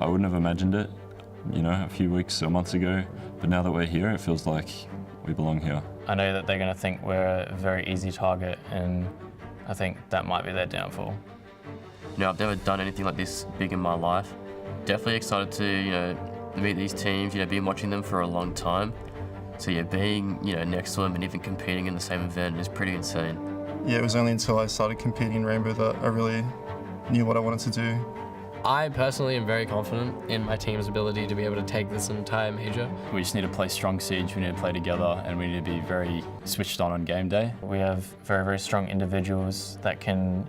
I wouldn't have imagined it, you know, a few weeks or months ago, but now that we're here, it feels like we belong here. I know that they're going to think we're a very easy target, and I think that might be their downfall. You know, I've never done anything like this big in my life. Definitely excited to, you know, meet these teams, you know, been watching them for a long time. So yeah, being, you know, next to them and even competing in the same event is pretty insane. Yeah, it was only until I started competing in Rainbow that I really knew what I wanted to do. I personally am very confident in my team's ability to be able to take this entire major. We just need to play strong siege, we need to play together, and we need to be very switched on game day. We have very, very strong individuals that can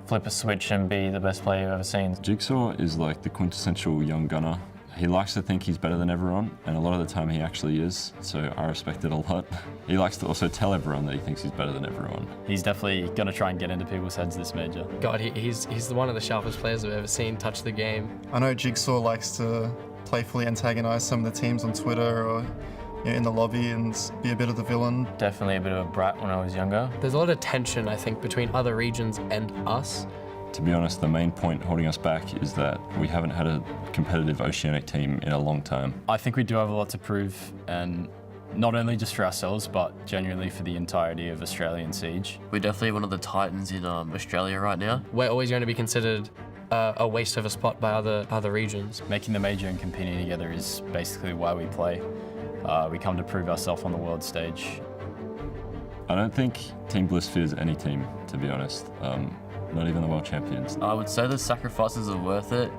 flip a switch and be the best player you've ever seen. Jigsaw is like the quintessential young gunner. He likes to think he's better than everyone, and a lot of the time he actually is, so I respect it a lot. He likes to also tell everyone that he thinks he's better than everyone. He's definitely going to try and get into people's heads this major. God, he's one of the sharpest players I've ever seen touch the game. I know Jigsaw likes to playfully antagonize some of the teams on Twitter or, you know, in the lobby and be a bit of the villain. Definitely a bit of a brat when I was younger. There's a lot of tension, I think, between other regions and us. To be honest, the main point holding us back is that we haven't had a competitive Oceanic team in a long time. I think we do have a lot to prove, and not only just for ourselves, but genuinely for the entirety of Australian Siege. We're definitely one of the titans in Australia right now. We're always going to be considered a waste of a spot by other regions. Making the major and competing together is basically why we play. We come to prove ourselves on the world stage. I don't think Team Bliss fears any team, to be honest. Not even the world champions. I would say the sacrifices are worth it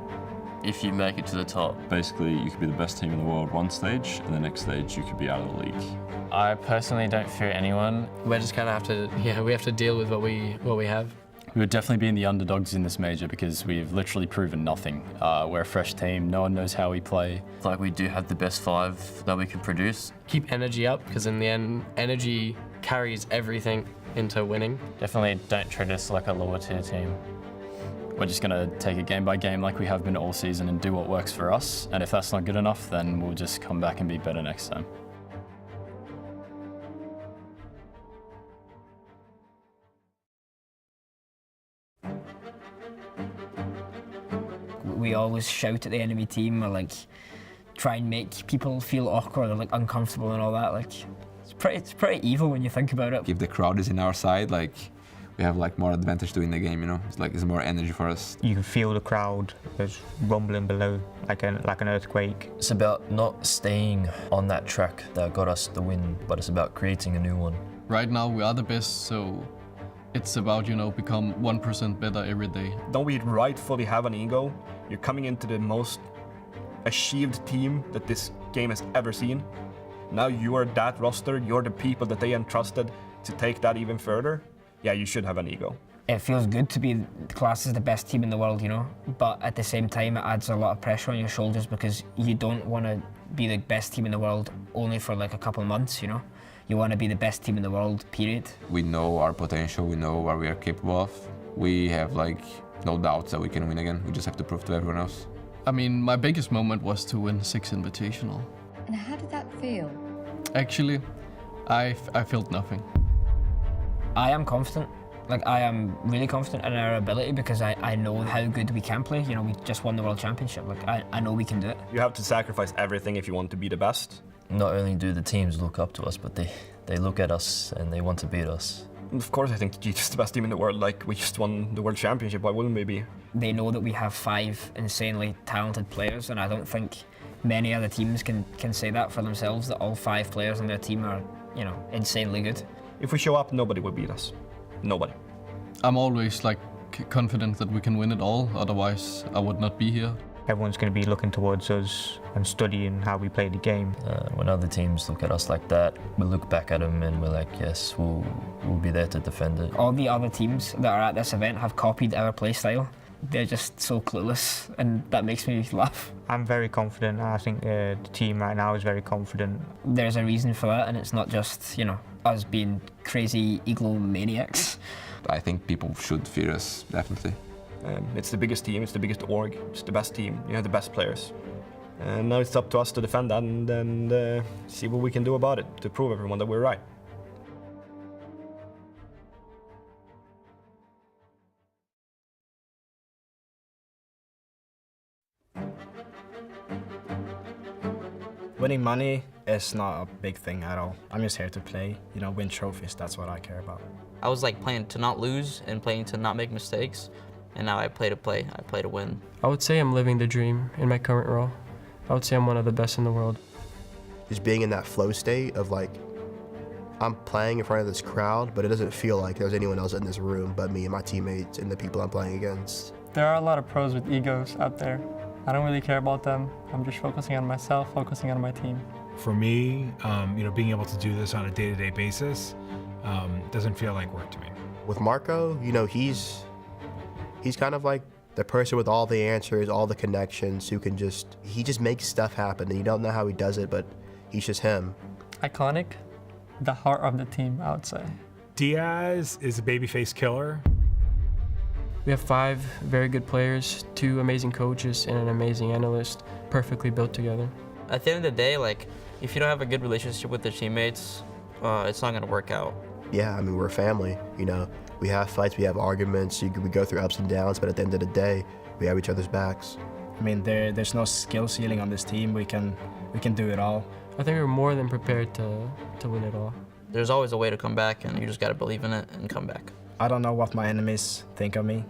if you make it to the top. Basically, you could be the best team in the world one stage, and the next stage you could be out of the league. I personally don't fear anyone. We're just kind of we have to deal with what we have. We would definitely be in the underdogs in this major because we've literally proven nothing. We're a fresh team, no one knows how we play. Like, we do have the best 5 that we can produce. Keep energy up, because in the end, energy carries everything into winning. Definitely don't treat us like a lower tier team. We're just going to take it game by game like we have been all season and do what works for us. And if that's not good enough, then we'll just come back and be better next time. We always shout at the enemy team, or like try and make people feel awkward or like uncomfortable and all that. Like it's pretty evil when you think about it. If the crowd is in our side, like we have like more advantage to win the game, you know. It's more energy for us. You can feel the crowd is rumbling below like an earthquake. It's about not staying on that track that got us the win, but it's about creating a new one. Right now we are the best, so it's about, you know, become 1% better every day. Don't we rightfully have an ego? You're coming into the most achieved team that this game has ever seen. Now you are that roster, you're the people that they entrusted to take that even further. Yeah, you should have an ego. It feels good to be classed as the best team in the world, you know, but at the same time it adds a lot of pressure on your shoulders because you don't want to be the best team in the world only for like a couple of months, you know. You want to be the best team in the world, period. We know our potential, we know what we are capable of. We have like no doubts that we can win again. We just have to prove to everyone else. I mean, my biggest moment was to win 6 Invitational. And how did that feel? Actually, I felt nothing. I am confident. Like, I am really confident in our ability because I know how good we can play. You know, we just won the World Championship. Like, I know we can do it. You have to sacrifice everything if you want to be the best. Not only do the teams look up to us, but they look at us and they want to beat us. And of course, I think G2 is the best team in the world. Like, we just won the World Championship. Why wouldn't we be? They know that we have 5 insanely talented players, and I don't think many other teams can say that for themselves, that all 5 players on their team are, you know, insanely good. If we show up, nobody will beat us. Nobody. I'm always like confident that we can win it all, otherwise I would not be here. Everyone's going to be looking towards us and studying how we play the game. When other teams look at us like that, we look back at them and we're like, yes, we'll be there to defend it. All the other teams that are at this event have copied our playstyle. They're just so clueless, and that makes me laugh. I'm very confident. I think the team right now is very confident. There's a reason for that, and it's not just, you know, us being crazy egomaniacs. I think people should fear us, definitely. It's the biggest team, it's the biggest org, it's the best team, you have the best players. And now it's up to us to defend that and see what we can do about it to prove everyone that we're right. Winning money is not a big thing at all. I'm just here to play, you know, win trophies, that's what I care about. I was like playing to not lose and playing to not make mistakes, and now I play to play, I play to win. I would say I'm living the dream in my current role. I would say I'm one of the best in the world. Just being in that flow state of like, I'm playing in front of this crowd, but it doesn't feel like there's anyone else in this room but me and my teammates and the people I'm playing against. There are a lot of pros with egos out there. I don't really care about them. I'm just focusing on myself, focusing on my team. For me, you know, being able to do this on a day-to-day basis doesn't feel like work to me. With Marco, you know, he's kind of like the person with all the answers, all the connections, who can he just makes stuff happen, and you don't know how he does it, but he's just him. Iconic, the heart of the team, I would say. Diaz is a babyface killer. We have 5 very good players, 2 amazing coaches, and an amazing analyst, perfectly built together. At the end of the day, like, if you don't have a good relationship with your teammates, it's not gonna work out. Yeah, I mean, we're a family, you know. We have fights, we have arguments, we go through ups and downs, but at the end of the day, we have each other's backs. I mean, there's no skill ceiling on this team. We can do it all. I think we're more than prepared to win it all. There's always a way to come back, and you just gotta believe in it and come back. I don't know what my enemies think of me.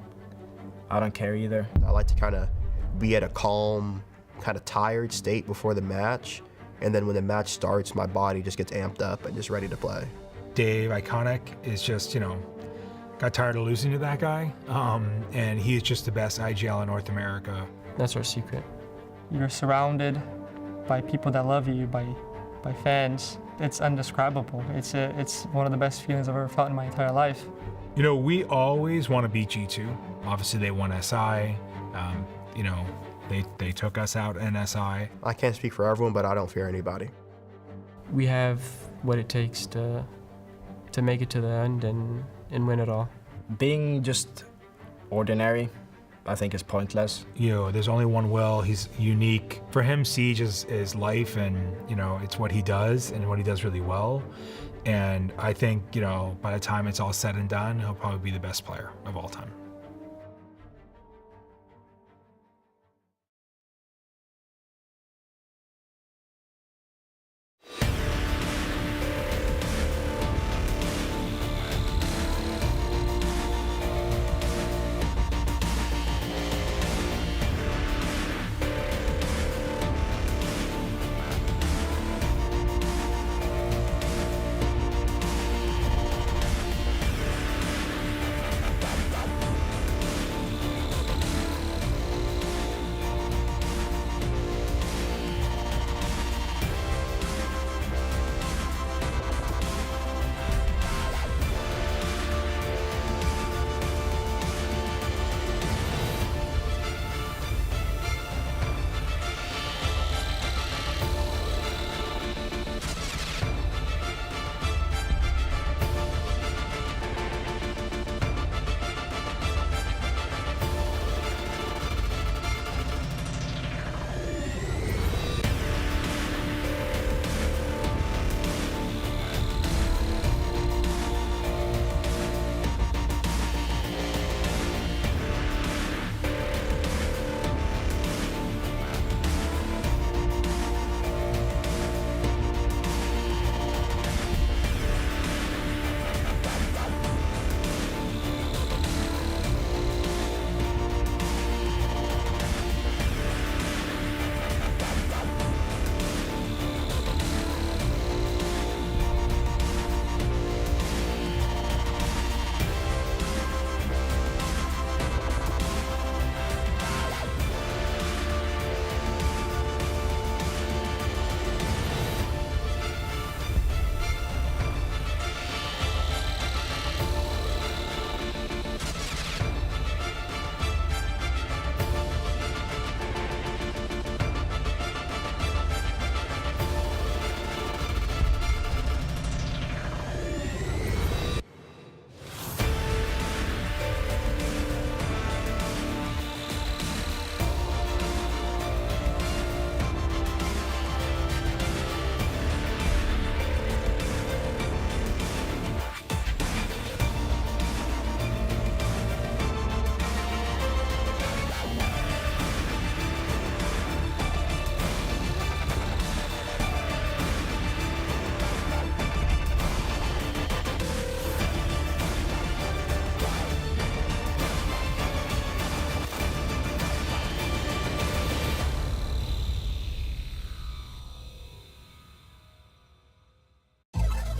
I don't care either. I like to kind of be at a calm, kind of tired state before the match, and then when the match starts, my body just gets amped up and just ready to play. Dave, Iconic, is just, you know, got tired of losing to that guy, and he is just the best IGL in North America. That's our secret. You're surrounded by people that love you, by fans. It's indescribable. It's one of the best feelings I've ever felt in my entire life. You know, we always want to beat G2. Obviously, they won SI. You know, they took us out in SI. I can't speak for everyone, but I don't fear anybody. We have what it takes to make it to the end and win it all. Being just ordinary, I think, is pointless. You know, there's only one Will. He's unique. For him, Siege is life, and, you know, it's what he does and what he does really well. And I think, you know, by the time it's all said and done, he'll probably be the best player of all time.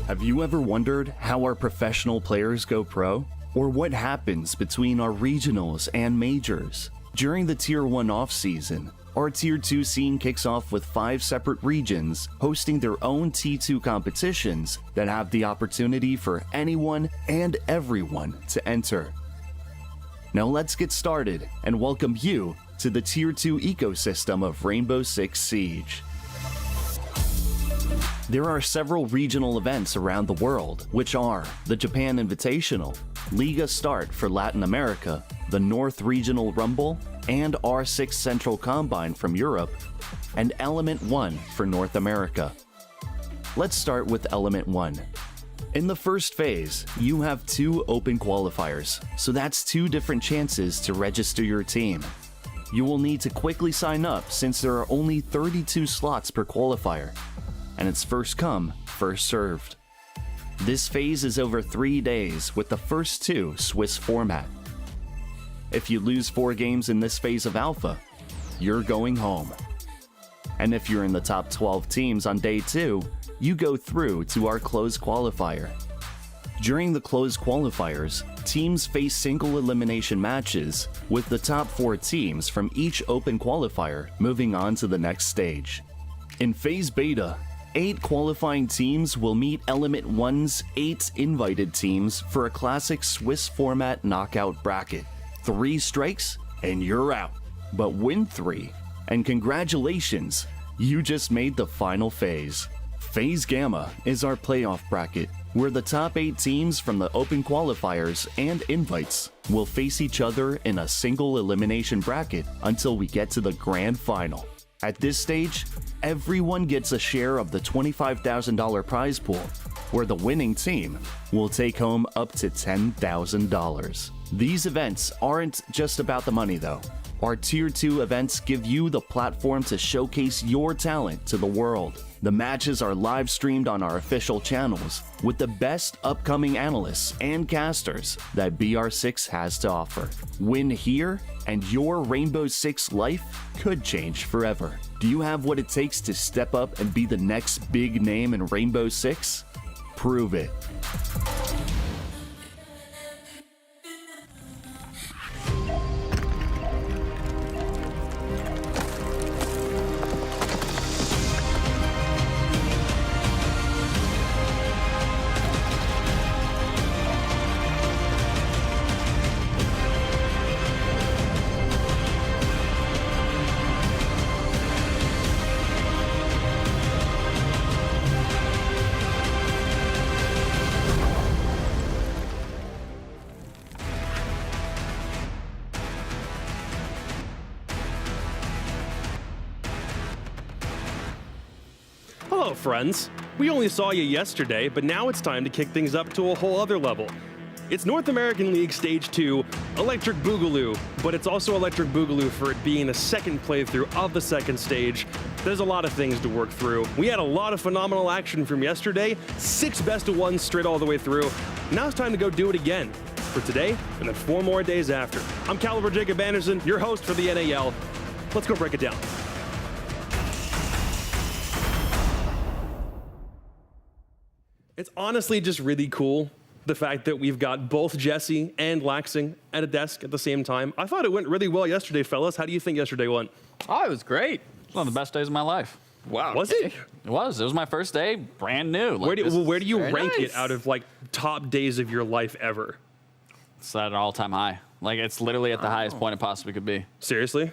Have you ever wondered how our professional players go pro? Or what happens between our regionals and majors? During the Tier 1 off-season, our Tier 2 scene kicks off with 5 separate regions hosting their own T2 competitions that have the opportunity for anyone and everyone to enter. Now let's get started and welcome you to the Tier 2 ecosystem of Rainbow Six Siege. There are several regional events around the world, which are the Japan Invitational, Liga Start for Latin America, the North Regional Rumble, and R6 Central Combine from Europe, and Element 1 for North America. Let's start with Element 1. In the first phase, you have 2 open qualifiers, so that's 2 different chances to register your team. You will need to quickly sign up since there are only 32 slots per qualifier, and it's first come, first served. This phase is over 3 days with the first 2 Swiss format. If you lose 4 games in this phase of Alpha, you're going home. And if you're in the top 12 teams on day 2, you go through to our closed qualifier. During the closed qualifiers, teams face single elimination matches, with the top 4 teams from each open qualifier moving on to the next stage. In phase beta, 8 qualifying teams will meet Element 1's 8 invited teams for a classic Swiss format knockout bracket. 3 strikes and you're out, but win 3, and congratulations, you just made the final phase. Phase Gamma is our playoff bracket, where the top 8 teams from the open qualifiers and invites will face each other in a single elimination bracket until we get to the grand final. At this stage, everyone gets a share of the $25,000 prize pool, where the winning team will take home up to $10,000. These events aren't just about the money though. Our Tier 2 events give you the platform to showcase your talent to the world. The matches are live streamed on our official channels with the best upcoming analysts and casters that BR6 has to offer. Win here and your Rainbow Six life could change forever. Do you have what it takes to step up and be the next big name in Rainbow Six? Prove it. Hello, friends. We only saw you yesterday, but now it's time to kick things up to a whole other level. It's North American League Stage 2, Electric Boogaloo, but it's also Electric Boogaloo for it being the second playthrough of the second stage. There's a lot of things to work through. We had a lot of phenomenal action from yesterday, 6 best-of-1s straight all the way through. Now it's time to go do it again, for today and then 4 more days after. I'm Caliber Jacob Anderson, your host for the NAL. Let's go break it down. It's honestly just really cool, the fact that we've got both Jesse and Laxing at a desk at the same time. I thought it went really well yesterday, fellas. How do you think yesterday went? Oh, it was great. It was one of the best days of my life. Wow. Was it? It was. It was my first day, brand new. Like, where do you rank it out of like top days of your life ever? It's at an all-time high. Like it's literally at the highest point it possibly could be. Seriously?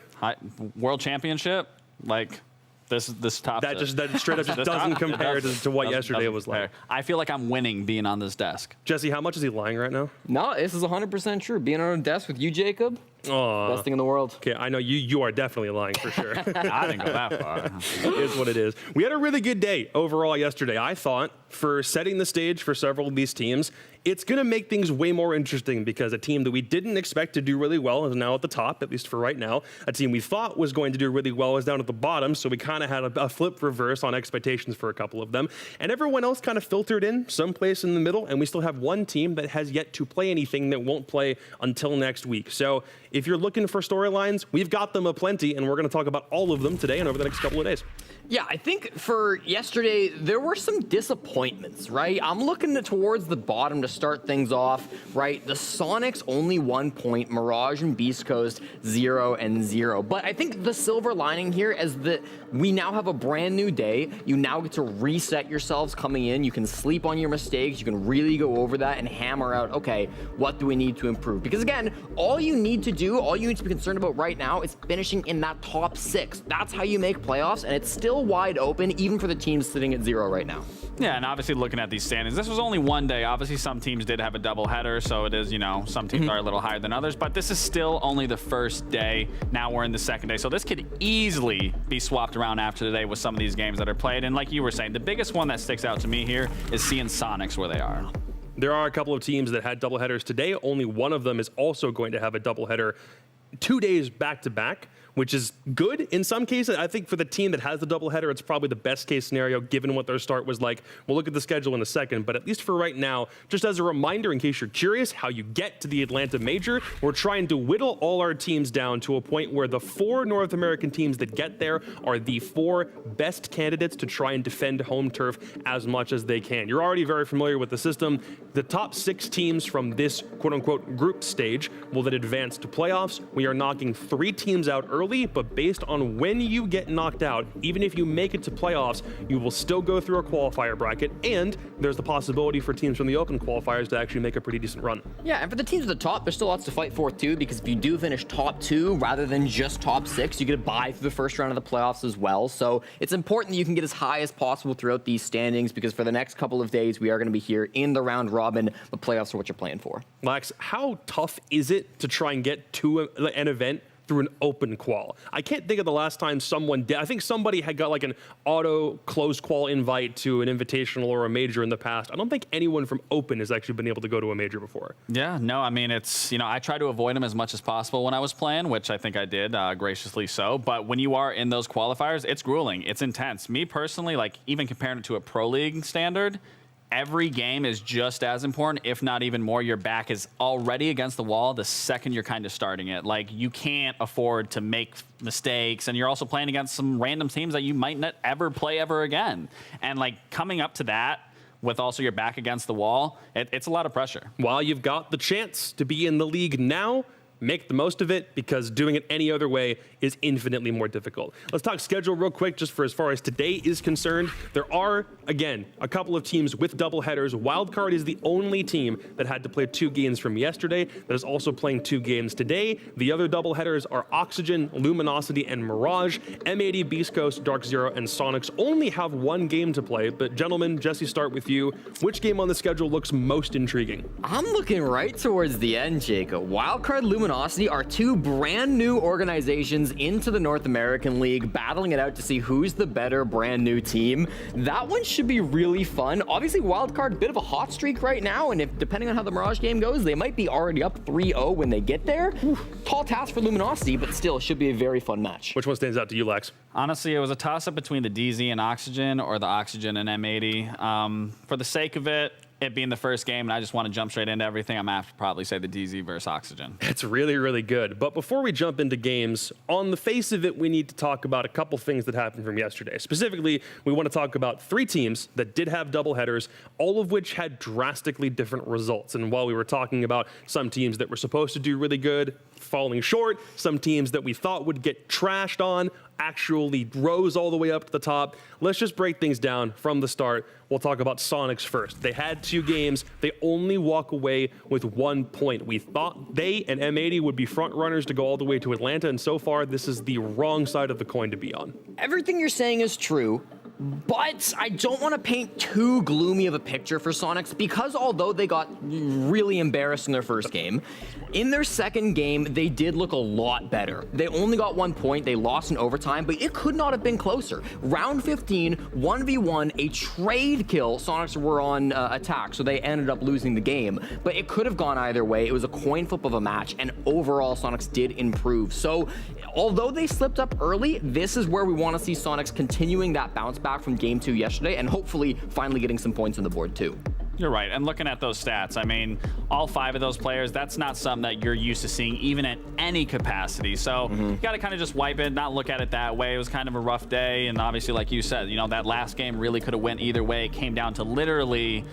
World Championship, like this top. That straight up just doesn't compare to what yesterday was like. I feel like I'm winning being on this desk. Jesse, how much is he lying right now? No, this is 100% true. Being on a desk with you, Jacob, best thing in the world. Okay, I know you are definitely lying for sure. I didn't go that far. It is what it is. We had a really good day overall yesterday. I thought for setting the stage for several of these teams, it's going to make things way more interesting because a team that we didn't expect to do really well is now at the top, at least for right now. A team we thought was going to do really well is down at the bottom, so we kind of had a flip reverse on expectations for a couple of them. And everyone else kind of filtered in someplace in the middle, and we still have one team that has yet to play anything that won't play until next week. So if you're looking for storylines, we've got them aplenty, and we're going to talk about all of them today and over the next couple of days. Yeah, I think for yesterday, there were some disappointments, right? I'm looking towards the bottom to start things off, right? The Soniqs only 1 point, Mirage and Beastcoast 0-0. But I think the silver lining here is that we now have a brand new day. You now get to reset yourselves coming in. You can sleep on your mistakes. You can really go over that and hammer out, okay, what do we need to improve? Because again, all you need to do, all you need to be concerned about right now is finishing in that top 6. That's how you make playoffs, and it's still wide open, even for the teams sitting at 0 right now. Yeah, and obviously looking at these standings, this was only one day. Obviously, some teams did have a doubleheader, so it is, you know, some teams are a little higher than others, but this is still only the first day. Now we're in the second day, so this could easily be swapped around after today with some of these games that are played. And like you were saying, the biggest one that sticks out to me here is seeing Soniqs where they are. There are a couple of teams that had doubleheaders today. Only one of them is also going to have a doubleheader 2 days back-to-back, which is good in some cases. I think for the team that has the doubleheader, it's probably the best case scenario given what their start was like. We'll look at the schedule in a second, but at least for right now, just as a reminder in case you're curious how you get to the Atlanta Major, we're trying to whittle all our teams down to a point where the 4 North American teams that get there are the 4 best candidates to try and defend home turf as much as they can. You're already very familiar with the system. The top 6 teams from this quote-unquote group stage will then advance to playoffs. We are knocking 3 teams out early, but based on when you get knocked out, even if you make it to playoffs, you will still go through a qualifier bracket, and there's the possibility for teams from the open qualifiers to actually make a pretty decent run. Yeah, and for the teams at the top, there's still lots to fight for too, because if you do finish top 2 rather than just top 6, you get a bye through the first round of the playoffs as well. So it's important that you can get as high as possible throughout these standings, because for the next couple of days, we are going to be here in the round robin. The playoffs are what you're playing for. Lax, how tough is it to try and get to an event through an open qual? I can't think of the last time someone did. I think somebody had got like an auto closed qual invite to an invitational or a major in the past. I don't think anyone from open has actually been able to go to a major before. Yeah, no, I mean, it's, you know, I try to avoid them as much as possible when I was playing, which I think I did, graciously so. But when you are in those qualifiers, it's grueling. It's intense. Me personally, like even comparing it to a pro league standard, every game is just as important, if not even more. Your back is already against the wall the second you're kind of starting it. Like, you can't afford to make mistakes, and you're also playing against some random teams that you might not ever play ever again. And like coming up to that with also your back against the wall, it's a lot of pressure. While you've got the chance to be in the league now, make the most of it, because doing it any other way is infinitely more difficult. Let's talk schedule real quick, just for as far as today is concerned. There are, again, a couple of teams with double headers. Wildcard is the only team that had to play 2 games from yesterday that is also playing 2 games today. The other double headers are Oxygen, Luminosity, and Mirage. M80, Beastcoast, DarkZero, and Soniqs only have 1 game to play. But gentlemen, Jesse, start with you. Which game on the schedule looks most intriguing? I'm looking right towards the end, Jacob. Wildcard, Luminosity are 2 brand new organizations into the North American League, battling it out to see who's the better brand new team. That one should be really fun. Obviously, Wildcard, a bit of a hot streak right now, and if depending on how the Mirage game goes, they might be already up 3-0 when they get there. Tall task for Luminosity, but still, it should be a very fun match. Which one stands out to you, Lex? Honestly, it was a toss-up between the DZ and Oxygen, or the Oxygen and M80. For the sake of it being the first game, and I just want to jump straight into everything, I'm going to have to probably say the DZ versus Oxygen. It's really, really good. But before we jump into games, on the face of it, we need to talk about a couple things that happened from yesterday. Specifically, we want to talk about 3 teams that did have doubleheaders, all of which had drastically different results. And while we were talking about some teams that were supposed to do really good, falling short, some teams that we thought would get trashed on, actually rose all the way up to the top. Let's just break things down from the start. We'll talk about Soniqs first. They had 2 games. They only walk away with 1 point. We thought they and M80 would be front runners to go all the way to Atlanta, and so far, this is the wrong side of the coin to be on. Everything you're saying is true, but I don't want to paint too gloomy of a picture for Soniqs, because although they got really embarrassed in their first game, in their second game, they did look a lot better. They only got 1 point. They lost in overtime, but it could not have been closer. Round 15, 1v1, a trade kill. Soniqs were on attack, so they ended up losing the game, but it could have gone either way. It was a coin flip of a match, and overall, Soniqs did improve. So although they slipped up early, this is where we want to see Soniqs continuing that bounce back from game 2 yesterday, and hopefully finally getting some points on the board too. You're right. And looking at those stats, I mean, all 5 of those players, that's not something that you're used to seeing even at any capacity. So you got to kind of just wipe it, not look at it that way. It was kind of a rough day. And obviously, like you said, you know, that last game really could have went either way. It came down to literally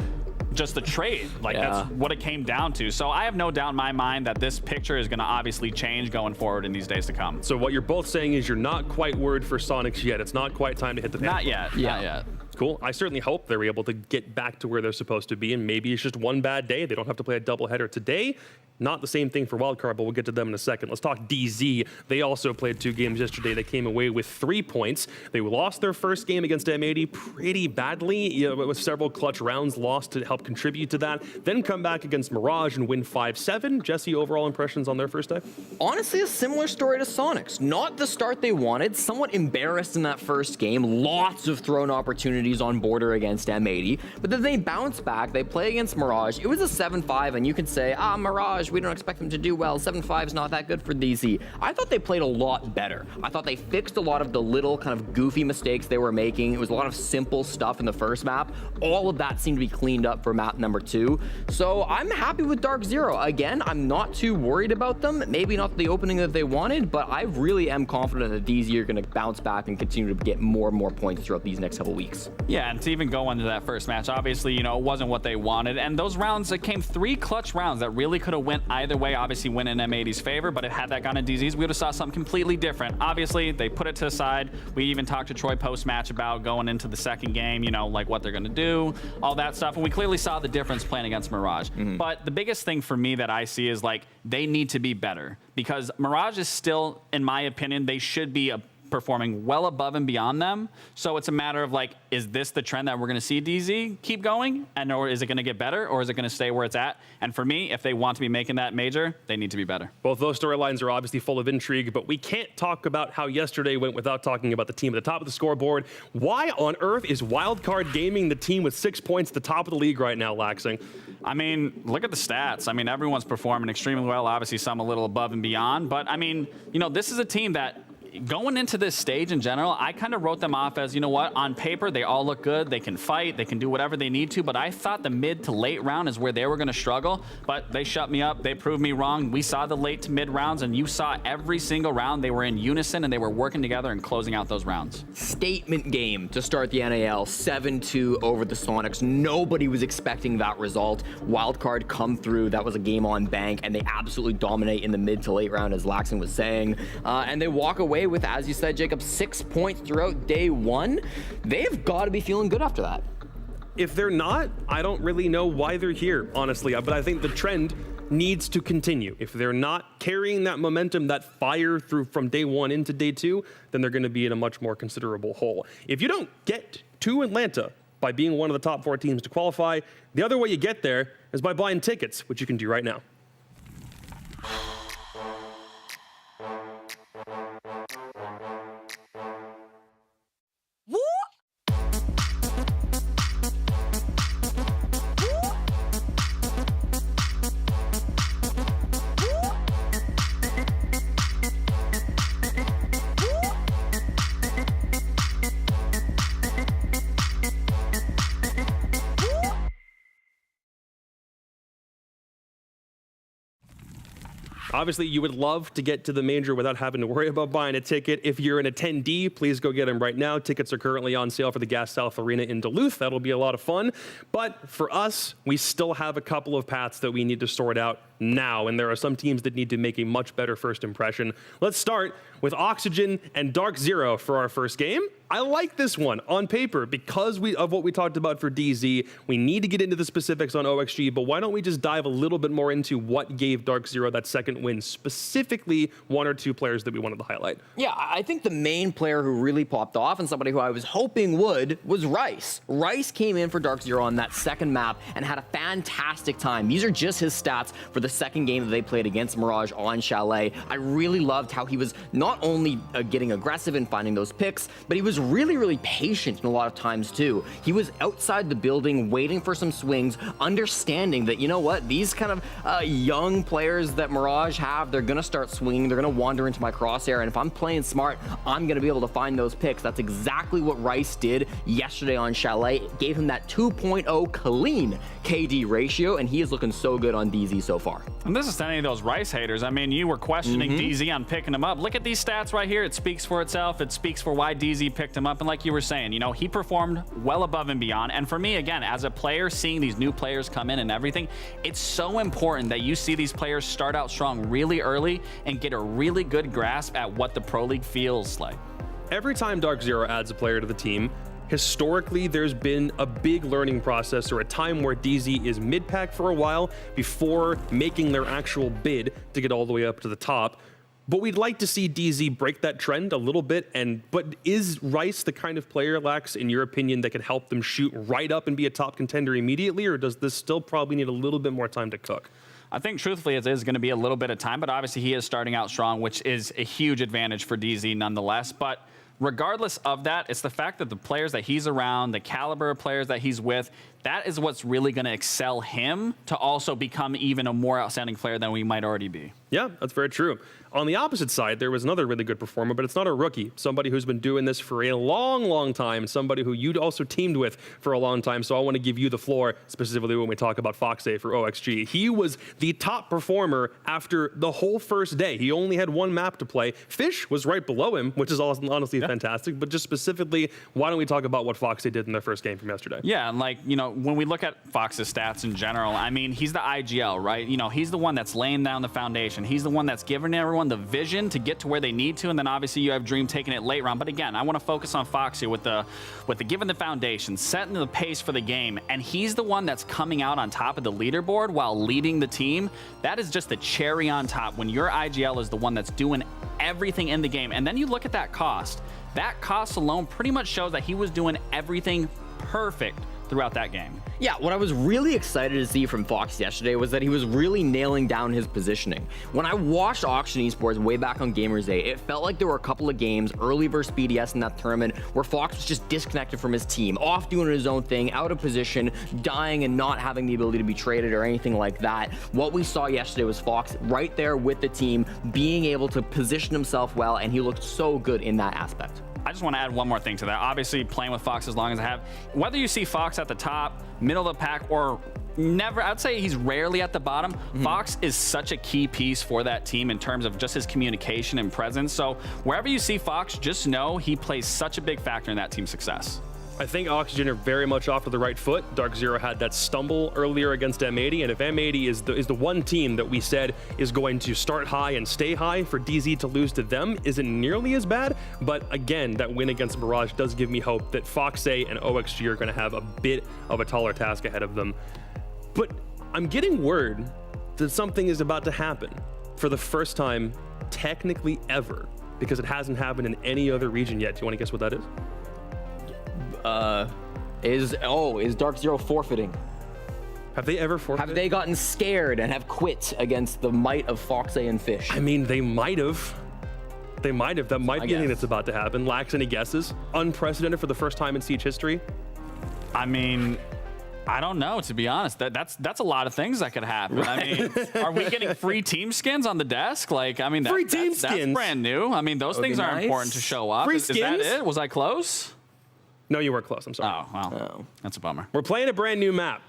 just the trade. Like, that's what it came down to. So I have no doubt in my mind that this picture is going to obviously change going forward in these days to come. So what you're both saying is you're not quite worried for Soniqs yet. It's not quite time to hit the Not yet. Not yet. Cool. I certainly hope they're able to get back to where they're supposed to be, and maybe it's just one bad day. They don't have to play a doubleheader today. Not the same thing for Wildcard, but we'll get to them in a second. Let's talk DZ. They also played 2 games yesterday. They came away with 3 points. They lost their first game against M80 pretty badly, you know, with several clutch rounds lost to help contribute to that. Then come back against Mirage and win 5-7. Jesse, overall impressions on their first day? Honestly, a similar story to Soniqs. Not the start they wanted. Somewhat embarrassed in that first game. Lots of thrown opportunities on border against M80. But then they bounce back. They play against Mirage. It was a 7-5, and you can say, Mirage, we don't expect them to do well. 7-5 is not that good for DZ. I thought they played a lot better. I thought they fixed a lot of the little kind of goofy mistakes they were making. It was a lot of simple stuff in the first map. All of that seemed to be cleaned up for map number 2. So I'm happy with DarkZero. Again, I'm not too worried about them. Maybe not the opening that they wanted, but I really am confident that DZ are going to bounce back and continue to get more and more points throughout these next couple weeks. Yeah, and to even go into that first match, obviously, you know, it wasn't what they wanted. And those rounds, it came 3 clutch rounds that really could have went either way. Obviously, went in M80's favor, but had that gone in DZ's, we would have saw something completely different. Obviously, they put it to the side. We even talked to Troy post-match about going into the second game, you know, like what they're going to do, all that stuff. And we clearly saw the difference playing against Mirage. But the biggest thing for me that I see is, like, they need to be better. Because Mirage is still, in my opinion, they should be performing well above and beyond them. So it's a matter of, like, is this the trend that we're going to see DZ keep going? And or is it going to get better, or is it going to stay where it's at? And for me, if they want to be making that major, they need to be better. Both those storylines are obviously full of intrigue, but we can't talk about how yesterday went without talking about the team at the top of the scoreboard. Why on earth is Wildcard Gaming the team with 6 points at the top of the league right now, Laxing? I mean, look at the stats. I mean, everyone's performing extremely well. Obviously, some a little above and beyond. But, I mean, you know, this is a team that, going into this stage in general, I kind of wrote them off as, you know what, on paper, they all look good. They can fight. They can do whatever they need to. But I thought the mid to late round is where they were going to struggle. But they shut me up. They proved me wrong. We saw the late to mid rounds, and you saw every single round they were in unison, and they were working together and closing out those rounds. Statement game to start the NAL, 7-2 over the Soniqs. Nobody was expecting that result. Wildcard come through. That was a game on bank, and they absolutely dominate in the mid to late round, as Laxing was saying. And they walk away with, as you said, Jacob, 6 points throughout day 1. They've got to be feeling good after that. If they're not, I don't really know why they're here, honestly. But I think the trend needs to continue. If they're not carrying that momentum, that fire through from day 1 into day 2, then they're going to be in a much more considerable hole. If you don't get to Atlanta by being one of the top 4 teams to qualify, the other way you get there is by buying tickets, which you can do right now. Obviously, you would love to get to the major without having to worry about buying a ticket. If you're an attendee, please go get them right now. Tickets are currently on sale for the Gas South Arena in Duluth. That'll be a lot of fun. But for us, we still have a couple of paths that we need to sort out now, and there are some teams that need to make a much better first impression. Let's start with Oxygen and DarkZero for our first game. I like this one on paper because of what we talked about for DZ. We need to get into the specifics on OXG, but why don't we just dive a little bit more into what gave DarkZero that second win, specifically 1 or 2 players that we wanted to highlight? Yeah, I think the main player who really popped off, and somebody who I was hoping would, was Rice. Rice came in for DarkZero on that second map and had a fantastic time. These are just his stats for the second game that they played against Mirage on Chalet. I really loved how he was not only getting aggressive and finding those picks, but he was really, really patient in a lot of times too. He was outside the building waiting for some swings, understanding that, you know what, these kind of young players that Mirage have, they're gonna start swinging, they're gonna wander into my crosshair, and if I'm playing smart, I'm gonna be able to find those picks. That's exactly what Rice did yesterday on Chalet. It gave him that 2.0 clean KD ratio, and he is looking so good on DZ so far. And this is to any of those Rice haters. I mean, you were questioning DZ on picking him up. Look at these stats right here. It speaks for itself. It speaks for why DZ picked him up. And like you were saying, you know, he performed well above and beyond. And for me, again, as a player, seeing these new players come in and everything, it's so important that you see these players start out strong really early and get a really good grasp at what the Pro League feels like. Every time DarkZero adds a player to the team, historically, there's been a big learning process or a time where DZ is mid-pack for a while before making their actual bid to get all the way up to the top. But we'd like to see DZ break that trend a little bit. But is Rice the kind of player, Lax, in your opinion, that can help them shoot right up and be a top contender immediately, or does this still probably need a little bit more time to cook? I think truthfully it is going to be a little bit of time, but obviously he is starting out strong, which is a huge advantage for DZ nonetheless. But regardless of that, it's the fact that the players that he's around, the caliber of players that he's with, that is what's really going to excel him to also become even a more outstanding player than we might already be. Yeah, that's very true. On the opposite side, there was another really good performer, but it's not a rookie. Somebody who's been doing this for a long, long time. Somebody who you'd also teamed with for a long time. So I want to give you the floor, specifically when we talk about Foxay for OXG. He was the top performer after the whole first day. He only had one map to play. Fish was right below him, which is honestly fantastic. But just specifically, why don't we talk about what Foxay did in their first game from yesterday? Yeah, and like, you know, when we look at Fox's stats in general, I mean, he's the IGL, right? You know, he's the one that's laying down the foundation. He's the one that's giving everyone the vision to get to where they need to, and then obviously you have Dream taking it late round. But again, I want to focus on Fox here with the giving the foundation, setting the pace for the game, and he's the one that's coming out on top of the leaderboard while leading the team. That is just the cherry on top when your IGL is the one that's doing everything in the game. And then you look at that cost. That cost alone pretty much shows that he was doing everything perfect throughout that game. Yeah, what I was really excited to see from Fox yesterday was that he was really nailing down his positioning. When I watched Auction Esports way back on Gamers Day, it felt like there were a couple of games early versus BDS in that tournament where Fox was just disconnected from his team, off doing his own thing, out of position, dying and not having the ability to be traded or anything like that. What we saw yesterday was Fox right there with the team, being able to position himself well, and he looked so good in that aspect. I just want to add one more thing to that. Obviously, playing with Fox as long as I have, whether you see Fox at the top, middle of the pack, or never, I'd say he's rarely at the bottom. Fox is such a key piece for that team in terms of just his communication and presence. So wherever you see Fox, just know he plays such a big factor in that team's success. I think Oxygen are very much off to the right foot. DarkZero had that stumble earlier against M80, and if M80 is the one team that we said is going to start high and stay high, for DZ to lose to them isn't nearly as bad. But again, that win against Mirage does give me hope that Foxay and OXG are going to have a bit of a taller task ahead of them. But I'm getting word that something is about to happen for the first time, technically ever, because it hasn't happened in any other region yet. Do you want to guess what that is? Is DarkZero forfeiting? Have they ever forfeited? Have they gotten scared and have quit against the might of Foxay and Fish? I mean, they might have. They might have. That might be anything that's about to happen. Lax, any guesses? Unprecedented for the first time in Siege history? I mean, I don't know, to be honest. That's a lot of things that could happen. Right. I mean, are we getting free team skins on the desk? Like, I mean, that's brand new. I mean, those things are important to show up. Free Is that skins? it? Was I close? No, you weren't close. I'm sorry. Oh, well, that's a bummer. We're playing a brand new map.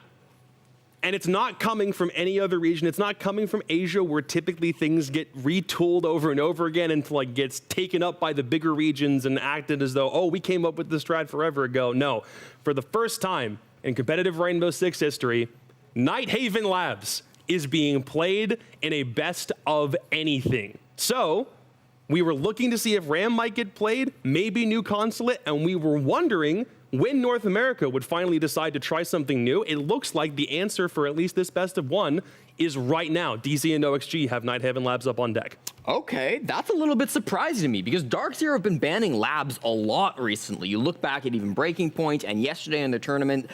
And it's not coming from any other region. It's not coming from Asia, where typically things get retooled over and over again and like gets taken up by the bigger regions and acted as though, oh, we came up with this strat forever ago. No, for the first time in competitive Rainbow Six history, Nighthaven Labs is being played in a best of anything. So we were looking to see if Ram might get played, maybe new consulate, and we were wondering when North America would finally decide to try something new. It looks like the answer for at least this best of one is right now. DZ and OXG have Nighthaven Labs up on deck. Okay, that's a little bit surprising to me because DarkZero have been banning labs a lot recently. You look back at even Breaking Point and yesterday in the tournament,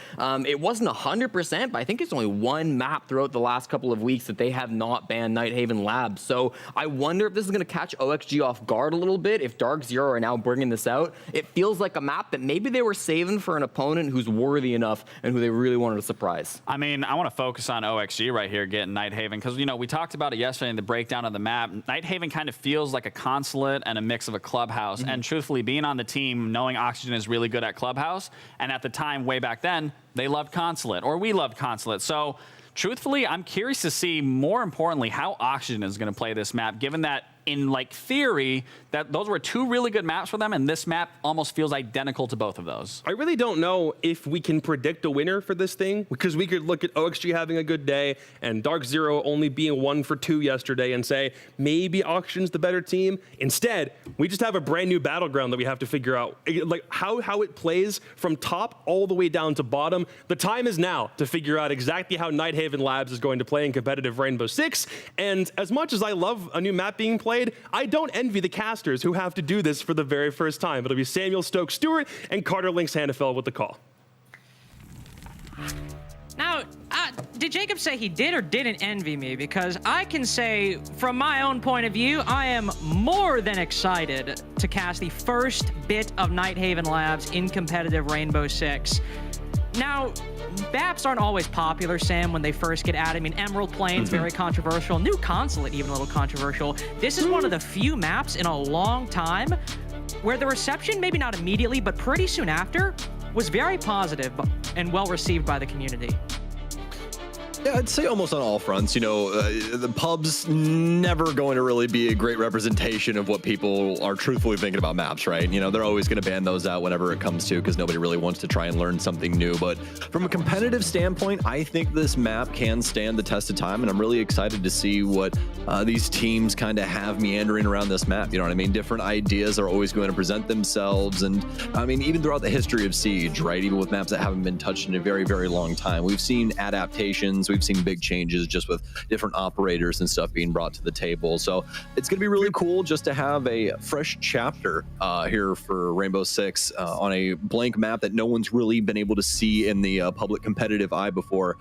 it wasn't 100%, but I think it's only one map throughout the last couple of weeks that they have not banned Nighthaven Labs. So I wonder if this is going to catch OXG off guard a little bit if DarkZero are now bringing this out. It feels like a map that maybe they were saving for an opponent who's worthy enough and who they really wanted to surprise. I mean, I want to focus on OXG right here, getting Nighthaven, because, you know, we talked about it yesterday in the breakdown of the map. Nighthaven kind of feels like a consulate and a mix of a clubhouse. And truthfully, being on the team, knowing Oxygen is really good at clubhouse, and at the time, way back then, they loved consulate, or we loved consulate. So truthfully, I'm curious to see, more importantly, how Oxygen is going to play this map, given that in like theory, that those were two really good maps for them, and this map almost feels identical to both of those. I really don't know if we can predict a winner for this thing, because we could look at OXG having a good day and DarkZero only being 1 for 2 yesterday and say, maybe Oxygen's the better team. Instead, we just have a brand new battleground that we have to figure out, like how it plays from top all the way down to bottom. The time is now to figure out exactly how Nighthaven Labs is going to play in competitive Rainbow Six. And as much as I love a new map being played, I don't envy the casters who have to do this for the very first time. It'll be Samuel Stokes-Stewart and Carter Lynx Hannafel with the call. Now, did Jacob say he did or didn't envy me? Because I can say, from my own point of view, I am more than excited to cast the first bit of Nighthaven Labs in competitive Rainbow Six. Now, BAPs aren't always popular, Sam, when they first get added. I mean, Emerald Plains, very controversial. New Consulate, even a little controversial. This is one of the few maps in a long time where the reception, maybe not immediately, but pretty soon after, was very positive and well received by the community. Yeah, I'd say almost on all fronts. You know, the pub's never going to really be a great representation of what people are truthfully thinking about maps, right? You know, they're always going to ban those out whenever it comes to, because nobody really wants to try and learn something new. But from a competitive standpoint, I think this map can stand the test of time, and I'm really excited to see what these teams kind of have meandering around this map. You know what I mean? Different ideas are always going to present themselves, and I mean, even throughout the history of Siege, right? Even with maps that haven't been touched in a very, very long time, we've seen adaptations. We've seen big changes just with different operators and stuff being brought to the table. So it's going to be really cool just to have a fresh chapter here for Rainbow Six on a blank map that no one's really been able to see in the public competitive eye before.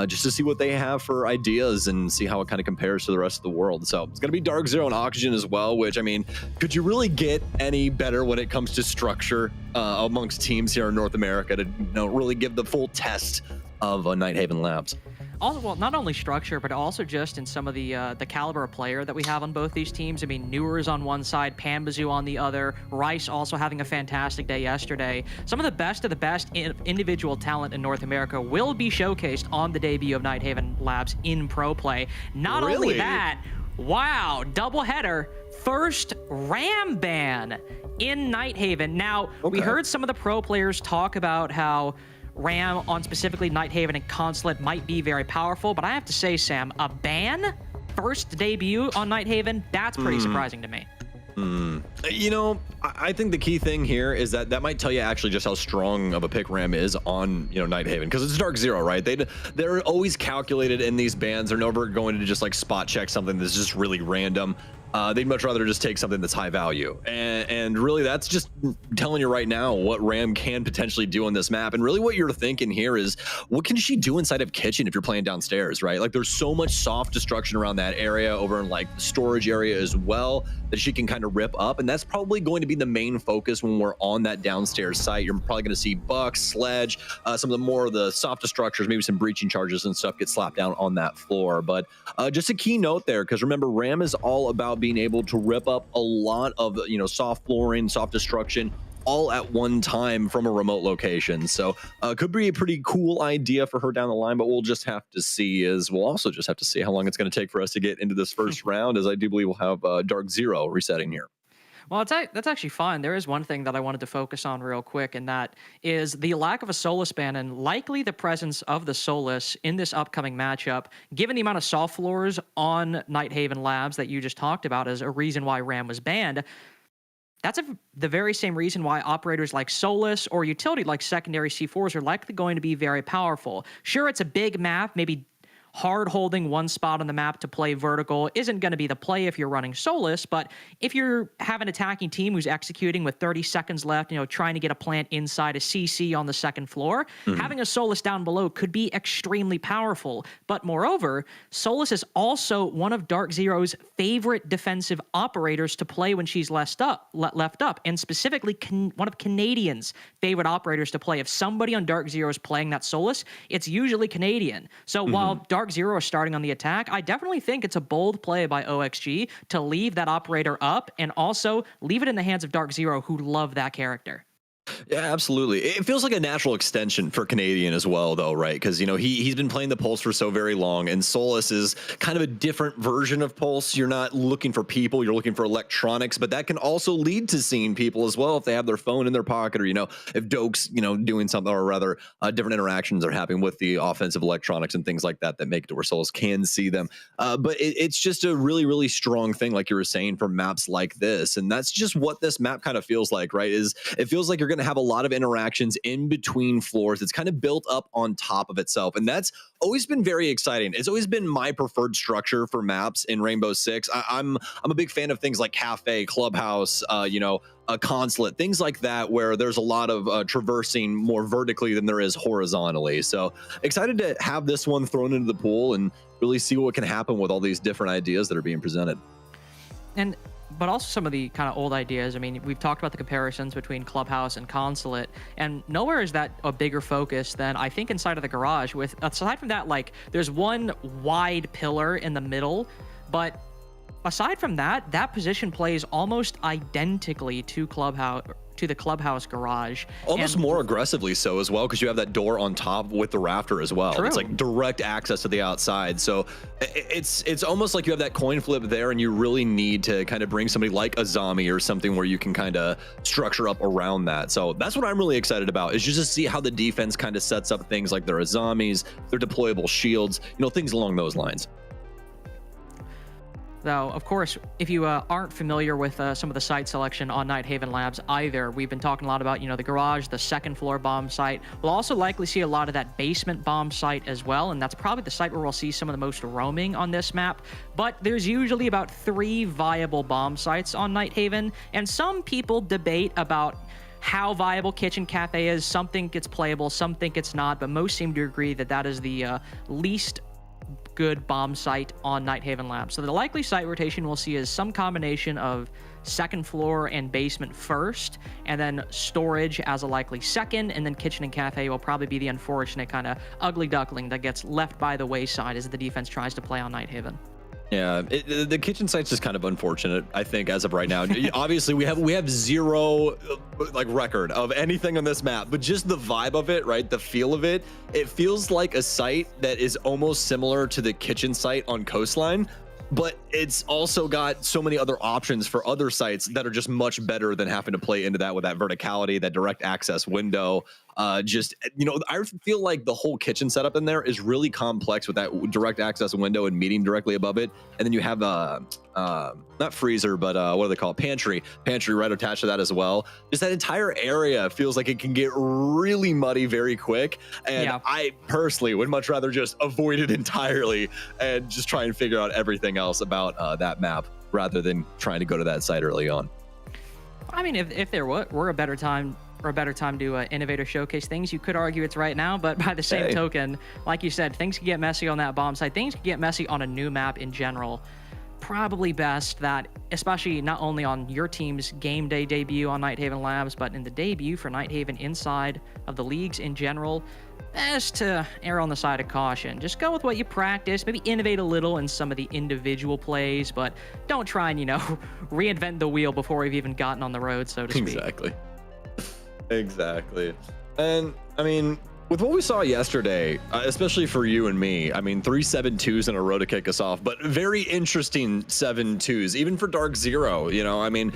Just to see what they have for ideas and see how it kind of compares to the rest of the world. So it's going to be DarkZero and Oxygen as well, which, I mean, could you really get any better when it comes to structure amongst teams here in North America to really give the full test of Nighthaven Labs? Also, well, not only structure, but also just in some of the caliber of player that we have on both these teams. I mean, Newer's on one side, Pambazoo on the other, Rice also having a fantastic day yesterday. Some of the best individual talent in North America will be showcased on the debut of Nighthaven Labs in pro play. Not only that, wow, doubleheader, first RAM ban in Nighthaven. Now, we heard some of the pro players talk about how RAM on specifically Nighthaven and Consulate might be very powerful, but I have to say, Sam, a ban first debut on Nighthaven, that's pretty surprising to me. You know, I think the key thing here is that might tell you actually just how strong of a pick RAM is on, Nighthaven, because it's DarkZero, right? They're always calculated in these bans. They're never going to just like spot check something that's just really random. They'd much rather just take something that's high value. And really, that's just telling you right now what Ram can potentially do on this map. And really what you're thinking here is, what can she do inside of Kitchen if you're playing downstairs, right? Like, there's so much soft destruction around that area, over in like the storage area as well, that she can kind of rip up. And that's probably going to be the main focus when we're on that downstairs site. You're probably going to see Bucks, Sledge, some of the softer structures, maybe some breaching charges and stuff get slapped down on that floor. But just a key note there, because remember, Ram is all about being able to rip up a lot of soft flooring, soft destruction, all at one time from a remote location. So could be a pretty cool idea for her down the line, but we'll just have to see. We'll also just have to see how long it's going to take for us to get into this first round, as I do believe we'll have DarkZero resetting here. Well, that's actually fine. There is one thing that I wanted to focus on real quick, and that is the lack of a Solus ban and likely the presence of the Solus in this upcoming matchup, given the amount of soft floors on Nighthaven Labs that you just talked about as a reason why RAM was banned. That's the very same reason why operators like Solus or utility like secondary C4s are likely going to be very powerful. Sure, it's a big map, maybe hard holding one spot on the map to play vertical isn't going to be the play if you're running Solus, but if you have an attacking team who's executing with 30 seconds left, trying to get a plant inside a CC on the second floor, having a Solus down below could be extremely powerful. But moreover, Solus is also one of DarkZero's favorite defensive operators to play when she's left up, and specifically one of Canadians' favorite operators to play. If somebody on DarkZero is playing that Solus, it's usually Canadian. So while DarkZero is starting on the attack, I definitely think it's a bold play by OXG to leave that operator up and also leave it in the hands of DarkZero, who love that character. Yeah, absolutely. It feels like a natural extension for Canadian as well, though, right? Because, he's been playing the Pulse for so very long, and Solus is kind of a different version of Pulse. You're not looking for people, you're looking for electronics, but that can also lead to seeing people as well if they have their phone in their pocket, or, if Doke's, doing something, or rather different interactions are happening with the offensive electronics and things like that make it to where Solus can see them. But it's just a really, really strong thing, like you were saying, for maps like this. And that's just what this map kind of feels like, right? It feels like you're going to have a lot of interactions in between floors. It's kind of built up on top of itself, and that's always been very exciting. It's always been my preferred structure for maps in Rainbow Six. I'm a big fan of things like Cafe, Clubhouse, a Consulate, things like that, where there's a lot of traversing more vertically than there is horizontally. So excited to have this one thrown into the pool and really see what can happen with all these different ideas that are being presented. But also some of the kind of old ideas. I mean, we've talked about the comparisons between Clubhouse and Consulate, and nowhere is that a bigger focus than I think inside of the Garage. With aside from that, like, there's one wide pillar in the middle, but aside from that, that position plays almost identically to the Clubhouse Garage. Almost more aggressively so as well, because you have that door on top with the rafter as well. True. It's like direct access to the outside. So it's almost like you have that coin flip there, and you really need to kind of bring somebody like a zombie or something where you can kind of structure up around that. So that's what I'm really excited about, is just to see how the defense kind of sets up things like their zombies, their deployable shields, things along those lines. Though, of course, if you aren't familiar with some of the site selection on Nighthaven Labs either, we've been talking a lot about, the Garage, the second floor bomb site. We'll also likely see a lot of that basement bomb site as well, and that's probably the site where we'll see some of the most roaming on this map. But there's usually about 3 viable bomb sites on Nighthaven, and some people debate about how viable Kitchen Cafe is. Some think it's playable, some think it's not, but most seem to agree that that is the least good bomb site on Nighthaven Labs. So the likely site rotation we'll see is some combination of second floor and basement first, and then storage as a likely second, and then kitchen and cafe will probably be the unfortunate kind of ugly duckling that gets left by the wayside as the defense tries to play on Nighthaven. Yeah, the kitchen site's just kind of unfortunate, I think, as of right now. Obviously, we have zero record of anything on this map, but just the vibe of it, right? The feel of it. It feels like a site that is almost similar to the kitchen site on Coastline, but it's also got so many other options for other sites that are just much better than having to play into that with that verticality, that direct access window. I feel like the whole kitchen setup in there is really complex with that direct access window and meeting directly above it. And then you have not freezer, but what do they call it? Pantry right attached to that as well. Just that entire area feels like it can get really muddy very quick. And yeah, I personally would much rather just avoid it entirely and just try and figure out everything else about that map rather than trying to go to that site early on. I mean, if there were a better time to innovate or showcase things, you could argue it's right now, but by the same token, like you said, things can get messy on that bomb site. Things can get messy on a new map in general. Probably best that, especially not only on your team's game day debut on Nighthaven Labs, but in the debut for Nighthaven inside of the leagues in general, best to err on the side of caution. Just go with what you practice, maybe innovate a little in some of the individual plays, but don't try and, reinvent the wheel before we've even gotten on the road, so to speak. Exactly. And I mean, with what we saw yesterday, especially for you and me, I mean, 3 7-2s in a row to kick us off, but very interesting 7-2s, even for DarkZero. I mean,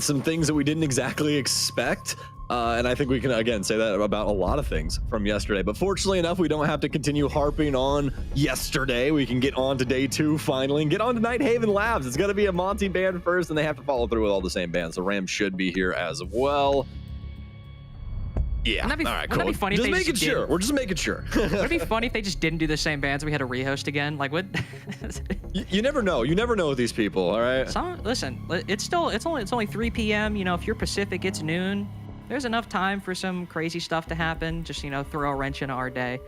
some things that we didn't exactly expect. And I think we can, again, say that about a lot of things from yesterday. But fortunately enough, we don't have to continue harping on yesterday. We can get on to day 2 finally and get on to Nighthaven Labs. It's going to be a Monty band first, and they have to follow through with all the same bands. So Ram should be here as well. Yeah. Wouldn't that be, All right, wouldn't cool. that be funny Just if they making just sure. didn't- We're just making sure. Would it be funny if they just didn't do the same bands and we had to rehost again? Like, what? You never know. You never know with these people. All right. Listen, it's only 3 p.m. You know, if you're Pacific, it's noon. There's enough time for some crazy stuff to happen. Just, you know, throw a wrench into our day.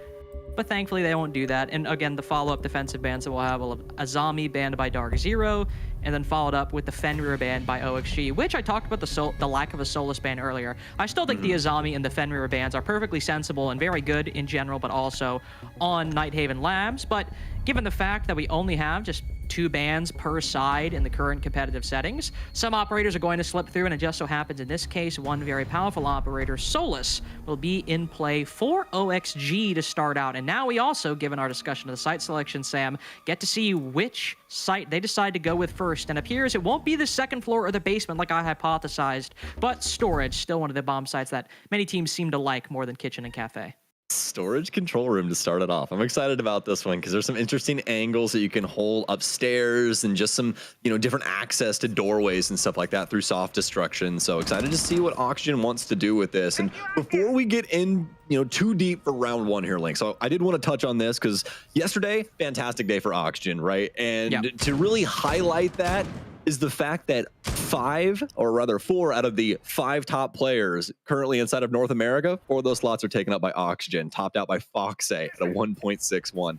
But thankfully, they won't do that. And again, the follow-up defensive bans that we'll have will have Azami banned by DarkZero, and then followed up with the Fenrir ban by OXG, which I talked about the lack of a Solus ban earlier. I still think the Azami and the Fenrir bans are perfectly sensible and very good in general, but also on Nighthaven Labs. But given the fact that we only have just 2 bans per side in the current competitive settings, some operators are going to slip through, and it just so happens in this case, one very powerful operator, Solus, will be in play for OXG to start out. And now we also, given our discussion of the site selection, Sam, get to see which site they decide to go with first. And it appears it won't be the second floor or the basement like I hypothesized, but storage, still one of the bomb sites that many teams seem to like more than kitchen and cafe. Storage control room to start it off. I'm excited about this one because there's some interesting angles that you can hold upstairs and just some, you know, different access to doorways and stuff like that through soft destruction. So excited to see what Oxygen wants to do with this. And before we get in, you know, too deep for round 1 here, Link. So I did want to touch on this because yesterday, fantastic day for Oxygen, right? And to really highlight that is the fact that 4 out of the 5 top players currently inside of North America, 4 of those slots are taken up by Oxygen, topped out by Foxay at a 1.61.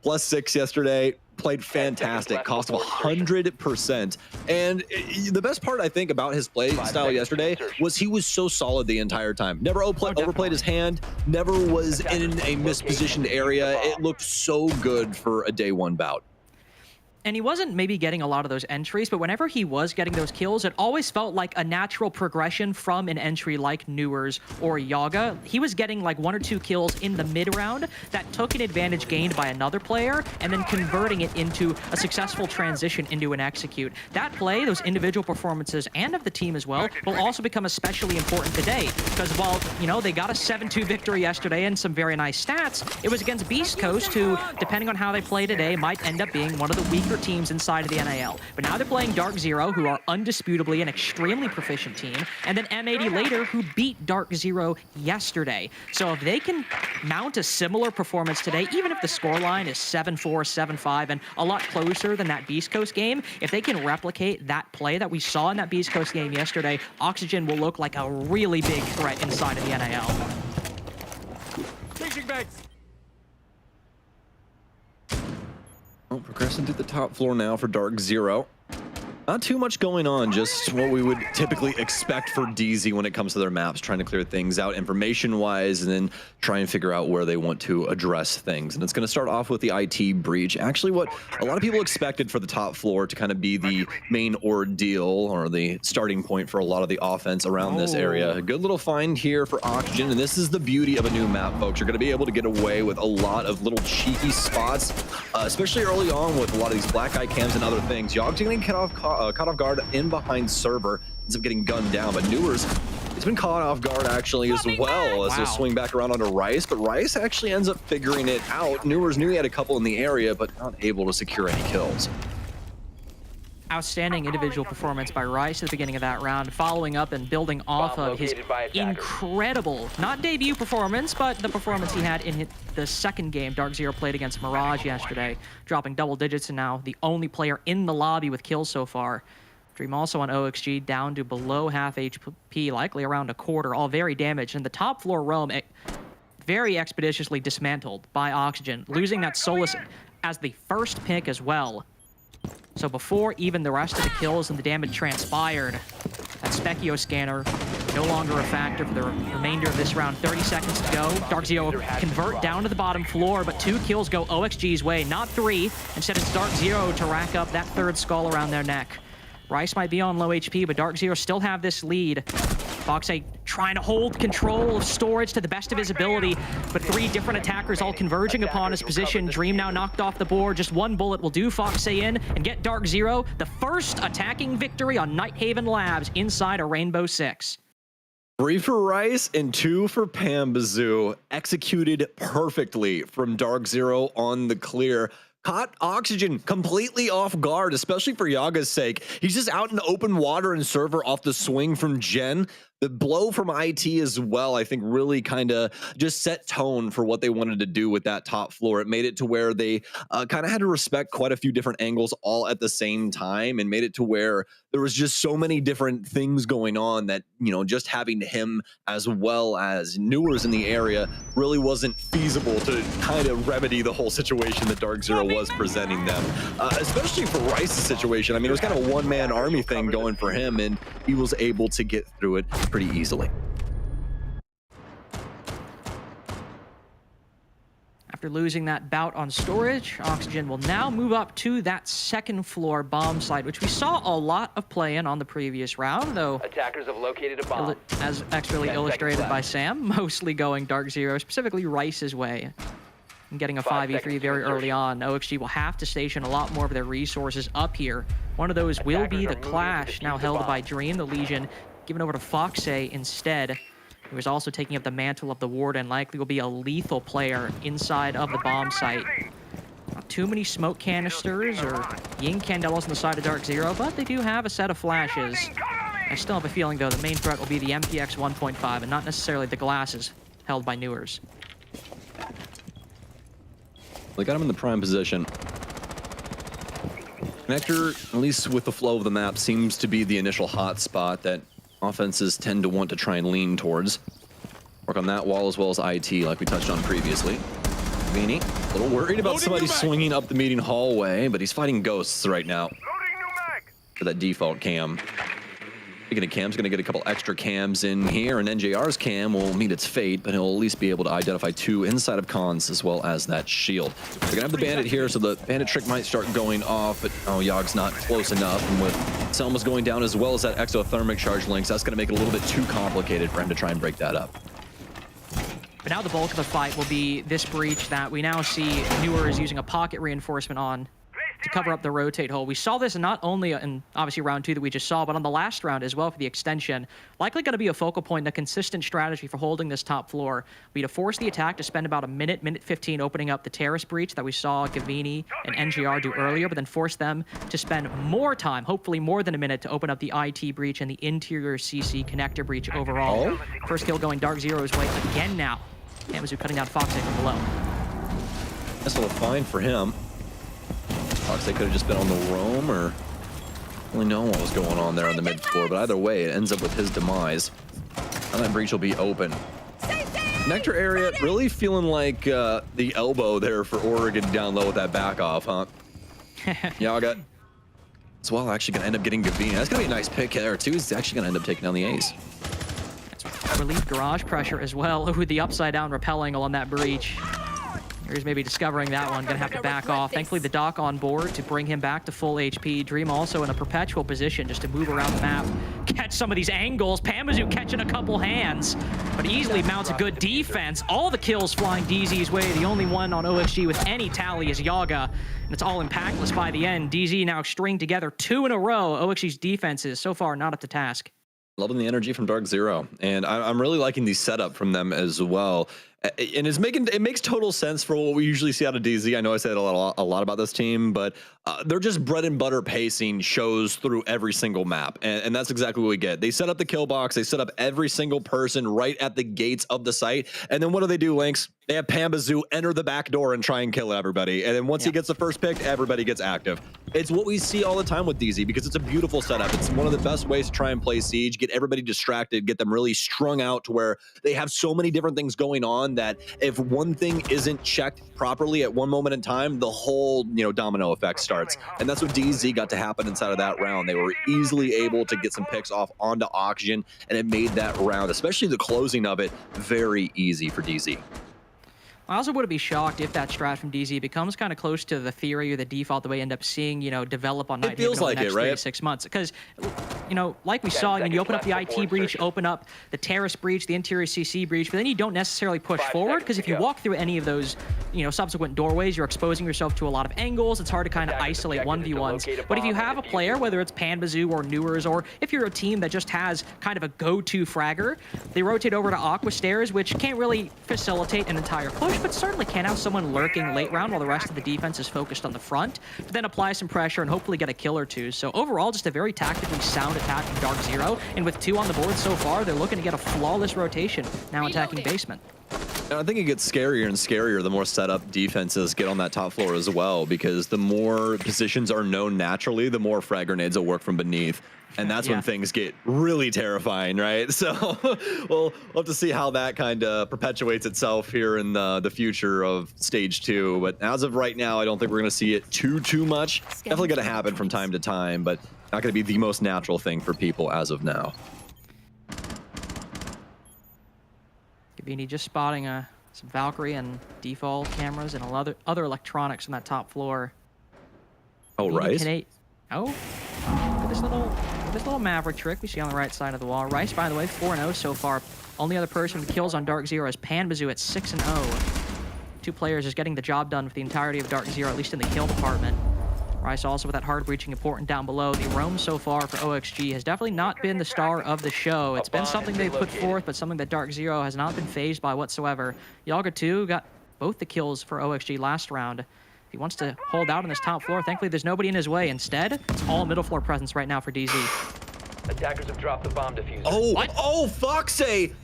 +6 yesterday, played fantastic, cost of 100%. And the best part, I think, about his play style yesterday was he was so solid the entire time. Never overplayed his hand, never was in a mispositioned area. It looked so good for a day 1 bout. And he wasn't maybe getting a lot of those entries, but whenever he was getting those kills, it always felt like a natural progression from an entry like Newers or Yaga. He was getting like 1 or 2 kills in the mid-round that took an advantage gained by another player and then converting it into a successful transition into an execute. That play, those individual performances, and of the team as well, will also become especially important today because while, you know, they got a 7-2 victory yesterday and some very nice stats, it was against Beastcoast, who, depending on how they play today, might end up being one of the weaker teams inside of the NAL. But now they're playing DarkZero, who are undisputably an extremely proficient team, and then M80 later, who beat DarkZero yesterday. So if they can mount a similar performance today, even if the scoreline is 7-4, 7-5, and a lot closer than that Beast Coast game, if they can replicate that play that we saw in that Beast Coast game yesterday, Oxygen will look like a really big threat inside of the NAL. Progressing to the top floor now for DarkZero. Not too much going on, just what we would typically expect for DZ when it comes to their maps, trying to clear things out information-wise and then try and figure out where they want to address things. And it's going to start off with the IT breach. Actually, what a lot of people expected for the top floor to kind of be the main ordeal or the starting point for a lot of the offense around this area. A good little find here for Oxygen, and this is the beauty of a new map, folks. You're going to be able to get away with a lot of little cheeky spots, especially early on with a lot of these black eye cams and other things. You're going to get caught off guard in behind server, ends up getting gunned down, but Newers, he's been caught off guard actually as well as he'll swing back around onto Rice, but Rice actually ends up figuring it out. Newers knew he had a couple in the area, but not able to secure any kills. Outstanding individual performance by Rice at the beginning of that round, following up and building off of his incredible, not debut performance, but the performance he had in the second game DarkZero played against Mirage yesterday, dropping double digits and now the only player in the lobby with kills so far. Dream also on OXG down to below half HP, likely around a quarter, all very damaged. And the top floor roam very expeditiously dismantled by Oxygen, losing that Solus as the first pick as well. So before even the rest of the kills and the damage transpired, that Specchio scanner no longer a factor for the remainder of this round. 30 seconds to go. DarkZero convert down to the bottom floor, but 2 kills go OXG's way, not 3. Instead, it's DarkZero to rack up that 3rd skull around their neck. Rice might be on low HP, but DarkZero still have this lead. Foxay trying to hold control of storage to the best of his ability, but 3 different attackers all converging upon his position. Dream now knocked off the board. Just 1 bullet will do Foxay in and get DarkZero the first attacking victory on Nighthaven Labs inside a Rainbow 6. 3 for Rice and 2 for Pambazoo. Executed perfectly from DarkZero on the clear. Caught Oxygen completely off guard, especially for Yaga's sake. He's just out in the open water and server off the swing from Gen. The blow from IT as well, I think, really kind of just set tone for what they wanted to do with that top floor. It made it to where they kind of had to respect quite a few different angles all at the same time, and made it to where there was just so many different things going on that, you know, just having him as well as Newers in the area really wasn't feasible to kind of remedy the whole situation that DarkZero was presenting them, especially for Rice's situation. I mean, it was kind of a one-man army thing going for him, and he was able to get through it pretty easily. After losing that bout on storage, Oxygen will now move up to that second floor bomb site, which we saw a lot of play in on the previous round, though Attackers have located a bomb. as expertly illustrated by Sam, mostly going DarkZero, specifically Rice's way. And getting a 5v3 very early on. OXG will have to station a lot more of their resources up here. One of those will be the Clash, now held by Dream, the Legion, given over to Foxe instead, who is also taking up the mantle of the Warden, likely will be a lethal player inside of the bomb site. Not too many smoke canisters or Ying Candelas on the side of DarkZero, but they do have a set of flashes. I still have a feeling, though, the main threat will be the MPX 1.5 and not necessarily the glasses held by Newers. They got him in the prime position. Connector, at least with the flow of the map, seems to be the initial hot spot that offenses tend to want to try and lean towards. Work on that wall as well as IT, like we touched on previously. Vini, a little worried about somebody swinging up the meeting hallway, but he's fighting ghosts right now. For that default cam. Speaking of cams, gonna get a couple extra cams in here, and NJR's cam will meet its fate, but he'll at least be able to identify two inside of cons as well as that shield. They're gonna have the bandit here, so the bandit trick might start going off, but oh, Yog's not close enough, and with Selma's going down as well as that exothermic charge links, that's gonna make it a little bit too complicated for him to try and break that up. But now the bulk of the fight will be this breach that we now see Newers using a pocket reinforcement on to cover up the rotate hole. We saw this not only in obviously round 2 that we just saw, but on the last round as well for the extension. Likely going to be a focal point and a consistent strategy for holding this top floor will be to force the attack to spend about a minute 15 opening up the terrace breach that we saw Gavini and NGR do earlier, but then force them to spend more time, hopefully more than a minute, to open up the IT breach and the interior CC connector breach overall. First kill going DarkZero's way again now. Amazu cutting down Foxe from below. That's a little fine for him. Foxe could have just been on the roam or really knowing what was going on there on the mid floor, but either way, it ends up with his demise. And that breach will be open. Nectar area really feeling like the elbow there for Oregon down low with that back off, huh? Yaga as well, actually going to end up getting Gavina. That's going to be a nice pick there, too. He's actually going to end up taking down the ace. Relief garage pressure as well with the upside down rappelling on that breach. Here's maybe discovering that one, gonna have to back off. Thankfully, the Doc on board to bring him back to full HP. Dream also in a perpetual position just to move around the map, catch some of these angles. Pamazu catching a couple hands, but easily mounts a good defense. All the kills flying DZ's way. The only one on OXG with any tally is Yaga, and it's all impactless by the end. DZ now stringed together 2 in a row. OXG's defenses so far not up to task. Loving the energy from DarkZero, and I'm really liking the setup from them as well. And it makes total sense for what we usually see out of DZ. I know I said a lot about this team, but they're just bread and butter pacing shows through every single map, and that's exactly what we get. They set up the kill box, they set up every single person right at the gates of the site, and then what do, Lynx? They have Pambazu enter the back door and try and kill everybody, and then once he gets the first pick, everybody gets active. It's what we see all the time with DZ because it's a beautiful setup. It's one of the best ways to try and play Siege, get everybody distracted, get them really strung out to where they have so many different things going on that if one thing isn't checked properly at one moment in time, the whole domino effect starts. And that's what DZ got to happen inside of that round. They were easily able to get some picks off onto Oxygen, and it made that round, especially the closing of it, very easy for DZ. I also wouldn't be shocked if that strat from DZ becomes kind of close to the theory or the default that we end up seeing, develop on Nighthaven it feels over like the next it, right? 3 to 6 months. Because, like we saw, you open up the IT breach, open up the terrace breach, the interior CC breach, but then you don't necessarily push forward because if you walk through any of those, subsequent doorways, you're exposing yourself to a lot of angles. It's hard to kind of isolate 1v1s. But if you have a player, whether it's Panbazoo or Newers, or if you're a team that just has kind of a go-to fragger, they rotate over to Aqua Stairs, which can't really facilitate an entire push push, but certainly can have someone lurking late round while the rest of the defense is focused on the front, but then apply some pressure and hopefully get a kill or two. So overall, just a very tactically sound attack from DarkZero, and with 2 on the board so far, they're looking to get a flawless rotation, now attacking basement. And I think it gets scarier and scarier the more set up defenses get on that top floor as well, because the more positions are known naturally, the more frag grenades will work from beneath. And that's when things get really terrifying, right? So we'll have to see how that kind of perpetuates itself here in the future of stage 2. But as of right now, I don't think we're going to see it too much. Definitely going to happen from time to time, but not going to be the most natural thing for people as of now. Gavini just spotting some Valkyrie and default cameras and other electronics on that top floor. Oh, Rice? Oh, this little Maverick trick we see on the right side of the wall. Rice, by the way, 4-0 so far. Only other person with kills on DarkZero is Panbazoo at 6-0. 2 players is getting the job done for the entirety of DarkZero, at least in the kill department. Rice also with that hard breaching important down below. The roam so far for OXG has definitely not been the star of the show. It's been something they've put forth, but something that DarkZero has not been phased by whatsoever. Yaga 2 got both the kills for OXG last round. If he wants to hold out on this top floor, thankfully there's nobody in his way. Instead, it's all middle floor presence right now for DZ. Attackers have dropped the bomb diffuser. Oh, oh, Foxy!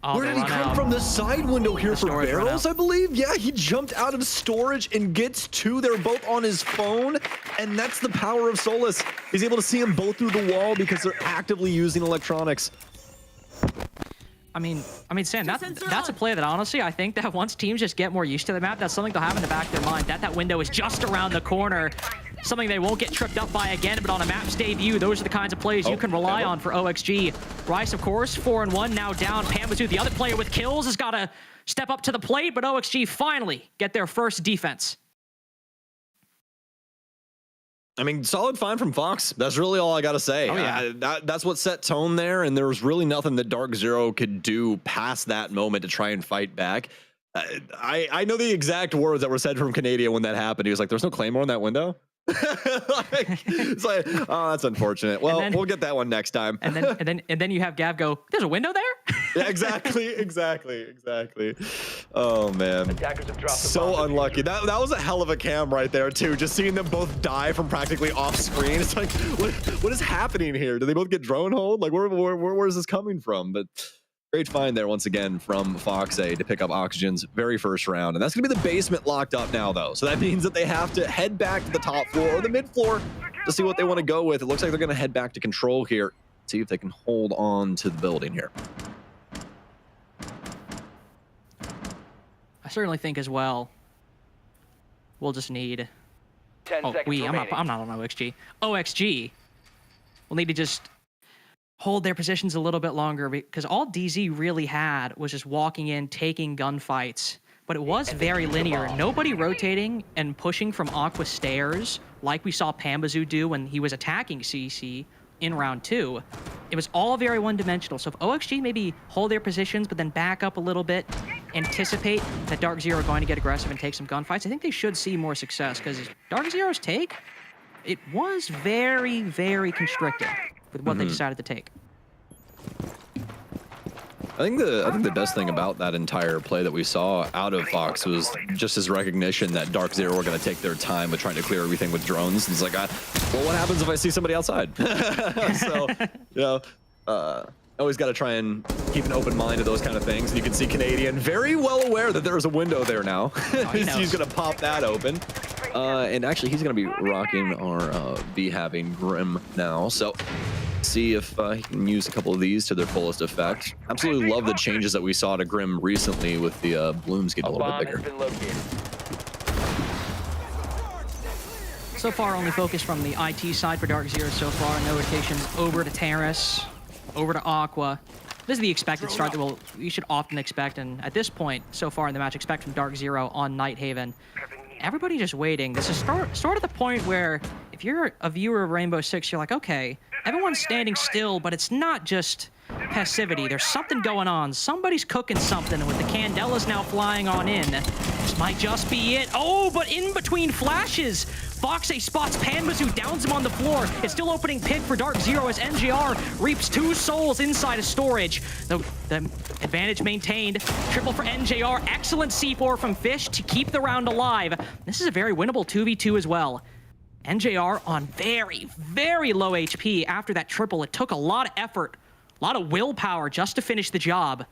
Where did he come from? The side window here for barrels, I believe? Yeah, he jumped out of storage and gets 2. They're both on his phone, and that's the power of Solus. He's able to see them both through the wall because they're actively using electronics. I mean, Sam, that's a play that honestly, I think that once teams just get more used to the map, that's something they'll have in the back of their mind. That window is just around the corner. Something they won't get tripped up by again, but on a map's debut, those are the kinds of plays you can rely on for OXG. Rice, of course, 4-1, now down. Panbazoo, the other player with kills, has got to step up to the plate, but OXG finally get their first defense. I mean, solid find from Fox. That's really all I got to say. Oh, yeah. That's what set tone there, and there was really nothing that DarkZero could do past that moment to try and fight back. I know the exact words that were said from Canadian when that happened. He was like, there's no Claymore in that window? It's like, oh, that's unfortunate. Well, we'll get that one next time. And then you have Gav go, there's a window there? Yeah, exactly. Oh man, so unlucky. That was a hell of a cam right there too. Just seeing them both die from practically off screen. It's like, what is happening here? Do they both get drone hold? Like, where is this coming from? But great find there once again from Foxy to pick up Oxygen's very first round. And that's going to be the basement locked up now, though. So that means that they have to head back to the top floor or the mid floor to see what they want to go with. It looks like they're going to head back to control here, see if they can hold on to the building here. I certainly think as well, we'll just need... I'm not on OXG. OXG will need to just hold their positions a little bit longer, because all DZ really had was just walking in, taking gunfights, but it was very linear. Nobody rotating and pushing from Aqua stairs like we saw Panbazoo do when he was attacking CC in round 2. It was all very one-dimensional. So if OXG maybe hold their positions, but then back up a little bit, anticipate that DarkZero are going to get aggressive and take some gunfights, I think they should see more success, because DarkZero's take, it was very, very constricted with what they decided to take. I think the best thing about that entire play that we saw out of Fox was just his recognition that DarkZero were going to take their time with trying to clear everything with drones. And it's like, well, what happens if I see somebody outside? So, you know, always got to try and keep an open mind to those kind of things. And you can see Canadian very well aware that there is a window there now. He's going to pop that open. And actually, he's going to be rocking our having Grim now. So see if he can use a couple of these to their fullest effect. Absolutely love the changes that we saw to Grim recently with the blooms getting a little bit bigger. So far, only focus from the IT side for DarkZero so far. No rotations over to Terrace, over to Aqua. This is the expected start that we should often expect, and at this point, so far in the match, expect from DarkZero on Nighthaven. Everybody just waiting. This is sort of the point where if you're a viewer of Rainbow Six, you're like, okay, everyone's standing still, but it's not just passivity. There's something going on. Somebody's cooking something with the Candelas now flying on in. This might just be it. Oh, but in between flashes, Foxy spots Panbazoo, downs him on the floor. It's still opening pick for DarkZero as NJR reaps 2 souls inside of storage. The advantage maintained. Triple for NJR. Excellent C4 from Fish to keep the round alive. This is a very winnable 2v2 as well. NJR on very, very low HP after that triple. It took a lot of effort, a lot of willpower just to finish the job.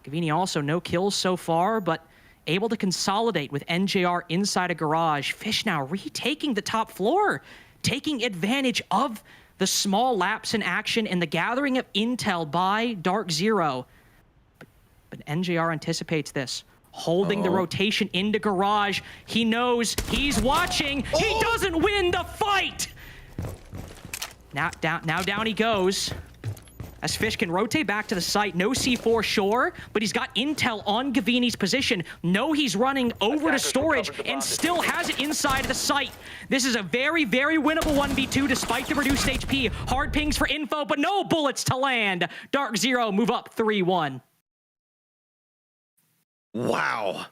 Gavini also no kills so far, but able to consolidate with NJR inside a garage. Fish now retaking the top floor, taking advantage of the small lapse in action and the gathering of intel by DarkZero. But NJR anticipates this, holding the rotation into garage. He knows, he's watching. He doesn't win the fight. Now down he goes. As Fish can rotate back to the site, no C4 sure, but he's got intel on Gavini's position. No, he's running over to storage and still has it inside of the site. This is a very, very winnable 1v2 despite the reduced HP. Hard pings for info, but no bullets to land. DarkZero move up 3-1. Wow.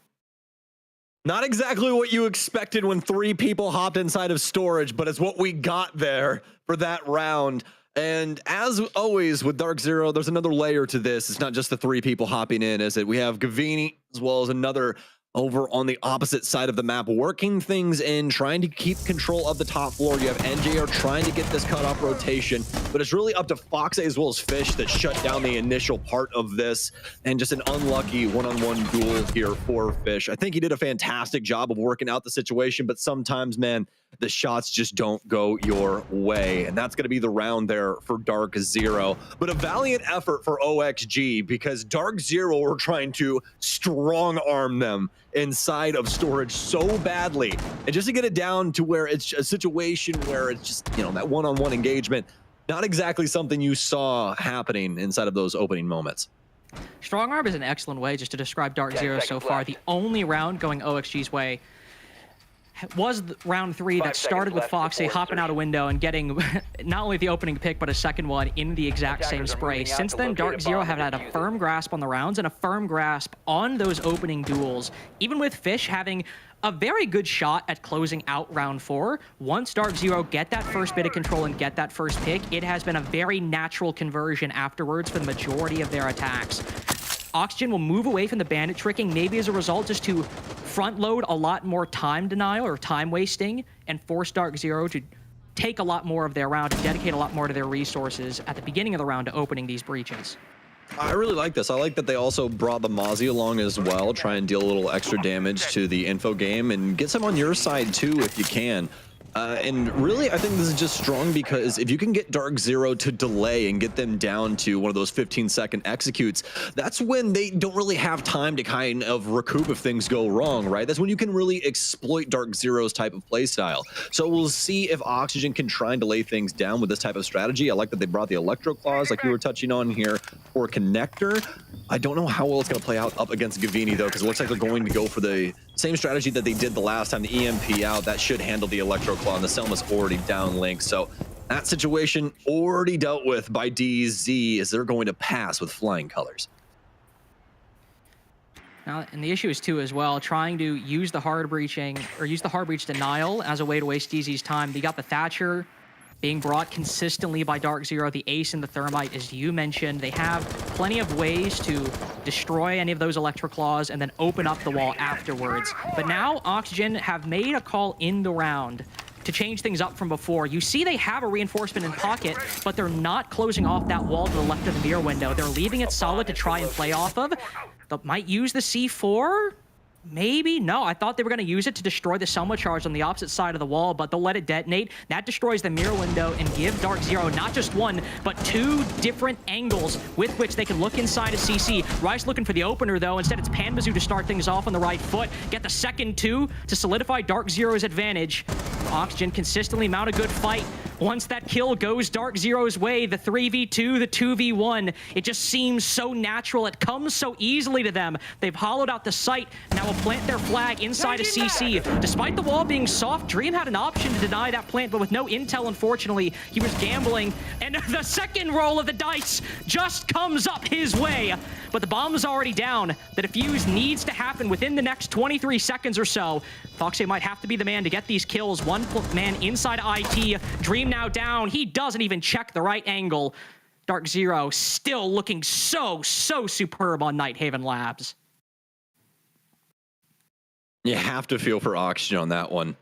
Not exactly what you expected when 3 people hopped inside of storage, but it's what we got there for that round. And as always with DarkZero, there's another layer to this. It's not just the 3 people hopping in, is it? We have Gavini as well as another over on the opposite side of the map, working things in, trying to keep control of the top floor. You have NJR trying to get this cutoff rotation, but it's really up to Foxy as well as Fish that shut down the initial part of this, and just an unlucky one-on-one duel here for Fish. I think he did a fantastic job of working out the situation, but sometimes, man, the shots just don't go your way, and that's going to be the round there for DarkZero. But a valiant effort for OXG, because DarkZero were trying to strong-arm them inside of storage so badly, and just to get it down to where it's a situation where it's just, you know, that one-on-one engagement, not exactly something you saw happening inside of those opening moments. Strong arm is an excellent way just to describe DarkZero so far. The only round going OXG's way was round 3 that started with Foxy hopping out a window and getting not only the opening pick, but a second one in the exact same spray. Since then, DarkZero have had a firm grasp on the rounds and a firm grasp on those opening duels, even with Fish having a very good shot at closing out round 4. Once DarkZero get that first bit of control and get that first pick, it has been a very natural conversion afterwards for the majority of their attacks. Oxygen will move away from the bandit tricking, maybe as a result just to front load a lot more time denial or time wasting and force DarkZero to take a lot more of their round and dedicate a lot more to their resources at the beginning of the round to opening these breaches. I really like this. I like that they also brought the Mozzie along as well, try and deal a little extra damage to the info game and get some on your side too if you can. And really, I think this is just strong because if you can get DarkZero to delay and get them down to one of those 15-second executes, that's when they don't really have time to kind of recoup if things go wrong, right? That's when you can really exploit DarkZero's type of play style. So we'll see if Oxygen can try and delay things down with this type of strategy. I like that they brought the Electro Claws like you were touching on here for Connector. I don't know how well it's going to play out up against Gavini though, because it looks like they're going to go for the same strategy that they did the last time, the EMP out. That should handle the Electro Claw, and the Selma's already downlinked. So that situation already dealt with by DZ as they're going to pass with flying colors. Now, and the issue is too as well, trying to use the hard breaching or use the hard breach denial as a way to waste DZ's time. They got the Thatcher being brought consistently by DarkZero, the Ace and the Thermite, as you mentioned. They have plenty of ways to destroy any of those Electro Claws and then open up the wall afterwards. But now Oxygen have made a call in the round to change things up from before. You see they have a reinforcement in pocket, but they're not closing off that wall to the left of the mirror window. They're leaving it solid to try and play off of. They might use the C4. Maybe? No, I thought they were going to use it to destroy the Selma charge on the opposite side of the wall, but they'll let it detonate. That destroys the mirror window and give DarkZero not just one, but 2 different angles with which they can look inside of CC. Rice looking for the opener, though. Instead, it's Panbazoo to start things off on the right foot. Get the second 2 to solidify DarkZero's advantage. Oxygen consistently mount a good fight. Once that kill goes DarkZero's way, the 3v2, the 2v1, it just seems so natural. It comes so easily to them. They've hollowed out the site, now will plant their flag inside of CC. Despite the wall being soft, Dream had an option to deny that plant, but with no intel, unfortunately, he was gambling, and the second roll of the dice just comes up his way. But the bomb is already down. The defuse needs to happen within the next 23 seconds or so. Foxy might have to be the man to get these kills. One man inside IT. Dream now down. He doesn't even check the right angle. DarkZero still looking so superb on Nighthaven Labs. You have to feel for Oxygen on that one.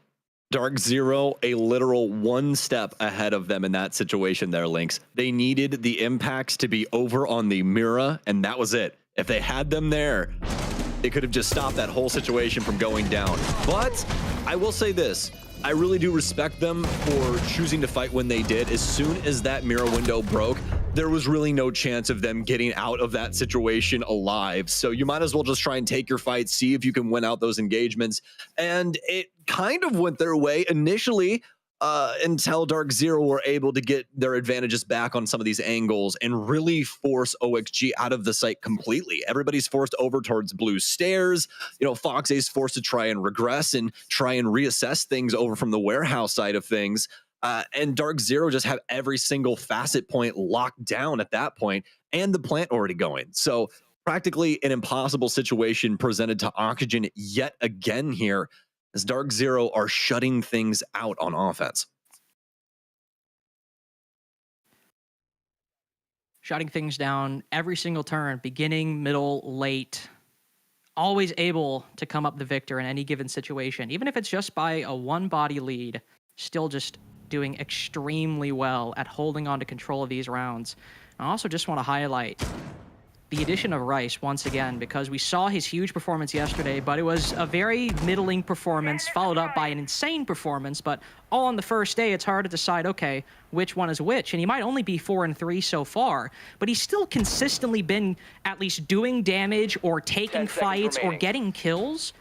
DarkZero, a literal one step ahead of them in that situation there, Lynx. They needed the impacts to be over on the Mira, and that was it. If they had them there, they could have just stopped that whole situation from going down. But I will say this. I really do respect them for choosing to fight when they did. As soon as that Mira window broke, there was really no chance of them getting out of that situation alive. So you might as well just try and take your fight, see if you can win out those engagements. And it kind of went their way initially until DarkZero were able to get their advantages back on some of these angles and really force OXG out of the site completely. Everybody's forced over towards blue stairs. You know, Foxy's forced to try and regress and try and reassess things over from the warehouse side of things. And DarkZero just have every single facet point locked down at that point, and the plant already going. So practically an impossible situation presented to Oxygen yet again here, as DarkZero are shutting things out on offense. Shutting things down every single turn, beginning, middle, late. Always able to come up the victor in any given situation. Even if it's just by a one-body lead, still just doing extremely well at holding on to control of these rounds. I also just want to highlight the addition of Rice once again, because we saw his huge performance yesterday, but it was a very middling performance followed up by an insane performance. But all on the first day, it's hard to decide, okay, which one is which. And he might only be 4-3 so far, but he's still consistently been at least doing damage or taking fights or getting kills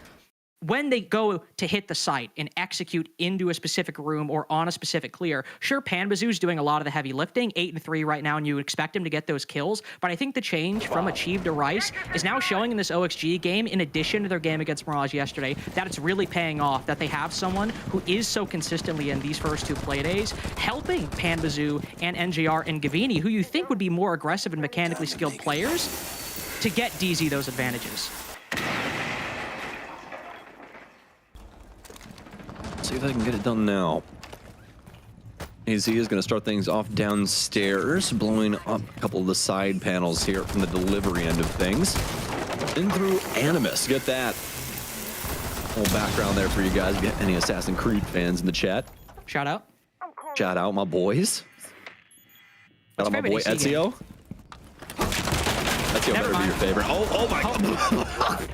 when they go to hit the site and execute into a specific room or on a specific clear. Sure, Panbazoo's doing a lot of the heavy lifting, 8-3 right now, and you expect him to get those kills, but I think the change from Achieve to Rice is now showing in this OXG game, in addition to their game against Mirage yesterday, that it's really paying off, that they have someone who is so consistently in these first two play days, helping Panbazoo and NJR and Gavini, who you think would be more aggressive and mechanically skilled players, to get DZ those advantages. See if I can get it done now. AZ is going to start things off downstairs, blowing up a couple of the side panels here from the delivery end of things. In through Animus. Get that whole background there for you guys. Get any Assassin's Creed fans in the chat. Shout out. Shout out, my boys. Shout out my boy Ezio. Ezio better be your favorite. Oh my God.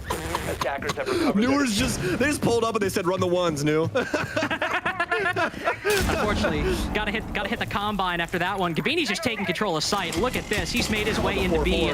Attackers have recovered. Newers they just pulled up and they said run the ones, New. Unfortunately, gotta hit the combine after that one. Gabini's just taking control of site. Look at this. He's made his way into B.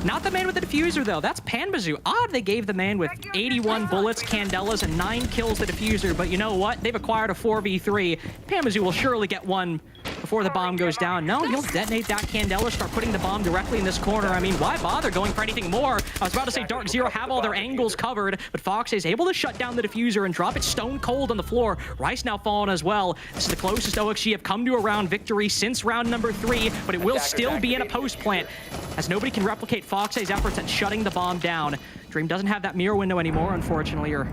Not the man with the diffuser, though. That's Panbazoo. Odd they gave the man with 81 bullets, Candelas, and 9 kills the diffuser, but you know what? They've acquired a 4v3. Panbazoo will surely get one before the bomb goes down. No, he'll detonate that Candela, start putting the bomb directly in this corner. I mean, why bother going for anything more? I was about to say DarkZero have all their angles covered, but Fox is able to shut down the diffuser and drop it stone cold on the floor. Rice now fallen as well. This is the closest OXG have come to a round victory since round number 3, but it will still be in a post plant, as nobody can replicate Fox's efforts at shutting the bomb down. Dream doesn't have that mirror window anymore, unfortunately, or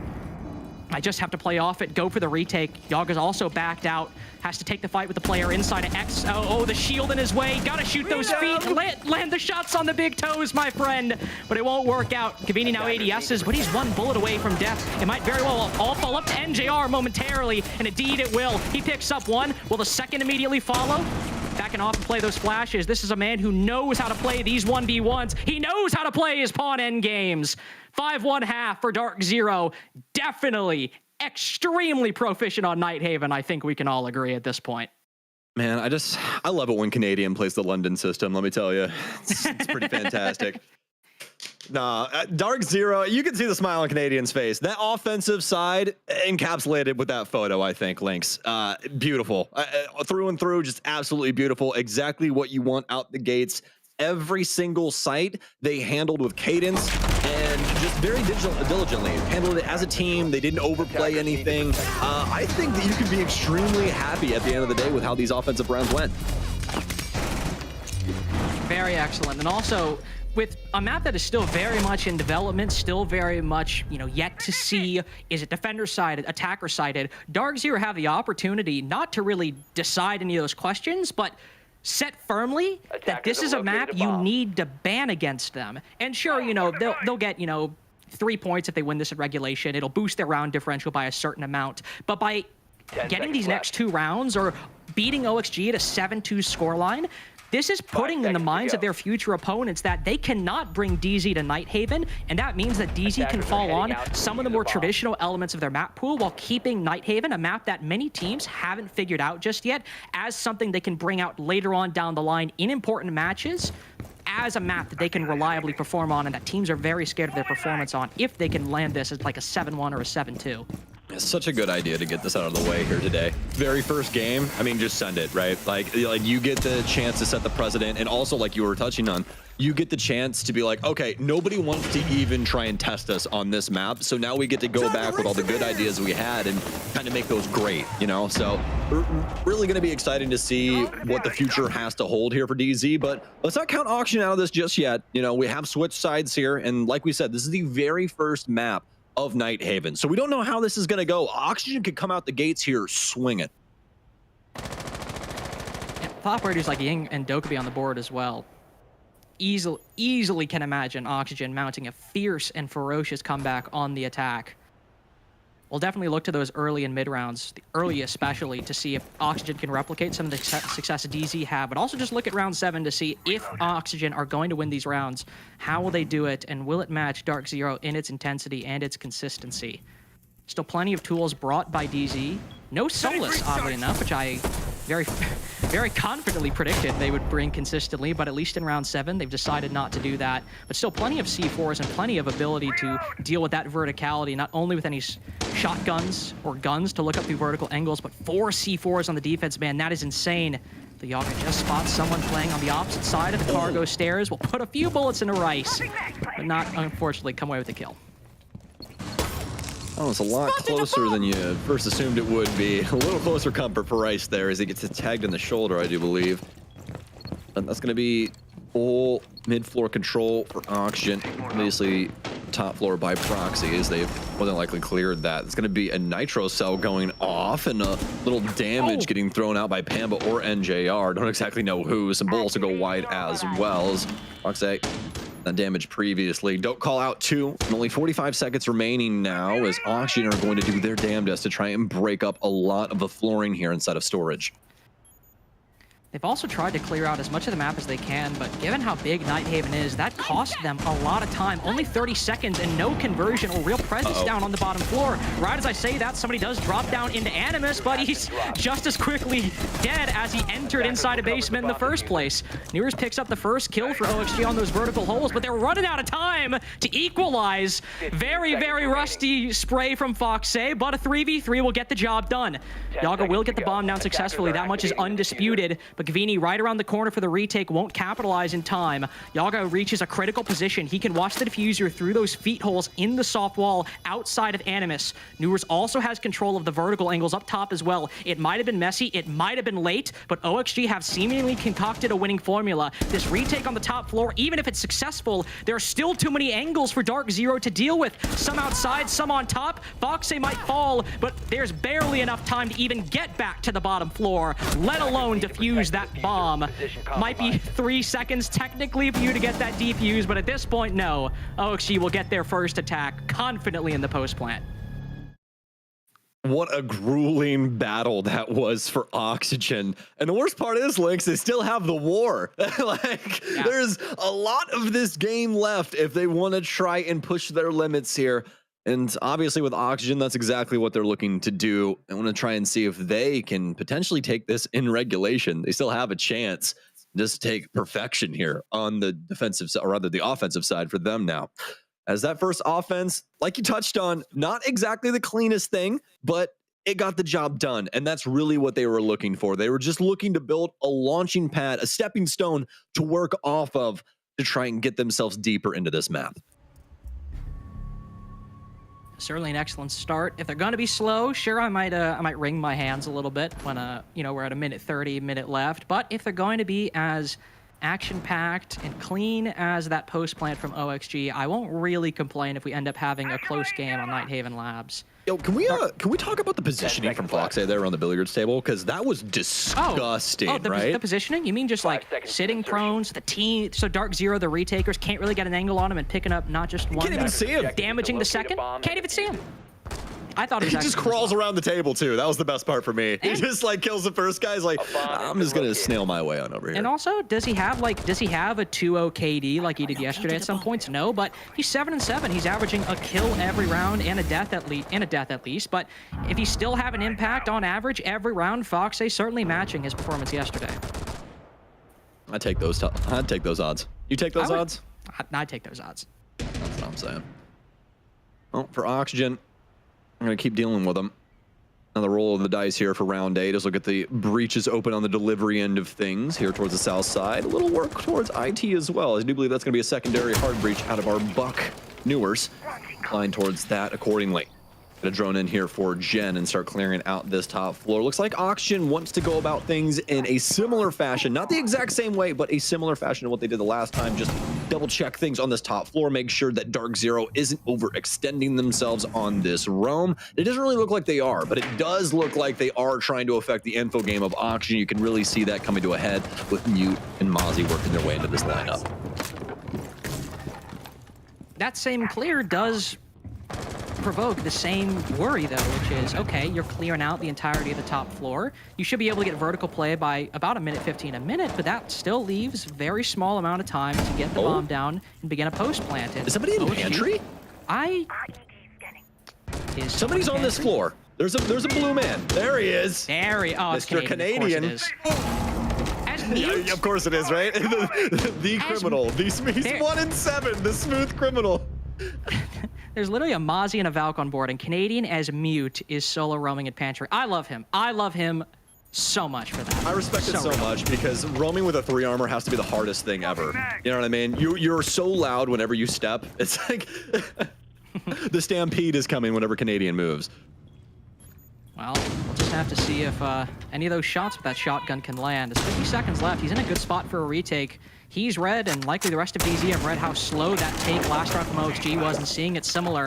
I just have to play off it, go for the retake. Yaga's also backed out, has to take the fight with the player inside of X. Oh, the shield in his way. Gotta shoot those feet. Land the shots on the big toes, my friend. But it won't work out. Gavini now ADS's, but he's one bullet away from death. It might very well all fall up to NJR momentarily, and indeed it will. He picks up one. Will the second immediately follow? Backing off and play those flashes. This is a man who knows how to play these 1v1s. He knows how to play his pawn end games. 5-1-1/2 for DarkZero. Definitely extremely proficient on Nighthaven. I think we can all agree at this point. Man, I love it when Canadian plays the London system, let me tell you. It's pretty fantastic. Nah, DarkZero, you can see the smile on Canadian's face. That offensive side encapsulated with that photo, I think, Lynx. Beautiful. Through and through, just absolutely beautiful. Exactly what you want out the gates. Every single site they handled with cadence and just very diligently. Handled it as a team. They didn't overplay anything. I think that you can be extremely happy at the end of the day with how these offensive rounds went. Very excellent. And also, with a map that is still very much in development, still very much, yet to see, is it defender-sided, attacker-sided, DarkZero have the opportunity not to really decide any of those questions, but set firmly that this is a map you need to ban against them. And sure, they'll get, 3 points if they win this in regulation. It'll boost their round differential by a certain amount. But by getting these next 2 rounds or beating OXG at a 7-2 scoreline, this is putting in the minds of their future opponents that they cannot bring DZ to Nighthaven, and that means that DZ can fall on some of the more traditional elements of their map pool while keeping Nighthaven, a map that many teams haven't figured out just yet, as something they can bring out later on down the line in important matches, as a map that they can reliably perform on and that teams are very scared of their performance on if they can land this as like a 7-1 or a 7-2. It's such a good idea to get this out of the way here today. Very first game, I mean, just send it, right? Like you get the chance to set the precedent, and also, like you were touching on, you get the chance to be like, okay, nobody wants to even try and test us on this map, so now we get to go back with all the good ideas we had and kind of make those great, So we're really going to be exciting to see what the future has to hold here for DZ, but let's not count Oxygen out of this just yet. We have switched sides here, and like we said, this is the very first map of Nighthaven. So we don't know how this is going to go. Oxygen could come out the gates here swinging. Operators like Ying and Dokkaebi on the board as well. Easily can imagine Oxygen mounting a fierce and ferocious comeback on the attack. We'll definitely look to those early and mid rounds, the early especially, to see if Oxygen can replicate some of the success DZ have, but also just look at round 7 to see if Oxygen are going to win these rounds. How will they do it, and will it match DarkZero in its intensity and its consistency? Still plenty of tools brought by DZ. No Solus, oddly enough, which I very confidently predicted they would bring consistently, but at least in round 7, they've decided not to do that. But still plenty of C4s and plenty of ability to deal with that verticality, not only with any shotguns or guns to look up through vertical angles, but 4 C4s on the defense, man, that is insane. The Yaga just spots someone playing on the opposite side of the cargo stairs, will put a few bullets into Rice, but not, unfortunately, come away with the kill. Oh, it's a lot closer than you first assumed it would be. A little closer comfort for Rice there as he gets tagged in the shoulder, I do believe. And that's going to be full mid-floor control for Oxygen. Obviously, top floor by proxy as they've more than likely cleared that. It's going to be a nitro cell going off and a little damage getting thrown out by Pamba or NJR. Don't exactly know who. Some bullets will go wide as well as Proxy. That damage previously. Don't call out 2. Only 45 seconds remaining now as Oxygen are going to do their damnedest to try and break up a lot of the flooring here inside of storage. They've also tried to clear out as much of the map as they can, but given how big Nighthaven is, that cost them a lot of time. Only 30 seconds and no conversion or real presence down on the bottom floor. Right as I say that, somebody does drop down into Animus, but he's just as quickly dead as he entered inside a basement in the first place. Newers picks up the first kill for OXG on those vertical holes, but they're running out of time to equalize. Very, very rusty spray from Foxay, but a 3v3 will get the job done. Yaga will get the bomb down successfully. That much is undisputed. But Gavini right around the corner for the retake won't capitalize in time. Yaga reaches a critical position. He can watch the diffuser through those feet holes in the soft wall outside of Animus. Newers also has control of the vertical angles up top as well. It might have been messy, it might have been late, but OXG have seemingly concocted a winning formula. This retake on the top floor, even if it's successful, there are still too many angles for DarkZero to deal with. Some outside, some on top. Foxay might fall, but there's barely enough time to even get back to the bottom floor, let alone defuse that bomb. Might be 3 seconds technically for you to get that defuse, but at this point, no. OXG will get their first attack confidently in the post plant. What a grueling battle that was for Oxygen. And the worst part is, Lynx, they still have the war. There's a lot of this game left if they want to try and push their limits here. And obviously with Oxygen, that's exactly what they're looking to do. I want to try and see if they can potentially take this in regulation. They still have a chance. just take perfection here on the defensive side, or rather the offensive side for them now. As that first offense, like you touched on, not exactly the cleanest thing, but it got the job done. And that's really what they were looking for. They were just looking to build a launching pad, a stepping stone to work off of to try and get themselves deeper into this map. Certainly an excellent start. If they're going to be slow, sure, I might wring my hands a little bit when we're at a minute 30, minute left. But if they're going to be as action-packed and clean as that post plant from OXG, I won't really complain if we end up having a close game on Nighthaven Labs. Yo, can we talk about the positioning from Foxay there on the billiards table? Because that was disgusting, right? The positioning? You mean just like sitting prones, the team, so DarkZero, the retakers, can't really get an angle on him and picking up not just one. Can't even see him. Damaging the second? Can't even see him. I thought he just crawls around the table too. That was the best part for me. He just like kills the first guy. He's like, I'm just gonna snail my way on over here. And also, does he have a 2-0 KD like he did yesterday at some points? No, but he's 7-7. He's averaging a kill every round and a death at least. But if he's still have an impact on average every round, Foxay certainly matching his performance yesterday. I'd take those odds. You take those odds? I'd take those odds. That's what I'm saying. Well, for Oxygen, I'm going to keep dealing with them. Now the roll of the dice here for round 8 is look at the breaches open on the delivery end of things here towards the south side. A little work towards IT as well. I do believe that's going to be a secondary hard breach out of our Buck Newers. Line towards that accordingly. Gonna drone in here for Gen and start clearing out this top floor. Looks like Oxygen wants to go about things in a similar fashion. Not the exact same way, but a similar fashion to what they did the last time. Just double check things on this top floor. Make sure that DarkZero isn't overextending themselves on this roam. It doesn't really look like they are, but it does look like they are trying to affect the info game of Oxygen. You can really see that coming to a head with Mute and Mozzie working their way into this lineup. That same clear does provoke the same worry, though, which is, okay, you're clearing out the entirety of the top floor. You should be able to get vertical play by about a minute 15 a minute, but that still leaves very small amount of time to get the bomb down and begin a post plant. Is somebody in the pantry? Somebody's on this floor. There's a blue man. There he is. Mr. Canadian. Yeah, of course it is, right? the criminal. He's 1 in 7. The smooth criminal. There's literally a Mozzie and a Valk on board, and Canadian as Mute is solo roaming at Pantry. I love him. I love him so much for that. I respect it so much because roaming with a 3 armor has to be the hardest thing ever. You know what I mean? You're so loud whenever you step. It's like the stampede is coming whenever Canadian moves. Well, we'll just have to see if any of those shots with that shotgun can land. There's 50 seconds left. He's in a good spot for a retake. He's read, and likely the rest of DZ have read how slow that take last round from OXG was, and seeing it similar.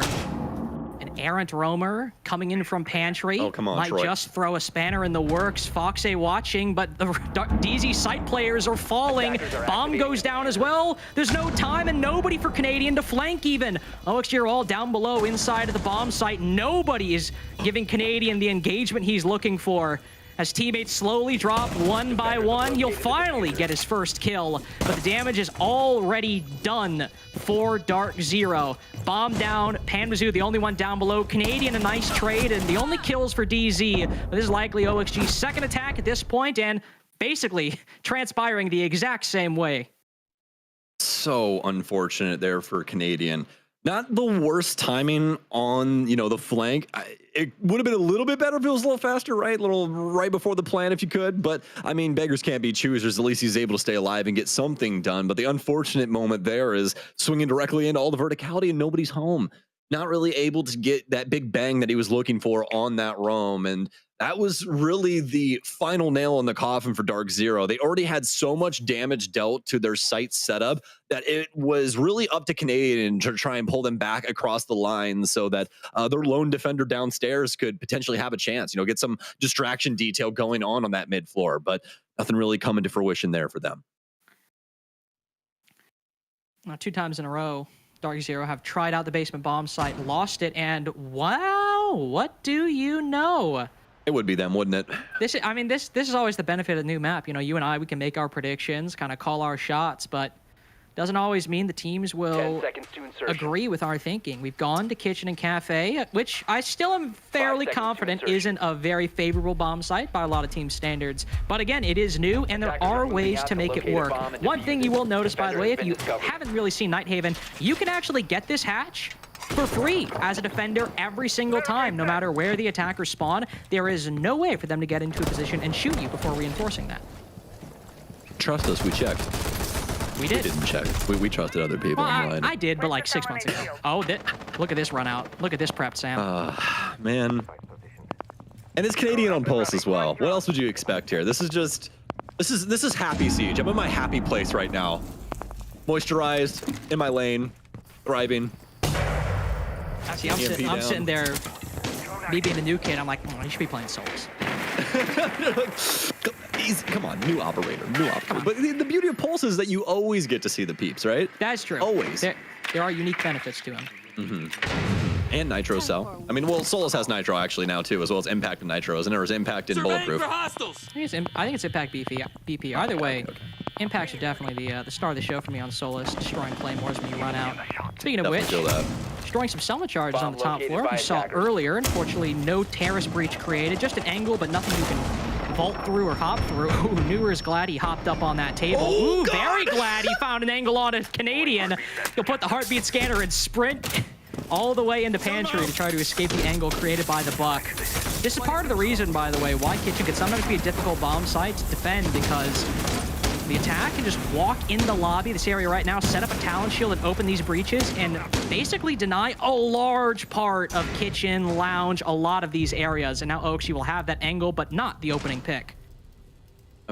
An errant roamer coming in from Pantry. Oh, come on, might Troy. just throw a spanner in the works. Foxay watching, but the DZ site players are falling. Bomb goes down as well. There's no time and nobody for Canadian to flank even. OXG are all down below inside of the bomb site. Nobody is giving Canadian the engagement he's looking for. As teammates slowly drop one by one, he'll finally get his first kill, but the damage is already done for DarkZero. Bomb down, Panmazoo the only one down below, Canadian a nice trade, and the only kills for DZ. But this is likely OXG's second attack at this point, and basically transpiring the exact same way. So unfortunate there for Canadian. Not the worst timing on, the flank. It would have been a little bit better if it was a little faster, right? A little right before the plan if you could. But, I mean, beggars can't be choosers. At least he's able to stay alive and get something done. But the unfortunate moment there is swinging directly into all the verticality and nobody's home. Not really able to get that big bang that he was looking for on that roam. And that was really the final nail in the coffin for DarkZero. They already had so much damage dealt to their site setup that it was really up to Canadian to try and pull them back across the line so that their lone defender downstairs could potentially have a chance, get some distraction detail going on that mid floor, but nothing really coming to fruition there for them. 2 times in a row, DarkZero have tried out the basement bomb site, lost it, and wow, what do you know? It would be them, wouldn't it? This is always the benefit of the new map. You and I, we can make our predictions, kind of call our shots, but doesn't always mean the teams will 10 seconds to insertion. agree with our thinking. We've gone to Kitchen and Cafe, which I still am fairly confident isn't a very favorable bomb site by a lot of team standards. But again, it is new, and there are ways to make it work. One thing you will notice, by the way, if you haven't really seen Nighthaven, you can actually get this hatch for free as a defender every single time, no matter where the attackers spawn. There is no way for them to get into a position and shoot you before reinforcing that. Trust us, we checked. We did. We didn't check. We trusted other people Well, online. I did, but like 6 months ago. Oh, look at this run out. Look at this prep, Sam. Man. And it's Canadian on Pulse as well. What else would you expect here? This is happy Siege. I'm in my happy place right now. Moisturized, in my lane, thriving. See, I'm sitting there, me being the new kid, I'm like, oh, you should be playing Souls. Come on, new operator. But the beauty of Pulse is that you always get to see the peeps, right? That's true. Always. There are unique benefits to him. And Nitro Cell. I mean, well, Solus has Nitro actually now too, as well as Impact and Nitros, and there's Impact in Bulletproof. I think it's Impact BP. Either way, Impacts are definitely the star of the show for me on Solus, destroying claymores when you run out. Speaking of which, destroying some Selma charges on the top floor. We saw earlier, unfortunately, no terrace breach created, just an angle, but nothing you can vault through or hop through. Ooh, Newer is glad he hopped up on that table. Ooh, very glad he found an angle on a Canadian. He'll put the heartbeat scanner and sprint all the way into pantry to try to escape the angle created by the Buck. This is part of the reason, by the way, why Kitchen could sometimes be a difficult bomb site to defend, because the attack can just walk in the lobby, this area right now, set up a talent shield and open these breaches, and basically deny a large part of Kitchen, Lounge, a lot of these areas. And now Oakshi will have that angle, but not the opening pick.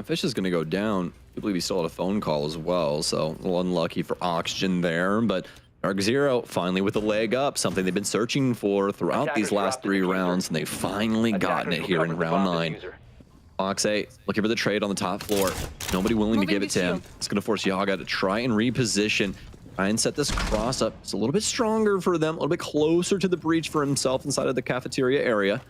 Fish is going to go down. I believe he still had a phone call as well, so a little unlucky for Oxygen there, but DarkZero finally with a leg up, something they've been searching for throughout these last 3 rounds, and they've finally gotten it here in round 9. Fox 8 looking for the trade on the top floor. Nobody willing to give it to him. It's going to force Yaga to try and reposition, try and set this cross up. It's a little bit stronger for them, a little bit closer to the breach for himself inside of the cafeteria area.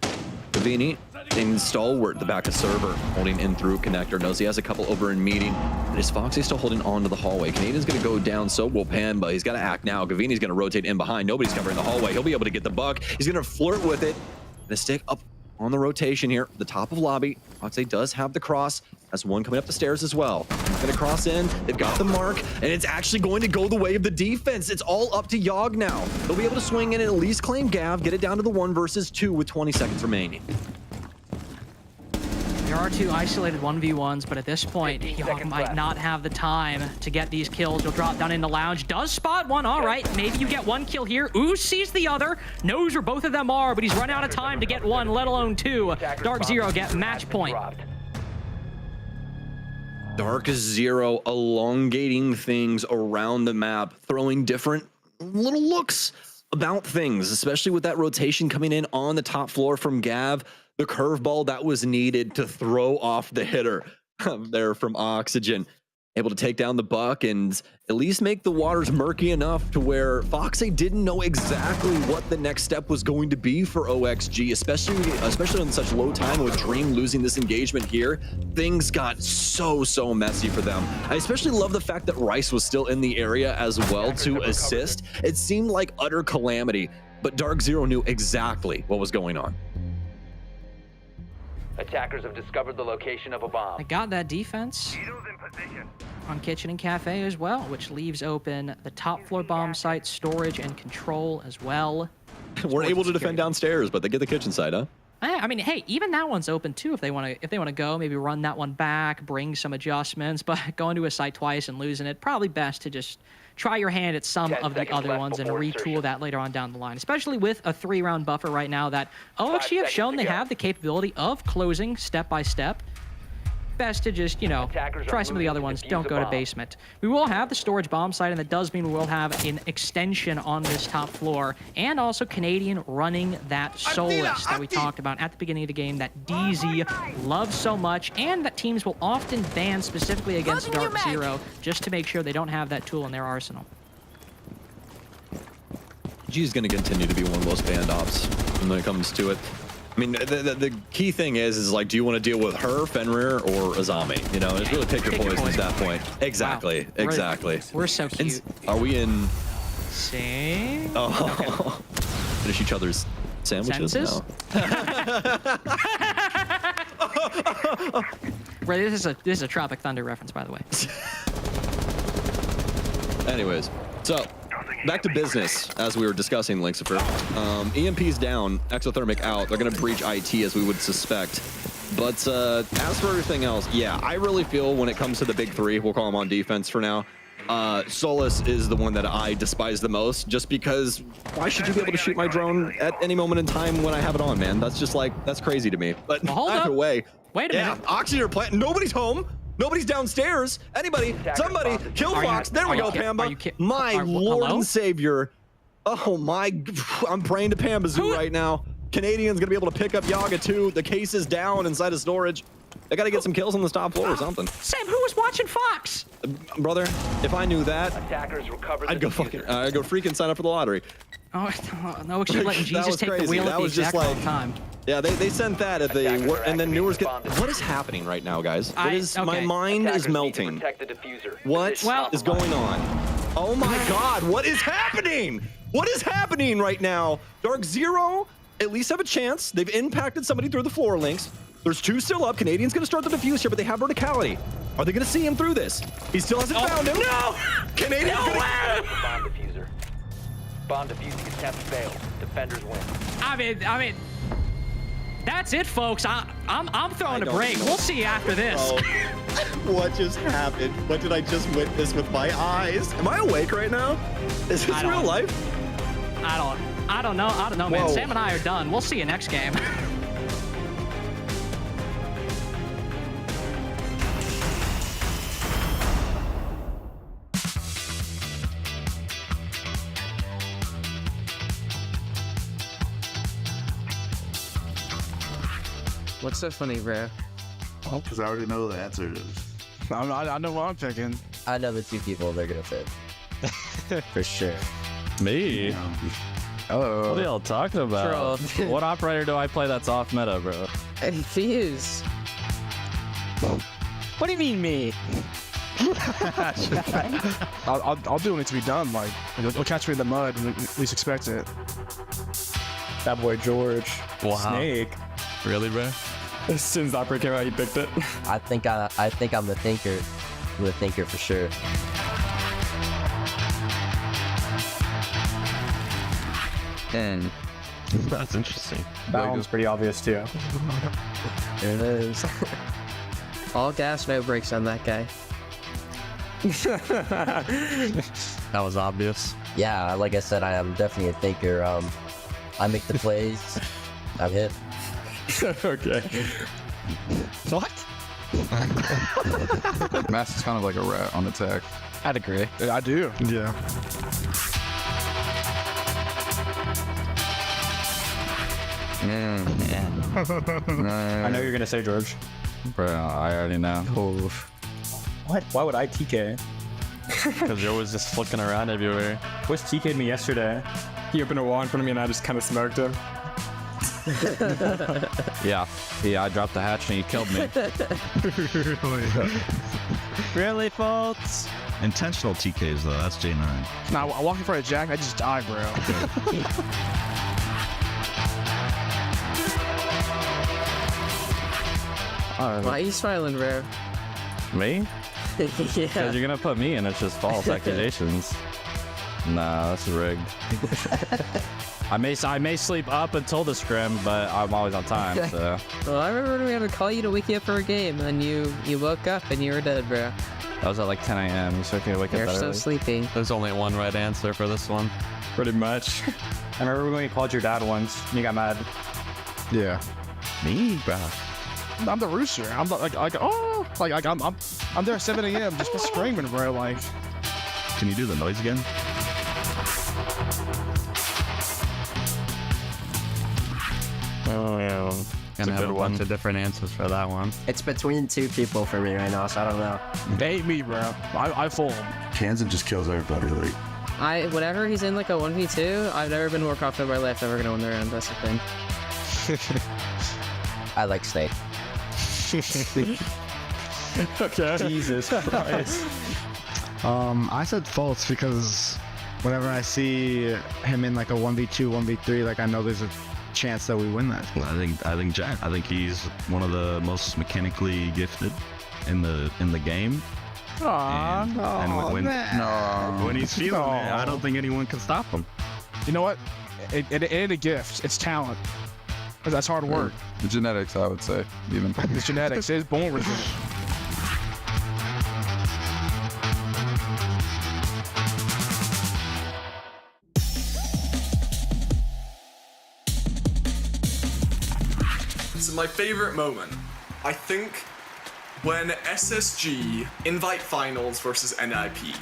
Gavini in stalwart, the back of server, holding in through connector. Knows he has a couple over in meeting. And is Foxy still holding on to the hallway? Canadian's going to go down, so will Pamba. He's got to act now. Gavini's going to rotate in behind. Nobody's covering the hallway. He'll be able to get the buck. He's going to flirt with it. Gonna stick up on the rotation here, the top of lobby. Foxy does have the cross. Has one coming up the stairs as well. He's gonna cross in. They've got the mark, and it's actually going to go the way of the defense. It's all up to Yogg now. They'll be able to swing in and at least claim Gav, get it down to the 1 versus 2 with 20 seconds remaining. There are 2 isolated 1v1s, but at this point, Yogg might not have the time to get these kills. He'll drop down into Lounge, does spot one, all right. Maybe you get 1 kill here. Ooh, sees the other, knows where both of them are, but he's run out of time to get 1, let alone 2. DarkZero get match point. DarkZero elongating things around the map, throwing different little looks about things, especially with that rotation coming in on the top floor from Gav. The curveball that was needed to throw off the hitter there from Oxygen. Able to take down the buck and at least make the waters murky enough to where Foxy didn't know exactly what the next step was going to be for OXG, especially on such low time with Dream losing this engagement here. Things got so messy for them. I especially love the fact that Rice was still in the area as well to assist. It seemed like utter calamity, but DarkZero knew exactly what was going on. Attackers have discovered the location of a bomb. I got that defense on Kitchen and Cafe as well, which leaves open the top floor bomb site, storage and control as well. Weren't able to defend downstairs, but they get the kitchen side, huh? I mean, hey, even that one's open too if they want to go, maybe run that one back, bring some adjustments, but going to a site twice and losing it, probably best to just try your hand at some of the other ones and retool that later on down the line, especially with a 3-round buffer right now that OXG have shown they have the capability of closing step by step. Best to just, try some of the other ones. Don't go to basement. We will have the storage bomb site, and that does mean we will have an extension on this top floor, and also Canadian running that Solus that we talked about at the beginning of the game that DZ loves so much, and that teams will often ban specifically against DarkZero just to make sure they don't have that tool in their arsenal. G is going to continue to be one of those banned ops when it comes to it. I mean, the key thing is like, do you want to deal with her, Fenrir, or Azami? You know, it's really pick your poison at that point. Exactly, Wow. exactly. We're so cute. Are we in? See? Oh, finish each other's sandwiches? Sentences? No. Right, this is a Tropic Thunder reference, by the way. Anyways, so back to business as we were discussing, Linkcifer. EMP's down, exothermic out. They're gonna breach IT as we would suspect. But as for everything else, yeah, I really feel when it comes to the big three, we'll call them on defense for now. Solus is the one that I despise the most, just because why should you be able to shoot my drone at any moment in time when I have it on, man? That's just like, that's crazy to me. But either way, wait a minute. Oxygen plant, nobody's home. Nobody's downstairs. Anybody, somebody, kill Fox. There we go, Pamba. My Lord and Savior. Oh my, I'm praying to Pambazoo right now. Canadian's gonna be able to pick up Yaga too. The case is down inside of storage. They gotta get some kills on the top floor or something. Sam, who was watching Fox? Brother, if I knew that, Attackers recovered I'd go fucking, I'd go freaking sign up for the lottery. Oh, no, she's letting That Jesus was take the crazy. wheel That at the was just exact like- wrong time. Yeah, they sent that at the, and then Newers get, what is happening right now, guys? My mind is melting. What is going on? Oh my God, what is happening? What is happening right now? DarkZero at least have a chance. They've impacted somebody through the floor links. There's two still up. Canadian's gonna start the defuse here, but they have verticality. Are they gonna see him through this? He still hasn't found him. No! Canadian's gonna... Bomb diffuser. Bomb diffusing attempt failed. Defenders win. I mean, that's it, folks. I'm throwing a break. We'll see you after this. Oh. What just happened? What did I just witness with my eyes? Am I awake right now? Is this real life? I don't know. I don't know, man. Whoa. Sam and I are done. We'll see you next game. What's so funny, bro? Well, because I already know the answer. I know what I'm picking. I know the two people they're gonna pick. For sure. Me? Oh. What are y'all talking about? Troll. What operator do I play that's off meta, bro? Fuse. What do you mean me? I'll do what needs to be done. Like, you'll catch me in the mud when you least expect it. That boy George. Wow. Snake. Really, bro? As soon as opera came out, you picked it. I think I'm the thinker. I'm the thinker for sure. And that's interesting. That one's pretty obvious too. There it is. All gas, no brakes on that guy. That was obvious. Yeah, like I said, I am definitely a thinker. I make the plays. I'm hit. Okay. What? Mass is kind of like a rat on attack. I'd agree. I do. Yeah. I know you're gonna say George. Bro, I already know. What? Why would I TK? Because you're always just flicking around everywhere. Wish TK'd me yesterday. He opened a wall in front of me and I just kind of smoked him. Yeah, I dropped the hatch and he killed me. Really, folks? Intentional TKs though, that's J9. Nah, I walk in front of Jack, I just die, bro. Why are you smiling, bro? Me? Yeah. Because you're gonna put me in, it's just false accusations. Nah, that's rigged. I may sleep up until the scrim, but I'm always on time, so. Well, I remember when we had to call you to wake you up for a game, and you woke up and you were dead, bro. That was at like 10 a.m. You still can't wake You're up that so early. sleepy. There's only one right answer for this one. Pretty much. I remember when you called your dad once and you got mad. Yeah. Me, bro. I'm the rooster. I'm like I'm there at 7 a.m. just screaming, bro. Like. Can you do the noise again? Oh yeah. Gonna have a bunch of different answers for that one. It's between two people for me right now, so I don't know. They hate me, bro. I fold. Kansan just kills everybody. Like, Whenever he's in like a 1v2, I've never been more confident in my life that we're gonna win the round. That's the thing. I like Snake. Okay. Jesus Christ. I said false because whenever I see him in like a 1v2, 1v3, like I know there's a chance that we win that. I think Jack. I think he's one of the most mechanically gifted in the game. When he's feeling it, I don't think anyone can stop him. You know what? It ain't a gift. It's talent. That's hard work. The genetics, I would say, even. It's genetics. It's born with it. So my favorite moment, I think, when SSG invite finals versus NIP.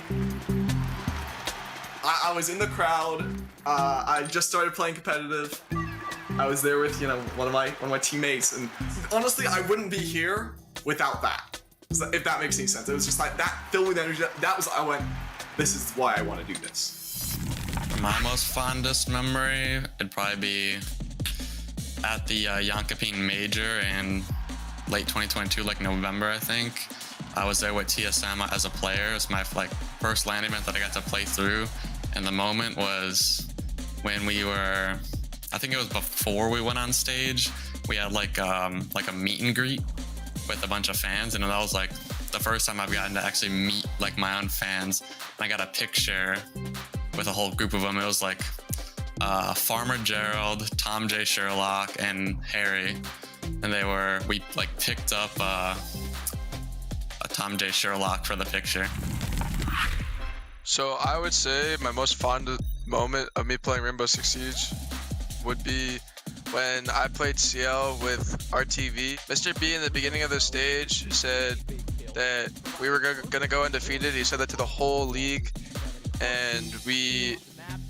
I was in the crowd. I just started playing competitive. I was there with one of my teammates, and honestly, I wouldn't be here without that. If that makes any sense, it was just like that filled with energy. That was I went. This is why I want to do this. My most fondest memory would probably be at the Yonkapin Major in late 2022, like November, I think. I was there with TSM as a player. It was my first LAN event that I got to play through, and the moment was when we were, I think it was before we went on stage. We had like a meet and greet with a bunch of fans, and that was like the first time I've gotten to actually meet like my own fans. And I got a picture with a whole group of them. It was like Farmer Gerald, Tom J. Sherlock, and Harry, and we like picked up a Tom J. Sherlock for the picture. So I would say my most fond moment of me playing Rainbow Six Siege would be when I played CL with RTV. Mr. B in the beginning of the stage said that we were gonna go undefeated. He said that to the whole league, and we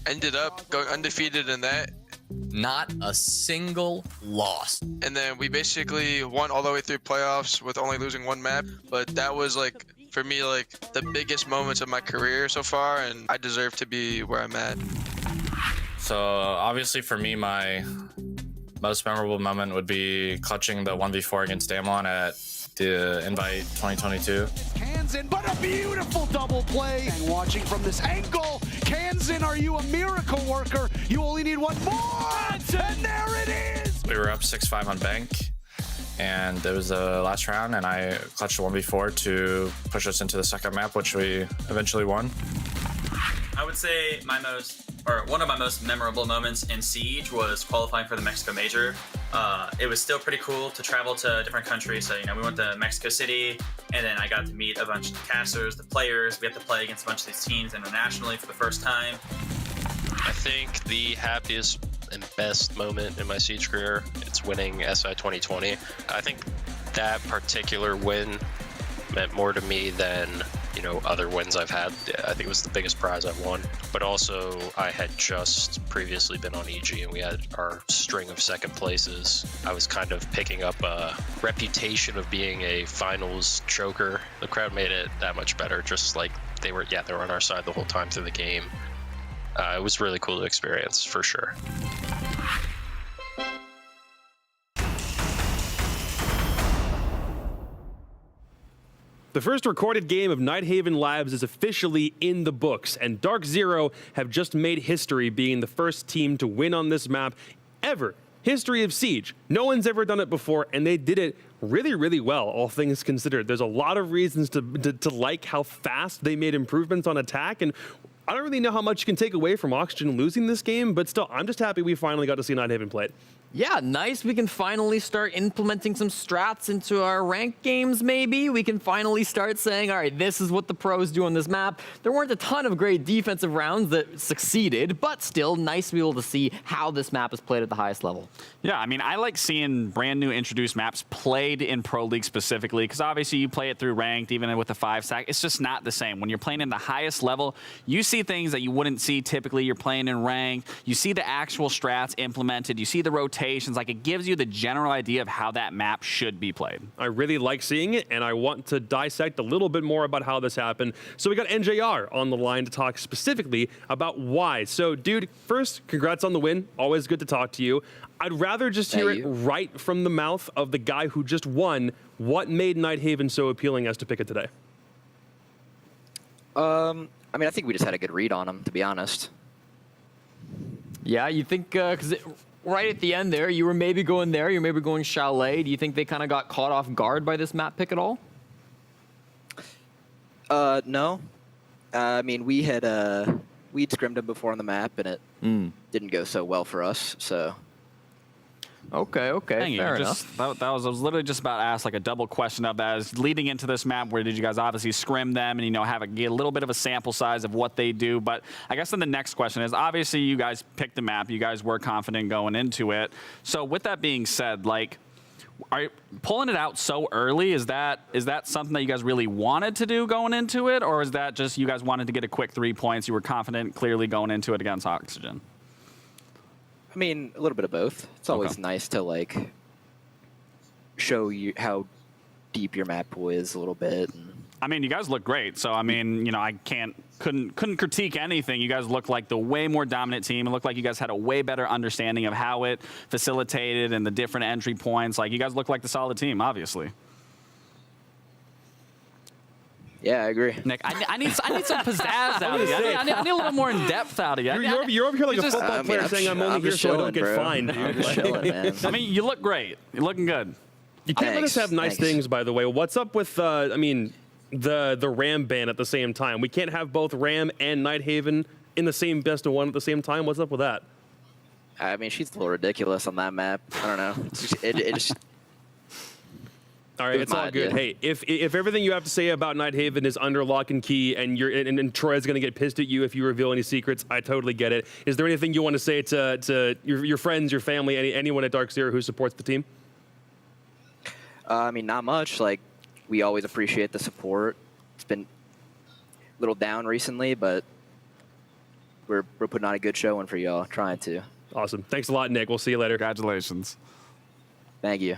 ended up going undefeated in that. Not a single loss. And then we basically won all the way through playoffs with only losing one map. But that was like, for me, like the biggest moments of my career so far, and I deserve to be where I'm at. So obviously for me, my most memorable moment would be clutching the 1v4 against Damlon at the Invite 2022. Kansan, but a beautiful double play. And watching from this angle, Kansan, are you a miracle worker? You only need one more, and there it is. We were up 6-5 on bank, and it was the last round, and I clutched a 1v4 to push us into the second map, which we eventually won. I would say one of my most memorable moments in Siege was qualifying for the Mexico Major. It was still pretty cool to travel to different countries. So, we went to Mexico City, and then I got to meet a bunch of the casters, the players. We had to play against a bunch of these teams internationally for the first time. I think the happiest and best moment in my Siege career, it's winning SI 2020. I think that particular win meant more to me than other wins I've had. I think it was the biggest prize I've won. But also, I had just previously been on EG, and we had our string of second places. I was kind of picking up a reputation of being a finals choker. The crowd made it that much better, just like they were on our side the whole time through the game. It was really cool to experience, for sure. The first recorded game of Nighthaven Labs is officially in the books, and DarkZero have just made history being the first team to win on this map ever. History of Siege. No one's ever done it before, and they did it really, really well, all things considered. There's a lot of reasons to like how fast they made improvements on attack, and I don't really know how much you can take away from Oxygen losing this game, but still, I'm just happy we finally got to see Nighthaven play it. Yeah, nice. We can finally start implementing some strats into our ranked games, maybe. We can finally start saying, all right, this is what the pros do on this map. There weren't a ton of great defensive rounds that succeeded, but still nice to be able to see how this map is played at the highest level. Yeah, I mean, I like seeing brand new introduced maps played in Pro League specifically, because obviously you play it through ranked, even with a 5-stack. It's just not the same. When you're playing in the highest level, you see things that you wouldn't see typically. You're playing in ranked. You see the actual strats implemented. You see the rotation rotations. Like, it gives you the general idea of how that map should be played. I really like seeing it, and I want to dissect a little bit more about how this happened. So we got NJR on the line to talk specifically about why. So, dude, first, congrats on the win. Always good to talk to you. I'd rather just hear it right from the mouth of the guy who just won. What made Nighthaven so appealing as to pick it today? I mean, I think we just had a good read on him, to be honest. Yeah, you think, because right at the end there, you were maybe going there, you were maybe going Chalet. Do you think they kind of got caught off guard by this map pick at all? No. I mean, we'd scrimmed him before on the map, and it didn't go so well for us, so... Okay, fair enough. I was literally just about to ask like a double question of that. Is leading into this map, where did you guys obviously scrim them and, you know, get a little bit of a sample size of what they do? But I guess then the next question is, obviously you guys picked the map. You guys were confident going into it. So with that being said, like, are you pulling it out so early? Is that something that you guys really wanted to do going into it? Or is that just you guys wanted to get a quick 3 points? You were confident clearly going into it against Oxygen? I mean, a little bit of both. It's always nice to, like, show you how deep your map pool is a little bit. I mean, you guys look great. So, I mean, you know, I couldn't critique anything. You guys look like the way more dominant team. It looked like you guys had a way better understanding of how it facilitated and the different entry points. Like, you guys look like the solid team, obviously. Yeah, I agree. Nick, I need some pizzazz out of you. I need a little more in depth out of you. You're over here like a football player saying I'm only here so I don't get fined, dude. I'm just chilling, man. I mean, you look great. You're looking good. You can't let us have nice things, by the way. What's up with, I mean, the Ram ban at the same time? We can't have both Ram and Nighthaven in the same best of one at the same time. What's up with that? I mean, she's a little ridiculous on that map. I don't know. It just... All right, it's all good. Hey, if everything you have to say about Nighthaven is under lock and key, and Troy's going to get pissed at you if you reveal any secrets, I totally get it. Is there anything you want to say to your friends, your family, anyone at DarkZero who supports the team? I mean, not much. Like, we always appreciate the support. It's been a little down recently, but we're putting on a good showing for y'all. Trying to. Awesome. Thanks a lot, Nick. We'll see you later. Congratulations. Thank you.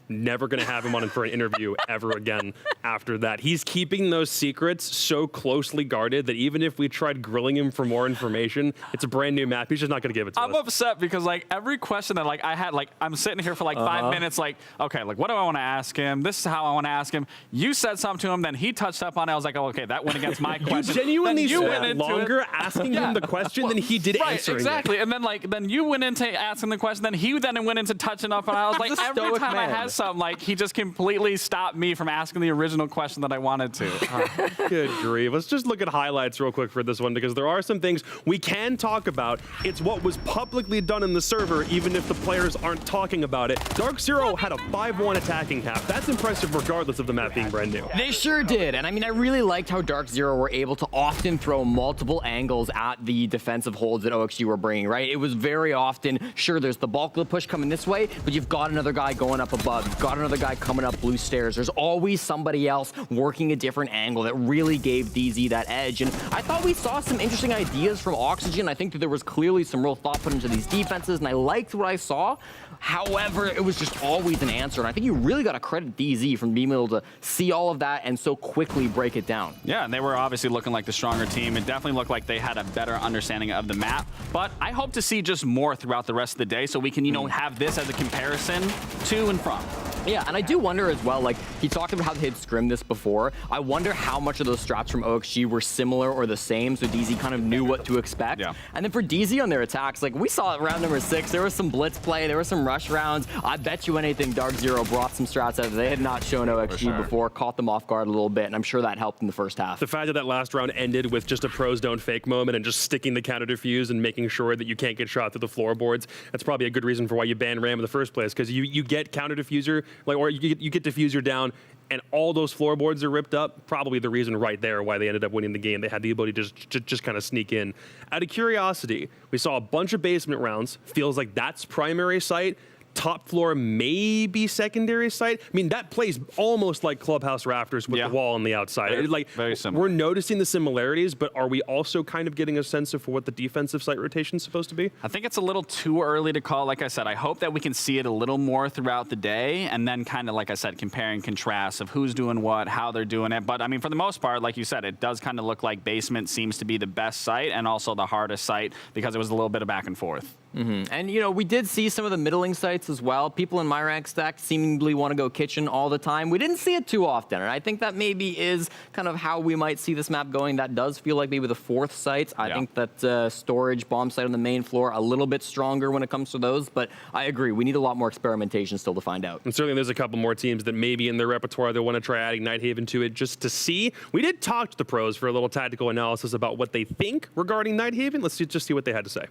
Never going to have him on for an interview ever again after that. He's keeping those secrets so closely guarded that even if we tried grilling him for more information, it's a brand new map. He's just not going to give it to us. I'm upset because, like, every question that, like, I had, like, I'm sitting here for, like, 5 minutes, like, okay, like, what do I want to ask him? This is how I want to ask him. You said something to him, then he touched up on it. I was like, oh, okay, that went against my question. You genuinely spent longer asking him the question than he did answering exactly. it. And then you went into asking the question, then he went into touching up, and I was like, every time I had something, like, he just completely stopped me from asking the original question that I wanted to. Good grief. Let's just look at highlights real quick for this one, because there are some things we can talk about. It's what was publicly done in the server, even if the players aren't talking about it. DarkZero had a 5-1 attacking cap. That's impressive regardless of the map being brand new. They sure did. And I mean, I really liked how DarkZero were able to often throw multiple angles at the defensive holds that OXG were bringing, right? It was very often, sure, there's the bulk of the push coming this way, but you've got another guy going up above. You've got another guy coming up blue stairs. There's always somebody else working a different angle that really gave DZ that edge. And I thought we saw some interesting ideas from Oxygen. I think that there was clearly some real thought put into these defenses, and I liked what I saw. However, it was just always an answer. And I think you really got to credit DZ from being able to see all of that and so quickly break it down. Yeah, and they were obviously looking like the stronger team. It definitely looked like they had a better understanding of the map. But I hope to see just more throughout the rest of the day so we can, you know, have this as a comparison to and from. Yeah, and I do wonder as well, like, he talked about how they had scrimmed this before. I wonder how much of those straps from OXG were similar or the same, so DZ kind of knew what to expect. Yeah. And then for DZ on their attacks, like, we saw it round number 6, there was some blitz play, there were some rush rounds. I bet you anything DarkZero brought some strats out. They had not shown OXG before, caught them off guard a little bit, and I'm sure that helped in the first half. The fact that that last round ended with just a pros don't fake moment and just sticking the counter defuse and making sure that you can't get shot through the floorboards, that's probably a good reason for why you banned Ram in the first place, because you get counter diffuser, like, or you get diffuser down, and all those floorboards are ripped up. Probably the reason right there why they ended up winning the game. They had the ability to just kind of sneak in. Out of curiosity, we saw a bunch of basement rounds. Feels like that's primary sight. top floor, maybe secondary site. I mean, that plays almost like Clubhouse Rafters with the wall on the outside. Very similar. We're noticing the similarities, but are we also kind of getting a sense of what the defensive site rotation is supposed to be? I think it's a little too early to call. Like I said, I hope that we can see it a little more throughout the day, and then kind of, like I said, compare and contrast of who's doing what, how they're doing it. But I mean, for the most part, like you said, it does kind of look like basement seems to be the best site and also the hardest site because it was a little bit of back and forth. And, you know, we did see some of the middling sites as well. People in my rank stack seemingly want to go kitchen all the time. We didn't see it too often, and I think that maybe is kind of how we might see this map going. That does feel like maybe the fourth site. I think that storage bomb site on the main floor, a little bit stronger when it comes to those, but I agree. We need a lot more experimentation still to find out. And certainly there's a couple more teams that maybe in their repertoire they want to try adding Nighthaven to it just to see. We did talk to the pros for a little tactical analysis about what they think regarding Nighthaven. Let's just see what they had to say.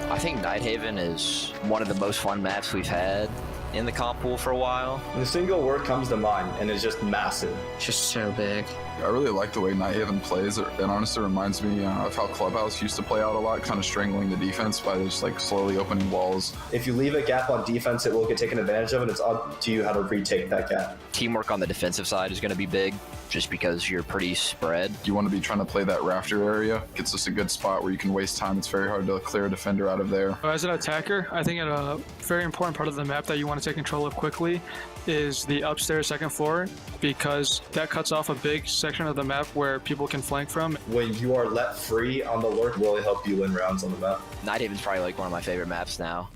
I think Nighthaven is one of the most fun maps we've had in the comp pool for a while. The single word comes to mind, and it's just massive. It's just so big. I really like the way Nighthaven plays. It honestly reminds me of how Clubhouse used to play out a lot, kind of strangling the defense by just like slowly opening walls. If you leave a gap on defense, it will get taken advantage of, and it's up to you how to retake that gap. Teamwork on the defensive side is going to be big, just because you're pretty spread. You want to be trying to play that rafter area. Gets us a good spot where you can waste time. It's very hard to clear a defender out of there. As an attacker, I think a very important part of the map that you want to take control of quickly is the upstairs second floor, because that cuts off a big section of the map where people can flank from. When you are let free on the lurk, will it help you win rounds on the map? Nighthaven's probably like one of my favorite maps now.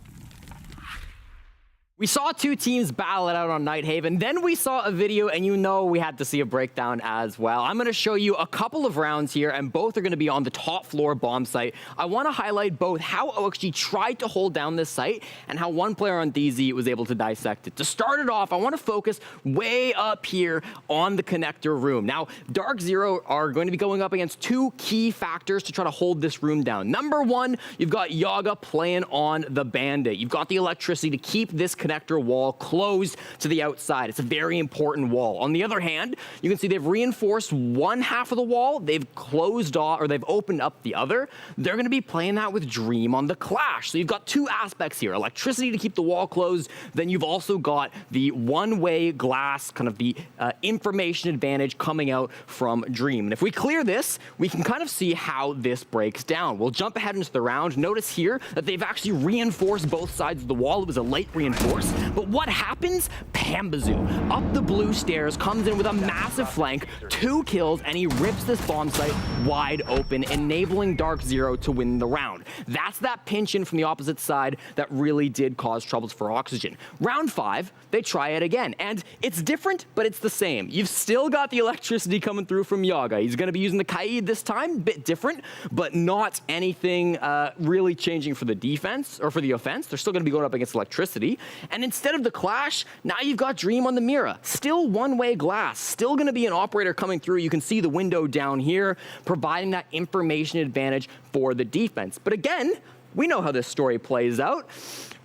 We saw two teams battle it out on Nighthaven. Then we saw a video, and you know we had to see a breakdown as well. I'm going to show you a couple of rounds here, and both are going to be on the top floor bomb site. I want to highlight both how OXG tried to hold down this site and how one player on DZ was able to dissect it. To start it off, I want to focus way up here on the connector room. Now, DarkZero are going to be going up against two key factors to try to hold this room down. Number one, you've got Yaga playing on the Bandit. You've got the electricity to keep this connector wall closed to the outside. It's a very important wall. On the other hand, you can see they've reinforced one half of the wall. They've closed off, or they've opened up the other. They're going to be playing that with Dream on the Clash. So you've got two aspects here. Electricity to keep the wall closed. Then you've also got the one-way glass, kind of the information advantage coming out from Dream. And if we clear this, we can kind of see how this breaks down. We'll jump ahead into the round. Notice here that they've actually reinforced both sides of the wall. It was a light reinforce. But what happens? Pambazoo up the blue stairs, comes in with a massive flank, 2 kills, and he rips this bomb site wide open, enabling DarkZero to win the round. That's that pinch in from the opposite side that really did cause troubles for Oxygen. Round 5, they try it again, and it's different, but it's the same. You've still got the electricity coming through from Yaga. He's going to be using the Kaid this time, bit different, but not anything really changing for the defense, or for the offense. They're still going to be going up against electricity, and instead of the Clash, now you've got Dream on the Mira. Still one-way glass. Still going to be an operator coming through. You can see the window down here, providing that information advantage for the defense. But again, we know how this story plays out.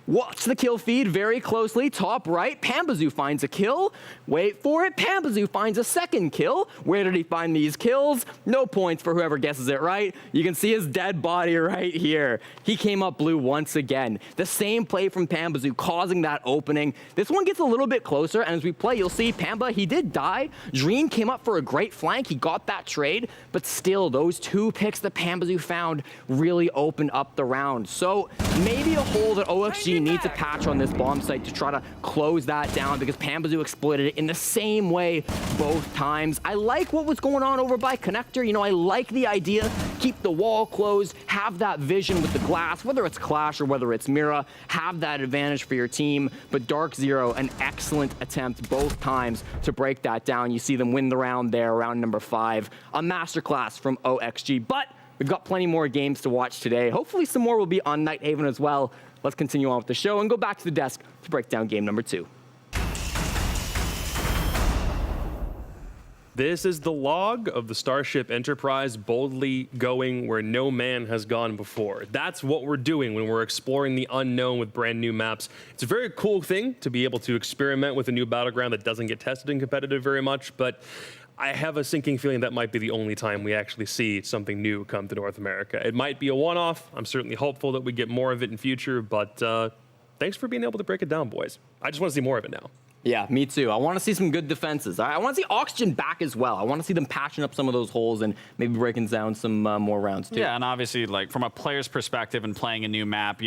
Watch the kill feed very closely. Top right, Pambazoo finds a kill. Wait for it, Pambazoo finds a second kill. Where did he find these kills? No points for whoever guesses it right. You can see his dead body right here. He came up blue once again. The same play from Pambazoo causing that opening. This one gets a little bit closer, and as we play, you'll see Pamba, he did die. Dream came up for a great flank. He got that trade, but still, those 2 picks that Pambazoo found really opened up the round. So maybe a hole that OXG needs a patch on this bomb site to try to close that down, because Pambazoo exploited it in the same way both times. I like what was going on over by Connector. You know, I like the idea, keep the wall closed, have that vision with the glass, whether it's Clash or whether it's Mira, have that advantage for your team. But DarkZero, an excellent attempt both times to break that down. You see them win the round there, round number 5. A masterclass from OXG, but we've got plenty more games to watch today. Hopefully some more will be on Nighthaven as well. Let's continue on with the show and go back to the desk to break down game number 2. This is the log of the Starship Enterprise boldly going where no man has gone before. That's what we're doing when we're exploring the unknown with brand new maps. It's a very cool thing to be able to experiment with a new battleground that doesn't get tested in competitive very much, but I have a sinking feeling that might be the only time we actually see something new come to North America. It might be a one-off. I'm certainly hopeful that we get more of it in future, but thanks for being able to break it down, boys. I just want to see more of it now. Yeah, me too. I want to see some good defenses. I want to see Oxygen back as well. I want to see them patching up some of those holes and maybe breaking down some more rounds too. Yeah, and obviously, like from a player's perspective and playing a new map,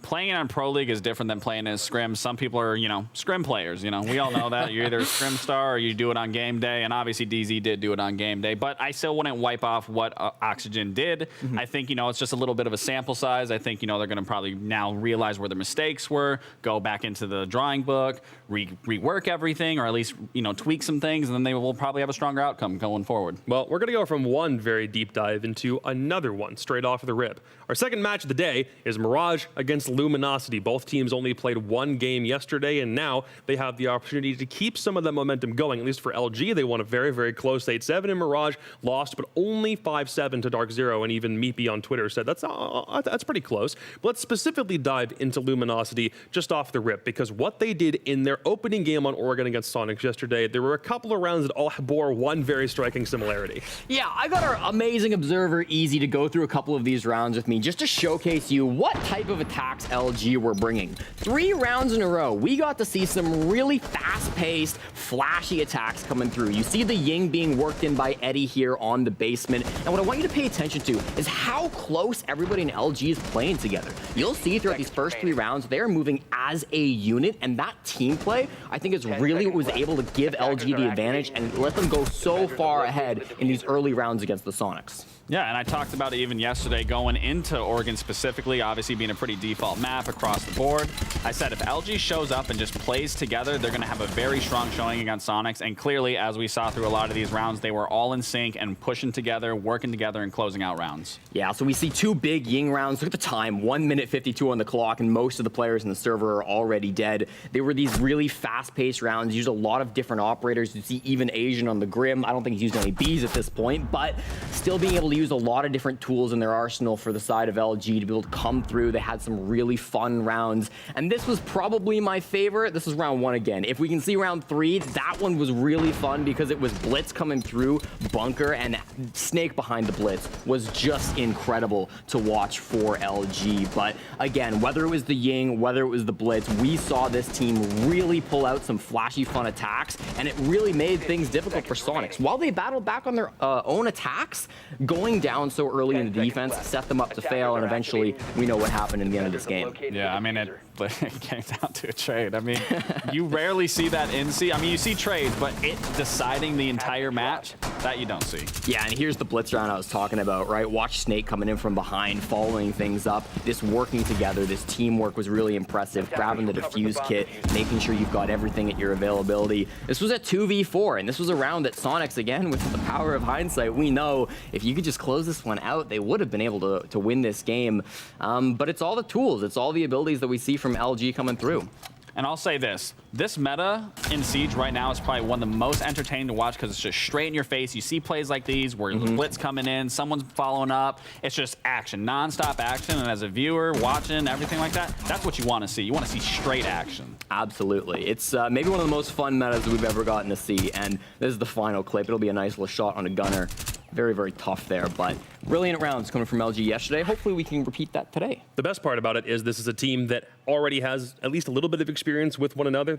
playing it on Pro League is different than playing as Scrim. Some people are, Scrim players. We all know that. You're either a Scrim star or you do it on game day, and obviously DZ did do it on game day. But I still wouldn't wipe off what Oxygen did. Mm-hmm. I think, it's just a little bit of a sample size. I think, they're going to probably now realize where their mistakes were, go back into the drawing book, rework everything, or at least, tweak some things, and then they will probably have a stronger outcome going forward. Well, we're going to go from one very deep dive into another one straight off the rip. Our second match of the day is Mirage against Luminosity. Both teams only played one game yesterday, and now they have the opportunity to keep some of that momentum going. At least for LG, they won a very, very close 8-7, and Mirage lost, but only 5-7 to DarkZero, and even Meepy on Twitter said that's pretty close. But let's specifically dive into Luminosity just off the rip, because what they did in their opening game on Oregon against Soniqs yesterday, there were a couple of rounds that all bore one very striking similarity. Yeah, I got our amazing observer Easy to go through a couple of these rounds with me just to showcase you what type of attacks LG were bringing. 3 rounds in a row, we got to see some really fast-paced, flashy attacks coming through. You see the Ying being worked in by Eddie here on the basement, and what I want you to pay attention to is how close everybody in LG is playing together. You'll see throughout these first 3 rounds, they're moving as a unit, and that team play, I think, is really what was able to give LG the advantage and let them go so far ahead in these early rounds against the Soniqs. Yeah, and I talked about it even yesterday going into Oregon specifically, obviously being a pretty default map across the board. I said if LG shows up and just plays together, they're going to have a very strong showing against Soniqs. And clearly, as we saw through a lot of these rounds, they were all in sync and pushing together, working together, and closing out rounds. Yeah, so we see 2 big Ying rounds. Look at the time, 1 minute 52 on the clock, and most of the players in the server are already dead. They were these really fast-paced rounds, used a lot of different operators. You see even Asian on the Grim. I don't think he's used any Bs at this point, but still being able to use a lot of different tools in their arsenal for the side of LG to be able to come through. They had some really fun rounds, and this was probably my favorite. This is round 1 again. If we can see round 3, that one was really fun because it was Blitz coming through Bunker, and Snake behind the Blitz was just incredible to watch for LG. But again, whether it was the Ying, whether it was the Blitz, we saw this team really pull out some flashy fun attacks, and it really made things difficult for Soniqs. While they battled back on their own attacks, going down so early in the defense set them up to fail, and eventually we know what happened in the end of this game. Yeah, I mean, it came down to a trade. I mean, you rarely see that in C. I mean, you see trades, but it deciding the entire match, that you don't see. Yeah, and here's the Blitz round I was talking about, right? Watch Snake coming in from behind, following things up. This working together, this teamwork was really impressive. Grabbing the defuse kit, making sure you've got everything at your availability. This was a 2v4, and this was a round that Soniqs, again, with the power of hindsight, we know if you could just close this one out, they would have been able to win this game. But it's all the tools, it's all the abilities that we see from LG coming through. And I'll say this meta in Siege right now is probably one of the most entertaining to watch because it's just straight in your face. You see plays like these where the Blitz coming in, someone's following up. It's just action, non-stop action. And as a viewer watching everything like that, that's what you want to see. You want to see straight action. Absolutely. It's maybe one of the most fun metas we've ever gotten to see. And this is the final clip. It'll be a nice little shot on a gunner. Very, very tough there, but brilliant rounds coming from LG yesterday. Hopefully we can repeat that today. The best part about it is this is a team that already has at least a little bit of experience with one another.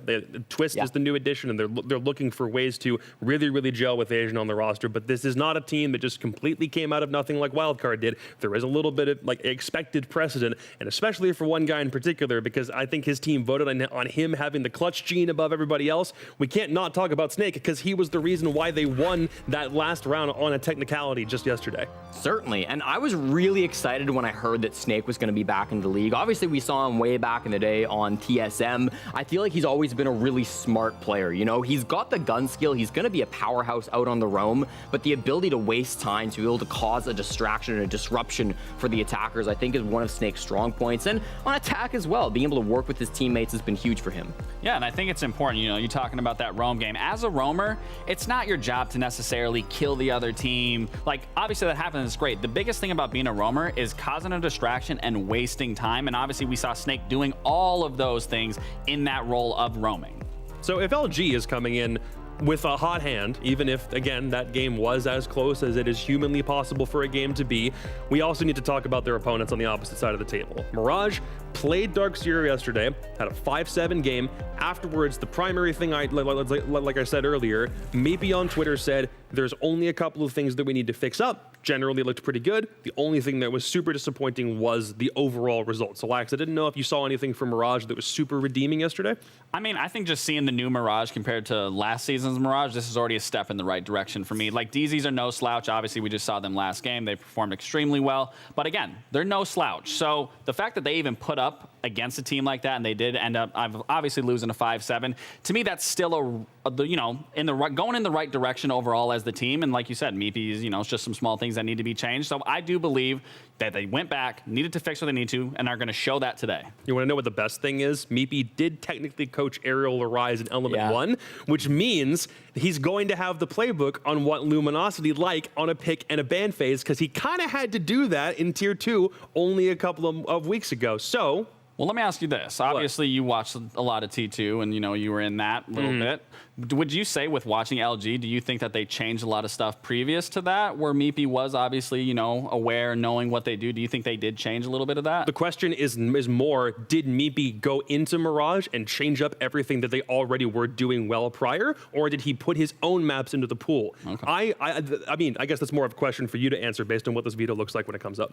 Twist is the new addition, and they're looking for ways to really, really gel with Asian on the roster. But this is not a team that just completely came out of nothing like Wildcard did. There is a little bit of like expected precedent, and especially for one guy in particular, because I think his team voted on him having the clutch gene above everybody else. We can't not talk about Snake because he was the reason why they won that last round on a technicality just yesterday. Certainly, and I was really excited when I heard that Snake was going to be back in the league. Obviously, we saw him way back in the day on TSM. I feel like he's always been a really smart player. You know, he's got the gun skill. He's going to be a powerhouse out on the roam, but the ability to waste time to be able to cause a distraction and a disruption for the attackers, I think, is one of Snake's strong points. And on attack as well, being able to work with his teammates has been huge for him. Yeah, and I think it's important, you know, you're talking about that roam game. As a roamer, it's not your job to necessarily kill the other team. Like, obviously that happens, it's great. The biggest thing about being a roamer is causing a distraction and wasting time. And obviously we saw Snake doing all of those things in that role of roaming. So if LG is coming in with a hot hand, even if, again, that game was as close as it is humanly possible for a game to be. We also need to talk about their opponents on the opposite side of the table. Mirage played DarkZero yesterday, had a 5-7 game. Afterwards, the primary thing, like I said earlier, Meepy on Twitter said, there's only a couple of things that we need to fix up. Generally, it looked pretty good. The only thing that was super disappointing was the overall result. So, Lax, I didn't know if you saw anything from Mirage that was super redeeming yesterday. I mean, I think just seeing the new Mirage compared to last season's Mirage, this is already a step in the right direction for me. Like, DZs are no slouch. Obviously, we just saw them last game. They performed extremely well. But again, they're no slouch. So the fact that they even put up against a team like that, and they did end up obviously losing a 5-7, to me, that's still going in the right direction overall as the team. And like you said, Meepy is, it's just some small things that need to be changed. So I do believe that they went back, needed to fix what they need to, and are going to show that today. You want to know what the best thing is? Meepy did technically coach Aerial Arise in Element 1, which means he's going to have the playbook on what Luminosity like on a pick and a ban phase, because he kind of had to do that in Tier 2 only a couple of weeks ago. So... Well, let me ask you this. Obviously, you watched a lot of T2, and, you were in that a little bit. Would you say with watching LG, do you think that they changed a lot of stuff previous to that, where Meepy was obviously, aware, knowing what they do? Do you think they did change a little bit of that? The question is more, did Meepy go into Mirage and change up everything that they already were doing well prior, or did he put his own maps into the pool? Okay. I mean, I guess that's more of a question for you to answer based on what this veto looks like when it comes up.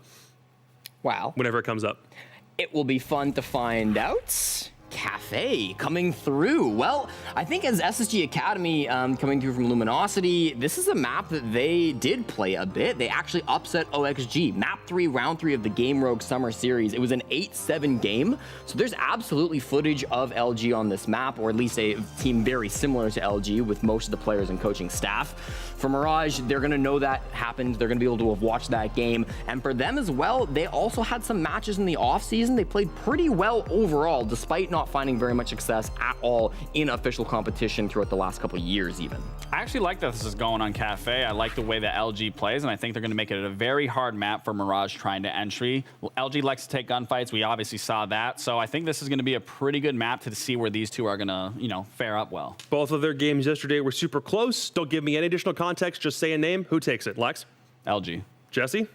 Wow. Whenever it comes up. It will be fun to find out. Cafe coming through. Well, I think as SSG Academy coming through from Luminosity, this is a map that they did play a bit. They actually upset OXG. Map 3, round 3 of the Game Rogue Summer Series. It was an 8-7 game. So there's absolutely footage of LG on this map, or at least a team very similar to LG with most of the players and coaching staff. For Mirage, they're going to know that happened. They're going to be able to have watched that game. And for them as well, they also had some matches in the offseason. They played pretty well overall, despite not finding very much success at all in official competition throughout the last couple of years even. I actually like that this is going on Cafe. I like the way that LG plays, and I think they're going to make it a very hard map for Mirage trying to entry. LG likes to take gunfights. We obviously saw that. So I think this is going to be a pretty good map to see where these two are going to, fare up well. Both of their games yesterday were super close. Don't give me any additional context. Just say a name. Who takes it? Lex? LG. Jesse?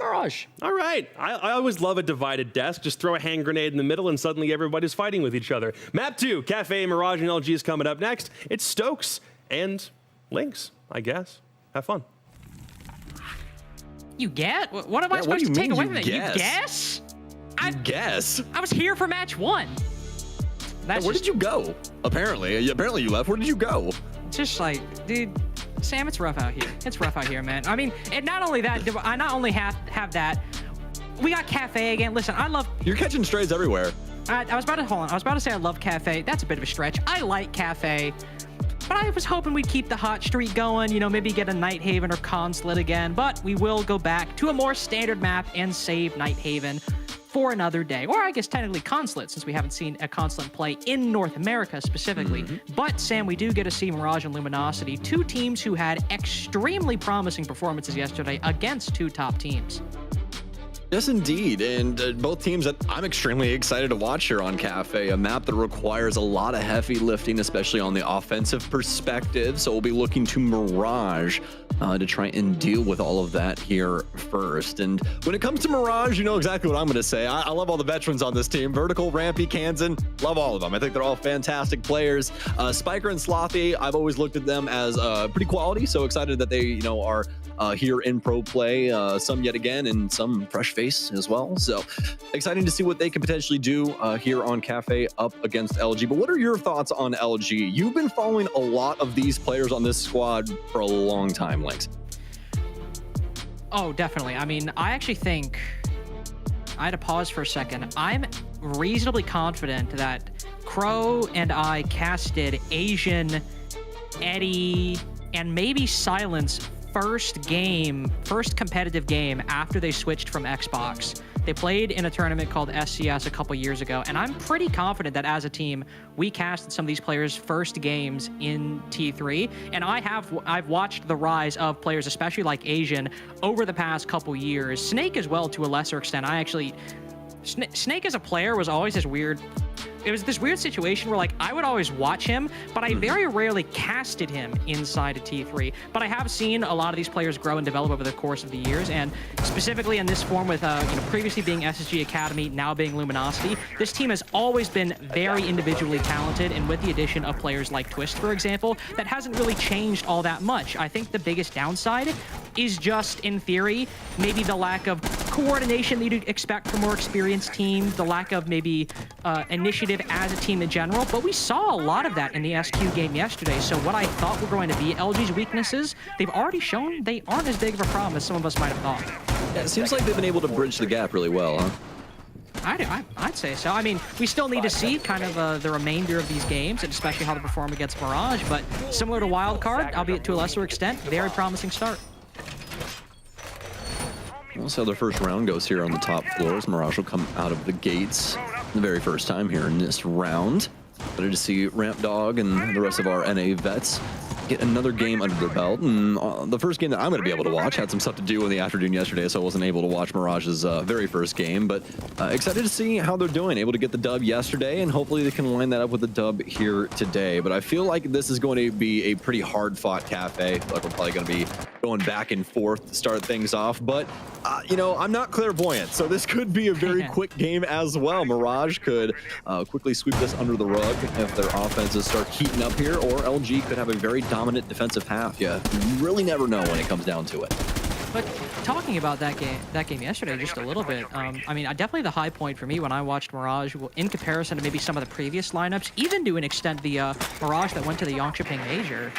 Mirage. All right. I always love a divided desk. Just throw a hand grenade in the middle and suddenly everybody's fighting with each other. Map 2, Cafe, Mirage, and LG is coming up next. It's Stokes and Lynx, I guess. Have fun. You get? What am I supposed to take away from it? You guess? I guess? I was here for match 1. Where did you go? Apparently you left. Where did you go? Just like, dude, Sam, it's rough out here. It's rough out here, man. I mean, and not only that, I not only have that, we got Cafe again. Listen, I love... You're catching strays everywhere. I was about to say I love Cafe. That's a bit of a stretch. I like Cafe. But I was hoping we'd keep the hot streak going, maybe get a Nighthaven or Consulate again. But we will go back to a more standard map and save Nighthaven for another day. Or I guess technically Consulate, since we haven't seen a Consulate play in North America specifically. But Sam, we do get to see Mirage and Luminosity, two teams who had extremely promising performances yesterday against two top teams. Yes, indeed. And both teams that I'm extremely excited to watch here on Cafe, a map that requires a lot of heavy lifting, especially on the offensive perspective. So we'll be looking to Mirage to try and deal with all of that here first. And when it comes to Mirage, you know exactly what I'm going to say. I love all the veterans on this team. Vertical, Rampy, Kansan, love all of them. I think they're all fantastic players. Spiker and Slothy, I've always looked at them as pretty quality. So excited that they, are here in pro play, some yet again, and some fresh face as well. So exciting to see what they can potentially do here on Cafe up against LG. But what are your thoughts on LG? You've been following a lot of these players on this squad for a long time, Lynx. Oh, definitely. I mean, I actually think I had to pause for a second. I'm reasonably confident that Crow and I casted Asian, Eddie, and maybe Silence first competitive game after they switched from Xbox. They played in a tournament called SCS a couple years ago, and I'm pretty confident that as a team, we casted some of these players' first games in T3, and I've watched the rise of players, especially like Asian, over the past couple years. Snake as well, to a lesser extent. Snake as a player was always this weird it was this weird situation where, like, I would always watch him, but I very rarely casted him inside a T3. But I have seen a lot of these players grow and develop over the course of the years, and specifically in this form with, previously being SSG Academy, now being Luminosity, this team has always been very individually talented, and with the addition of players like Twist, for example, that hasn't really changed all that much. I think the biggest downside is just, in theory, maybe the lack of coordination that you'd expect from more experienced teams, the lack of maybe initiative as a team in general, but we saw a lot of that in the SQ game yesterday. So what I thought were going to be LG's weaknesses, they've already shown they aren't as big of a problem as some of us might have thought. Yeah, it seems like they've been able to bridge the gap really well, huh? I'd say so. I mean, we still need to see kind of the remainder of these games, and especially how they perform against Mirage, but similar to Wildcard, albeit to a lesser extent, very promising start. We'll see how their first round goes here on the top floors. Mirage will come out of the gates the very first time here in this round. Better to see Ramp Dog and the rest of our NA vets get another game under their belt. And the first game that I'm going to be able to watch, had some stuff to do in the afternoon yesterday, so I wasn't able to watch Mirage's very first game. But excited to see how they're doing. Able to get the dub yesterday, and hopefully they can line that up with the dub here today. But I feel like this is going to be a pretty hard-fought cafe. Like we're probably going to be going back and forth to start things off. But, I'm not clairvoyant, so this could be a very quick game as well. Mirage could quickly sweep this under the rug if their offenses start heating up here, or LG could have a very dominant defensive half. You really never know when it comes down to it. But talking about that game yesterday just a little bit, I mean, definitely the high point for me when I watched Mirage, in comparison to maybe some of the previous lineups, even to an extent the Mirage that went to the Yangtze Major,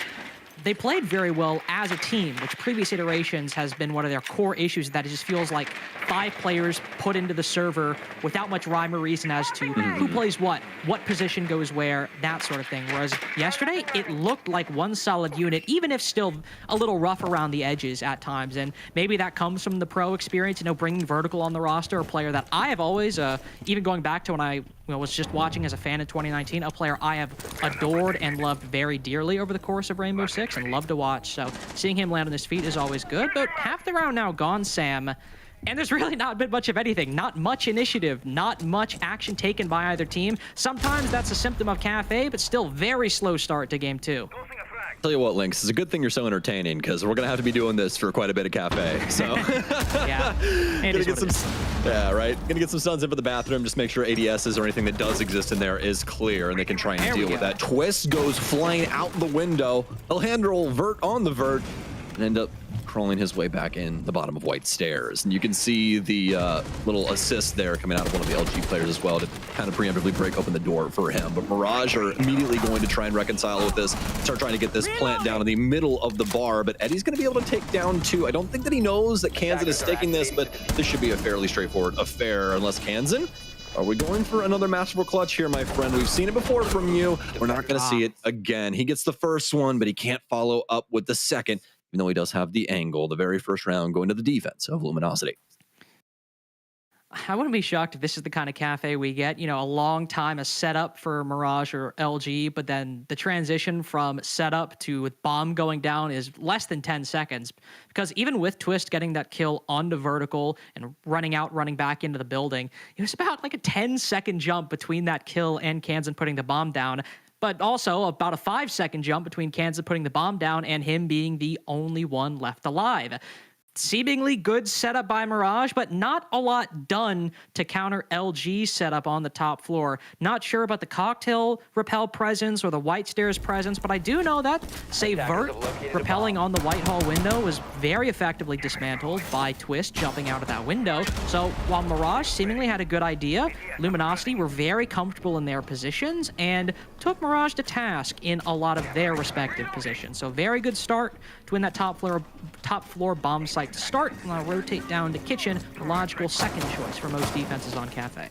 they played very well as a team, which previous iterations has been one of their core issues, that it just feels like 5 players put into the server without much rhyme or reason as to who plays what position goes where, that sort of thing. Whereas yesterday, it looked like one solid unit, even if still a little rough around the edges at times. And maybe that comes from the pro experience, bringing Vertical on the roster, a player that I have always, even going back to when I was just watching as a fan in 2019, a player I have adored and loved very dearly over the course of Rainbow Six and love to watch. So seeing him land on his feet is always good. But half the round now gone, Sam, and there's really not been much of anything. Not much initiative, not much action taken by either team. Sometimes that's a symptom of Cafe, but still very slow start to game 2. Tell you what, Lynx, it's a good thing you're so entertaining, because we're gonna have to be doing this for quite a bit of Cafe. So yeah, gonna get some stuns in for the bathroom. Just make sure ADSs or anything that does exist in there is clear, and they can try and deal with that. Twist goes flying out the window. Alejandro will vert on the vert and end up crawling his way back in the bottom of White Stairs. And you can see the little assist there coming out of one of the LG players as well to kind of preemptively break open the door for him. But Mirage are immediately going to try and reconcile with this, start trying to get this plant down in the middle of the bar. But Eddie's going to be able to take down 2. I don't think that he knows that Kansan is staking this, but this should be a fairly straightforward affair, unless Kansan, are we going for another masterful clutch here, my friend? We've seen it before from you. We're not going to see it again. He gets the first one, but he can't follow up with the second, even though he does have the angle, the very first round going to the defense of Luminosity. I wouldn't be shocked if this is the kind of cafe we get, a long time, a setup for Mirage or LG, but then the transition from setup to with bomb going down is less than 10 seconds. Because even with Twist getting that kill onto Vertical and running back into the building, it was about like a 10-second jump between that kill and Kansan putting the bomb down. But also about a 5-second jump between Kansan putting the bomb down and him being the only one left alive. Seemingly good setup by Mirage, but not a lot done to counter LG's setup on the top floor. Not sure about the cocktail rappel presence or the White Stairs presence, but I do know that, say, Vert rappelling on the Whitehall window was very effectively dismantled by Twist jumping out of that window. So while Mirage seemingly had a good idea, Luminosity were very comfortable in their positions and took Mirage to task in a lot of their respective positions. So very good start to win that top floor bomb site to start, and I'll rotate down to Kitchen, a logical second choice for most defenses on Cafe.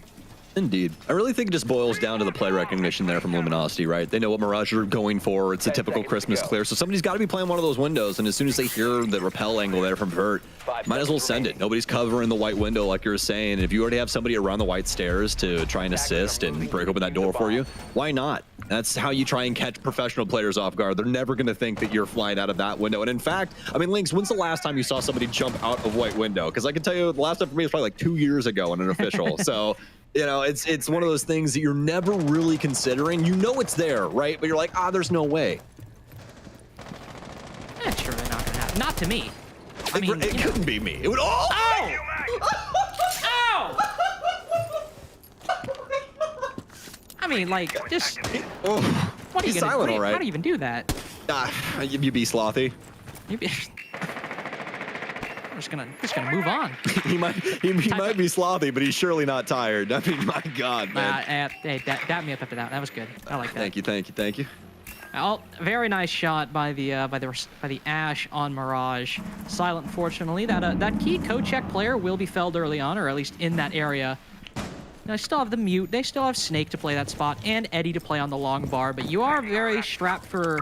Indeed. I really think it just boils down to the play recognition there from Luminosity, right? They know what Mirage are going for. It's a typical Christmas clear, so somebody's got to be playing one of those windows, and as soon as they hear the rappel angle there from Vert, might as well send it. Nobody's covering the white window like you were saying, and if you already have somebody around the White Stairs to try and assist and break open that door for you, why not? That's how you try and catch professional players off guard. They're never going to think that you're flying out of that window. And in fact, I mean, Lynx, when's the last time you saw somebody jump out of white window? Because I can tell you the last time for me was probably like 2 years ago on an official. So You know, it's one of those things that you're never really considering. You know it's there, right? But you're like, there's no way. Sure, they're not gonna happen. Not to me. I mean, it couldn't be me. It would all. Ow! Ow! I mean, like, just. What are you gonna silent, do? all right. How do you even do that? You be slothy. I'm just gonna move on. he might be slothy, but he's surely not tired. I mean, my God, man. Hey, dab me up after that. That was good. I like that. Thank you. Very nice shot by the Ash on Mirage. Silent, fortunately. That key co-check player will be felled early on, or at least in that area. Now, they still have the mute. They still have Snake to play that spot, and Eddie to play on the long bar. But you are very strapped for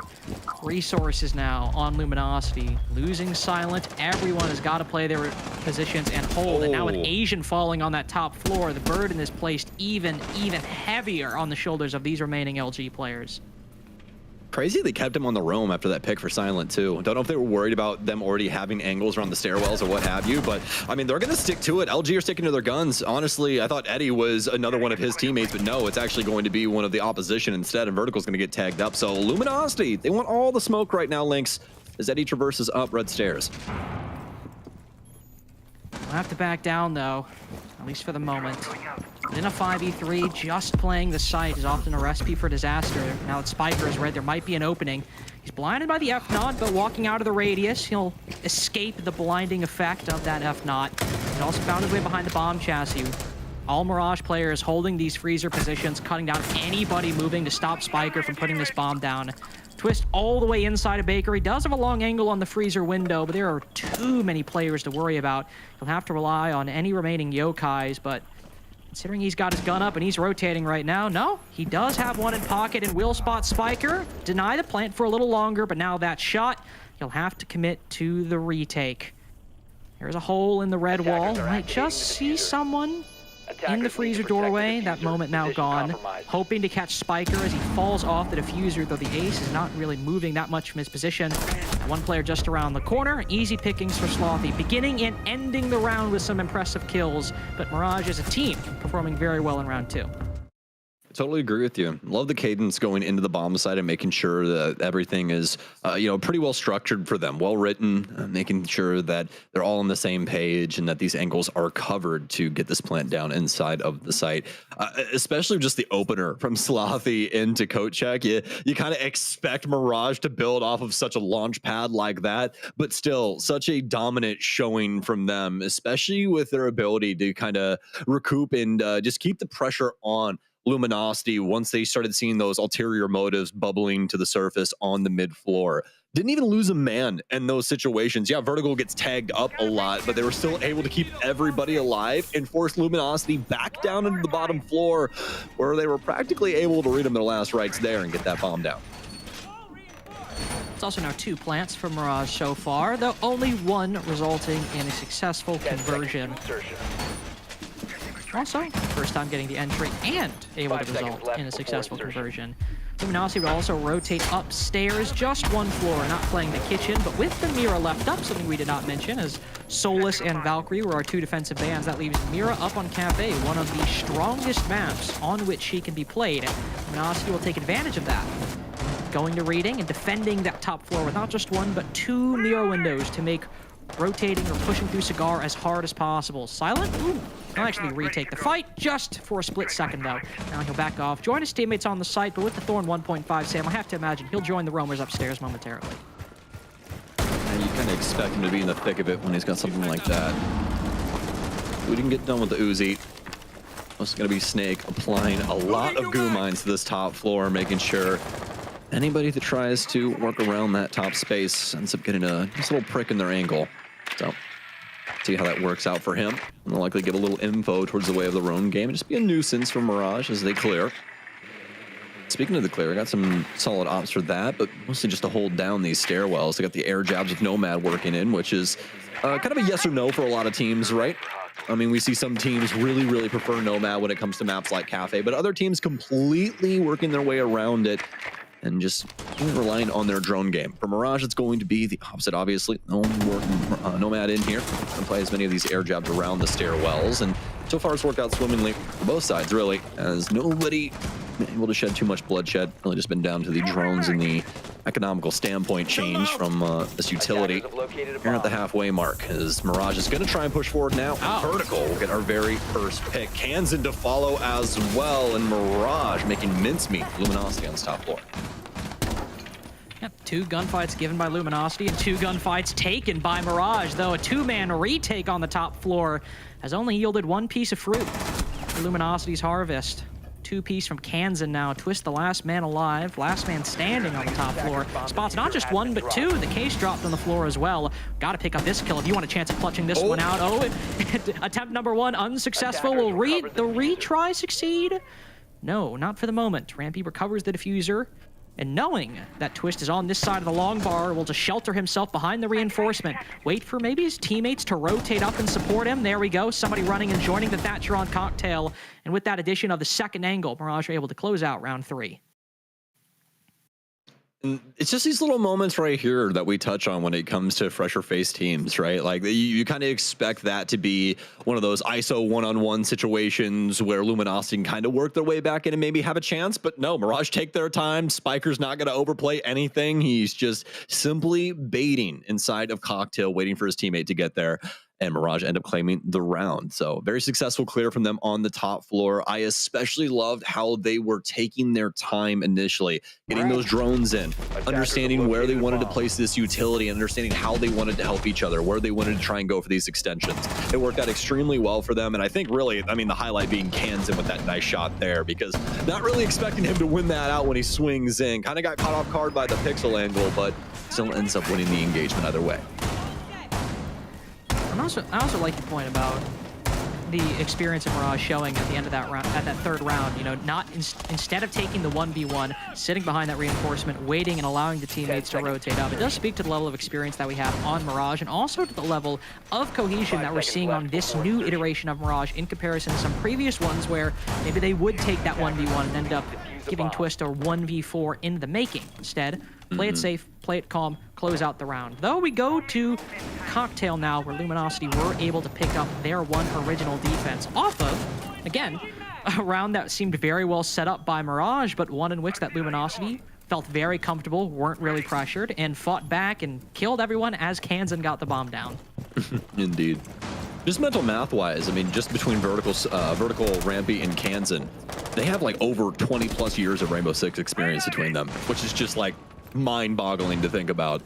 resources now on Luminosity. Losing Silent, everyone has got to play their positions and hold. And now with Asian falling on that top floor, the burden is placed even heavier on the shoulders of these remaining LG players. Crazy they kept him on the roam after that pick for Silent, too. Don't know if they were worried about them already having angles around the stairwells or what have you, but, I mean, they're going to stick to it. LG are sticking to their guns. Honestly, I thought Eddie was another one of his teammates, but no, it's actually going to be one of the opposition instead, and Vertical's going to get tagged up. So, Luminosity, they want all the smoke right now, Lynx, as Eddie traverses up red stairs. We'll have to back down, though, at least for the moment. In a 5v3, just playing the site is often a recipe for disaster. Now that Spiker is red, there might be an opening. He's blinded by the F0, but walking out of the radius, he'll escape the blinding effect of that F0. He also found his way behind the bomb chassis. All Mirage players holding these freezer positions, cutting down anybody moving to stop Spiker from putting this bomb down. Twist all the way inside a bakery. Does have a long angle on the freezer window, but there are too many players to worry about. He'll have to rely on any remaining yokais, but considering he's got his gun up and he's rotating right now, no, he does have one in pocket and will spot Spiker. Deny the plant for a little longer, but now that shot, he'll have to commit to the retake. There's a hole in the red wall. Might just see someone in the freezer doorway. That moment now gone. Hoping to catch Spiker as he falls off the diffuser, though the ace is not really moving that much from his position. One player just around the corner. Easy pickings for Slothy, beginning and ending the round with some impressive kills. But Mirage as a team performing very well in round 2. I totally agree with you. Love the cadence going into the bomb site and making sure that everything is, pretty well structured for them, well written, making sure that they're all on the same page and that these angles are covered to get this plant down inside of the site. Especially just the opener from Slothy into coat check. You kind of expect Mirage to build off of such a launch pad like that, but still such a dominant showing from them, especially with their ability to kind of recoup and just keep the pressure on Luminosity once they started seeing those ulterior motives bubbling to the surface on the mid floor. Didn't even lose a man in those situations. Yeah, Vertical gets tagged up a lot, but they were still able to keep everybody alive and force Luminosity back down into the bottom floor, where they were practically able to read them their last rites there and get that bomb down. It's also now 2 plants for Mirage so far, though only one resulting in a successful conversion. Also, first time getting the entry and able to result in a successful conversion. Luminosity would also rotate upstairs, just one floor, not playing the kitchen, but with the Mira left up, something we did not mention, as Solus and Valkyrie were our 2 defensive bans. That leaves Mira up on Cafe, one of the strongest maps on which she can be played. Luminosity will take advantage of that, going to reading and defending that top floor with not just 1, but 2 Mira windows to make rotating or pushing through Cigar as hard as possible. Silent? Ooh. He'll actually retake the fight just for a split second, though. Now he'll back off, join his teammates on the site, but with the Thorn 1.5 Sam, I have to imagine he'll join the roamers upstairs momentarily. And you kind of expect him to be in the thick of it when he's got something like that. We didn't get done with the Uzi. It's going to be Snake applying a lot of goo mines to this top floor, making sure anybody that tries to work around that top space ends up getting a just little prick in their ankle. So, see how that works out for him. And they'll likely give a little info towards the way of the roam game and just be a nuisance for Mirage as they clear. Speaking of the clear, I got some solid ops for that, but mostly just to hold down these stairwells. They got the air jabs with Nomad working in, which is kind of a yes or no for a lot of teams, right? I mean, we see some teams really prefer Nomad when it comes to maps like Cafe, but other teams completely working their way around it and just relying on their drone game. For Mirage, it's going to be the opposite, obviously. No more Nomad in here. And play as many of these air jabs around the stairwells and So far, it's worked out swimmingly for both sides, really, as nobody been able to shed too much bloodshed. Really just been down to the drones and the economical standpoint change from this utility. Here at the halfway mark, as Mirage is going to try and push forward now. Vertical will get our very first pick. Kansan to follow as well, and Mirage making mincemeat Luminosity on this top floor. Yep, 2 gunfights given by Luminosity and 2 gunfights taken by Mirage, though a 2-man retake on the top floor has only yielded 1 piece of fruit for Luminosity's harvest. 2-piece from Kansan now. Twist the last man alive, last man standing on the top floor. Spots not just 1, but 2. The case dropped on the floor as well. Got to pick up this kill if you want a chance of clutching this one out. Attempt number 1 unsuccessful. Will the retry succeed? No, not for the moment. Rampy recovers the diffuser. And knowing that Twist is on this side of the long bar, will just shelter himself behind the reinforcement. Wait for maybe his teammates to rotate up and support him. There we go. Somebody running and joining the Thatcher on Cocktail. And with that addition of the second angle, Mirage are able to close out round 3. And it's just these little moments right here that we touch on when it comes to fresher face teams, right? Like you kind of expect that to be one of those ISO one-on-one situations where Luminosity can kind of work their way back in and maybe have a chance, but no, Mirage take their time. Spiker's not going to overplay anything. He's just simply baiting inside of Cocktail, waiting for his teammate to get there. And Mirage end up claiming the round. So very successful clear from them on the top floor. I especially loved how they were taking their time initially, getting those drones in, understanding where they wanted to place this utility, and understanding how they wanted to help each other, where they wanted to try and go for these extensions. It worked out extremely well for them. And I think really, I mean, the highlight being Kansan with that nice shot there, because not really expecting him to win that out when he swings in. Kind of got caught off guard by the pixel angle, but still ends up winning the engagement either way. I also like the point about the experience of Mirage showing at the end of that round, at that third round. You know, not instead of taking the 1v1, sitting behind that reinforcement, waiting and allowing the teammates to rotate up. It does speak to the level of experience that we have on Mirage, and also to the level of cohesion that we're seeing on this new iteration of Mirage in comparison to some previous ones where maybe they would take that 1v1 and end up giving Twist a 1v4 in the making. Instead, play it safe, play it calm, close out the round. Though we go to Cocktail now, where Luminosity were able to pick up their 1 original defense off of, again, a round that seemed very well set up by Mirage, but one in which that Luminosity felt very comfortable, weren't really pressured, and fought back and killed everyone as Kansan got the bomb down. Indeed. Just mental math-wise, I mean, just between Vertical, Rampy, and Kansan, they have like over 20 plus years of Rainbow Six experience between them, which is just like mind-boggling to think about.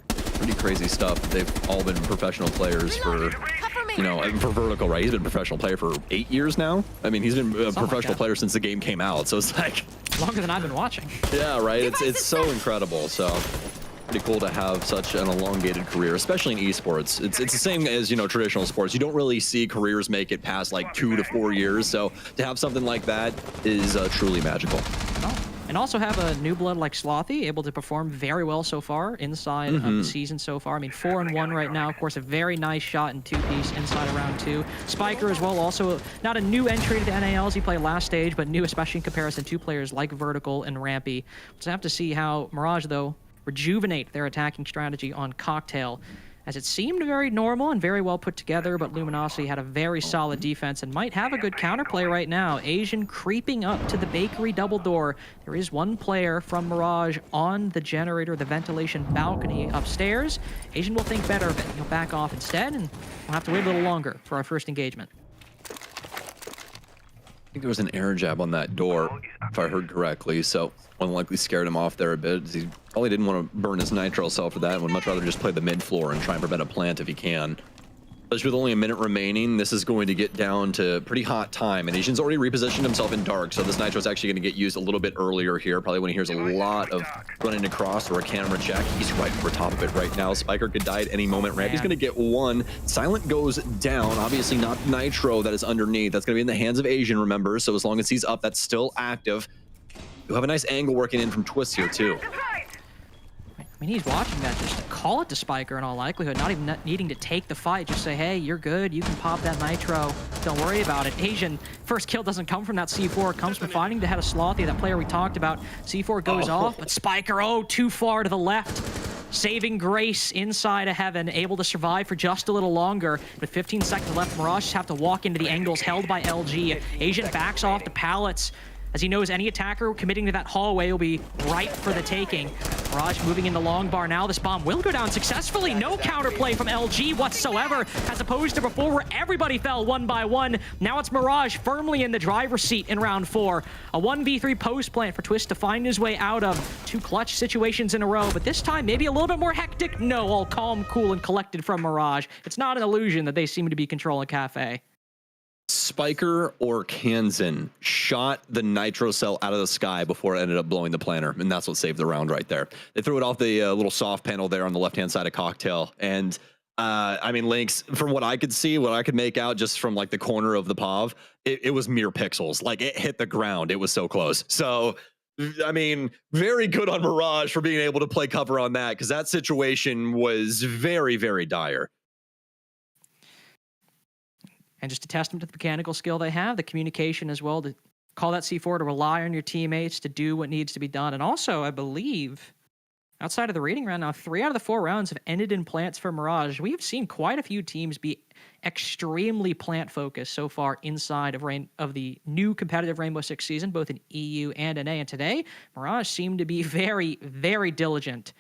Pretty crazy stuff. They've all been professional players for, you know, for Vertical, right? He's been a professional player for 8 years now. I mean, he's been a professional player since the game came out, so it's like longer than I've been watching. Yeah, right. It's so incredible. So pretty cool to have such an elongated career, especially in esports. It's the same as, you know, traditional sports. You don't really see careers make it past like 2 to 4 years. So to have something like that is truly magical. Oh. And also have a new blood like Slothy, able to perform very well so far inside of the season so far. I mean, 4-1 right now. Of course, a very nice shot in 2-piece inside of round 2. Spiker as well, also not a new entry to the NALs. He played last stage, but new, especially in comparison to players like Vertical and Rampy. We'll have to see how Mirage, though, rejuvenate their attacking strategy on Cocktail, as it seemed very normal and very well put together, but Luminosity had a very solid defense and might have a good counterplay right now. Asian creeping up to the bakery double door. There is one player from Mirage on the generator, the ventilation balcony upstairs. Asian will think better of it. He'll back off instead, and we'll have to wait a little longer for our first engagement. I think there was an air jab on that door, if I heard correctly, so one likely scared him off there a bit. He probably didn't want to burn his nitro cell for that and would much rather just play the mid floor and try and prevent a plant if he can. Especially with only a minute remaining, this is going to get down to pretty hot time, and Asian's already repositioned himself in dark, so this nitro is actually going to get used a little bit earlier here, probably when he hears a lot of running across or a camera check. He's right over top of it right now. Spiker could die at any moment. Rampy's going to get one. Silent goes down. Obviously not nitro that is underneath. That's going to be in the hands of Asian, remember, so as long as he's up, that's still active. You have a nice angle working in from Twist here, too. I mean, he's watching that just to call it to Spiker in all likelihood, not even needing to take the fight. Just say, hey, you're good. You can pop that nitro. Don't worry about it. Asian, first kill doesn't come from that C4. It comes from finding the head of Slothy, that player we talked about. C4 goes off, but Spiker, too far to the left. saving grace inside of heaven, able to survive for just a little longer. With 15 seconds left, Mirage have to walk into the angles held by LG. Asian backs off the pallets, as he knows any attacker committing to that hallway will be ripe for the taking. Mirage moving into long bar now. This bomb will go down successfully. No counterplay from LG whatsoever, as opposed to before where everybody fell one by one. Now it's Mirage firmly in the driver's seat in round 4. A 1v3 post plant for Twist to find his way out of 2 clutch situations in a row, but this time maybe a little bit more hectic. No, all calm, cool, and collected from Mirage. It's not an illusion that they seem to be controlling Cafe. Spiker or Kansan shot the nitro cell out of the sky before it ended up blowing the planter, and that's what saved the round right there. They threw it off the little soft panel there on the left-hand side of Cocktail, and I mean, Lynx, from what I could see, what I could make out just from like the corner of the POV, it was mere pixels. Like, it hit the ground. It was so close. So, I mean, very good on Mirage for being able to play cover on that, because that situation was very, very dire. And just a testament to the mechanical skill they have, the communication as well, to call that C4, to rely on your teammates to do what needs to be done. And also, I believe, outside of the rating round now, 3 out of the 4 rounds have ended in plants for Mirage. We've seen quite a few teams be extremely plant-focused so far inside of the new competitive Rainbow Six season, both in EU and NA. And today, Mirage seemed to be very, very diligent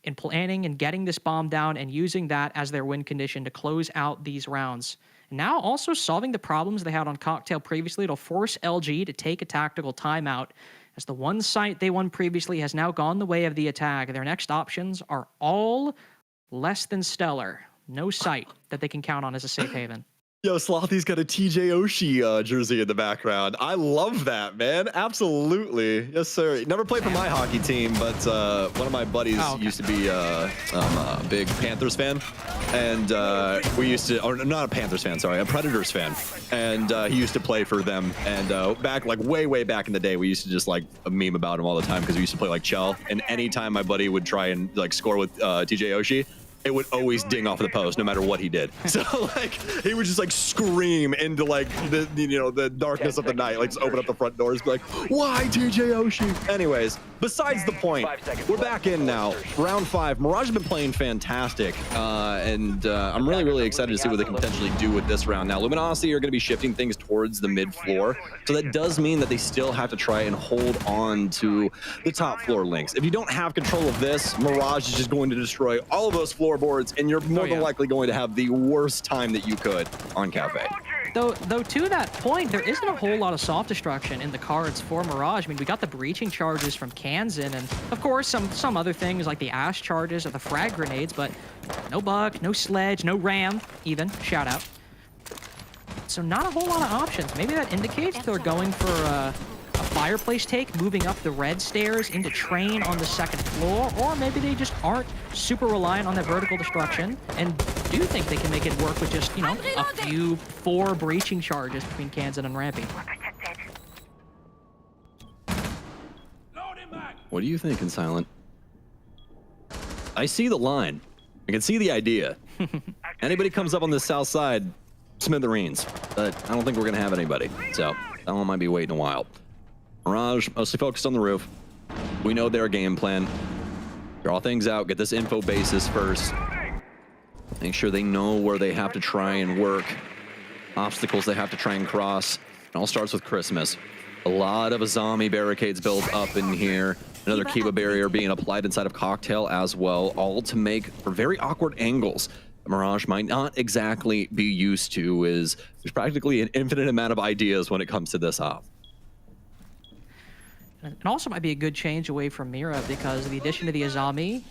in planning and getting this bomb down and using that as their win condition to close out these rounds. Now also solving the problems they had on Cocktail previously. It'll force LG to take a tactical timeout, as the one site they won previously has now gone the way of the attack. Their next options are all less than stellar. No site that they can count on as a safe haven. Yo, Slothy's got a TJ Oshie jersey in the background. I love that, man. Absolutely. Yes, sir. Never played for my hockey team, but one of my buddies used to be a big Panthers fan. And we used to, or not a Panthers fan, sorry, a Predators fan. And he used to play for them. And back, like way back in the day, we used to just like meme about him all the time, because we used to play like Chell. And anytime my buddy would try and like score with TJ Oshie, it would always ding off the post no matter what he did. So like he would just like scream into like the darkness of the night, like just open up the front doors, be like, why TJ Oshie? Anyways, besides the point, we're back in now. Round 5. Mirage has been playing fantastic, and I'm really excited to see what they can potentially do with this round. Now, Luminosity are going to be shifting things towards the mid floor, so that does mean that they still have to try and hold on to the top floor links. If you don't have control of this, Mirage is just going to destroy all of those floorboards, and you're more than likely going to have the worst time that you could on Cafe. Though to that point, there isn't a whole lot of soft destruction in the cards for Mirage. I mean, we got the breaching charges from Kansan, and of course some other things like the ash charges or the frag grenades, but no Buck, no Sledge, no Ram even, shout out. So not a whole lot of options. Maybe that indicates they're going for a fireplace take, moving up the red stairs into train on the 2nd floor, or maybe they just aren't super reliant on that vertical destruction and do think they can make it work with just, a few 4 breaching charges between Kansan and Rampy. What are you thinking, Silent? I see the line. I can see the idea. Anybody comes up on the south side, smithereens. But I don't think we're going to have anybody. So that one might be waiting a while. Mirage, mostly focused on the roof. We know their game plan. Draw things out, get this info basis first. Make sure they know where they have to try and work. Obstacles they have to try and cross. It all starts with Christmas. A lot of zombie barricades built up in here. Another Kiba barrier being applied inside of Cocktail as well, all to make for very awkward angles. Mirage might not exactly be used to, is there's practically an infinite amount of ideas when it comes to this op. It also might be a good change away from Mira, because of the addition to the Azami,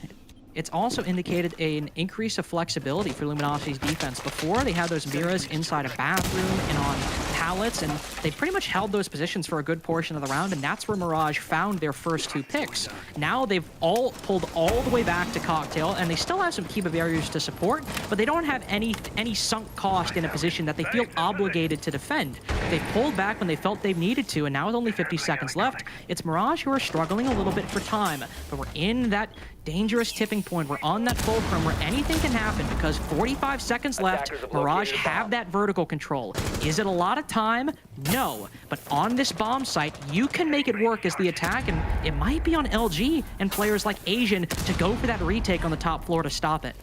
it's also indicated an increase of flexibility for Luminosity's defense. Before, they had those Miras inside a bathroom and on pallets, and they pretty much held those positions for a good portion of the round, and that's where Mirage found their first 2 picks. Now they've all pulled all the way back to Cocktail, and they still have some Kiba barriers to support, but they don't have any sunk cost in a position that they feel obligated to defend. They've pulled back when they felt they needed to, and now with only 50 seconds left, it's Mirage who are struggling a little bit for time, but we're in that dangerous tipping point. We're on that fulcrum where anything can happen, because 45 seconds left. Mirage have that vertical control. Is it a lot of time? time? No. But on this bomb site, you can make it work as the attack, and it might be on LG and players like Asian to go for that retake on the top floor to stop it.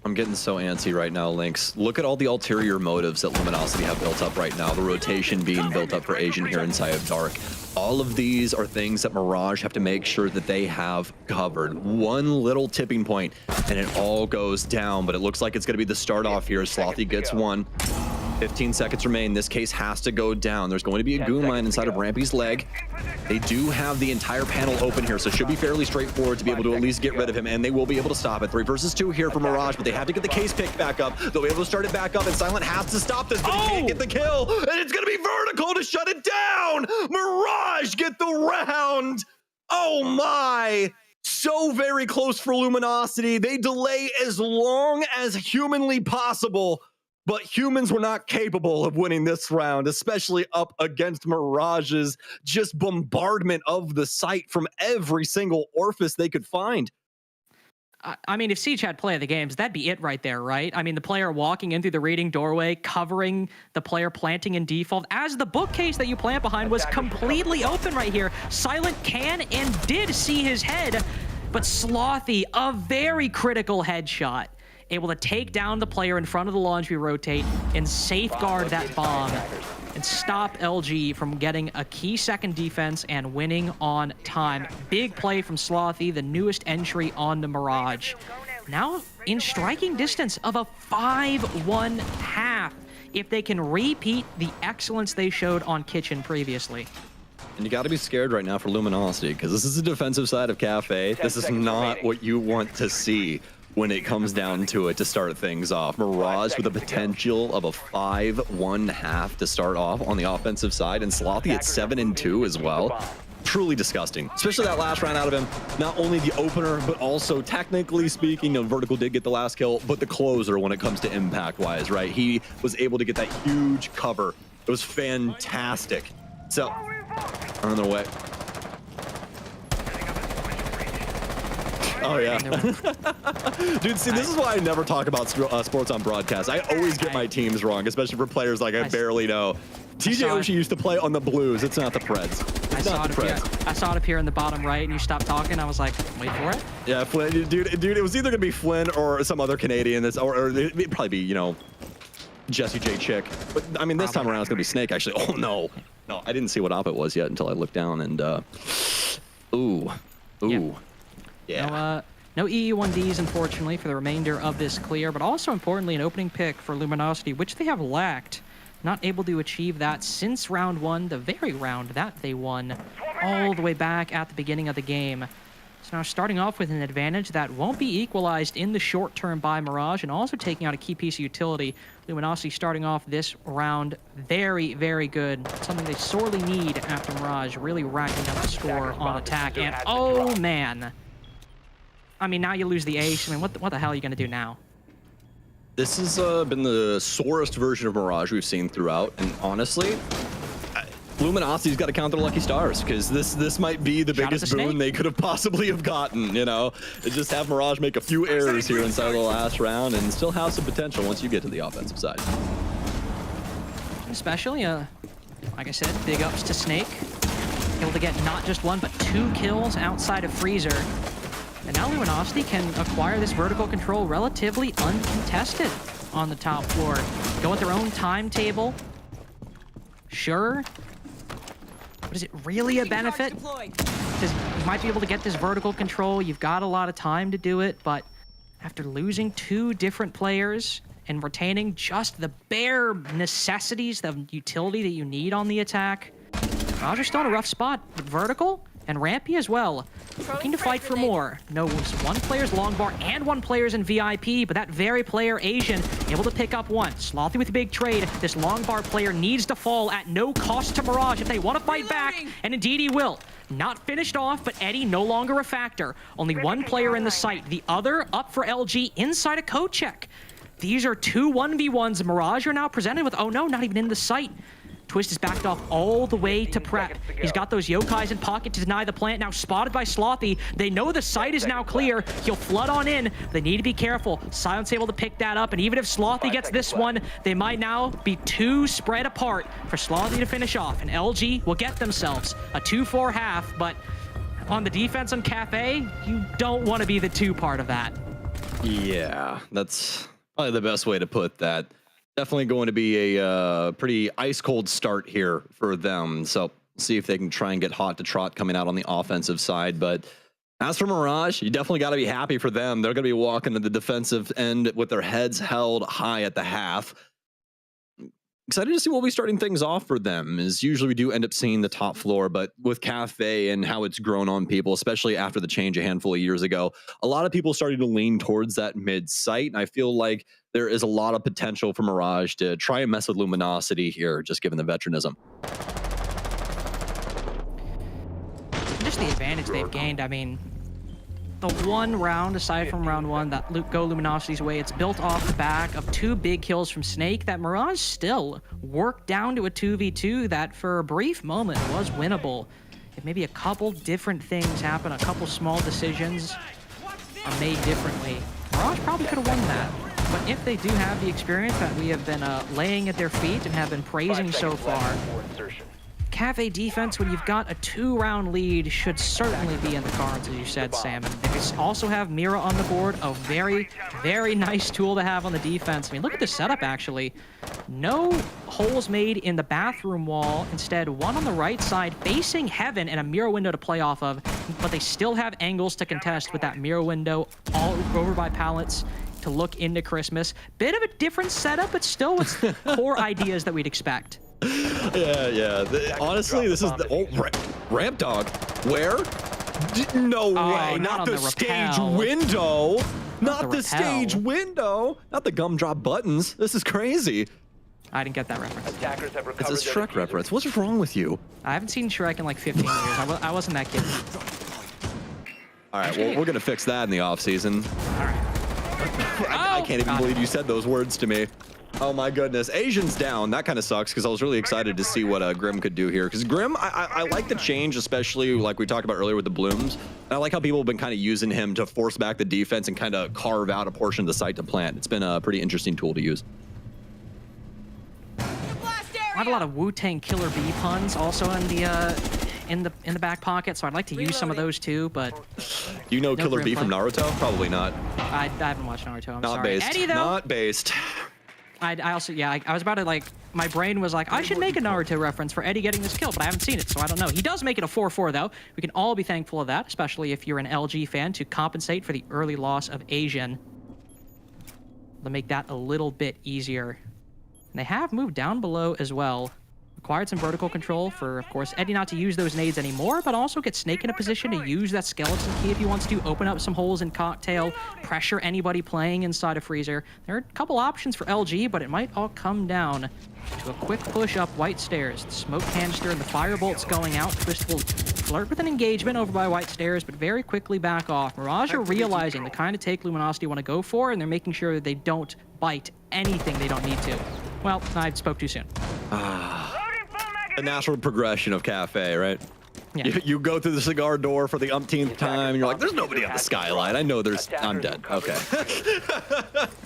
I'm getting so antsy right now, Lynx. Look at all the ulterior motives that Luminosity have built up right now. The rotation being built up for Asian here inside of Dark. All of these are things that Mirage have to make sure that they have covered. One little tipping point, and it all goes down. But it looks like it's going to be the start off here. Slothy gets one. 15 seconds remain. This case has to go down. There's going to be a goon line inside of Rampy's leg. They do have the entire panel open here, so it should be fairly straightforward to be able to at least get rid of him, and they will be able to stop it. 3 versus 2 here for Mirage, but they have to get the case picked back up. They'll be able to start it back up, and Silent has to stop this, but he can't get the kill, and it's going to be vertical to shut it down. Mirage get the round. Oh my. So very close for Luminosity. They delay as long as humanly possible. But humans were not capable of winning this round, especially up against Mirage's just bombardment of the site from every single orifice they could find. I mean, if Siege had play of the games, that'd be it right there, right? I mean, the player walking in through the reading doorway, covering the player planting in default, as the bookcase that you plant behind was completely open right here. Silent can and did see his head, but Slothy, a very critical headshot, able to take down the player in front of the launch rotate and safeguard that bomb and stop LG from getting a key second defense and winning on time. Big play from Slothy, the newest entry on the Mirage. Now in striking distance of a 5-1 half if they can repeat the excellence they showed on Kitchen previously. And you got to be scared right now for Luminosity, because this is the defensive side of Cafe. This is not what you want to see when it comes down to it to start things off. Mirage with a potential of a 5-1 half to start off on the offensive side, and Slothy at 7-2 as well. Truly disgusting, especially that last round out of him. Not only the opener, but also technically speaking, Vertical did get the last kill, but the closer when it comes to impact wise, right? He was able to get that huge cover. It was fantastic. So, on the way. Oh, yeah. Dude, see, this is why I never talk about sports on broadcast. I always get my teams wrong, especially for players like I barely know. TJ Oshie used to play on the Blues. It's not the Preds. It's not the Preds. I saw it appear in the bottom right, and you stopped talking. I was like, wait for it? Yeah, Flynn, dude, it was either going to be Flynn or some other Canadian, or it'd probably be, you know, Jesse J. Chick. But, I mean, this time around, it's going to be Snake, actually. Oh, no. No, I didn't see what op it was yet until I looked down, and, ooh. Yeah. No EE1Ds, unfortunately, for the remainder of this clear, but also importantly, an opening pick for Luminosity, which they have lacked. Not able to achieve that since round 1, the very round that they won all the way back at the beginning of the game. So now starting off with an advantage that won't be equalized in the short term by Mirage, and also taking out a key piece of utility. Luminosity starting off this round very, very good. Something they sorely need after Mirage really racking up the score on attack. And oh man. I mean, now you lose the ace. I mean, what the hell are you going to do now? This has been the sorest version of Mirage we've seen throughout, and honestly, Luminosity's got to count their lucky stars, because this might be the biggest boon they could have possibly have gotten, you know? Just have Mirage make a few errors here inside of the last round and still have some potential once you get to the offensive side. Especially, like I said, big ups to Snake. Able to get not just 1, but 2 kills outside of Freezer. And now Luminosity can acquire this vertical control relatively uncontested on the top floor. Go at their own timetable. Sure. But is it really a benefit? Because you might be able to get this vertical control. You've got a lot of time to do it, but after losing 2 different players and retaining just the bare necessities of utility that you need on the attack, Roger's still in a rough spot with vertical and Rampy as well. Looking to fight for more. No, 1 player's long bar and 1 player's in VIP, but that very player, Asian, able to pick up 1. Slothy with a big trade. This long bar player needs to fall at no cost to Mirage if they want to fight back, and indeed he will. Not finished off, but Eddie no longer a factor. Only 1 player in the site. The other up for LG inside a code check. These are 2 1v1s. Mirage are now presented with, oh no, not even in the site. Twist is backed off all the way to prep. He's got those yokais in pocket to deny the plant. Now spotted by Slothy. They know the site is now clear. He'll flood on in. They need to be careful. Silence able to pick that up, and even if Slothy gets this one, they might now be 2 spread apart for Slothy to finish off. And LG will get themselves a 2-4 half, but on the defense on Cafe, you don't want to be the 2 part of that. Yeah, that's probably the best way to put that. Definitely going to be a pretty ice cold start here for them. So see if they can try and get hot to trot coming out on the offensive side. But as for Mirage, you definitely got to be happy for them. They're going to be walking to the defensive end with their heads held high at the half. Excited to see what we'll be starting things off for them. Is usually we do end up seeing the top floor, but with Cafe and how it's grown on people, especially after the change a handful of years ago, a lot of people started to lean towards that mid site. And I feel like there is a lot of potential for Mirage to try and mess with Luminosity here, just given the veteраnism. Just the advantage they've gained. I mean, the one round, aside from round 1, that go Luminosity's way, it's built off the back of 2 big kills from Snake that Mirage still worked down to a 2v2 that for a brief moment was winnable. If maybe a couple different things happen, a couple small decisions are made differently, Mirage probably could have won that. But if they do have the experience that we have been laying at their feet and have been praising so far, Cafe defense, when you've got a 2-round lead, should certainly be in the cards, as you said, Sam. And they also have Mira on the board, a very, very nice tool to have on the defense. I mean, look at the setup, actually. No holes made in the bathroom wall. Instead, one on the right side facing heaven and a mirror window to play off of. But they still have angles to contest with that mirror window all over by pallets to look into Christmas. Bit of a different setup, but still with the core ideas that we'd expect. Yeah. Honestly, this is the ramp dog. Where? No way! Not the stage window. Not the stage window. Not the gumdrop buttons. This is crazy. I didn't get that reference. It's a Shrek reference. What's wrong with you? I haven't seen Shrek in like 15 years. I wasn't that kid. All right, well, we're gonna fix that in the off season. All right. I can't even believe you said those words to me. Oh my goodness, Asian's down. That kind of sucks because I was really excited to see what Grim could do here. Because Grim, I like the change, especially like we talked about earlier with the blooms. And I like how people have been kind of using him to force back the defense and kind of carve out a portion of the site to plant. It's been a pretty interesting tool to use. I have a lot of Wu-Tang Killer Bee puns also in the back pocket, so I'd like to use some of those too. But you know Killer Bee from Naruto? Probably not. I haven't watched Naruto. I'm not sorry. Based. Eddie, though, not based. I also, yeah, I was about to, like, my brain was like, I should make a Naruto reference for Eddie getting this kill, but I haven't seen it, so I don't know. He does make it a 4-4, though. We can all be thankful of that, especially if you're an LG fan, to compensate for the early loss of Asian. To make that a little bit easier. And they have moved down below as well. Required some vertical control for, of course, Eddie not to use those nades anymore, but also get Snake in a position to use that skeleton key if he wants to, open up some holes in Cocktail, pressure anybody playing inside a Freezer. There are a couple options for LG, but it might all come down to a quick push up White Stairs. The smoke canister and the firebolts going out. Twist will flirt with an engagement over by White Stairs, but very quickly back off. Mirage are realizing the kind of take Luminosity want to go for, and they're making sure that they don't bite anything they don't need to. Well, I spoke too soon. The natural progression of Cafe, right? Yeah. You go through the cigar door for the umpteenth time, and you're like, there's nobody on the skyline. I know there's... I'm dead. Okay.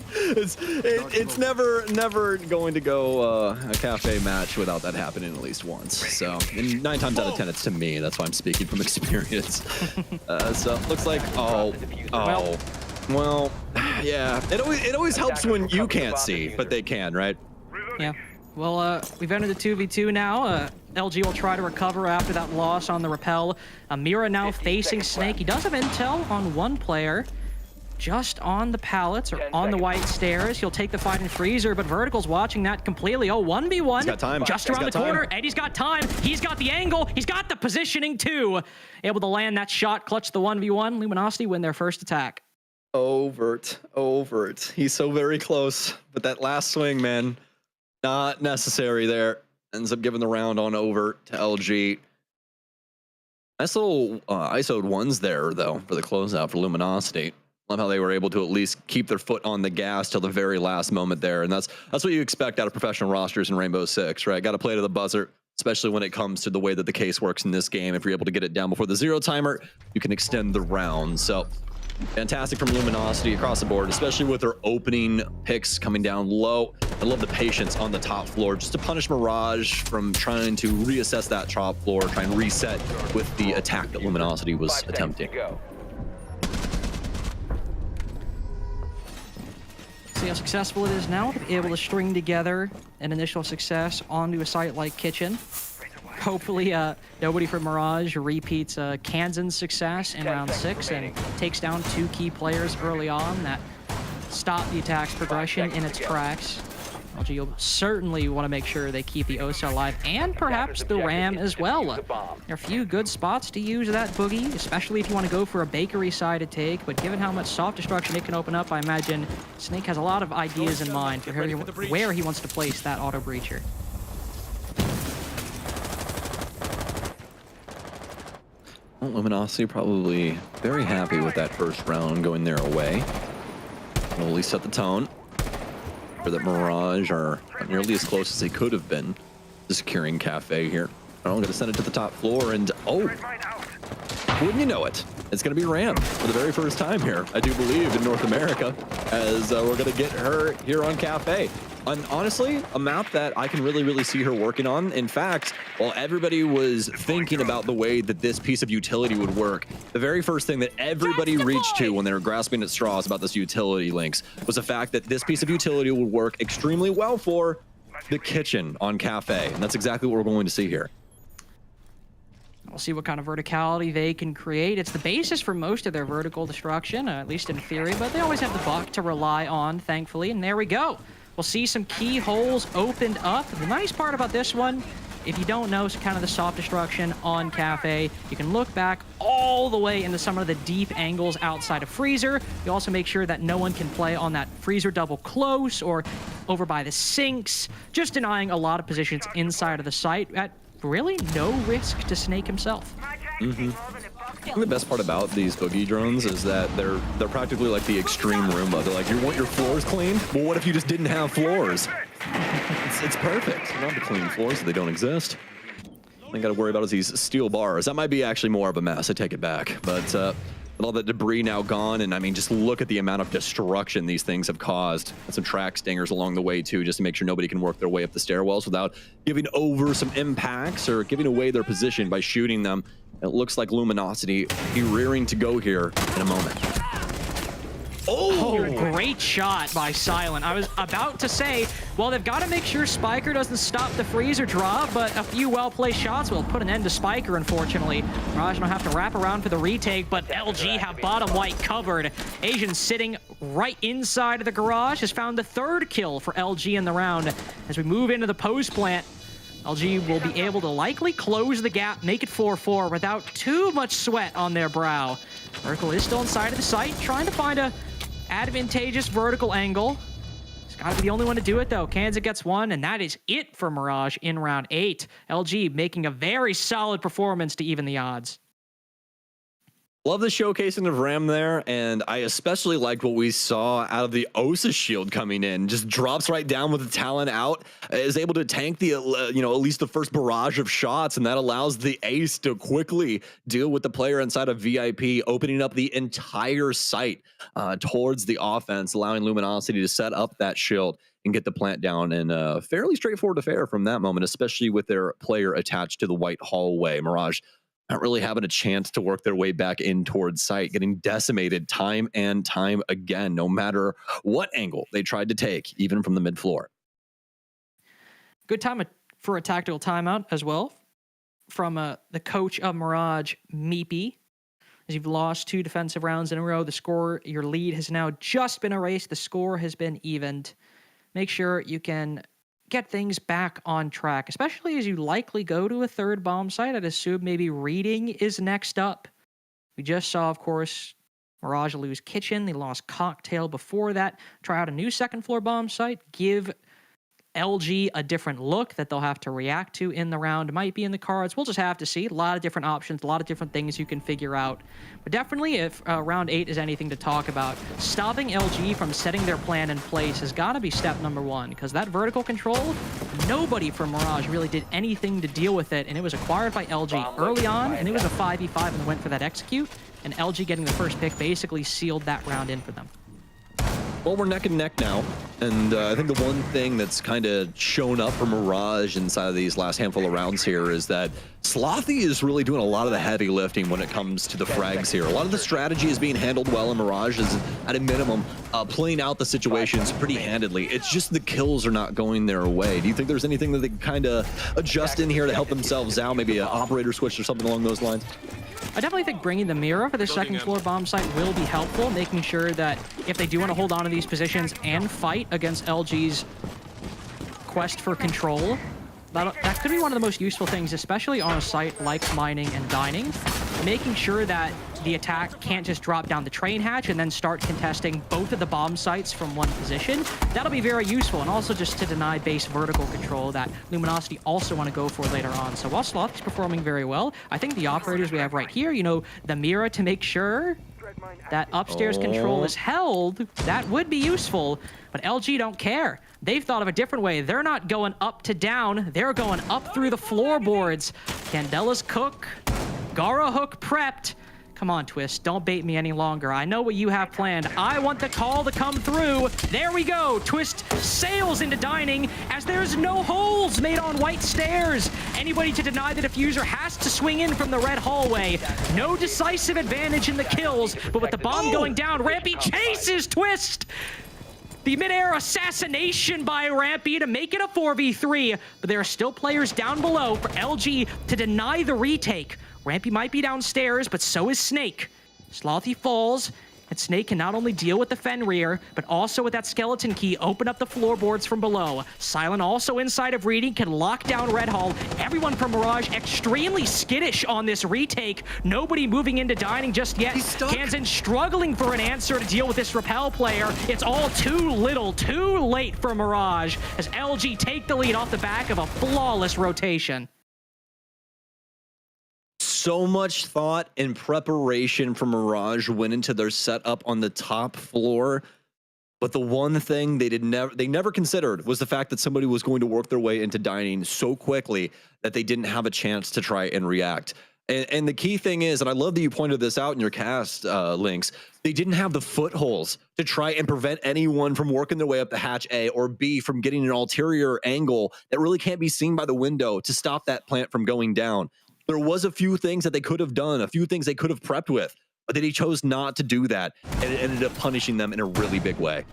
it's never going to go a Cafe match without that happening at least once. So, and 9 times out of 10, it's to me. That's why I'm speaking from experience. So, looks like... Well, yeah. It always helps when you can't see, but they can, right? Yeah. Well, we've entered the 2v2 now. LG will try to recover after that loss on the rappel. Mira now facing Snake. He does have intel on one player. Just on the pallets or on the White Stairs. He'll take the fight in Freezer, but Vertical's watching that completely. Oh, 1v1. He's got time. Just around the corner. Eddie's got time. He's got the angle. He's got the positioning too. Able to land that shot, clutch the 1v1. Luminosity win their first attack. Overt. He's so very close. But that last swing, man, not necessary there. Ends up giving the round on over to LG. Nice little ISO'd ones there, though, for the closeout for Luminosity. Love how they were able to at least keep their foot on the gas till the very last moment there. And that's what you expect out of professional rosters in Rainbow Six, right? Got to play to the buzzer, especially when it comes to the way that the case works in this game. If you're able to get it down before the 0 timer, you can extend the round. So fantastic from Luminosity across the board, especially with their opening picks coming down low. I love the patience on the top floor just to punish Mirage from trying to reassess that top floor, try and reset with the attack that Luminosity was attempting. See how successful it is now to be able to string together an initial success onto a site like Kitchen. Hopefully, nobody from Mirage repeats Kansan's success in round 6 and takes down 2 key players early on that stop the attack's progression in its tracks. LG, you'll certainly want to make sure they keep the OSA alive, and perhaps the Ram as well. There are a few good spots to use that boogie, especially if you want to go for a bakery side to take, but given how much soft destruction it can open up, I imagine Snake has a lot of ideas in mind for where he wants to place that auto breacher. Well, Luminosity probably very happy with that first round going their way. It'll at least set the tone. That Mirage are nearly as close as they could have been to securing Cafe here. I'm going to send it to the top floor, and oh, wouldn't you know it? It's going to be Ram for the very first time here, I do believe, in North America, as we're going to get her here on Cafe. And honestly, a map that I can really see her working on. In fact, while everybody was thinking about the way that this piece of utility would work, the very first thing that everybody reached to when they were grasping at straws about this utility links was the fact that this piece of utility would work extremely well for the Kitchen on Cafe. And that's exactly what we're going to see here. We'll see what kind of verticality they can create. It's the basis for most of their vertical destruction, at least in theory, but they always have the buck to rely on, thankfully, and there we go. We'll see some key holes opened up. The nice part about this one, if you don't know, is kind of the soft destruction on Cafe. You can look back all the way into some of the deep angles outside of Freezer. You also make sure that no one can play on that Freezer double close or over by the sinks, just denying a lot of positions inside of the site at really no risk to Snake himself. I think the best part about these boogie drones is that they're practically like the extreme Roomba. They're like, you want your floors cleaned? Well, what if you just didn't have floors? It's perfect. You don't have to clean floors so they don't exist. All you got to worry about is these steel bars. That might be actually more of a mess. I take it back. But with all the debris now gone, and I mean, just look at the amount of destruction these things have caused. And some track stingers along the way too, just to make sure nobody can work their way up the stairwells without giving over some impacts or giving away their position by shooting them. It looks like Luminosity be rearing to go here in a moment. Oh, great shot by Silent. I was about to say, well, they've got to make sure Spiker doesn't stop the Freezer draw, but a few well-placed shots will put an end to Spiker, unfortunately. Mirage will have to wrap around for the retake, but LG have bottom white covered. Asian sitting right inside of the garage has found the 3rd kill for LG in the round. As we move into the post plant, LG will be able to likely close the gap, make it 4-4 without too much sweat on their brow. Vertical is still inside of the site, trying to find a advantageous vertical angle. He's got to be the only one to do it, though. Kansan gets one, and that is it for Mirage in round 8. LG making a very solid performance to even the odds. Love the showcasing of Ram there, and I especially liked what we saw out of the OSA shield coming in. Just drops right down with the talent out, is able to tank the, at least the first barrage of shots, and that allows the ace to quickly deal with the player inside of VIP, opening up the entire site towards the offense, allowing Luminosity to set up that shield and get the plant down in a fairly straightforward affair from that moment, especially with their player attached to the white hallway. Mirage not really having a chance to work their way back in towards site, getting decimated time and time again, no matter what angle they tried to take, even from the mid floor. Good time for a tactical timeout as well from the coach of Mirage, Meepy. As you've lost 2 defensive rounds in a row, the score, your lead has now just been erased. The score has been evened. Make sure you can get things back on track, especially as you likely go to a 3rd bomb site. I'd assume maybe Reading is next up. We just saw, of course, Mirage lose Kitchen. They lost Cocktail before that. Try out a new 2nd floor bomb site. Give LG a different look that they'll have to react to in the round might be in the cards. We'll just have to see. A lot of different options, a lot of different things you can figure out. But definitely, if round 8 is anything to talk about, stopping LG from setting their plan in place has got to be step number 1, because that vertical control, nobody from Mirage really did anything to deal with it, and it was acquired by LG early on, and it was a 5v5 and went for that execute, and LG getting the first pick basically sealed that round in for them. Well, we're neck and neck now, and I think the one thing that's kind of shown up for Mirage inside of these last handful of rounds here is that Slothy is really doing a lot of the heavy lifting when it comes to the frags here. A lot of the strategy is being handled well, and Mirage is, at a minimum, playing out the situations pretty handedly. It's just the kills are not going their way. Do you think there's anything that they can kind of adjust in here to help themselves out? Maybe an operator switch or something along those lines? I definitely think bringing the Mira for the second floor bomb site will be helpful, making sure that if they do want to hold on to these positions and fight against LG's quest for control, that could be one of the most useful things, especially on a site like mining and dining, making sure that the attack can't just drop down the train hatch and then start contesting both of the bomb sites from one position. That'll be very useful, and also just to deny base vertical control that Luminosity also want to go for later on. So while Slothy's performing very well, I think the operators we have right here, you know, the Mira to make sure that upstairs control is held, that would be useful, but LG don't care. They've thought of a different way. They're not going up to down, they're going up through the floorboards. Candela's cook, Gara hook prepped. Come on, Twist, don't bait me any longer. I know what you have planned. I want the call to come through. There we go. Twist sails into dining as there's no holes made on white stairs. Anybody to deny the diffuser has to swing in from the red hallway. No decisive advantage in the kills, but with the bomb going down, Rampy chases Twist. The mid-air assassination by Rampy to make it a 4v3, but there are still players down below for LG to deny the retake. Rampy might be downstairs, but so is Snake. Slothy falls, and Snake can not only deal with the Fenrir, but also with that skeleton key, open up the floorboards from below. Silent also inside of Reading, can lock down Red Hall. Everyone from Mirage extremely skittish on this retake. Nobody moving into dining just yet. Kansan struggling for an answer to deal with this Repel player. It's all too little, too late for Mirage, as LG take the lead off the back of a flawless rotation. So much thought and preparation from Mirage went into their setup on the top floor, but the one thing they never considered was the fact that somebody was going to work their way into dining so quickly that they didn't have a chance to try and react. And the key thing is, and I love that you pointed this out in your cast, Lynx, they didn't have the footholds to try and prevent anyone from working their way up the hatch A or B from getting an ulterior angle that really can't be seen by the window to stop that plant from going down. There was a few things that they could have done, a few things they could have prepped with, but they chose not to do that, and it ended up punishing them in a really big way.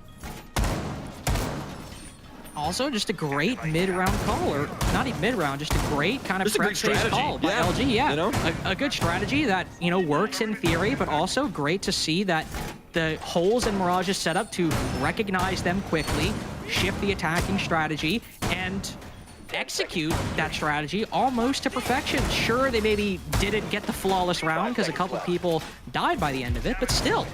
Also, just a great mid-round call, or not even mid-round, just a great kind of prep-based call by LG. Yeah, you know? a good strategy that, you know, works in theory, but also great to see that the holes in Mirage's setup to recognize them quickly, shift the attacking strategy, and execute that strategy almost to perfection. Sure, they maybe didn't get the flawless round because a couple people died by the end of it, but still,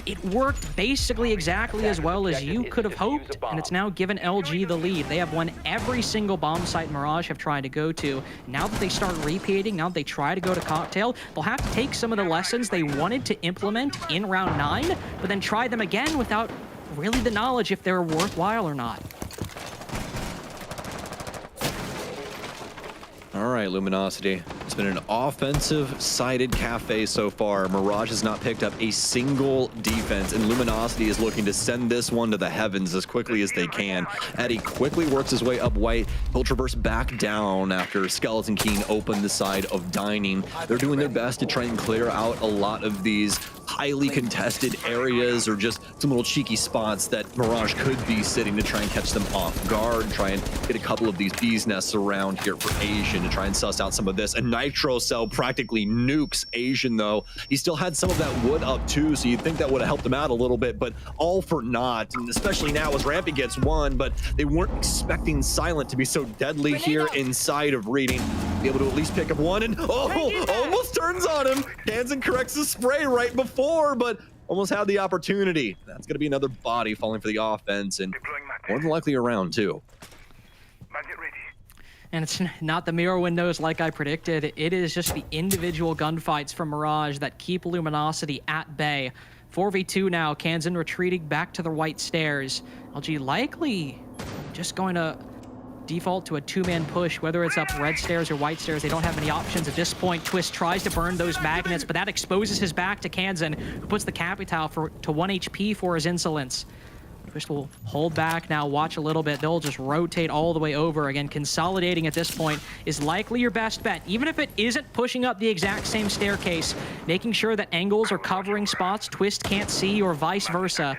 it worked basically exactly as well as you could have hoped, and it's now given LG the lead. They have won every single bomb site Mirage have tried to go to. Now that they start repeating, now that they try to go to Cocktail, they'll have to take some of the lessons they wanted to implement in round 9, but then try them again without really the knowledge if they're worthwhile or not. All right, Luminosity. It's been an offensive-sided cafe so far. Mirage has not picked up a single defense, and Luminosity is looking to send this one to the heavens as quickly as they can. Eddie quickly works his way up white. He'll traverse back down after Skeleton King opened the side of dining. They're doing their best to try and clear out a lot of these highly contested areas or just some little cheeky spots that Mirage could be sitting to try and catch them off guard, try and get a couple of these bees nests around here for Asian to try and suss out some of this. A Nitro Cell practically nukes Asian, though. He still had some of that wood up too, so you'd think that would have helped him out a little bit, but all for naught, and especially now as Rampy gets one, but they weren't expecting Silent to be so deadly here inside of Reading. Be able to at least pick up one, and almost turns on him. Kansan corrects the spray right before, but almost had the opportunity. That's going to be another body falling for the offense, and more than likely around too. And it's not the mirror windows like I predicted. It is just the individual gunfights from Mirage that keep Luminosity at bay. 4v2 now, Kansan retreating back to the white stairs. LG likely just going to default to a two-man push, whether it's up red stairs or white stairs. They don't have many options at this point. Twist tries to burn those magnets, but that exposes his back to Kansan, who puts the Capitao to 1 HP for his insolence. Twist will hold back now, watch a little bit. They'll just rotate all the way over. Again, consolidating at this point is likely your best bet. Even if it isn't pushing up the exact same staircase, making sure that angles are covering spots Twist can't see or vice versa.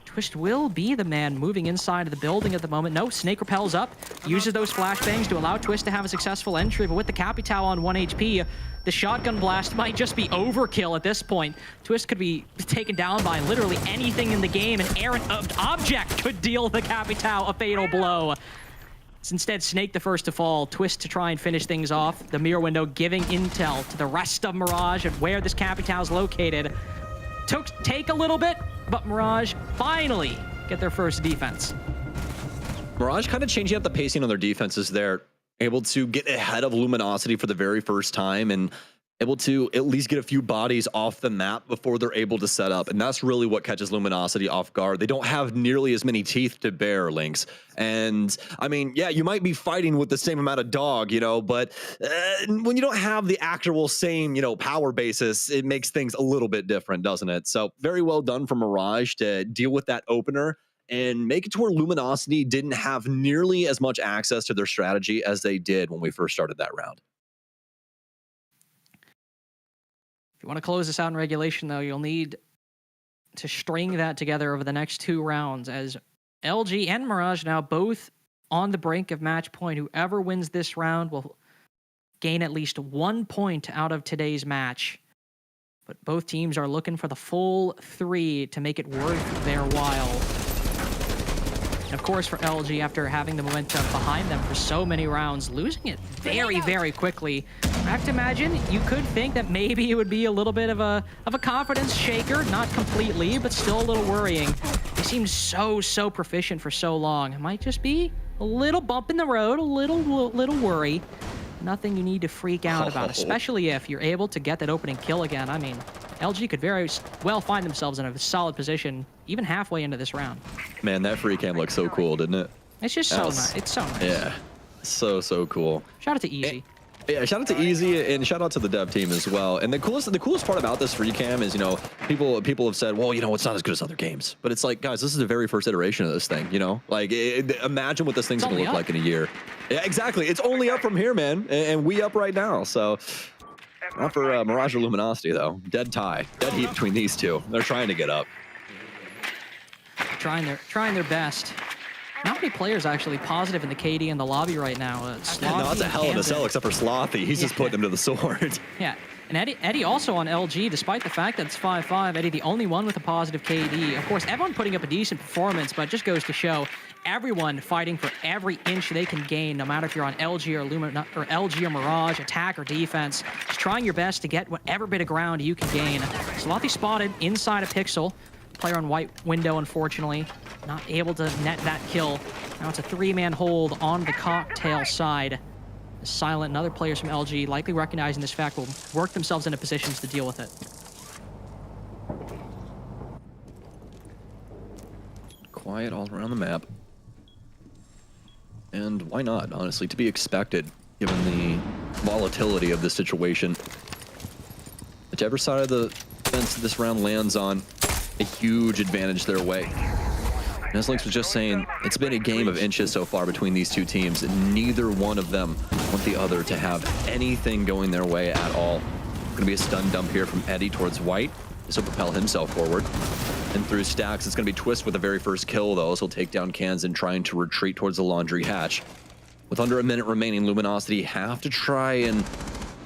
Twist will be the man moving inside of the building at the moment. No, Snake repels up, uses those flashbangs to allow Twist to have a successful entry, but with the Capitao on 1 HP, the shotgun blast might just be overkill at this point. Twist could be taken down by literally anything in the game. An errant object could deal the Capitao a fatal blow. It's instead Snake the first to fall, Twist to try and finish things off. The mirror window giving intel to the rest of Mirage and where this Capitao is located. Take a little bit, but Mirage finally get their first defense. Mirage kind of changing up the pacing on their defenses there. Able to get ahead of Luminosity for the very first time and able to at least get a few bodies off the map before they're able to set up. And that's really what catches Luminosity off guard. They don't have nearly as many teeth to bear, Lynx. And I mean, yeah, you might be fighting with the same amount of dog, you know, but when you don't have the actual same, you know, power basis, it makes things a little bit different, doesn't it? So very well done from Mirage to deal with that opener and make it to where Luminosity didn't have nearly as much access to their strategy as they did when we first started that round. If you want to close this out in regulation, though, you'll need to string that together over the next 2 rounds, as LG and Mirage now both on the brink of match point. Whoever wins this round will gain at least 1 point out of today's match. But both teams are looking for the full 3 to make it worth their while. And of course, for LG, after having the momentum behind them for so many rounds, losing it very, very quickly, I have to imagine you could think that maybe it would be a little bit of a confidence shaker, not completely, but still a little worrying. They seem so proficient for so long. It might just be a little bump in the road, a little worry. Nothing you need to freak out about, especially if you're able to get that opening kill again. I mean, LG could very well find themselves in a solid position, even halfway into this round. Man, that free cam looks so cool, didn't it? It's just so nice. It's so nice. Yeah, so cool. Shout out to Easy. Yeah, shout out to Easy and shout out to the dev team as well. And the coolest part about this free cam is, you know, people have said, well, you know, it's not as good as other games. But it's like, guys, this is the very first iteration of this thing, you know? Like, imagine what this thing's going to look like in a year. Yeah, exactly. It's only up from here, man. And we up right now. So, not for Mirage or Luminosity, though. Dead tie. Dead heat between these two. They're trying to get up. Trying their best. Not many players actually positive in the KD in the lobby right now. No, that's a hell of a sell, except for Slothy. He's just putting him to the sword. Yeah, and Eddie also on LG, despite the fact that it's 5-5, Eddie the only one with a positive KD. Of course, everyone putting up a decent performance, but it just goes to show everyone fighting for every inch they can gain, no matter if you're on LG or LG or Mirage, attack or defense. Just trying your best to get whatever bit of ground you can gain. Slothy spotted inside a pixel. Player on white window, unfortunately, not able to net that kill. Now it's a 3-man hold on the cocktail side. Silent and other players from LG, likely recognizing this fact, will work themselves into positions to deal with it. Quiet all around the map. And why not, honestly, to be expected, given the volatility of this situation. Whichever side of the fence this round lands on, a huge advantage their way. And as Lynx was just saying, it's been a game of inches so far between these two teams, and neither one of them want the other to have anything going their way at all. Gonna be a stun dump here from Eddie towards White. This will propel himself forward. And through stacks, it's gonna be Twist with the very first kill, though, so he'll take down Kansan, trying to retreat towards the laundry hatch. With under a minute remaining, Luminosity have to try and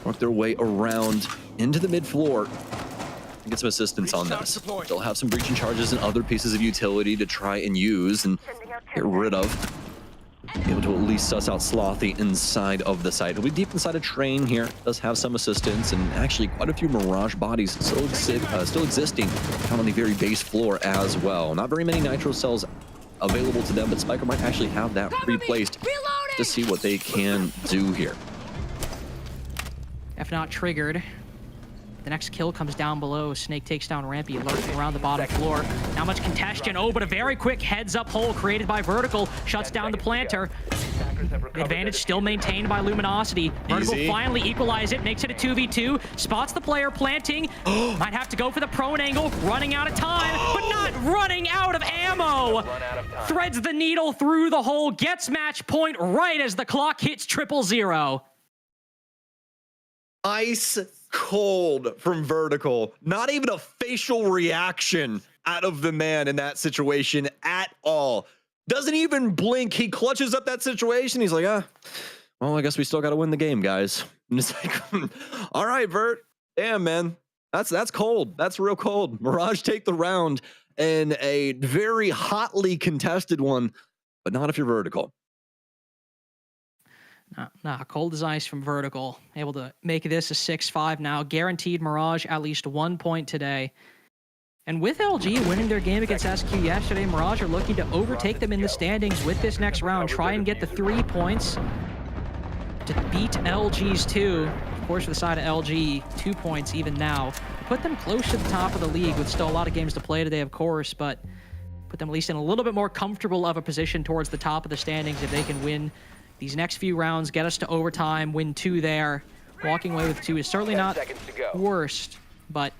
work their way around into the mid-floor. Get some assistance on this. They'll have some breaching charges and other pieces of utility to try and use and get rid of. Be able to at least suss out Slothy inside of the site. He'll be deep inside a train here. Does have some assistance, and actually quite a few Mirage bodies still existing down on the very base floor as well. Not very many nitro cells available to them, but Spiker might actually have that pre-placed to see what they can do here. If not triggered, the next kill comes down below. Snake takes down Rampy, lurking around the bottom floor. Not much congestion. Oh, but a very quick heads-up hole created by Vertical. Shuts down the planter. The advantage still maintained by Luminosity. Vertical finally equalize it, makes it a 2v2. Spots the player planting. Might have to go for the prone angle. Running out of time, but not running out of ammo. Threads the needle through the hole. Gets match point right as the clock hits 000. Ice cold from Vertical. Not even a facial reaction out of the man in that situation at all. Doesn't even blink. He clutches up that situation. He's like, well, I guess we still got to win the game, guys. And it's like, all right, Vert. Damn, man. That's cold. That's real cold. Mirage take the round in a very hotly contested one, but not if you're Vertical. Nah, cold as ice from Vertical. Able to make this a 6-5 now. Guaranteed Mirage at least 1 point today. And with LG winning their game against SQ yesterday, Mirage are looking to overtake them in the standings with this next round. Try and get the 3 points to beat LG's 2. Of course, for the side of LG, 2 points even now. Put them close to the top of the league with still a lot of games to play today, of course, but put them at least in a little bit more comfortable of a position towards the top of the standings if they can win these next few rounds, get us to overtime, win 2 there. Walking away with 2 is certainly not worst, but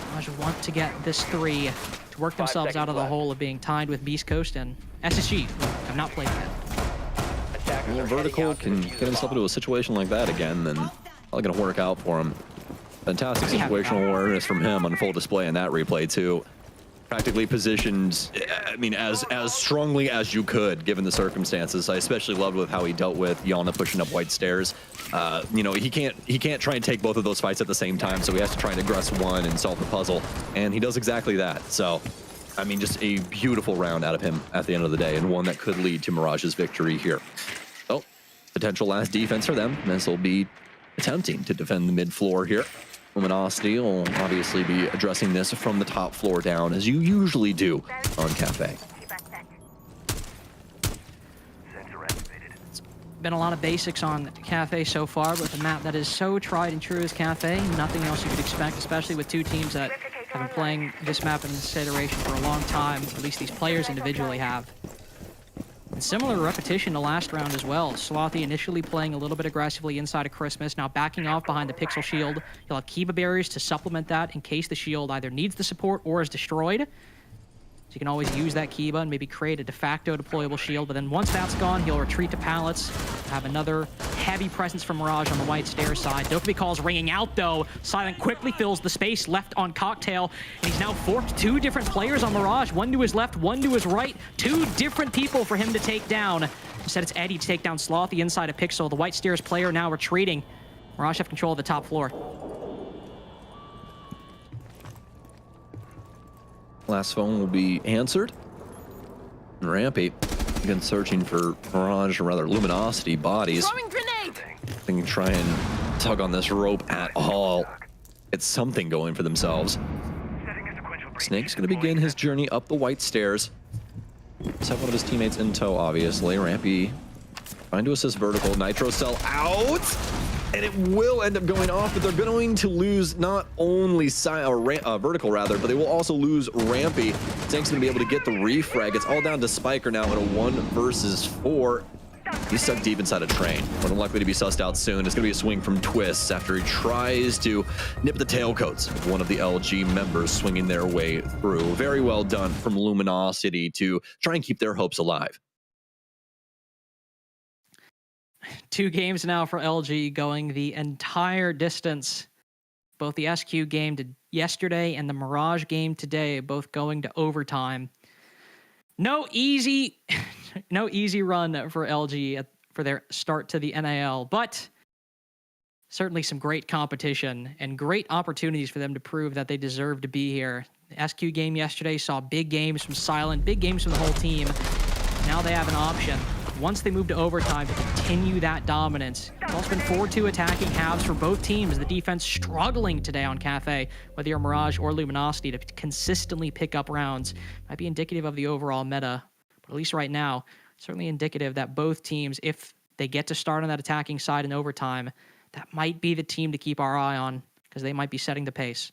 Mirage want to get this 3 to work themselves out of the hole of being tied with Beastcoast and SSG, who have not played yet. Well, Vertical can get himself into a situation like that again, then probably going to work out for him. Fantastic situational awareness from him on full display in that replay, too. Practically positioned, I mean, as strongly as you could, given the circumstances. I especially loved with how he dealt with Yana pushing up white stairs. You know, he can't try and take both of those fights at the same time, so he has to try and aggress one and solve the puzzle, and he does exactly that. So, I mean, just a beautiful round out of him at the end of the day, and one that could lead to Mirage's victory here. So, potential last defense for them. This will be attempting to defend the mid floor here. Luminosity will obviously be addressing this from the top floor down, as you usually do on Cafe. It's been a lot of basics on Cafe so far, but the map that is so tried and true as Cafe, nothing else you could expect, especially with 2 teams that have been playing this map in this iteration for a long time, or at least these players individually have. And similar repetition to last round as well. Slothy initially playing a little bit aggressively inside of Christmas, now backing off behind the Pixel Shield. He'll have Kiba barriers to supplement that in case the shield either needs the support or is destroyed. So you can always use that Kiba and maybe create a de facto deployable shield, but then once that's gone, he'll retreat to pallets, have another heavy presence from Mirage on the white stairs side. Dokkaebi calls ringing out though. Silent quickly fills the space left on Cocktail, and he's now forked 2 different players on Mirage, one to his left, one to his right, 2 different people for him to take down. Instead, it's Eddie to take down Slothy inside of Pixel. The white stairs player now retreating. Mirage have control of the top floor. Last phone will be answered. Rampy, again, searching for Mirage, or rather Luminosity bodies. They can try and tug on this rope at all. It's something going for themselves. Snake's going to begin his journey up the white stairs. Let's have one of his teammates in tow, obviously. Rampy trying to assist Vertical. Nitro Cell out! And it will end up going off, but they're going to lose not only Vertical, rather, but they will also lose Rampy. Snake's going to be able to get the refrag. It's all down to Spiker now in a 1 versus 4. He's stuck deep inside a train. More than likely to be sussed out soon. It's going to be a swing from Twists after he tries to nip the tailcoats of one of the LG members swinging their way through. Very well done from Luminosity to try and keep their hopes alive. 2 games now for LG going the entire distance. Both the SQ game yesterday and the Mirage game today, both going to overtime. No easy run for LG for their start to the NAL, but certainly some great competition and great opportunities for them to prove that they deserve to be here. The SQ game yesterday saw big games from Silent, big games from the whole team. Now they have an option, once they move to overtime, to continue that dominance. It's also been 4-2 attacking halves for both teams. The defense struggling today on Cafe, whether you're Mirage or Luminosity, to consistently pick up rounds. Might be indicative of the overall meta, but at least right now, certainly indicative that both teams, if they get to start on that attacking side in overtime, that might be the team to keep our eye on because they might be setting the pace.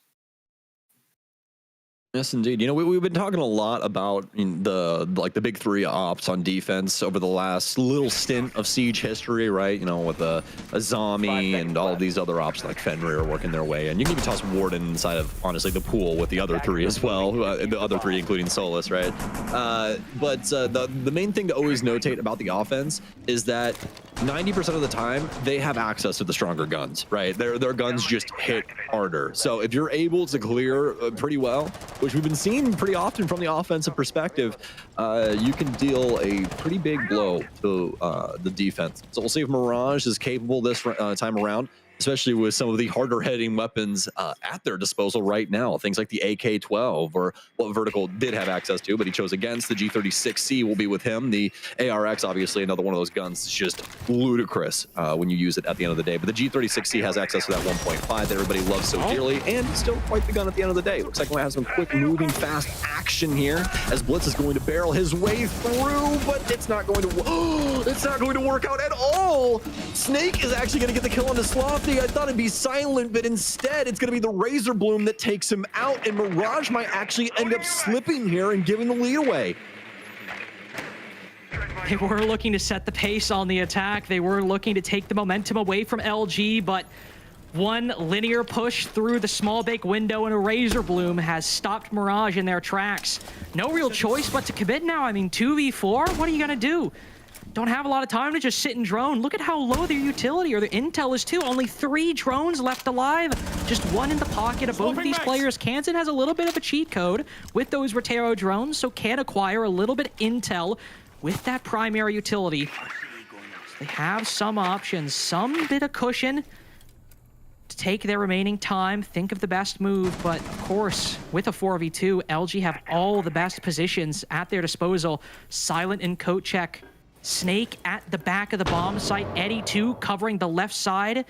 Yes, indeed. You know, we've been talking a lot about the big three ops on defense over the last little stint of Siege history, right? You know, with a Zombie and all of these other ops like Fenrir working their way. And you can even toss Warden inside of, honestly, the pool with the other three as well. The other three, including Solus, right? But the main thing to always notate about the offense is that 90% of the time, they have access to the stronger guns, right? Their guns just hit harder. So if you're able to clear pretty well, which we've been seeing pretty often from the offensive perspective, you can deal a pretty big blow to the defense. So we'll see if Mirage is capable this time around, especially with some of the harder hitting weapons at their disposal right now. Things like the AK-12, or what Vertical did have access to, but he chose against. The G36C will be with him. The ARX, obviously, another one of those guns, is just ludicrous when you use it at the end of the day. But the G36C has access to that 1.5 that everybody loves so dearly, and still quite the gun at the end of the day. Looks like we'll have some quick moving, fast action here, as Blitz is going to barrel his way through, but it's not going to it's not going to work out at all. Snake is actually going to get the kill on the Slothy. I thought it'd be Silent, but instead it's going to be the Razor Bloom that takes him out, and Mirage might actually end up slipping here and giving the lead away. They were looking to set the pace on the attack. They were looking to take the momentum away from LG, but one linear push through the small bake window and a Razor Bloom has stopped Mirage in their tracks. No real choice but to commit now. I mean, 2v4, what are you going to do? Don't have a lot of time to just sit and drone. Look at how low their utility or their intel is too. Only 3 drones left alive. Just one in the pocket of both of these players. Kansan has a little bit of a cheat code with those Rotero drones, so can acquire a little bit of intel with that primary utility. So they have some options, some bit of cushion to take their remaining time, think of the best move, but of course, with a 4v2, LG have all the best positions at their disposal. Silent and coat check. Snake at the back of the bomb site. Eddie, too, covering the left side.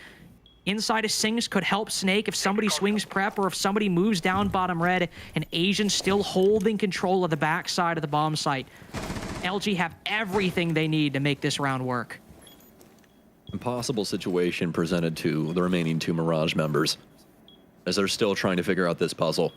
Inside of Sings could help Snake if somebody swings prep or if somebody moves down bottom red. And Asian still holding control of the back side of the bomb site. LG have everything they need to make this round work. Impossible situation presented to the remaining 2 Mirage members as they're still trying to figure out this puzzle.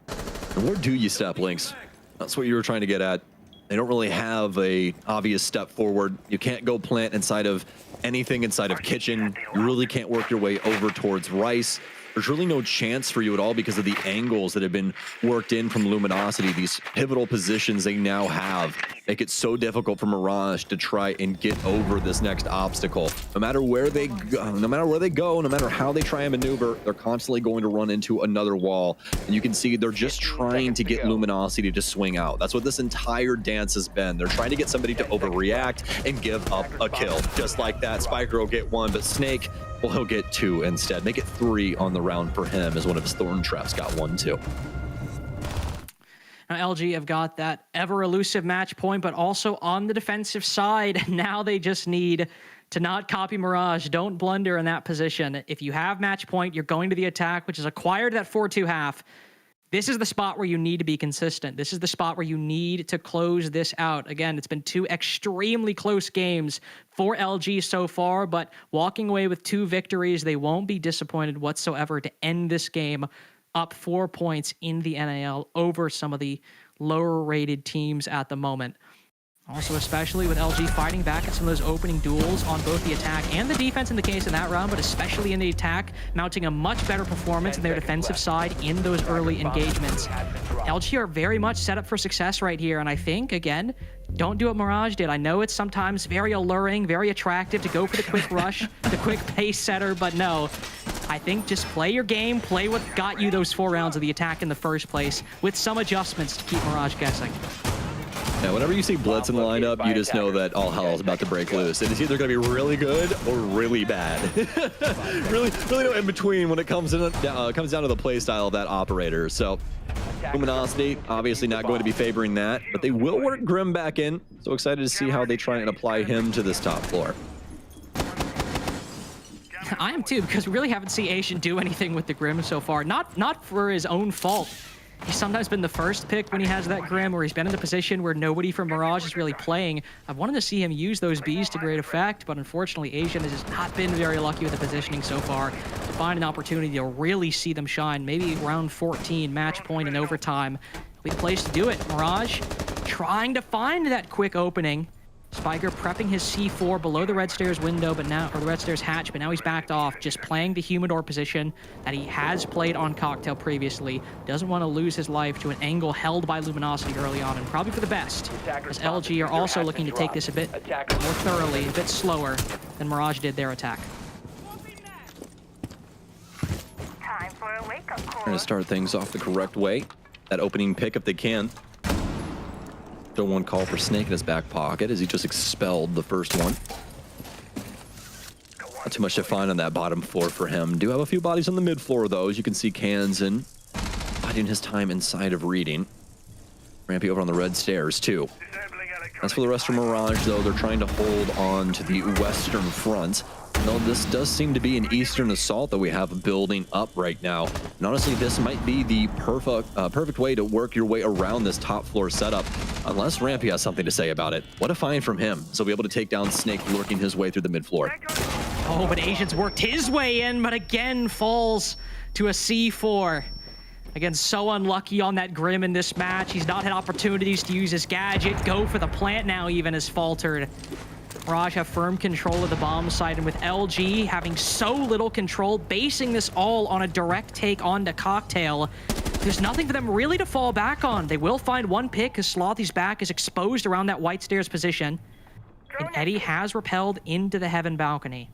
And where do you step, Lynx? That's what you were trying to get at. They don't really have a obvious step forward. You can't go plant inside of anything inside of kitchen. You really can't work your way over towards rice. There's really no chance for you at all because of the angles that have been worked in from Luminosity. These pivotal positions they now have make it so difficult for Mirage to try and get over this next obstacle. No matter where they go, no matter how they try and maneuver, they're constantly going to run into another wall. And you can see they're just trying to get Luminosity to swing out. That's what this entire dance has been. They're trying to get somebody to overreact and give up a kill. Just like that, Spiker will get 1, but Snake, well, he'll get 2 instead. Make it 3 on the round for him as one of his Thorn Traps got 1 too. Now, LG have got that ever-elusive match point, but also on the defensive side, now they just need to not copy Mirage. Don't blunder in that position. If you have match point, you're going to the attack, which is acquired that 4-2 half. This is the spot where you need to be consistent. This is the spot where you need to close this out. Again, it's been 2 extremely close games for LG so far, but walking away with 2 victories, they won't be disappointed whatsoever to end this game up 4 points in the NAL over some of the lower-rated teams at the moment. Also, especially with LG fighting back at some of those opening duels on both the attack and the defense in the case of that round, but especially in the attack, mounting a much better performance in their defensive side in those early engagements. LG are very much set up for success right here, and I think, again, don't do what Mirage did. I know it's sometimes very alluring, very attractive to go for the quick rush, the quick pace setter, but no. I think just play your game, play what got you those 4 rounds of the attack in the first place, with some adjustments to keep Mirage guessing. Yeah, whenever you see Blitz in the lineup, you just know that all hell is about to break loose. And it's either going to be really good or really bad. really no in between when it comes down to the play style of that operator. So Luminosity obviously not going to be favoring that, but they will work Grim back in. So excited to see how they try and apply him to this top floor. I am too, because we really haven't seen Asian do anything with the Grim so far. Not for his own fault. He's sometimes been the first pick when he has that Grim, or he's been in a position where nobody from Mirage is really playing. I've wanted to see him use those Bs to great effect, but unfortunately, Asian has just not been very lucky with the positioning so far to find an opportunity to really see them shine. Maybe round 14, match point in overtime will be the place to do it. Mirage trying to find that quick opening. Spiker prepping his C4 below the red stairs window, but now, or the red stairs hatch, but now he's backed off, just playing the humidor position that he has played on Cocktail previously. Doesn't want to lose his life to an angle held by Luminosity early on, and probably for the best, as LG are also looking to take this a bit more thoroughly, a bit slower than Mirage did their attack. Trying to start things off the correct way. That opening pick if they can. Still one call for Snake in his back pocket as he just expelled the first one. Not too much to find on that bottom floor for him. Do have a few bodies on the mid floor though, as you can see Kansan biding his time inside of reading. Rampy over on the red stairs too. As for the rest of Mirage though, they're trying to hold on to the western front. No, this does seem to be an eastern assault that we have building up right now. And honestly, this might be the perfect way to work your way around this top floor setup, unless Rampy has something to say about it. What a find from him. So we'll be able to take down Snake lurking his way through the mid floor. Oh, but Asian's worked his way in, but again falls to a C4. Again, so unlucky on that Grim in this match. He's not had opportunities to use his gadget. Go for the plant now even has faltered. Mirage have firm control of the bomb site, and with LG having so little control, basing this all on a direct take onto Cocktail, there's nothing for them really to fall back on. They will find one pick because Slothy's back is exposed around that white stairs position, and Eddie has repelled into the heaven balcony.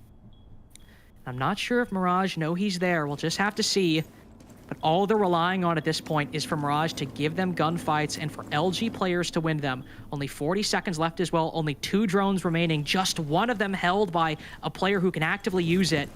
I'm not sure if Mirage know he's there. We'll just have to see. But all they're relying on at this point is for Mirage to give them gunfights and for LG players to win them. Only 40 seconds left as well, only 2 drones remaining, just one of them held by a player who can actively use it.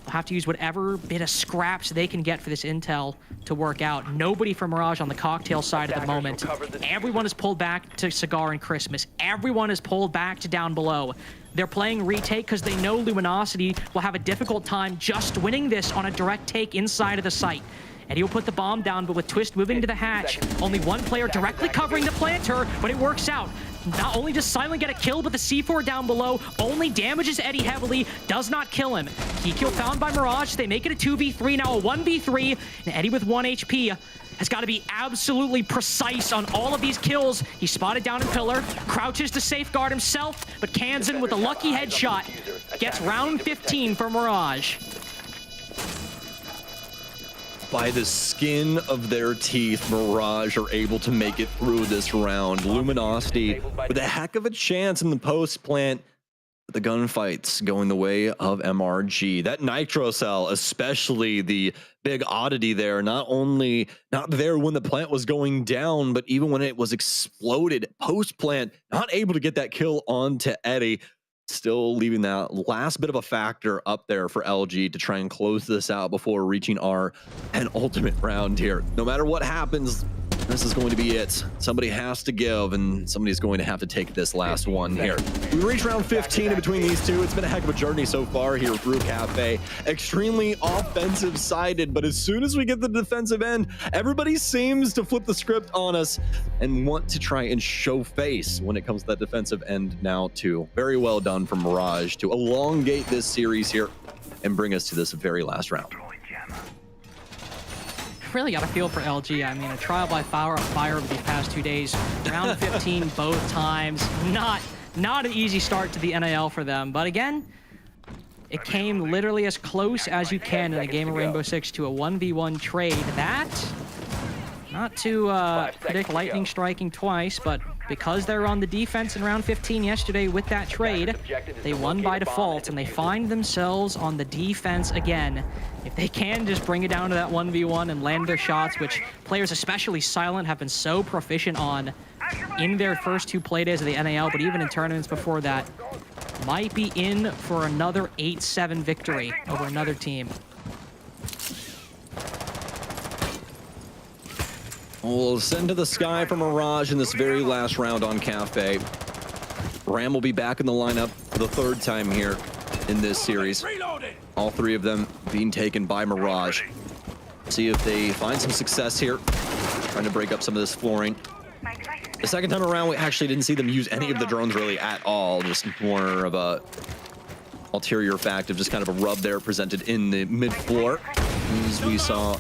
They'll have to use whatever bit of scraps they can get for this intel to work out. Nobody from Mirage on the Cocktail side at the moment. Everyone is pulled back to Cigar and Christmas. Everyone is pulled back to down below. They're playing retake because they know Luminosity will have a difficult time just winning this on a direct take inside of the site. And he'll put the bomb down, but with Twist moving to the hatch, only one player directly covering the planter, but it works out. Not only does Silent get a kill, but the C4 down below only damages Eddie heavily, does not kill him. Key kill found by Mirage. They make it a 2v3, now a 1v3, and Eddie with 1 HP has got to be absolutely precise on all of these kills. He's spotted down in pillar, crouches to safeguard himself, but Kansan with a lucky headshot gets round 15 for Mirage. By the skin of their teeth, Mirage are able to make it through this round. Luminosity with a heck of a chance in the post plant. The gunfights going the way of MRG. That nitro cell, especially the big oddity there, not only not there when the plant was going down, but even when it was exploded post plant, not able to get that kill onto Eddie. Still leaving that last bit of a factor up there for LG to try and close this out before reaching our penultimate round here. No matter what happens, this is going to be it. Somebody has to give, and somebody's going to have to take this last one here. We reach round 15 in between these two. It's been a heck of a journey so far here through Cafe. Extremely offensive-sided, but as soon as we get the defensive end, everybody seems to flip the script on us and want to try and show face when it comes to that defensive end now too. Very well done from Mirage to elongate this series here and bring us to this very last round. Really got a feel for LG. I mean, a trial by fire over these past 2 days. Round 15 both times. Not an easy start to the NIL for them. But again, it came literally as close as you can in a game of Rainbow Six to a 1v1 trade. That, not to predict lightning striking twice, but because they're on the defense in round 15 yesterday with that trade, they won by default, and they find themselves on the defense again. If they can just bring it down to that 1v1 and land their shots, which players, especially Silent, have been so proficient on in their first 2 play days of the NAL, but even in tournaments before that, might be in for another 8-7 victory over another team. We'll send to the sky for Mirage in this very last round on Cafe. Ram will be back in the lineup for the 3rd time here in this series. All 3 of them being taken by Mirage. See if they find some success here, trying to break up some of this flooring. The second time around, we actually didn't see them use any of the drones really at all. Just more of a ulterior fact of just kind of a rub there presented in the mid floor. As we saw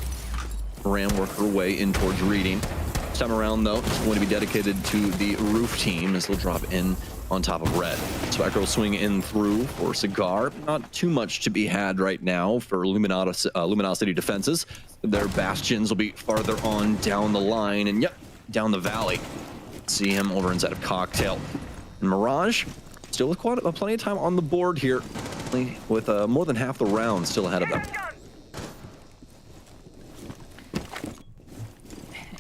Ram work her way in towards reading. This time around, though, it's going to be dedicated to the roof team as they'll drop in on top of red. Spiker will swing in through for Cigar. Not too much to be had right now for Luminosity defenses. Their bastions will be farther on down the line and, yep, down the valley. See him over inside of Cocktail. And Mirage, still with plenty of time on the board here, with more than half the round still ahead of them.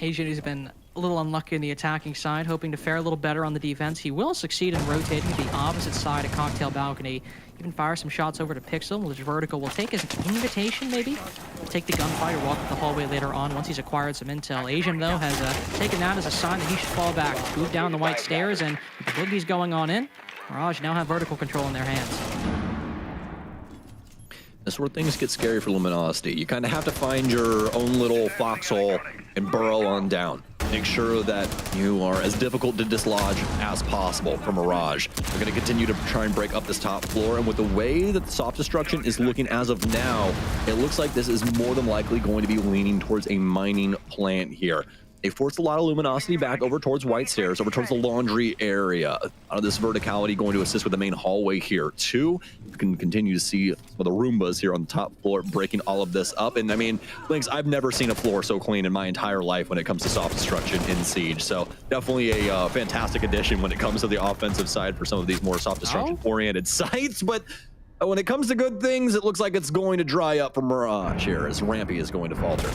Asian has been a little unlucky in the attacking side, hoping to fare a little better on the defense. He will succeed in rotating to the opposite side of Cocktail Balcony. Even fire some shots over to Pixel, which Vertical will take as an invitation, maybe? Take the gunfight or walk up the hallway later on once he's acquired some intel. Asian, though, has taken that as a sign that he should fall back, move down the white stairs, and with the boogies going on in, Mirage now have Vertical control in their hands. This is where things get scary for Luminosity. You kind of have to find your own little foxhole and burrow on down. Make sure that you are as difficult to dislodge as possible for Mirage. They're going to continue to try and break up this top floor, and with the way that the soft destruction is looking as of now, it looks like this is more than likely going to be leaning towards a mining plant here. They forced a lot of Luminosity back over towards White Stairs, over towards the laundry area. Out of this verticality going to assist with the main hallway here, too. You can continue to see some of the Roombas here on the top floor breaking all of this up. And I mean, Lynx, I've never seen a floor so clean in my entire life when it comes to soft destruction in Siege. So definitely a fantastic addition when it comes to the offensive side for some of these more soft destruction-oriented sites. But when it comes to good things, it looks like it's going to dry up for Mirage here as Rampy is going to falter.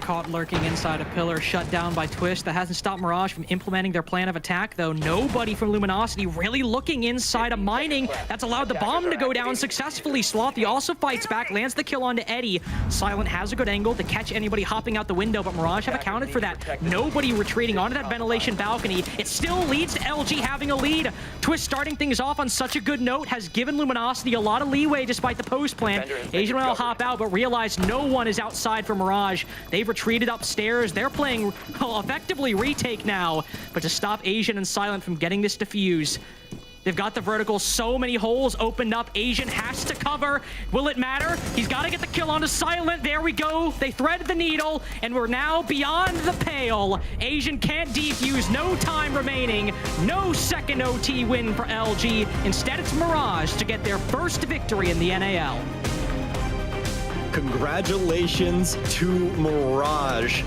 Caught lurking inside a pillar, shut down by Twist. That hasn't stopped Mirage from implementing their plan of attack, though. Nobody from Luminosity really looking inside of mining. That's allowed the bomb to go down successfully. Slothy also fights back, lands the kill onto Eddie. Silent has a good angle to catch anybody hopping out the window, but Mirage have accounted for that. Nobody retreating onto that ventilation balcony. It still leads to LG having a lead. Twist starting things off on such a good note has given Luminosity a lot of leeway despite the post plan. Asian will hop out, but realize no one is outside for Mirage. They've retreated upstairs. They're playing effectively retake now, but to stop Asian and Silent from getting this defuse, they've got the Vertical. So many holes opened up. Asian has to cover. Will it matter? He's got to get the kill onto Silent. There we go. They threaded the needle, and we're now beyond the pale. Asian can't defuse. No time remaining. No second OT win for LG. Instead, it's Mirage to get their first victory in the NAL. Congratulations to Mirage.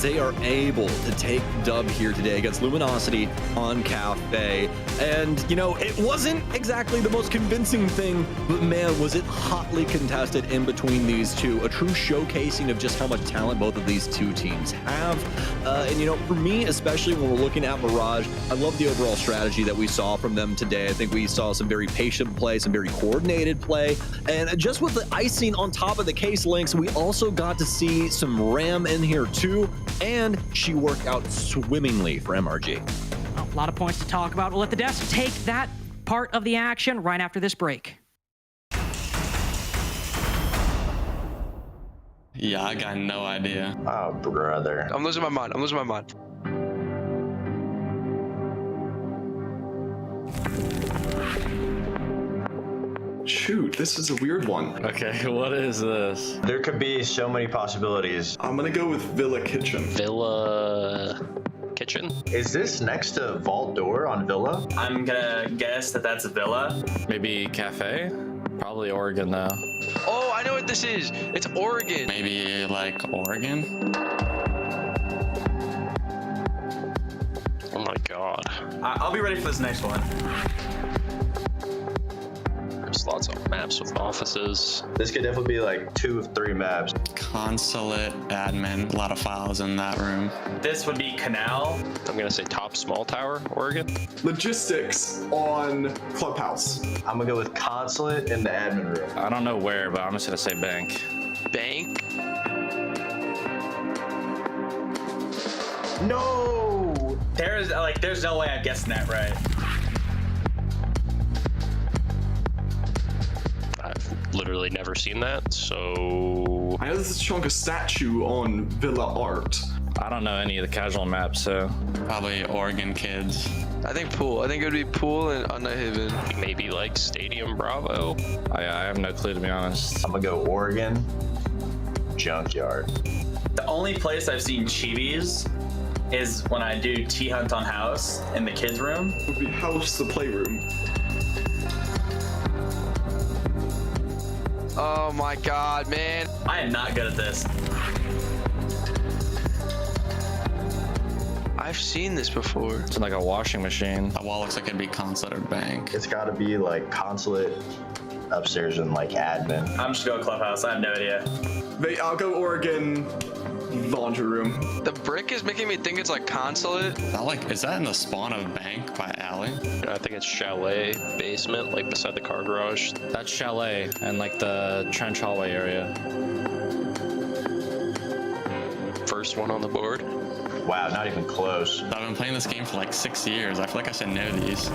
They are able to take dub here today against Luminosity on Cafe. And, you know, it wasn't exactly the most convincing thing, but man, was it hotly contested in between these two. A true showcasing of just how much talent both of these two teams have. And, you know, for me, especially when we're looking at Mirage, I love the overall strategy that we saw from them today. I think we saw some very patient play, some very coordinated play. And just with the icing on top of the case, Lynx, we also got to see some Ram in here too. And she worked out swimmingly for MRG. Well, a lot of points to talk about. We'll let the desk take that part of the action right after this break. Yeah, I got no idea. Oh, brother. I'm losing my mind. I'm losing my mind. Shoot, this is a weird one. Okay, what is this? There could be so many possibilities. I'm gonna go with Villa Kitchen. Villa Kitchen? Is this next to Vault Door on Villa? I'm gonna guess that that's a Villa. Maybe cafe? Probably Oregon though. Oh, I know what this is. It's Oregon. Maybe like Oregon? Oh my god. I'll be ready for this next one. There's lots of maps with offices. This could definitely be like 2 of 3 maps. Consulate, admin, a lot of files in that room. This would be Canal. I'm gonna say top small tower, Oregon. Logistics on Clubhouse. I'm gonna go with Consulate in the admin room. I don't know where, but I'm just gonna say bank. Bank? No! There's no way I'm guessing that right. I've literally never seen that, so So I know there's a chunk of statue on Villa Art. I don't know any of the casual maps, so probably Oregon kids. I think pool. I think it would be pool and on Nighthaven. maybe like Stadium Bravo. I have no clue, to be honest. I'm gonna go Oregon, Junkyard. The only place I've seen chibis is when I do tea hunt on house in the kids' room. It would be house, the playroom. Oh my god, man. I am not good at this. I've seen this before. It's like a washing machine. The wall looks like it'd be consulate or bank. It's gotta be like consulate upstairs and like admin. I'm just going clubhouse. I have no idea. Wait, I'll go Oregon laundry room. The brick is making me think it's like consulate. Is that in the spawn of bank by alley? I think it's chalet basement, like beside the car garage. That's chalet and like the trench hallway area. First one on the board. Wow, not even close. I've been playing this game for like 6 years. I feel like I should know these.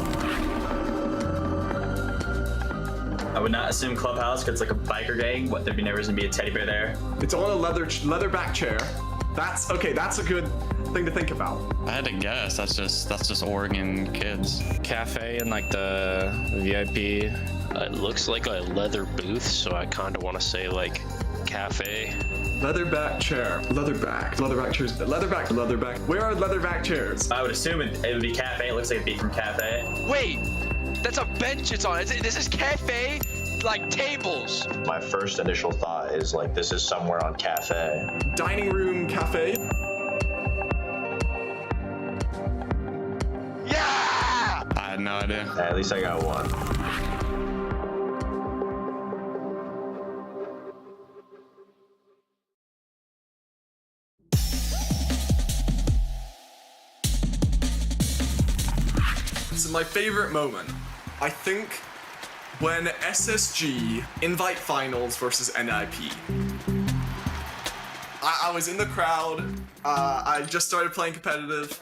I would not assume clubhouse because it's like a biker gang. What, there'd be no reason to be a teddy bear there. It's on a leather back chair. That's okay. That's a good thing to think about. I had to guess. That's just Oregon kids. Cafe and like the VIP. It looks like a leather booth, so I kind of want to say like cafe. Leatherback chair. Leatherback chairs. Leatherback. Where are leatherback chairs? I would assume it would be cafe. It looks like it'd be from cafe. Wait, that's a bench it's on. This is cafe, like tables. My first initial thought is like this is somewhere on cafe. Dining room, cafe. Yeah! I had no idea. At least I got one. So my favorite moment, I think, when SSG invite finals versus NIP. I was in the crowd. I just started playing competitive.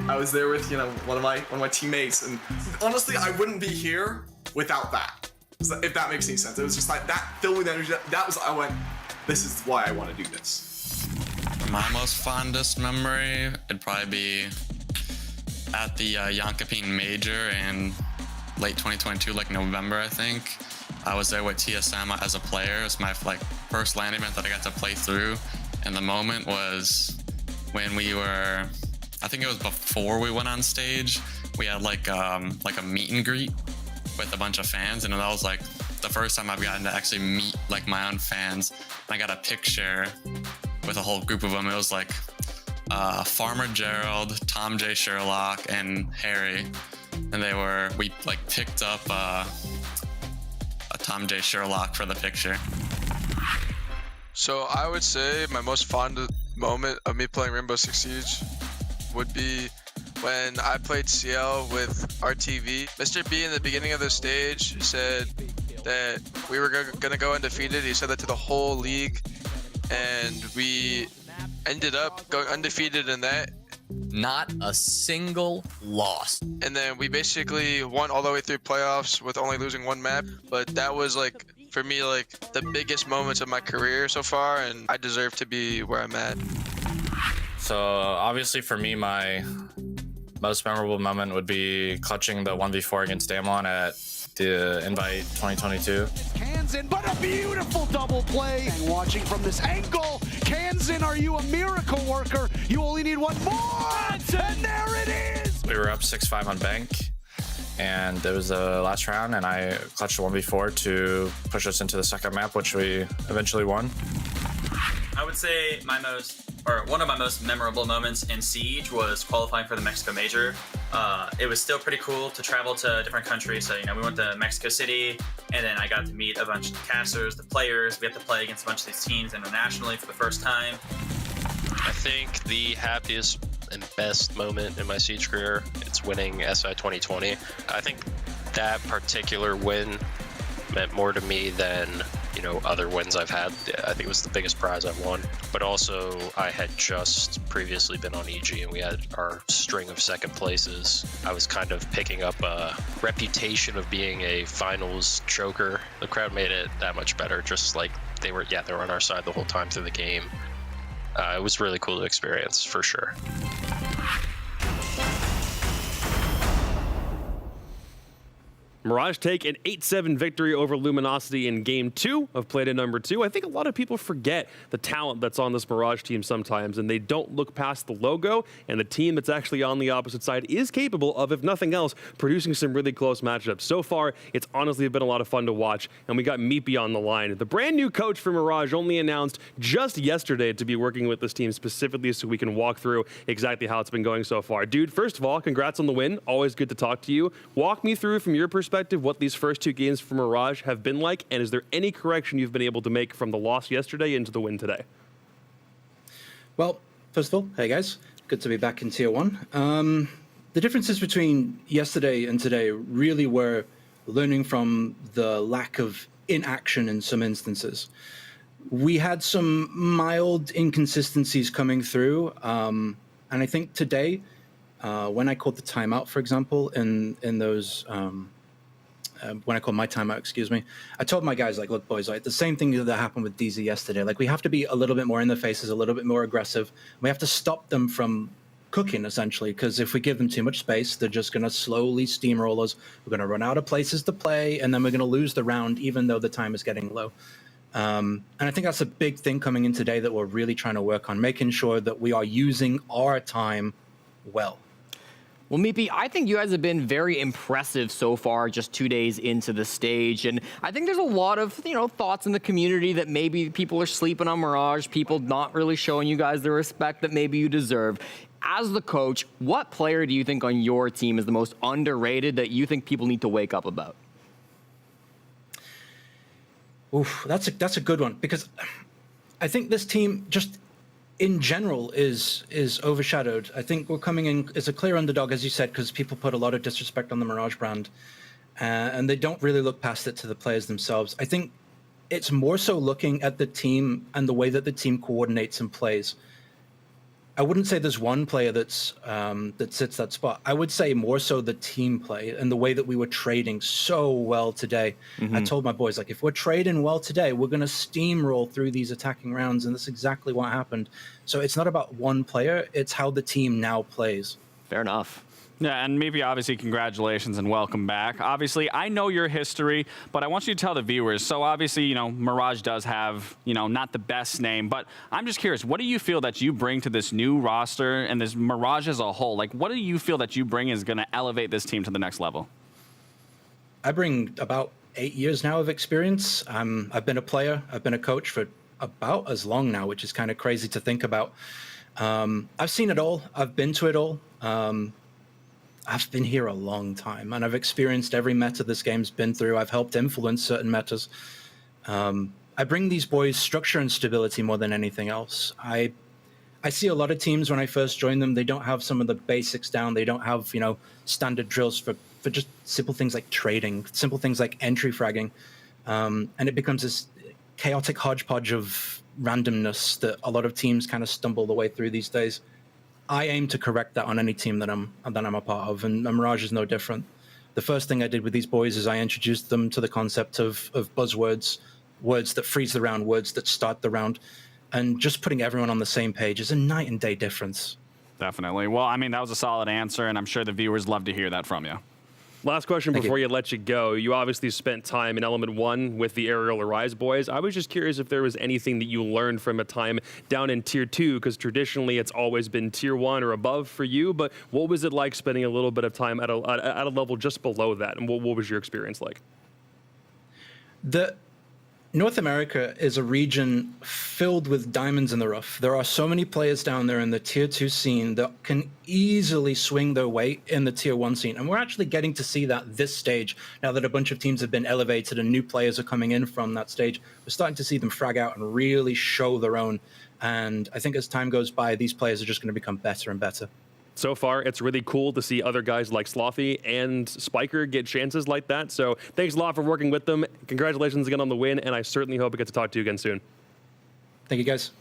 I was there with one of my teammates, and honestly, I wouldn't be here without that. If that makes any sense, it was just like that filled with energy. That was I went. This is why I want to do this. My most fondest memory, it'd probably be at the Yonkapin Major in late 2022, like November, I think. I was there with TSM as a player. It was my first LAN event that I got to play through. And the moment was when we were, I think it was before we went on stage. We had like a meet and greet with a bunch of fans, and that was like the first time I've gotten to actually meet like my own fans. And I got a picture with a whole group of them. It was like Farmer Gerald, Tom J. Sherlock, and Harry. And we like picked up a Tom J. Sherlock for the picture. So I would say my most fond moment of me playing Rainbow Six Siege would be when I played CL with RTV. Mr. B in the beginning of the stage said that we were gonna go undefeated. He said that to the whole league, and we ended up going undefeated in that. Not a single loss. And then we basically won all the way through playoffs with only losing one map. But that was like, for me, like the biggest moments of my career so far, and I deserve to be where I'm at. So obviously for me, my most memorable moment would be clutching the 1v4 against Damwon at the Invite 2022. Kansan, but a beautiful double play. And watching from this angle, Kansan, are you a miracle worker? You only need one more, and there it is. We were up 6-5 on bank, and it was the last round, and I clutched a 1v4 to push us into the second map, which we eventually won. I would say one of my most memorable moments in Siege was qualifying for the Mexico Major. It was still pretty cool to travel to different countries. So, we went to Mexico City, and then I got to meet a bunch of the casters, the players. We got to play against a bunch of these teams internationally for the first time. I think the happiest and best moment in my Siege career, it's winning SI 2020. I think that particular win meant more to me than other wins I've had. I think it was the biggest prize I've won. But also, I had just previously been on EG, and we had our string of second places. I was kind of picking up a reputation of being a finals choker. The crowd made it that much better, just like they were on our side the whole time through the game. It was really cool to experience for sure. Mirage take an 8-7 victory over Luminosity in Game 2 of Play-Day number 2. I think a lot of people forget the talent that's on this Mirage team sometimes, and they don't look past the logo, and the team that's actually on the opposite side is capable of, if nothing else, producing some really close matchups. So far, it's honestly been a lot of fun to watch, and we got Meepy on the line. The brand new coach for Mirage only announced just yesterday to be working with this team specifically so we can walk through exactly how it's been going so far. Dude, first of all, congrats on the win. Always good to talk to you. Walk me through from your perspective what these first 2 games for Mirage have been like, and is there any correction you've been able to make from the loss yesterday into the win today? Well, first of all, hey guys, good to be back in Tier 1. The differences between yesterday and today really were learning from the lack of inaction in some instances. We had some mild inconsistencies coming through, and I think today, when I called the timeout, for example, in those... when I called my timeout, excuse me, I told my guys, like, look, boys, like the same thing that happened with DZ yesterday. Like, we have to be a little bit more in their faces, a little bit more aggressive. We have to stop them from cooking, essentially, because if we give them too much space, they're just going to slowly steamroll us. We're going to run out of places to play, and then we're going to lose the round, even though the time is getting low. And I think that's a big thing coming in today that we're really trying to work on, making sure that we are using our time well. Well, Meepy, I think you guys have been very impressive so far, just 2 days into the stage. And I think there's a lot of, thoughts in the community that maybe people are sleeping on Mirage, people not really showing you guys the respect that maybe you deserve. As the coach, what player do you think on your team is the most underrated that you think people need to wake up about? Oof, that's a good one, because I think this team just in general is overshadowed. I think we're coming in as a clear underdog, as you said, because people put a lot of disrespect on the Mirage brand, and they don't really look past it to the players themselves. I think it's more so looking at the team and the way that the team coordinates and plays. I wouldn't say there's one player that's that sits that spot. I would say more so the team play and the way that we were trading so well today. I told my boys, like, if we're trading well today, we're going to steamroll through these attacking rounds, and that's exactly what happened. So it's not about one player, it's how the team now plays. Fair enough. Yeah, and maybe obviously congratulations and welcome back. Obviously, I know your history, but I want you to tell the viewers. So obviously, Mirage does have, not the best name, but I'm just curious, what do you feel that you bring to this new roster and this Mirage as a whole? Like, what do you feel that you bring is going to elevate this team to the next level? I bring about 8 years now of experience. I've been a player, I've been a coach for about as long now, which is kind of crazy to think about. I've seen it all, I've been to it all. I've been here a long time, and I've experienced every meta this game's been through. I've helped influence certain metas. I bring these boys structure and stability more than anything else. I see a lot of teams when I first join them, they don't have some of the basics down. They don't have, standard drills for just simple things like trading, simple things like entry fragging. And it becomes this chaotic hodgepodge of randomness that a lot of teams kind of stumble the way through these days. I aim to correct that on any team that I'm a part of, and Mirage is no different. The first thing I did with these boys is I introduced them to the concept of buzzwords, words that freeze the round, words that start the round, and just putting everyone on the same page is a night and day difference. Definitely. Well, I mean, that was a solid answer, and I'm sure the viewers love to hear that from you. Last question before you let you go. You obviously spent time in Element 1 with the Aerial Arise boys. I was just curious if there was anything that you learned from a time down in Tier 2, because traditionally it's always been Tier 1 or above for you, but what was it like spending a little bit of time at a level just below that, and what was your experience like? North America is a region filled with diamonds in the rough. There are so many players down there in the Tier 2 scene that can easily swing their weight in the Tier 1 scene. And we're actually getting to see that this stage, now that a bunch of teams have been elevated and new players are coming in from that stage. We're starting to see them frag out and really show their own. And I think as time goes by, these players are just going to become better and better. So far, it's really cool to see other guys like Slothy and Spiker get chances like that. So thanks a lot for working with them. Congratulations again on the win, and I certainly hope I get to talk to you again soon. Thank you, guys.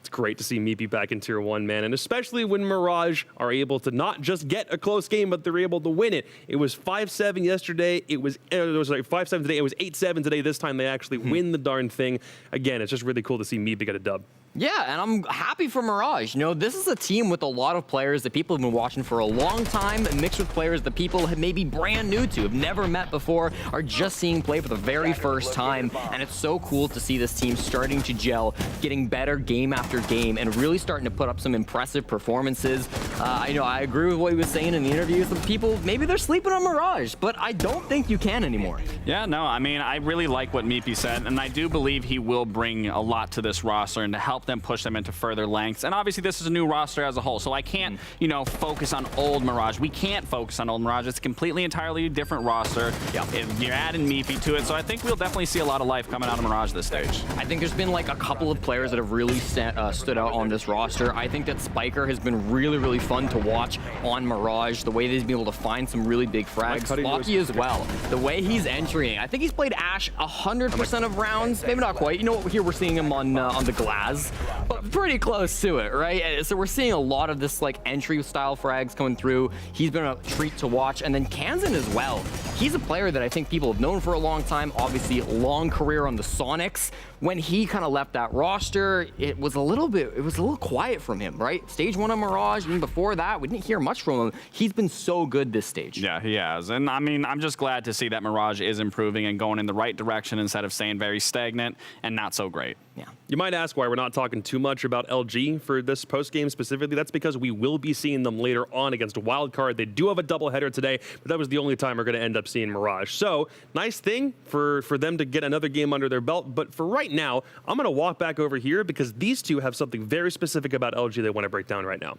It's great to see Meepy back in Tier 1, man, and especially when Mirage are able to not just get a close game, but they're able to win it. It was 5-7 yesterday. It was 5-7 today. It was 8-7 today. This time they actually win the darn thing. Again, it's just really cool to see Meepy get a dub. Yeah, and I'm happy for Mirage. You know, this is a team with a lot of players that people have been watching for a long time, mixed with players that people have maybe brand new to, have never met before, are just seeing play for the very first time. And it's so cool to see this team starting to gel, getting better game after game, and really starting to put up some impressive performances. I agree with what he was saying in the interviews. The people, maybe they're sleeping on Mirage, but I don't think you can anymore. Yeah, no, I mean, I really like what Meepy said, and I do believe he will bring a lot to this roster and to help them push them into further lengths. And obviously this is a new roster as a whole, so I can't, focus on old Mirage. We can't focus on old Mirage. It's a completely entirely different roster. Yeah. You're adding Meepy to it, so I think we'll definitely see a lot of life coming out of Mirage this stage. I think there's been like a couple of players that have really stood out on this roster. I think that Spiker has been really, really fun to watch on Mirage. The way that he's been able to find some really big frags. Lucky as well. The way he's entering. I think he's played Ashe 100% of rounds. Maybe not quite. Here we're seeing him on the glass, but pretty close to it, right? So we're seeing a lot of this like entry style frags coming through. He's been a treat to watch. And then Kansan as well. He's a player that I think people have known for a long time. Obviously, long career on the Soniqs. When he kind of left that roster, it was a little quiet from him, right? Stage 1 of Mirage, and before that, we didn't hear much from him. He's been so good this stage. Yeah, he has. And I mean, I'm just glad to see that Mirage is improving and going in the right direction instead of staying very stagnant and not so great. Yeah. You might ask why we're not talking too much about LG for this post-game specifically. That's because we will be seeing them later on against Wildcard. They do have a doubleheader today, but that was the only time we're going to end up seeing Mirage. So, nice thing for them to get another game under their belt. But for right now, I'm going to walk back over here because these two have something very specific about LG they want to break down right now.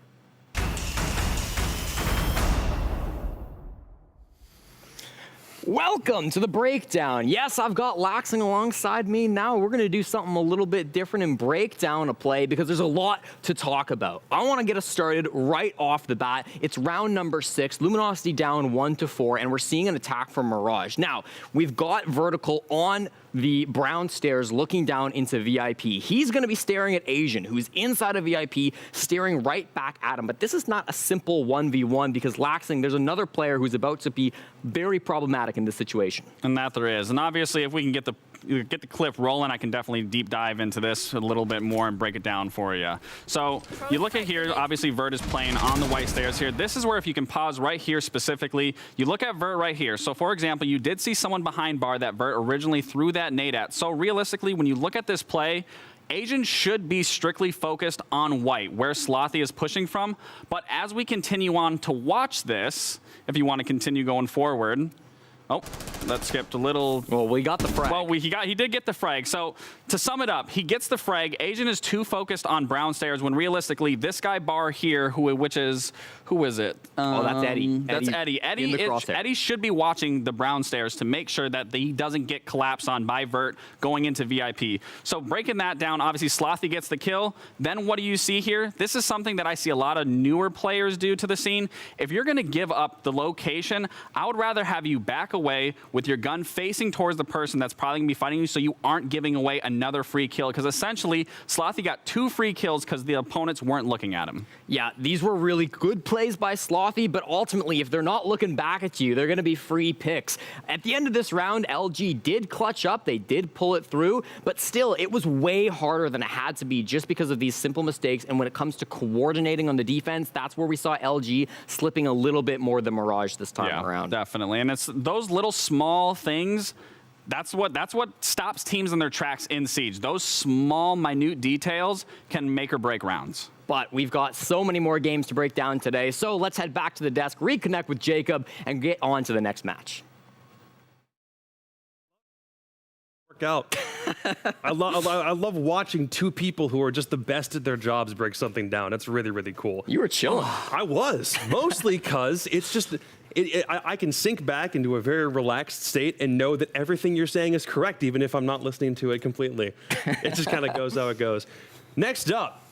Welcome to the breakdown. Yes, I've got Laxing alongside me now. We're going to do something a little bit different and break down a play because there's a lot to talk about. I want to get us started right off the bat. It's round number 6, Luminosity down 1-4, and we're seeing an attack from Mirage. Now, we've got Vertical on the brown stairs looking down into VIP. He's going to be staring at Asian, who's inside of VIP, staring right back at him. But this is not a simple 1v1 because Laxing, there's another player who's about to be very problematic in this situation. And that there is. And obviously, if we can get the clip rolling, I can definitely deep dive into this a little bit more and break it down for you. So you look at here, obviously Vert is playing on the white stairs here. This is where if you can pause right here specifically, you look at Vert right here. So for example, you did see someone behind bar that Vert originally threw that nade at. So realistically, when you look at this play, Asian should be strictly focused on white, where Slothy is pushing from. But as we continue on to watch this, if you want to continue going forward, oh, that skipped a little. Well, we got the frag. Well, he did get the frag. So to sum it up, he gets the frag. Asian is too focused on brown stairs when realistically this guy bar here, who is it? Oh, that's Eddie. That's Eddie. Eddie should be watching the brown stairs to make sure that he doesn't get collapsed on by Vert going into VIP. So breaking that down, obviously Slothy gets the kill. Then what do you see here? This is something that I see a lot of newer players do to the scene. If you're going to give up the location, I would rather have you back away with your gun facing towards the person that's probably going to be fighting you so you aren't giving away another free kill, because essentially Slothy got 2 free kills because the opponents weren't looking at him. Yeah, these were really good plays by Slothy, but ultimately if they're not looking back at you, they're going to be free picks. At the end of this round, LG did clutch up, they did pull it through, but still it was way harder than it had to be just because of these simple mistakes. And when it comes to coordinating on the defense, that's where we saw LG slipping a little bit more than Mirage this time around. Definitely, and it's those little small things, that's what stops teams in their tracks in Siege. Those small, minute details can make or break rounds. But we've got so many more games to break down today, so let's head back to the desk, reconnect with Jacob, and get on to the next match. Out. I love watching two people who are just the best at their jobs break something down. It's really, really cool. You were chilling. I was, mostly because it's just, I can sink back into a very relaxed state and know that everything you're saying is correct, even if I'm not listening to it completely. It just kind of goes how it goes. Next up,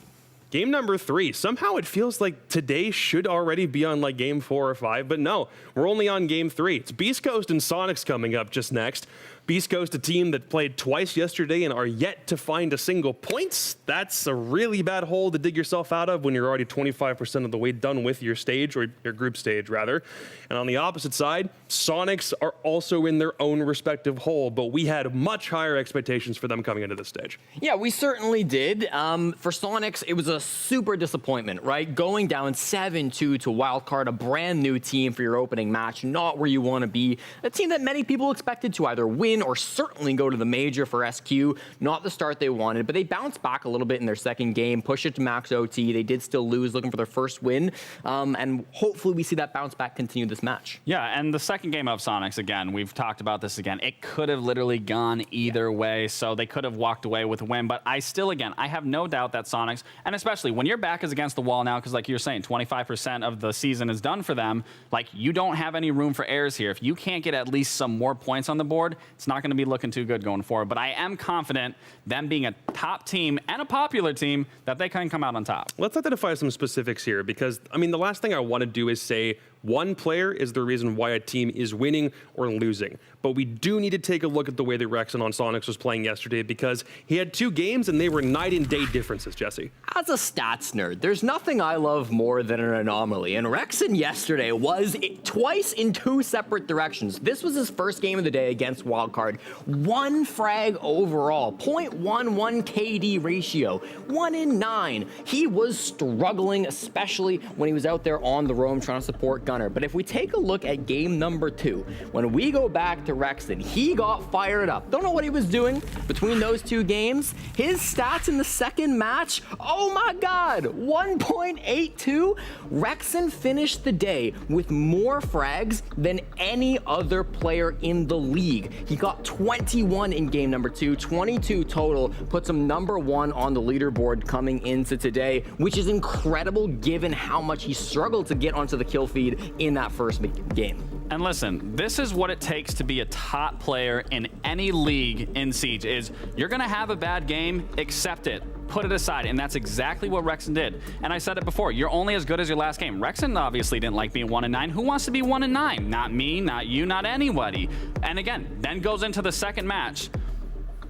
game number 3. Somehow it feels like today should already be on like game 4 or 5, but no, we're only on game 3. It's Beastcoast and Soniqs coming up just next. Beastcoast, a team that played twice yesterday and are yet to find a single point. That's a really bad hole to dig yourself out of when you're already 25% of the way done with your stage, or your group stage, rather. And on the opposite side, Soniqs are also in their own respective hole, but we had much higher expectations for them coming into this stage. Yeah, we certainly did. For Soniqs, it was a super disappointment, right? Going down 7-2 to Wildcard, a brand new team for your opening match, not where you want to be. A team that many people expected to either win or certainly go to the major for SQ. Not the start they wanted, but they bounced back a little bit in their second game, pushed it to max OT. They did still lose, looking for their first win. And hopefully we see that bounce back continue this match. Yeah, and the second game of Soniqs, again, we've talked about this again. It could have literally gone either way, so they could have walked away with a win. But I still, again, I have no doubt that Soniqs, and especially when your back is against the wall now, because like you're saying, 25% of the season is done for them, like you don't have any room for errors here. If you can't get at least some more points on the board, it's not going to be looking too good going forward. But I am confident, them being a top team and a popular team, that they can come out on top. Let's identify some specifics here, because, I mean, the last thing I want to do is say one player is the reason why a team is winning or losing. But we do need to take a look at the way that Rexon on Soniqs was playing yesterday, because he had 2 games and they were night and day differences, Jesse. As a stats nerd, there's nothing I love more than an anomaly. And Rexon yesterday was twice in 2 separate directions. This was his first game of the day against Wildcard. 1 frag overall, 0.11 KD ratio, 1 in 9. He was struggling, especially when he was out there on the roam trying to support Gunner. But if we take a look at game number 2, when we go back to Rexon, he got fired up. Don't know what he was doing between those 2 games. His stats in the second match, oh my God, 1.82. Rexon finished the day with more frags than any other player in the league. He got 21 in game number 2, 22 total, puts him number 1 on the leaderboard coming into today, which is incredible given how much he struggled to get onto the kill feed in that first game. And listen, this is what it takes to be a top player in any league in Siege, is you're going to have a bad game, accept it, put it aside, and that's exactly what Rexon did. And I said it before, you're only as good as your last game. Rexon obviously didn't like being 1-9. Who wants to be 1-9? Not me, not you, not anybody. And again, then goes into the second match.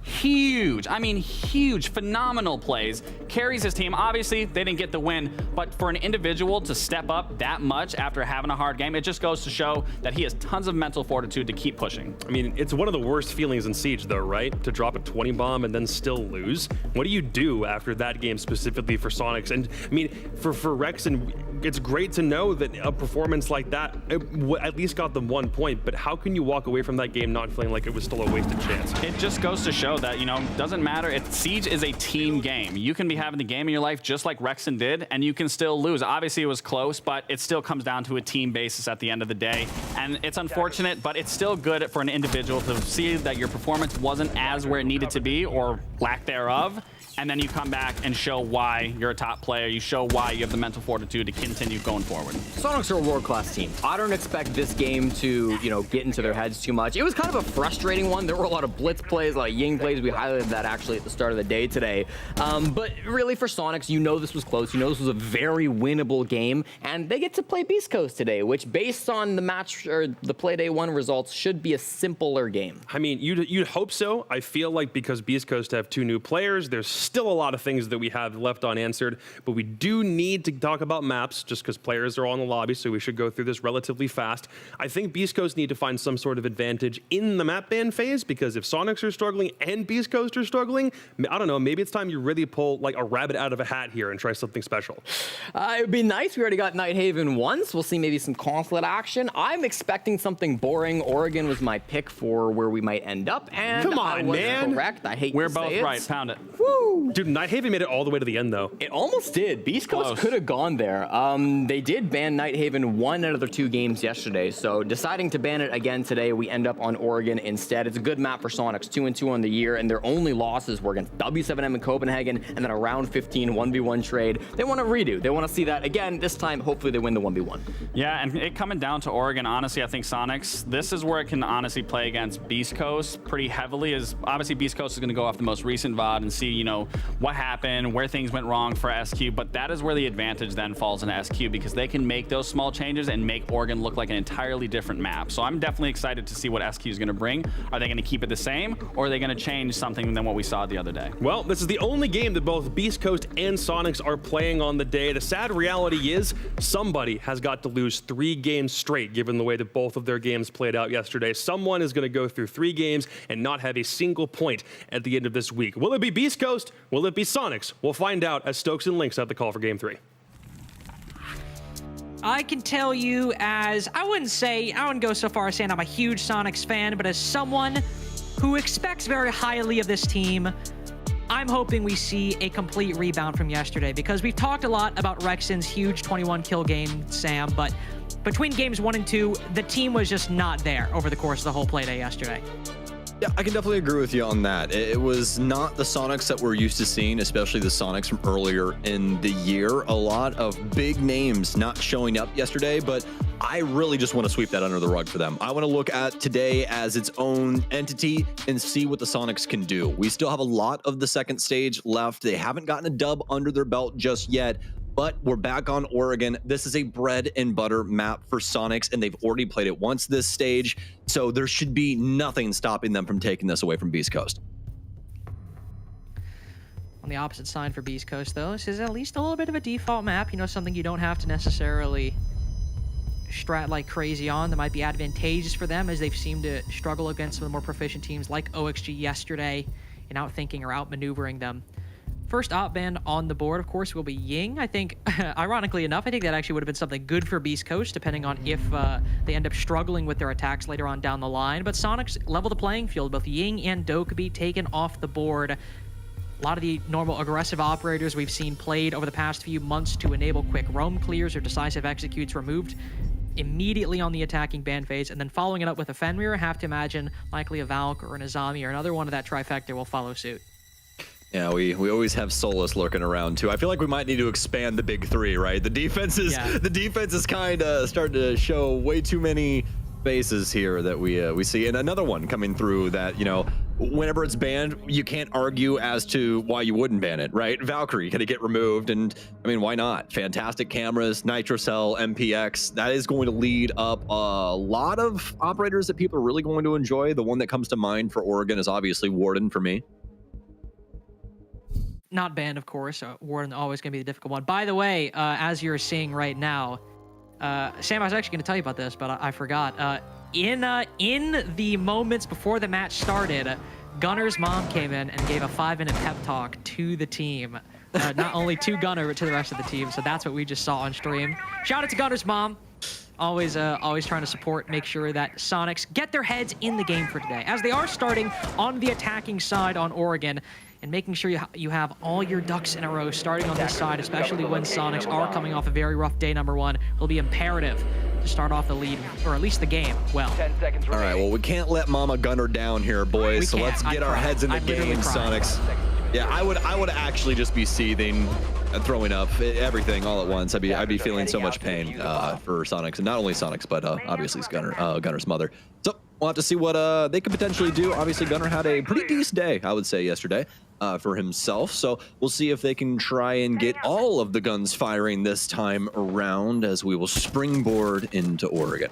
Huge, I mean huge, phenomenal plays, carries his team. Obviously, they didn't get the win, but for an individual to step up that much after having a hard game, it just goes to show that he has tons of mental fortitude to keep pushing. I mean, it's one of the worst feelings in Siege, though, right? To drop a 20 bomb and then still lose. What do you do after that game specifically for Soniqs? And I mean, for Rexon, it's great to know that a performance like that at least got them 1 point, but how can you walk away from that game not feeling like it was still a wasted chance? It just goes to show that, you know, doesn't matter. Siege is a team game. You can be having the game in your life just like Rexon did, and you can still lose. Obviously, it was close, but it still comes down to a team basis at the end of the day. And it's unfortunate, but it's still good for an individual to see that your performance wasn't as where it needed to be, or lack thereof. And then you come back and show why you're a top player. You show why you have the mental fortitude to continue going forward. Soniqs are a world-class team. I don't expect this game to, you know, get into their heads too much. It was kind of a frustrating one. There were a lot of blitz plays, a lot of ying plays. We highlighted that actually at the start of the day today. But really for Soniqs, you know this was close. You know this was a very winnable game. And they get to play Beastcoast today, which based on the match or the play day 1 results should be a simpler game. I mean, you'd hope so. I feel like because Beastcoast have 2 new players, there's still a lot of things that we have left unanswered, but we do need to talk about maps just because players are on the lobby, so we should go through this relatively fast. I think Beastcoast need to find some sort of advantage in the map ban phase, because if Soniqs are struggling and Beastcoast are struggling, I don't know, maybe it's time you really pull like a rabbit out of a hat here and try something special. It would be nice. We already got Nighthaven once. We'll see maybe some conflict action. I'm expecting something boring. Oregon was my pick for where we might end up, and come on, I was man. correct. I hate We're to both say right. it. Pound it. Woo! Dude, Nighthaven made it all the way to the end, though. It almost did. Beastcoast could have gone there. They did ban Nighthaven 1 out of their 2 games yesterday, so deciding to ban it again today, we end up on Oregon instead. It's a good map for Soniqs, 2-2 on the year, and their only losses were against W7M in Copenhagen, and then a round 15 1v1 trade. They want to redo. They want to see that again. This time, hopefully they win the 1v1. Yeah, and it coming down to Oregon, honestly, I think Soniqs, this is where it can honestly play against Beastcoast pretty heavily. Is obviously Beastcoast is going to go off the most recent VOD and see, you know, what happened, where things went wrong for SQ, but that is where the advantage then falls in SQ because they can make those small changes and make Oregon look like an entirely different map. So I'm definitely excited to see what SQ is going to bring. Are they going to keep it the same, or are they going to change something than what we saw the other day? Well, this is the only game that both Beastcoast and Soniqs are playing on the day. The sad reality is somebody has got to lose 3 games straight, given the way that both of their games played out yesterday. Someone is going to go through 3 games and not have a single point at the end of this week. Will it be Beastcoast? Will it be Soniqs? We'll find out as Stokes and Lynx have the call for Game 3. I can tell you as, I wouldn't go so far as saying I'm a huge Soniqs fan, but as someone who expects very highly of this team, I'm hoping we see a complete rebound from yesterday because we've talked a lot about Rexon's huge 21 kill game, Sam, but between games 1 and 2, the team was just not there over the course of the whole play day yesterday. Yeah, I can definitely agree with you on that. It was not the Soniqs that we're used to seeing, especially the Soniqs from earlier in the year. A lot of big names not showing up yesterday, but I really just want to sweep that under the rug for them. I want to look at today as its own entity and see what the Soniqs can do. We still have a lot of the second stage left. They haven't gotten a dub under their belt just yet, but we're back on Oregon. This is a bread and butter map for Soniqs, and they've already played it once this stage, so there should be nothing stopping them from taking this away from Beastcoast. On the opposite side for Beastcoast, though, this is at least a little bit of a default map, you know, something you don't have to necessarily strat like crazy on. That might be advantageous for them as they've seemed to struggle against some of the more proficient teams like OXG yesterday in outthinking or outmaneuvering them. First op ban on the board, of course, will be Ying. I think, ironically enough, I think that actually would have been something good for Beastcoast, depending on if they end up struggling with their attacks later on down the line. But Soniqs level the playing field. Both Ying and Do could be taken off the board. A lot of the normal aggressive operators we've seen played over the past few months to enable quick roam clears or decisive executes removed immediately on the attacking ban phase, and then following it up with a Fenrir, have to imagine likely a Valk or an Azami or another one of that trifecta will follow suit. Yeah, we always have Solus lurking around too. I feel like we might need to expand the big 3, right? The defense is kind of starting to show way too many faces here that we see, and another one coming through that, you know, whenever it's banned, you can't argue as to why you wouldn't ban it, right? Valkyrie, can it get removed? And I mean, why not? Fantastic cameras, Nitrocell, MPX. That is going to lead up a lot of operators that people are really going to enjoy. The one that comes to mind for Oregon is obviously Warden for me. Not banned, of course. Warden always going to be the difficult one. By the way, as you're seeing right now, Sam, I was actually going to tell you about this, but I forgot. In the moments before the match started, Gunner's mom came in and gave a 5-minute pep talk to the team. Not only to Gunner, but to the rest of the team. So that's what we just saw on stream. Shout out to Gunner's mom. Always trying to support, make sure that Soniqs get their heads in the game for today, as they are starting on the attacking side on Oregon, and making sure you have all your ducks in a row starting on this side, especially when Soniqs are coming off a very rough day number 1. It'll be imperative to start off the lead, or at least the game, well. 10 seconds all right, well, we can't let Mama Gunner down here, boys, so let's get our heads in the game, Soniqs. Yeah, I would actually just be seething and throwing up everything all at once. I'd be feeling so much pain for Soniqs, and not only Soniqs, but obviously Gunner's mother. So we'll have to see what they could potentially do. Obviously, Gunner had a pretty decent day, I would say, yesterday for himself. So we'll see if they can try and get all of the guns firing this time around, as we will springboard into Oregon.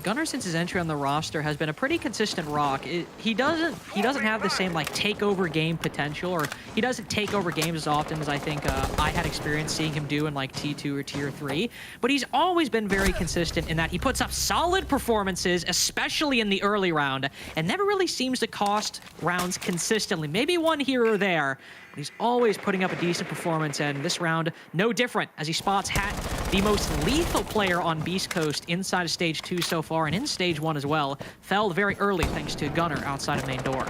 Gunner, since his entry on the roster, has been a pretty consistent rock. He doesn't have the same like takeover game potential, or he doesn't take over games as often as I think I had experience seeing him do in like T2 or Tier 3. But he's always been very consistent in that he puts up solid performances, especially in the early round, and never really seems to cost rounds consistently. Maybe one here or there, but he's always putting up a decent performance, and this round, no different, as he spots Hat, the most lethal player on Beastcoast inside of Stage 2 so far, and in Stage 1 as well, fell very early thanks to Gunner outside of main door.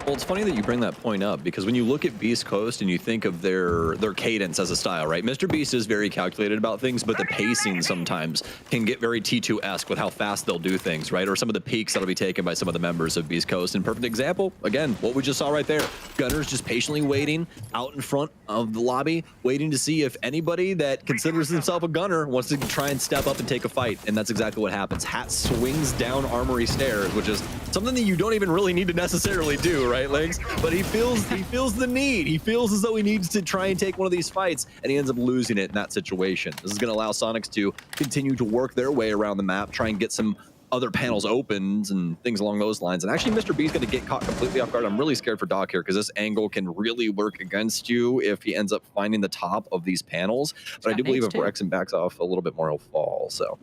Well, it's funny that you bring that point up, because when you look at Beastcoast and you think of their cadence as a style, right? Mr. Beast is very calculated about things, but the pacing sometimes can get very T2-esque with how fast they'll do things, right? Or some of the peaks that'll be taken by some of the members of Beastcoast. And perfect example, again, what we just saw right there. Gunner's just patiently waiting out in front of the lobby, waiting to see if anybody that considers himself a Gunner wants to try and step up and take a fight. And that's exactly what happens. Hat swings down Armory stairs, which is Something that you don't even really need to necessarily do, right, Legs? But he feels the need. He feels as though he needs to try and take one of these fights, and he ends up losing it in that situation. This is going to allow Soniqs to continue to work their way around the map, try and get some other panels opened and things along those lines. And actually, Mr. B is going to get caught completely off guard. I'm really scared for Doc here because this angle can really work against you if he ends up finding the top of these panels. But I do believe if Rexon backs off a little bit more, he'll fall. So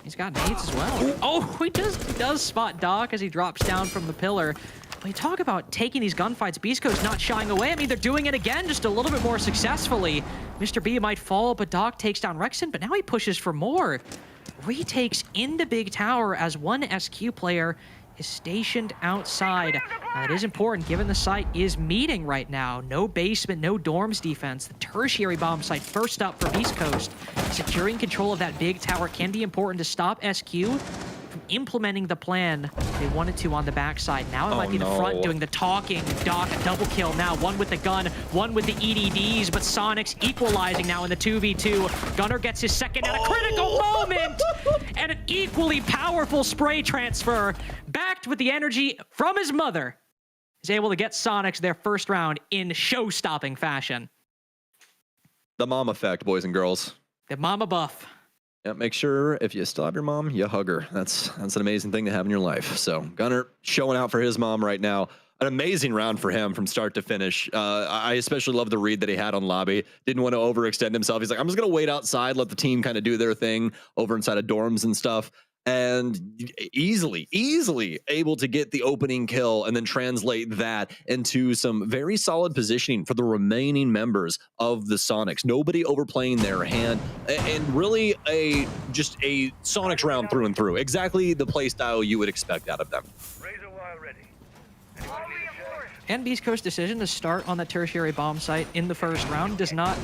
he's got nades as well. Oh, he does spot Doc as he drops down from the pillar. When you talk about taking these gunfights, Beastcoast not shying away. I mean, they're doing it again, just a little bit more successfully. Mr. B might fall, but Doc takes down Rexon, but now he pushes for more. Retakes into Big Tower as one SQ player is stationed outside. It is important given the site is meeting right now. No basement, no dorms defense. The tertiary bomb site first up for Beastcoast. Securing control of that Big Tower can be important to stop SQ from implementing the plan they wanted to on the backside. Now it might be the front doing the talking. Doc, a double kill now. One with the gun, one with the EDDs, but Soniqs equalizing now in the 2v2. Gunner gets his second at a critical moment, and an equally powerful spray transfer, backed with the energy from his mother, is able to get Soniqs their first round in show-stopping fashion. the mom effect, boys and girls. The mama buff. Yeah, make sure if you still have your mom, you hug her. That's an amazing thing to have in your life. So Gunner showing out for his mom right now. An amazing round for him from start to finish. I especially love the read that he had on lobby. Didn't want to overextend himself. He's like, I'm just going to wait outside, let the team kind of do their thing over inside of dorms and stuff. And easily able to get the opening kill and then translate that into some very solid positioning for the remaining members of the Soniqs. Nobody overplaying their hand, and really just a Soniqs round through and through. Exactly the play style you would expect out of them. And Beastcoast's decision to start on the tertiary bomb site in the first round does not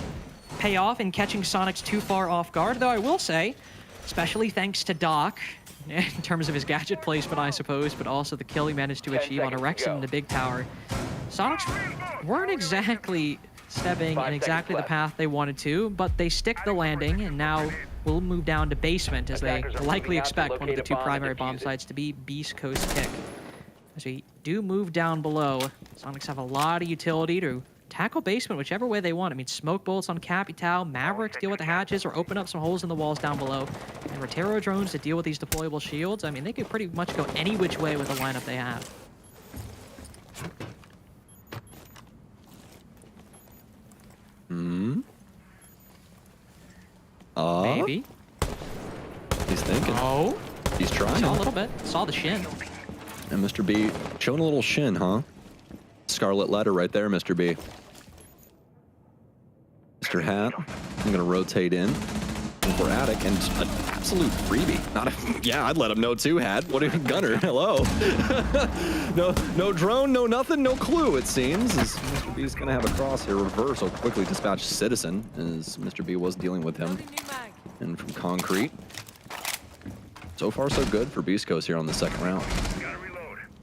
pay off in catching Soniqs too far off guard, though I will say, especially thanks to Doc, in terms of his gadget placement, I suppose, but also the kill he managed to achieve on a Rexon in the big tower. Soniqs weren't exactly stepping in exactly the path they wanted to, but they stick the landing, and now will move down to basement, as they likely expect one of the two primary bomb sites to be Beast Coast pick. As we do move down below, Soniqs have a lot of utility to tackle basement whichever way they want. I mean, smoke bolts on Capital, Mavericks deal with the hatches or open up some holes in the walls down below, and Rotero drones to deal with these deployable shields. I mean, they could pretty much go any which way with the lineup they have. Maybe. He's thinking. Oh. He's trying. Saw a little bit. Saw the shin. And Mr. B showing a little shin, huh? Scarlet letter right there, Mr. B. Mr. Hat, I'm gonna rotate in for Attic, and an absolute freebie. Not a, yeah, I'd let him know too, Hat. What a Gunner, hello. no drone, no nothing, no clue, it seems. As Mr. B's gonna have a cross here, reverse, will quickly dispatch Citizen, as Mr. B was dealing with him. And from Concrete. So far, so good for Beastcoast here on the second round.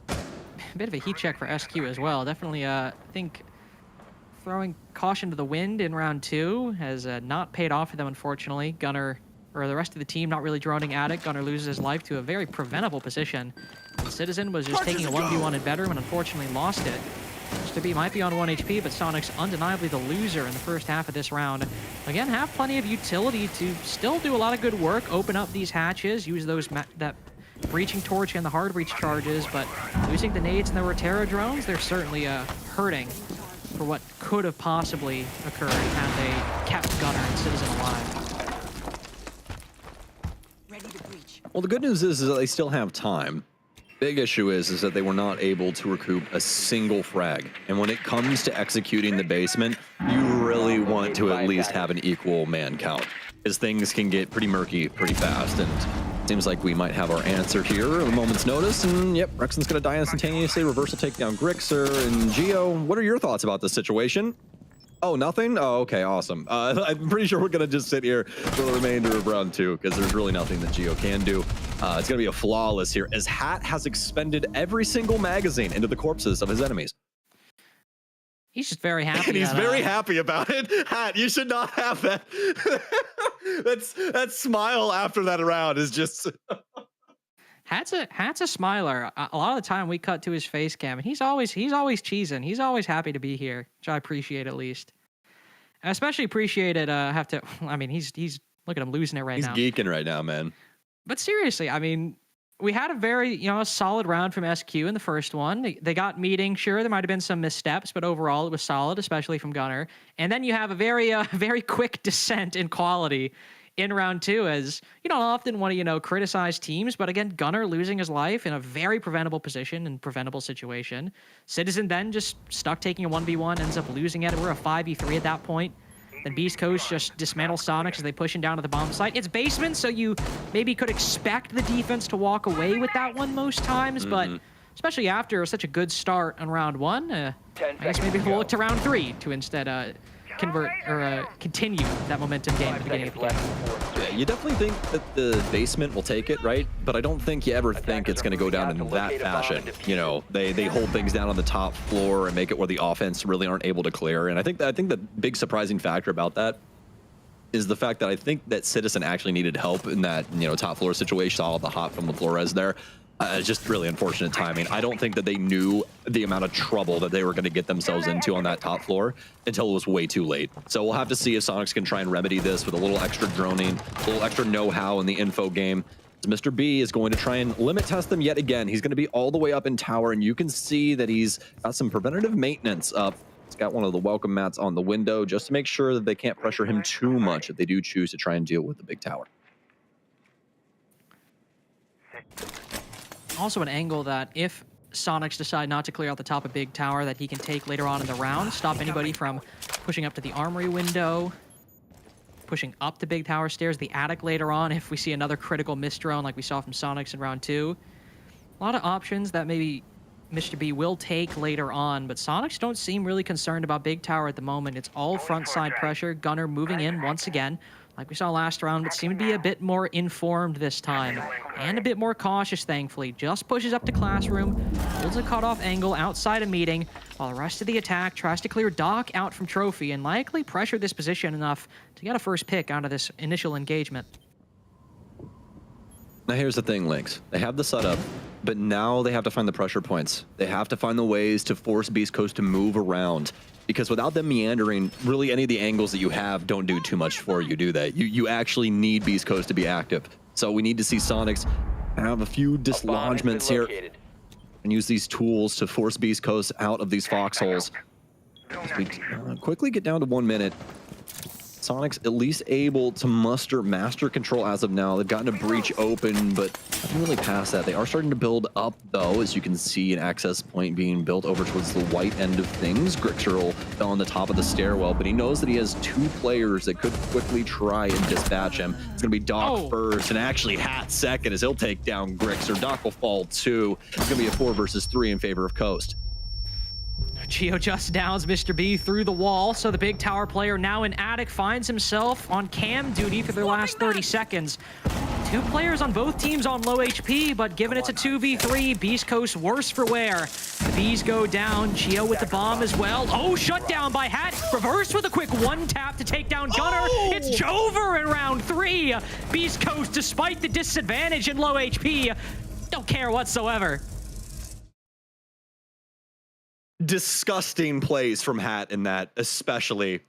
A bit of a heat check for SQ as well. Definitely, I think throwing caution to the wind in round 2 has not paid off for them, unfortunately. Gunner, or the rest of the team, not really droning at it. Gunner loses his life to a very preventable position. Citizen was just taking a 1v1 in bedroom and unfortunately lost it. Mr. B might be on 1 HP, but Soniqs undeniably the loser in the first half of this round. Again, have plenty of utility to still do a lot of good work, open up these hatches, use those that breaching torch and the hard breach charges, but losing the nades and the Rotero drones, they're certainly hurting for what could have possibly occurred had they kept Gunner and Citizen alive. Well, the good news is that they still have time. Big issue is that they were not able to recoup a single frag. And when it comes to executing the basement, you really want to at least have an equal man count, because things can get pretty murky pretty fast. And seems like we might have our answer here at a moment's notice. And yep, Rexon's going to die instantaneously. Reversal take down Grixer and Geo. What are your thoughts about this situation? Oh, nothing? Oh, okay, awesome. I'm pretty sure we're going to just sit here for the remainder of round 2 because there's really nothing that Geo can do. It's going to be a flawless here as Hat has expended every single magazine into the corpses of his enemies. He's just very happy. And he's very happy about it. Hat, you should not have that. that smile after that round is just... Hat's a smiler. A lot of the time we cut to his face cam, and he's always cheesing. He's always happy to be here, which I appreciate at least. I especially appreciate it. I mean, he's look at him losing it right now. He's geeking right now, man. But seriously, I mean, we had a very, solid round from SQ in the first one. They got meeting. Sure, there might have been some missteps, but overall it was solid, especially from Gunnar. And then you have a very quick descent in quality in round 2, as you don't often want to, criticize teams. But again, Gunnar losing his life in a very preventable position and preventable situation. Citizen then just stuck taking a 1v1, ends up losing it. We're a 5v3 at that point. Then Beastcoast just dismantles Soniqs as they push him down to the bomb site. It's basement, so you maybe could expect the defense to walk away with that one most times, but especially after such a good start on round 1, I guess maybe we'll look to round 3 to instead convert or continue that momentum game at the beginning of the game. Yeah, you definitely think that the basement will take it, right? But I don't think you ever think it's going to go down in that fashion. They hold things down on the top floor and make it where the offense really aren't able to clear. And I think the big surprising factor about that is the fact that I think that Citizen actually needed help in that top floor situation. Saw the hop from the Flores there. Just really unfortunate timing. I don't think that they knew the amount of trouble that they were going to get themselves into on that top floor until it was way too late. So we'll have to see if Soniqs can try and remedy this with a little extra droning, a little extra know-how in the info game. Mr. B is going to try and limit test them yet again. He's going to be all the way up in tower, and you can see that he's got some preventative maintenance up. He's got one of the welcome mats on the window just to make sure that they can't pressure him too much if they do choose to try and deal with the big tower. Also an angle that if Soniqs decide not to clear out the top of big tower, that he can take later on in the round, stop anybody from pushing up to the armory window, pushing up the big tower stairs, the attic later on if we see another critical mist drone like we saw from Soniqs in round 2. A lot of options that maybe Mr. B will take later on, but Soniqs don't seem really concerned about big tower at the moment. It's all front side pressure. Gunnar moving in once again, like we saw last round, but seemed to be a bit more informed this time and a bit more cautious, thankfully. Just pushes up to classroom, holds a cutoff angle outside a meeting, while the rest of the attack tries to clear Doc out from trophy and likely pressure this position enough to get a first pick out of this initial engagement. Now here's the thing, Lynx. They have the setup, but now they have to find the pressure points. They have to find the ways to force Beastcoast to move around. Because without them meandering, really any of the angles that you have don't do too much for you, do they? You actually need Beastcoast to be active. So we need to see Soniqs have a few dislodgements here and use these tools to force Beastcoast out of these foxholes. As we quickly get down to 1 minute. Soniqs at least able to muster master control as of now. They've gotten a breach open, but nothing really past that. They are starting to build up, though, as you can see an access point being built over towards the white end of things. Grixer fell on the top of the stairwell, but he knows that he has 2 players that could quickly try and dispatch him. It's going to be Doc first, and actually Hat second, as he'll take down Grixer. Doc will fall 2. It's going to be a 4 versus 3 in favor of Coast. Geo just downs Mr. B through the wall, so the big tower player now in attic finds himself on cam duty for the last 30 seconds. 2 players on both teams on low HP, but given it's a 2v3, Beastcoast worse for wear. The Bees go down, Geo with the bomb as well. Oh, shut down by Hat. Reverse with a quick 1-tap to take down Gunnar. It's Jover in round 3. Beastcoast, despite the disadvantage in low HP, don't care whatsoever. Disgusting plays from Hat in that, especially.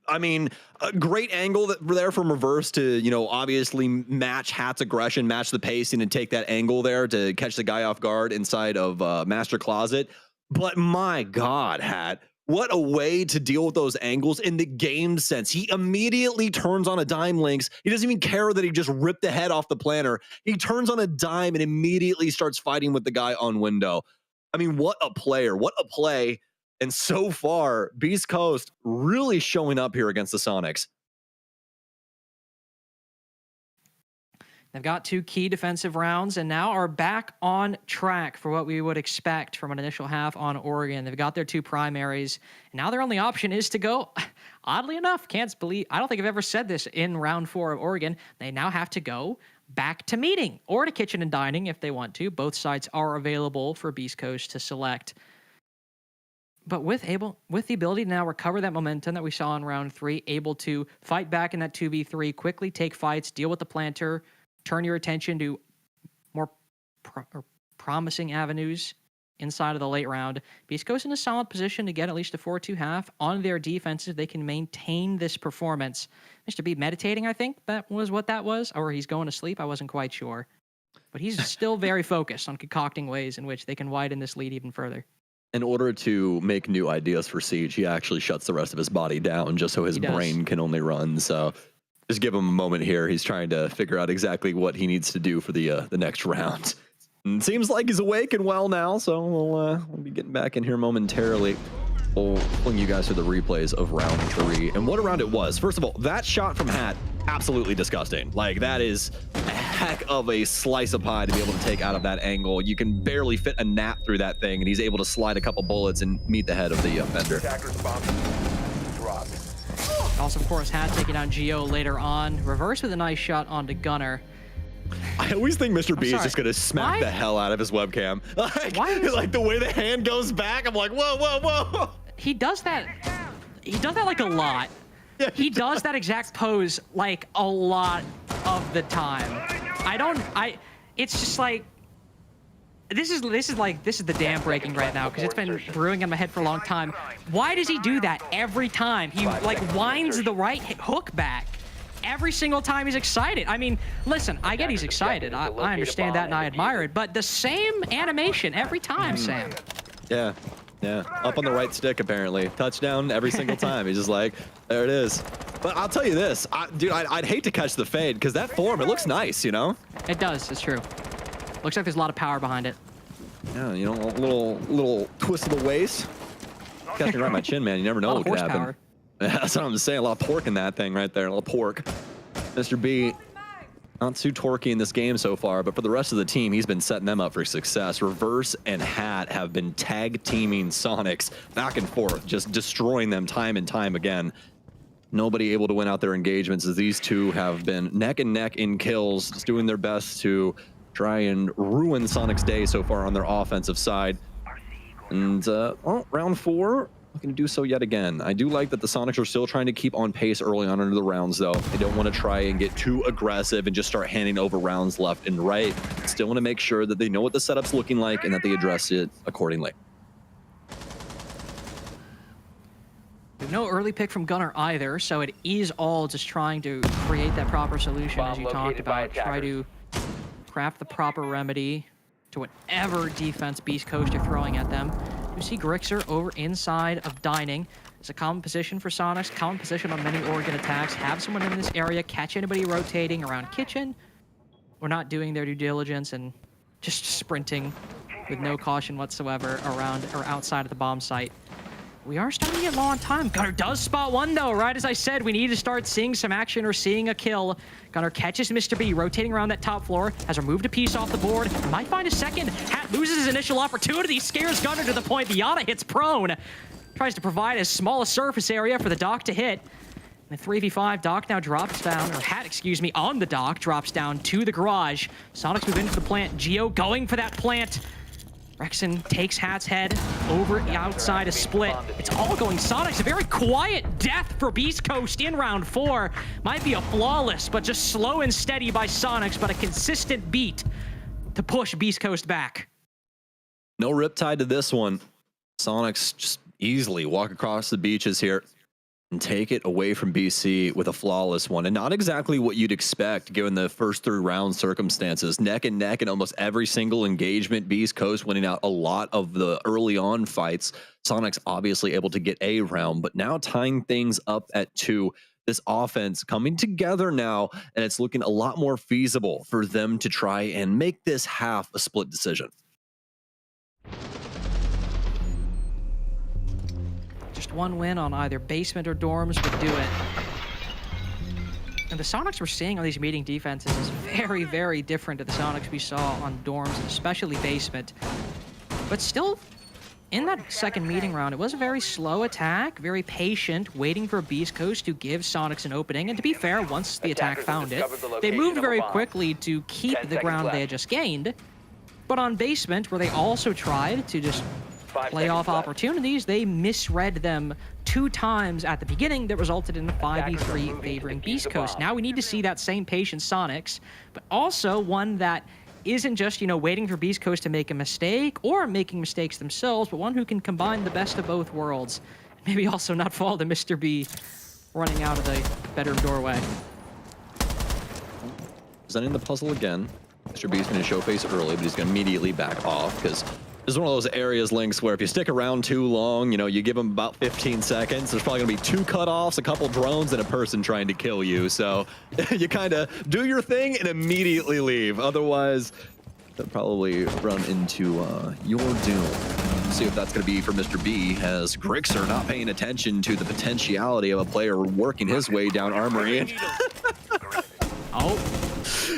I mean, a great angle there from reverse to, obviously match Hat's aggression, match the pacing, and take that angle there to catch the guy off guard inside of Master Closet. But my God, Hat, what a way to deal with those angles in the game sense. He immediately turns on a dime, Lynx. He doesn't even care that he just ripped the head off the planner. He turns on a dime and immediately starts fighting with the guy on window. I mean, what a player, what a play. And so far, Beastcoast really showing up here against the Soniqs. They've got 2 key defensive rounds and now are back on track for what we would expect from an initial half on Oregon. They've got their 2 primaries, and now their only option is to go, oddly enough, I don't think I've ever said this in round 4 of Oregon, they now have to go back to meeting or to kitchen and dining if they want to. Both sites are available for Beastcoast to select. But with the ability to now recover that momentum that we saw in round 3, able to fight back in that 2v3, quickly take fights, deal with the planter, turn your attention to more promising avenues inside of the late round. Beastcoast in a solid position to get at least a 4-2 half on their defenses. They can maintain this performance. Mr. B meditating, I think that was what that was, or he's going to sleep. I wasn't quite sure. But he's still very focused on concocting ways in which they can widen this lead even further. In order to make new ideas for Siege, he actually shuts the rest of his body down just so his brain can only run. So just give him a moment here. He's trying to figure out exactly what he needs to do for the next round. And it seems like he's awake and well now, so we'll be getting back in here momentarily. We'll bring you guys through the replays of round 3 and what a round it was. First of all, that shot from Hat, absolutely disgusting. Like, that is a heck of a slice of pie to be able to take out of that angle. You can barely fit a gnat through that thing, and he's able to slide a couple bullets and meet the head of the offender. Also, of course, Hat taking down Geo later on. Reverse with a nice shot onto Gunner. I always think Mr. B is just going to smack the hell out of his webcam. Like the way the hand goes back, I'm like, whoa, whoa, whoa. He does that like a lot. Yeah, he does that exact pose like a lot of the time. It's just like, this is the dam breaking right now because it's been brewing in my head for a long time. Why does he do that every time? He like winds the right hook back every single time he's excited. I mean, listen, I get he's excited. I understand that and I admire it, but the same animation every time, Sam. Yeah. Yeah, up on the right stick, apparently. Touchdown every single time. He's just like, there it is. But I'll tell you this, dude, I'd hate to catch the fade because that form, it looks nice, you know? It does, it's true. Looks like there's a lot of power behind it. Yeah, you know, a little twist of the waist. Catch me right in my chin, man. You never know what could happen. That's what I'm saying. A lot of pork in that thing right there. A little pork. Mr. B, not too torquey in this game so far, but for the rest of the team, he's been setting them up for success. Reverse and Hat have been tag teaming Soniqs back and forth, just destroying them time and time again. Nobody able to win out their engagements as these two have been neck and neck in kills, just doing their best to try and ruin Soniqs' day so far on their offensive side. And, well, round 4. Looking to do so yet again. I do like that the Soniqs are still trying to keep on pace early on into the rounds, though. They don't want to try and get too aggressive and just start handing over rounds left and right. Still want to make sure that they know what the setup's looking like and that they address it accordingly. No early pick from Gunner either, so it is all just trying to create that proper solution, as you talked about. Try to craft the proper remedy to whatever defense Beastcoast are throwing at them. You see Grixer over inside of Dining. It's a common position for Soniqs, common position on many Oregon attacks. Have someone in this area, catch anybody rotating around kitchen, or not doing their due diligence and just sprinting with no caution whatsoever around or outside of the bomb site. We are starting to get low on time. Gunner does spot one, though. Right as I said, we need to start seeing some action or seeing a kill. Gunner catches Mr. B, rotating around that top floor, has removed a piece off the board, might find a second. Hat loses his initial opportunity, scares Gunner to the point the Yata hits prone. Tries to provide as small a surface area for the Doc to hit. And the 3v5, Doc now drops down, or Hat, excuse me, on the Doc, drops down to the garage. Soniqs move into the plant. Geo going for that plant. Rexon takes Hat's head over outside a split. It's all going Soniqs. A very quiet death for Beastcoast in round 4. Might be a flawless, but just slow and steady by Soniqs, but a consistent beat to push Beastcoast back. No riptide to this one. Soniqs just easily walk across the beaches here and take it away from BC with a flawless one. And not exactly what you'd expect given the first 3 round circumstances. Neck and neck in almost every single engagement. Beastcoast winning out a lot of the early on fights. Soniqs obviously able to get a round, but now tying things up at 2. This offense coming together now, and it's looking a lot more feasible for them to try and make this half a split decision. Just one win on either basement or dorms would do it. And the Soniqs we're seeing on these meeting defenses is very, very different to the Soniqs we saw on dorms, especially basement. But still, in that second meeting round, it was a very slow attack, very patient, waiting for Beastcoast to give Soniqs an opening. And to be fair, once the attack found it, they moved very quickly to keep the ground they had just gained. But on basement, where they also tried to just play off opportunities, they misread them 2 times at the beginning that resulted in a 5v3 favoring Beastcoast. Now we need to see that same patient Soniqs, but also one that isn't just, waiting for Beastcoast to make a mistake or making mistakes themselves, but one who can combine the best of both worlds. Maybe also not fall to Mr. B running out of the bedroom doorway. Presenting the puzzle again. Mr. B's going to show face early, but he's going to immediately back off because this is one of those areas, Lynx, where if you stick around too long, you give them about 15 seconds, there's probably going to be 2 cutoffs, a couple drones, and a person trying to kill you. So you kind of do your thing and immediately leave. Otherwise, they'll probably run into your doom. See if that's going to be for Mr. B, as Grixer not paying attention to the potentiality of a player working his way down Armory.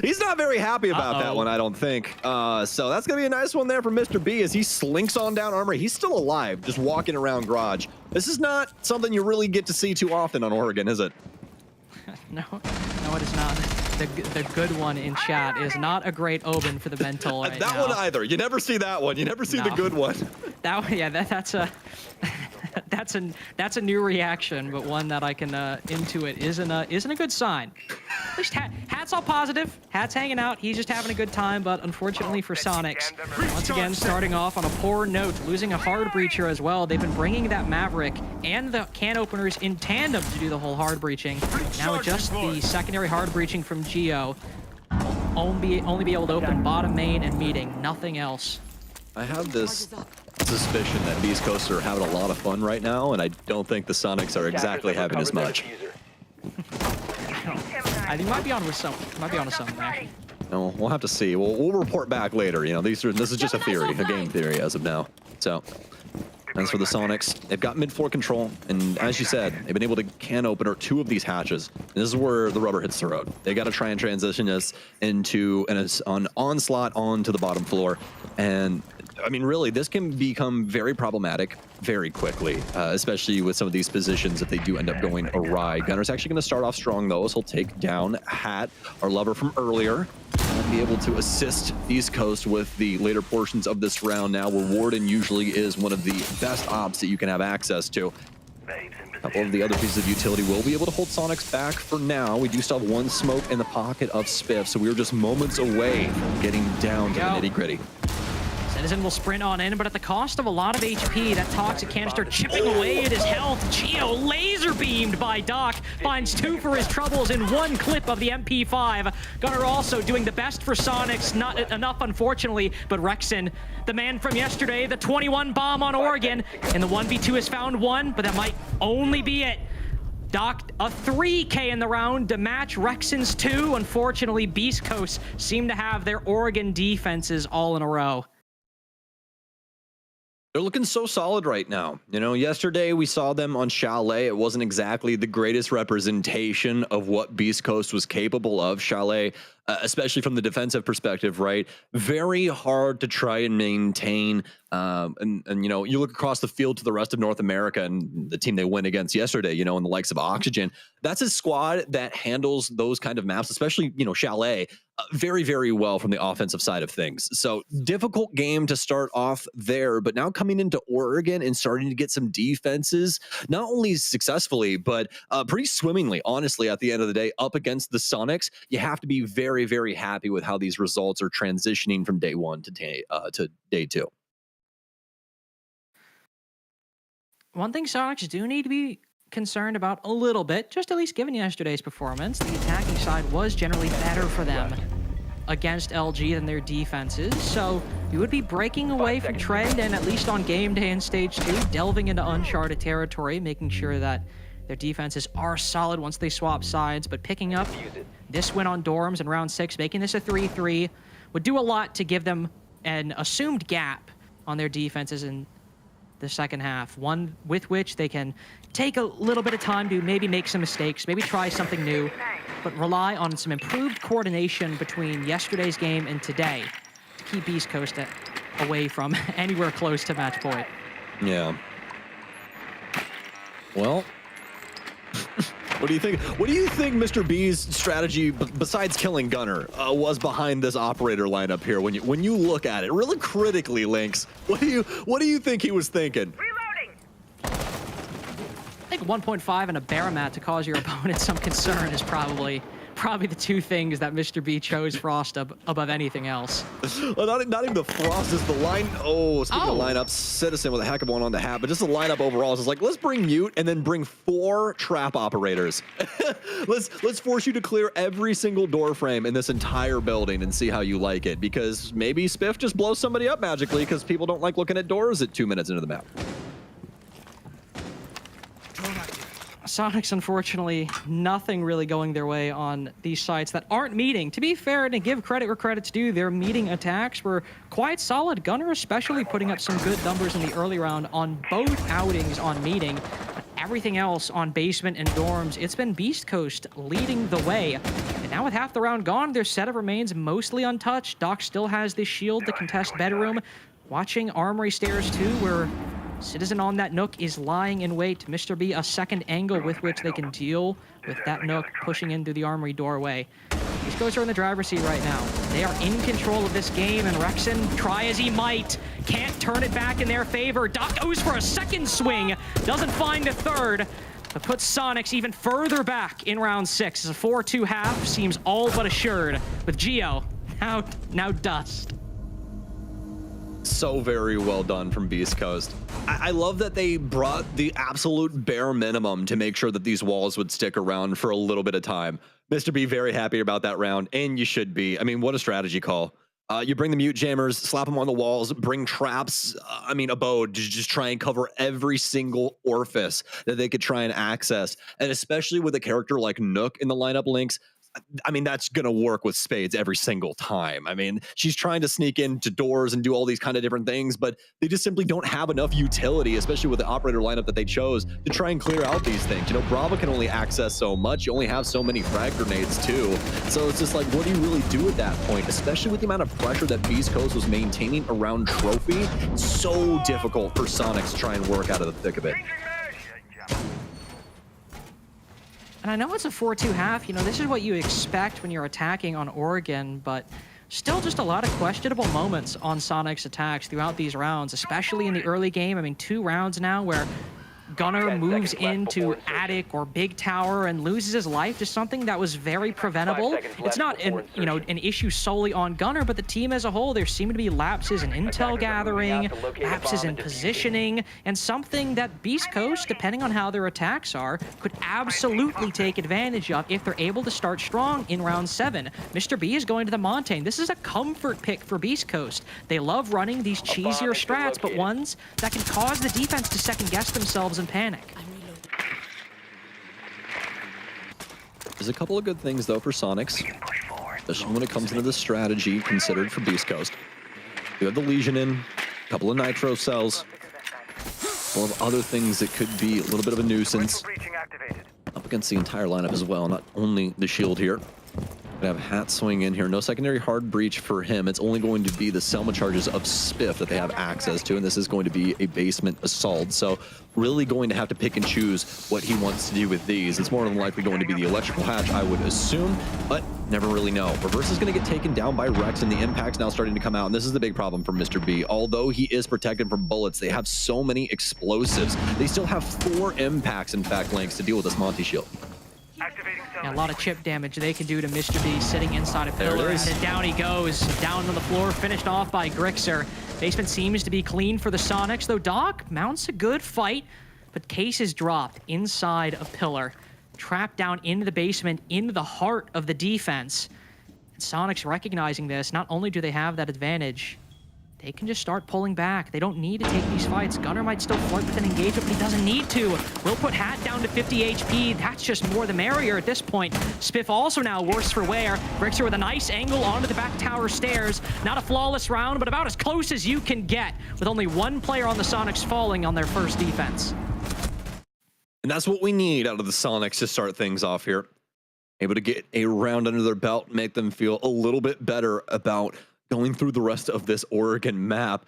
He's not very happy about that one, I don't think. So that's going to be a nice one there for Mr. B as he slinks on down Armory. He's still alive, just walking around Garage. This is not something you really get to see too often on Oregon, is it? No, it is not. The good one in chat is not a great omen for the mental right that now. one either. You never see that one. You never see the good one. That one, yeah, that's a new reaction, but one that I can intuit isn't a good sign. At least Hat's all positive. Hat's hanging out. He's just having a good time, but unfortunately for Soniqs, once again starting off on a poor note, losing a hard breacher as well. They've been bringing that Maverick and the can openers in tandem to do the whole hard breaching. Now with just the secondary hard breaching from Geo, only be able to open bottom main and meeting, nothing else. I have this suspicion that Beastcoast are having a lot of fun right now, and I don't think the Soniqs are exactly having as much. I think might be on with some. Might be on with something there. No, we'll have to see. We'll report back later. This is just a theory, a game theory as of now. So, as for the Soniqs, they've got mid-floor control, and as you said, they've been able to can open 2 of these hatches. And this is where the rubber hits the road. They got to try and transition this into an onslaught onto the bottom floor, and I mean, really, this can become very problematic very quickly, especially with some of these positions if they do end up going awry. Gunner's actually going to start off strong, though, so he'll take down Hat, our lover from earlier, and be able to assist Beastcoast with the later portions of this round now, where Warden usually is one of the best ops that you can have access to. A couple of the other pieces of utility will be able to hold Soniqs back for now. We do still have 1 smoke in the pocket of Spiff, so we were just moments away from getting down to the nitty-gritty. Citizen will sprint on in, but at the cost of a lot of HP. That toxic canister chipping away at his health. Geo laser beamed by Doc. Finds 2 for his troubles in 1 clip of the MP5. Gunner also doing the best for Soniqs. Not enough, unfortunately, but Rexon, the man from yesterday, the 21 bomb on Oregon, and the 1v2 has found 1, but that might only be it. Doc, a 3K in the round to match Rexon's 2. Unfortunately, Beastcoast seem to have their Oregon defenses all in a row. They're looking so solid right now. Yesterday we saw them on Chalet. It wasn't exactly the greatest representation of what Beastcoast was capable of. Chalet, especially from the defensive perspective, right? Very hard to try and maintain. And you look across the field to the rest of North America and the team they went against yesterday, in the likes of Oxygen. That's a squad that handles those kind of maps, especially, Chalet, very, very well from the offensive side of things. So difficult game to start off there, but now coming into Oregon and starting to get some defenses, not only successfully, but pretty swimmingly, honestly, at the end of the day, up against the Soniqs. You have to be very, very happy with how these results are transitioning from day 1 to day 2. One thing Soniqs do need to be concerned about a little bit, just at least given yesterday's performance, the attacking side was generally better for them against LG than their defenses, so you would be breaking away from trend and at least on game day in stage 2, delving into uncharted territory, making sure that their defenses are solid once they swap sides, but picking up this win on Dorms in round 6, making this a 3-3, would do a lot to give them an assumed gap on their defenses in the second half, one with which they can take a little bit of time to maybe make some mistakes, maybe try something new, but rely on some improved coordination between yesterday's game and today to keep Beastcoast away from anywhere close to match point. Yeah. Well, what do you think? What do you think Mr. B's strategy, besides killing Gunner, was behind this operator lineup here? When you look at it, really critically, Lynx, what do you think he was thinking? I think 1.5 and a Baramat to cause your opponent some concern is probably probably the two things that Mr. B chose Frost above anything else. Well, not even the Frost, is the line. Oh, speaking of lineups, Citizen with a heck of one on the hat, but just the lineup overall is like, let's bring Mute and then bring 4 trap operators. let's force you to clear every single door frame in this entire building and see how you like it, because maybe Spiff just blows somebody up magically because people don't like looking at doors at 2 minutes into the map. Soniqs, unfortunately, nothing really going their way on these sites that aren't meeting. To be fair and to give credit where credit's due, their meeting attacks were quite solid. Gunner especially putting up some good numbers in the early round on both outings on meeting. But everything else on basement and dorms, it's been Beastcoast leading the way. And now with half the round gone, their setup remains mostly untouched. Doc still has this shield to contest bedroom. Watching Armory stairs too, where Citizen on that Nook is lying in wait. Mr. B, a second angle with which they can deal with that Nook pushing in through the Armory doorway. These guys are in the driver's seat right now. They are in control of this game, and Rexon, try as he might, can't turn it back in their favor. Doc goes for a second swing, doesn't find a third, but puts Soniqs even further back in round 6. A 4-2 half seems all but assured, with Geo now dust. So very well done from Beastcoast. I love that they brought the absolute bare minimum to make sure that these walls would stick around for a little bit of time. Mr. B very happy about that round, and you should be. I mean, what a strategy call. You bring the mute jammers, slap them on the walls, bring traps, abode to just try and cover every single orifice that they could try and access. And especially with a character like Nook in the lineup links, I mean, that's going to work with spades every single time. I mean, she's trying to sneak into doors and do all these kind of different things, but they just simply don't have enough utility, especially with the operator lineup that they chose, to try and clear out these things. You know, Bravo can only access so much. You only have so many frag grenades too. So it's just like, what do you really do at that point? Especially with the amount of pressure that Beastcoast was maintaining around Trophy. It's so difficult for Soniqs to try and work out of the thick of it. And I know it's a 4-2 half. You know, this is what you expect when you're attacking on Oregon, but still just a lot of questionable moments on Soniqs attacks throughout these rounds, especially in the early game. I mean, 2 rounds now where Gunner moves into attic or big tower and loses his life to something that was very preventable. It's not an issue solely on Gunner, but the team as a whole. There seem to be lapses in intel gathering, lapses in positioning, and something that Beastcoast, depending on how their attacks are, could absolutely take advantage of if they're able to start strong in round 7. Mr. B is going to the Montaigne. This is a comfort pick for Beastcoast. They love running these cheesier strats, but ones that can cause the defense to second guess themselves and panic. There's a couple of good things though for Soniqs, especially when it comes into the strategy considered for Beastcoast. You have the Legion in, a couple of nitro cells, a couple of other things that could be a little bit of a nuisance. Up against the entire lineup as well, not only the shield here. Gonna have Hat swing in here. No secondary hard breach for him. It's only going to be the Selma charges of Spiff that they have access to, and this is going to be a basement assault. So really going to have to pick and choose what he wants to do with these. It's more than likely going to be the electrical hatch, I would assume, but never really know. Reverse is going to get taken down by Rex, and the impact's now starting to come out, and this is the big problem for Mr. B. Although he is protected from bullets, they have so many explosives. They still have 4 impacts, in fact, Lynx, to deal with this Monty shield. And a lot of chip damage they can do to Mr. B sitting inside a pillar, and then down he goes, down on the floor, finished off by Grixer. Basement seems to be clean for the Soniqs, though Doc mounts a good fight, but Case is dropped inside a pillar, trapped down into the basement, into the heart of the defense. And Soniqs recognizing this, not only do they have that advantage, they can just start pulling back. They don't need to take these fights. Gunner might still flirt with an engagement, but he doesn't need to. We'll put Hat down to 50 HP. That's just more the merrier at this point. Spiff also now worse for wear. Grixer with a nice angle onto the back tower stairs. Not a flawless round, but about as close as you can get, with only 1 player on the Soniqs falling on their first defense. And that's what we need out of the Soniqs to start things off here. Able to get a round under their belt, make them feel a little bit better about going through the rest of this Oregon map,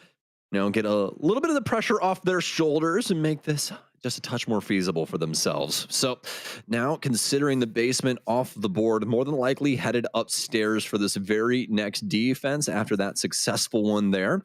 get a little bit of the pressure off their shoulders and make this just a touch more feasible for themselves. So now, considering the basement off the board, more than likely headed upstairs for this very next defense after that successful one there.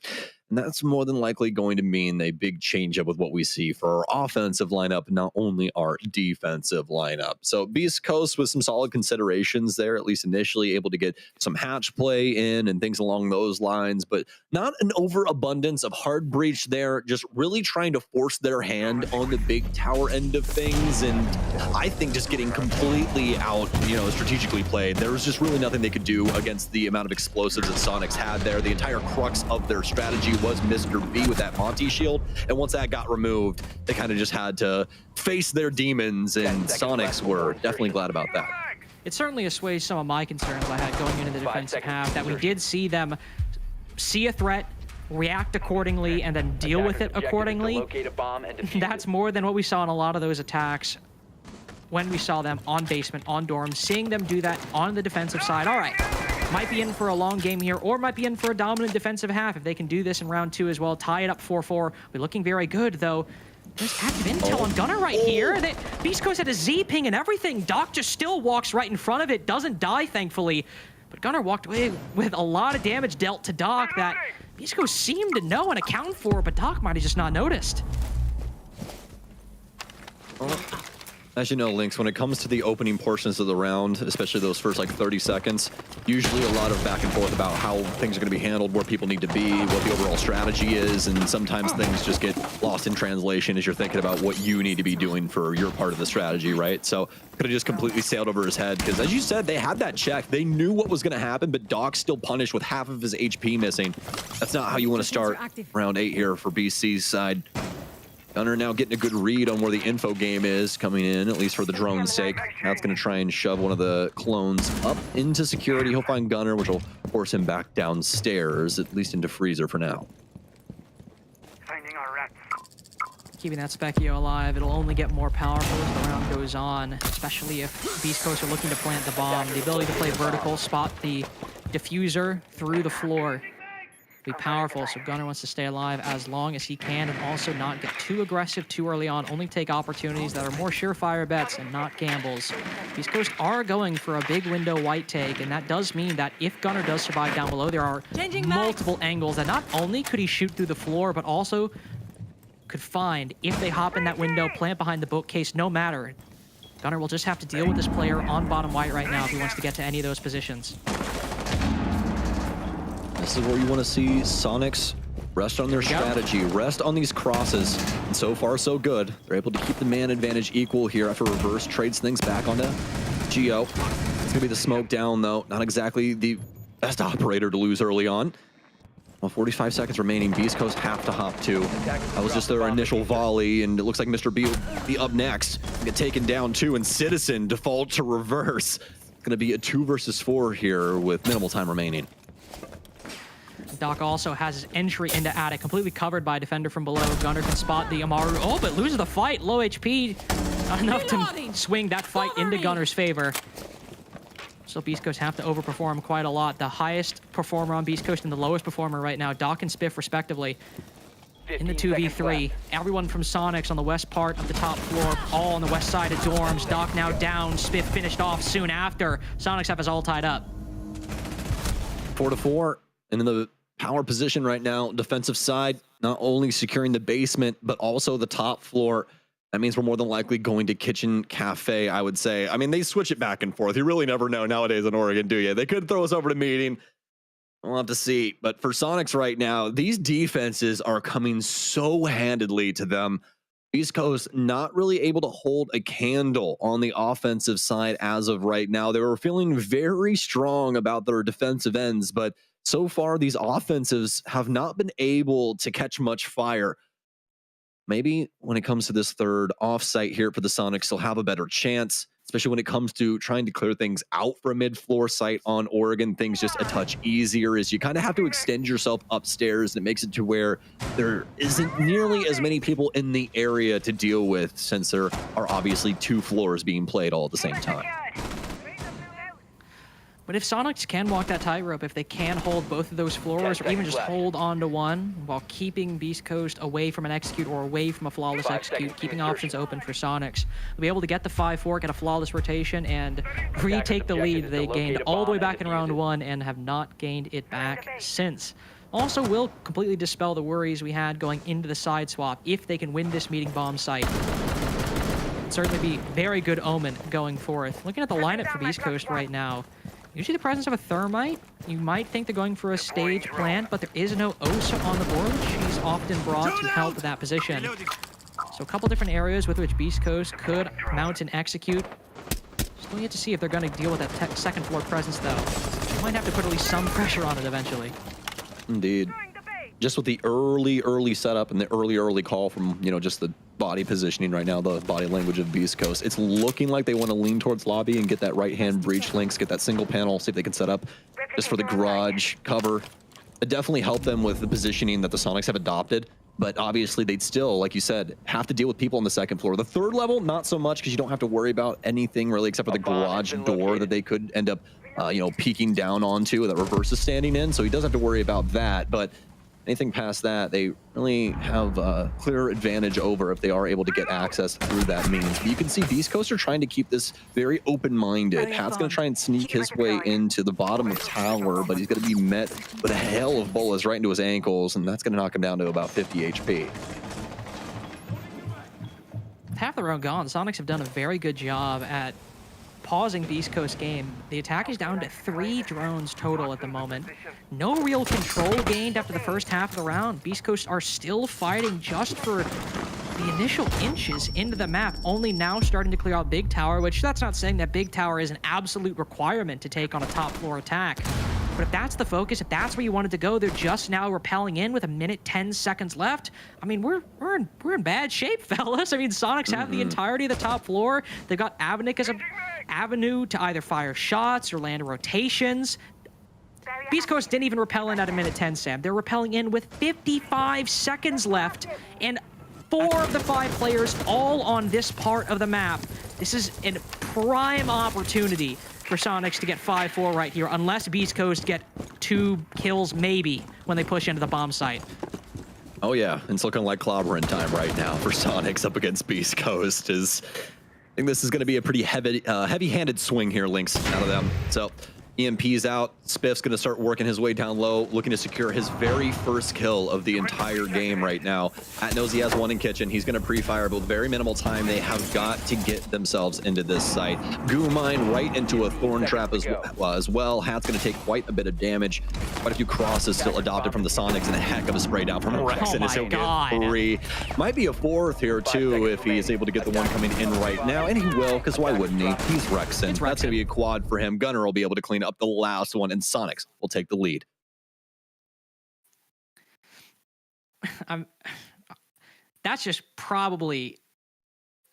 And that's more than likely going to mean a big change up with what we see for our offensive lineup, not only our defensive lineup. So Beastcoast with some solid considerations there, at least initially, able to get some hatch play in and things along those lines, but not an overabundance of hard breach there, just really trying to force their hand on the big tower end of things. And I think just getting completely out, strategically played. There was just really nothing they could do against the amount of explosives that Soniqs had there. The entire crux of their strategy was Mr. B with that Monty shield, and once that got removed, they kind of just had to face their demons, and Soniqs were definitely glad about that. It certainly assuaged some of my concerns I had going into the defensive half, that we did see them see a threat, react accordingly, and then deal with it accordingly. That's more than what we saw in a lot of those attacks when we saw them on basement, on dorm, seeing them do that on the defensive side. All right, might be in for a long game here, or might be in for a dominant defensive half if they can do this in round 2 as well. Tie it up 4-4. We're looking very good, though. There's active intel on Gunnar right here. Beastcoast had a Z ping and everything. Doc just still walks right in front of it, doesn't die, thankfully. But Gunnar walked away with a lot of damage dealt to Doc that Beastcoast seemed to know and account for, but Doc might have just not noticed. As you know, Lynx, when it comes to the opening portions of the round, especially those first like 30 seconds, usually a lot of back and forth about how things are going to be handled, where people need to be, what the overall strategy is, and sometimes things just get lost in translation as you're thinking about what you need to be doing for your part of the strategy, right? So could have just completely sailed over his head, because as you said, they had that check. They knew what was going to happen, but Doc's still punished with half of his HP missing. That's not how you want to start round 8 here for BC's side. Gunnar now getting a good read on where the info game is coming in, at least for the drone's sake. Now it's going to try and shove one of the clones up into security. He'll find Gunnar, which will force him back downstairs, at least into freezer for now. Keeping that Specchio alive, it'll only get more powerful as the round goes on, especially if Beastcoast are looking to plant the bomb. The ability to play vertical, spot the diffuser through the floor, be powerful, so Gunnar wants to stay alive as long as he can and also not get too aggressive too early on, only take opportunities that are more surefire bets and not gambles. Beastcoast are going for a big window white take, and that does mean that if Gunnar does survive down below, there are multiple angles that not only could he shoot through the floor, but also could find if they hop in that window, plant behind the bookcase, no matter. Gunnar will just have to deal with this player on bottom white right now if he wants to get to any of those positions. This is where you want to see Soniqs rest on their strategy, rest on these crosses, and so far so good. They're able to keep the man advantage equal here after reverse trades things back onto Geo. It's going to be the smoke down, though. Not exactly the best operator to lose early on. Well, 45 seconds remaining. Beastcoast have to hop too. That was just their initial volley, and it looks like Mr. B will be up next. Get taken down too, and Citizen default to reverse. It's going to be a 2 versus 4 here with minimal time remaining. Doc also has his entry into attic completely covered by a defender from below. Gunnar can spot the Amaru. Oh, but loses the fight. Low HP. Not enough to swing that fight into Gunnar's favor. So Beastcoast have to overperform quite a lot. The highest performer on Beastcoast and the lowest performer right now, Doc and Spiff respectively. In the 2v3, everyone from Soniqs on the west part of the top floor, all on the west side of dorms. Doc now down. Spiff finished off soon after. Soniqs have us all tied up. 4-4, and in the power position right now, defensive side, not only securing the basement, but also the top floor. That means we're more than likely going to Kitchen Cafe, I would say. I mean, they switch it back and forth. You really never know nowadays in Oregon, do you? They could throw us over to meeting. We'll have to see. But for Soniqs right now, these defenses are coming so handedly to them. East Coast not really able to hold a candle on the offensive side as of right now. They were feeling very strong about their defensive ends, but so far these offensives have not been able to catch much fire. Maybe when it comes to this third offsite here for the Soniqs, they'll have a better chance, especially when it comes to trying to clear things out for a mid-floor site on Oregon. Things just a touch easier as you kind of have to extend yourself upstairs, and it makes it to where there isn't nearly as many people in the area to deal with, since there are obviously 2 floors being played all at the same time. But if Soniqs can walk that tightrope, if they can hold both of those floors, or even just hold on to one while keeping Beastcoast away from an execute or away from a flawless execute, keeping options open for Soniqs, they'll be able to get the 5-4, get a flawless rotation, and retake the lead they gained all the way back in round 1 and have not gained it back since. Also will completely dispel the worries we had going into the side swap if they can win this meeting bomb site. Certainly be very good omen going forth. Looking at the lineup for Beastcoast right now, usually the presence of a Thermite, you might think they're going for a stage plan, but there is no Osa on the board. She's often brought to help that position. So a couple different areas with which Beastcoast could mount and execute. Still yet to see if they're going to deal with that second floor presence, though. They might have to put at least some pressure on it eventually. Indeed. Just with the early setup and the early call from, you know, just the body positioning right now, the body language of Beastcoast, it's looking like they want to lean towards lobby and get that right-hand breach links, get that single panel, see if they can set up just for the garage cover. It definitely helped them with the positioning that the Soniqs have adopted, but obviously they'd still, like you said, have to deal with people on the second floor. The third level, not so much, because you don't have to worry about anything really except for the garage door that they could end up, you know, peeking down onto that Reverse is standing in, so he does have to worry about that, but anything past that, they really have a clear advantage over if they are able to get access through that means. But you can see Beastcoast are trying to keep this very open-minded. Hat's going to try and sneak his way into the bottom of tower, but he's going to be met with a hail of bullets right into his ankles, and that's going to knock him down to about 50 HP. Half the round gone, Soniqs have done a very good job at pausing Beastcoast game. The attack is down to 3 drones total at the moment. No real control gained after the first half of the round. Beastcoast are still fighting just for the initial inches into the map, only now starting to clear out Big Tower, which that's not saying that Big Tower is an absolute requirement to take on a top floor attack. But if that's the focus, if that's where you wanted to go, they're just now rappelling in with a minute 10 seconds left. I mean, we're in bad shape, fellas. I mean, Soniqs have the entirety of the top floor. They've got Avnik as an avenue to either fire shots or land rotations. Beastcoast didn't even rappel in at a minute 10, Sam. They're rappelling in with 55 seconds left, and 4 of the 5 players all on this part of the map. This is a prime opportunity for Soniqs to get 5-4 right here, unless Beastcoast get 2 kills maybe when they push into the bomb site. Oh yeah, it's looking like clobbering time right now for Soniqs up against Beastcoast. I think this is going to be a pretty heavy-handed swing here, Lynx, out of them. So EMP's out. Spiff's going to start working his way down low, looking to secure his very first kill of the entire game right now. Hat knows he has one in kitchen. He's going to pre-fire, but with very minimal time, they have got to get themselves into this site. Goo Mine right into a thorn trap as well. Hat's going to take quite a bit of damage. Quite a few crosses still adopted from the Soniqs, and a heck of a spray down from Rexon as he'll get 3. Might be a 4th here, too, if he is able to get the one coming in right now, and he will, because why wouldn't he? He's Rexon. That's going to be a quad for him. Gunner will be able to clean up the last one, and Soniqs will take the lead. That's just probably,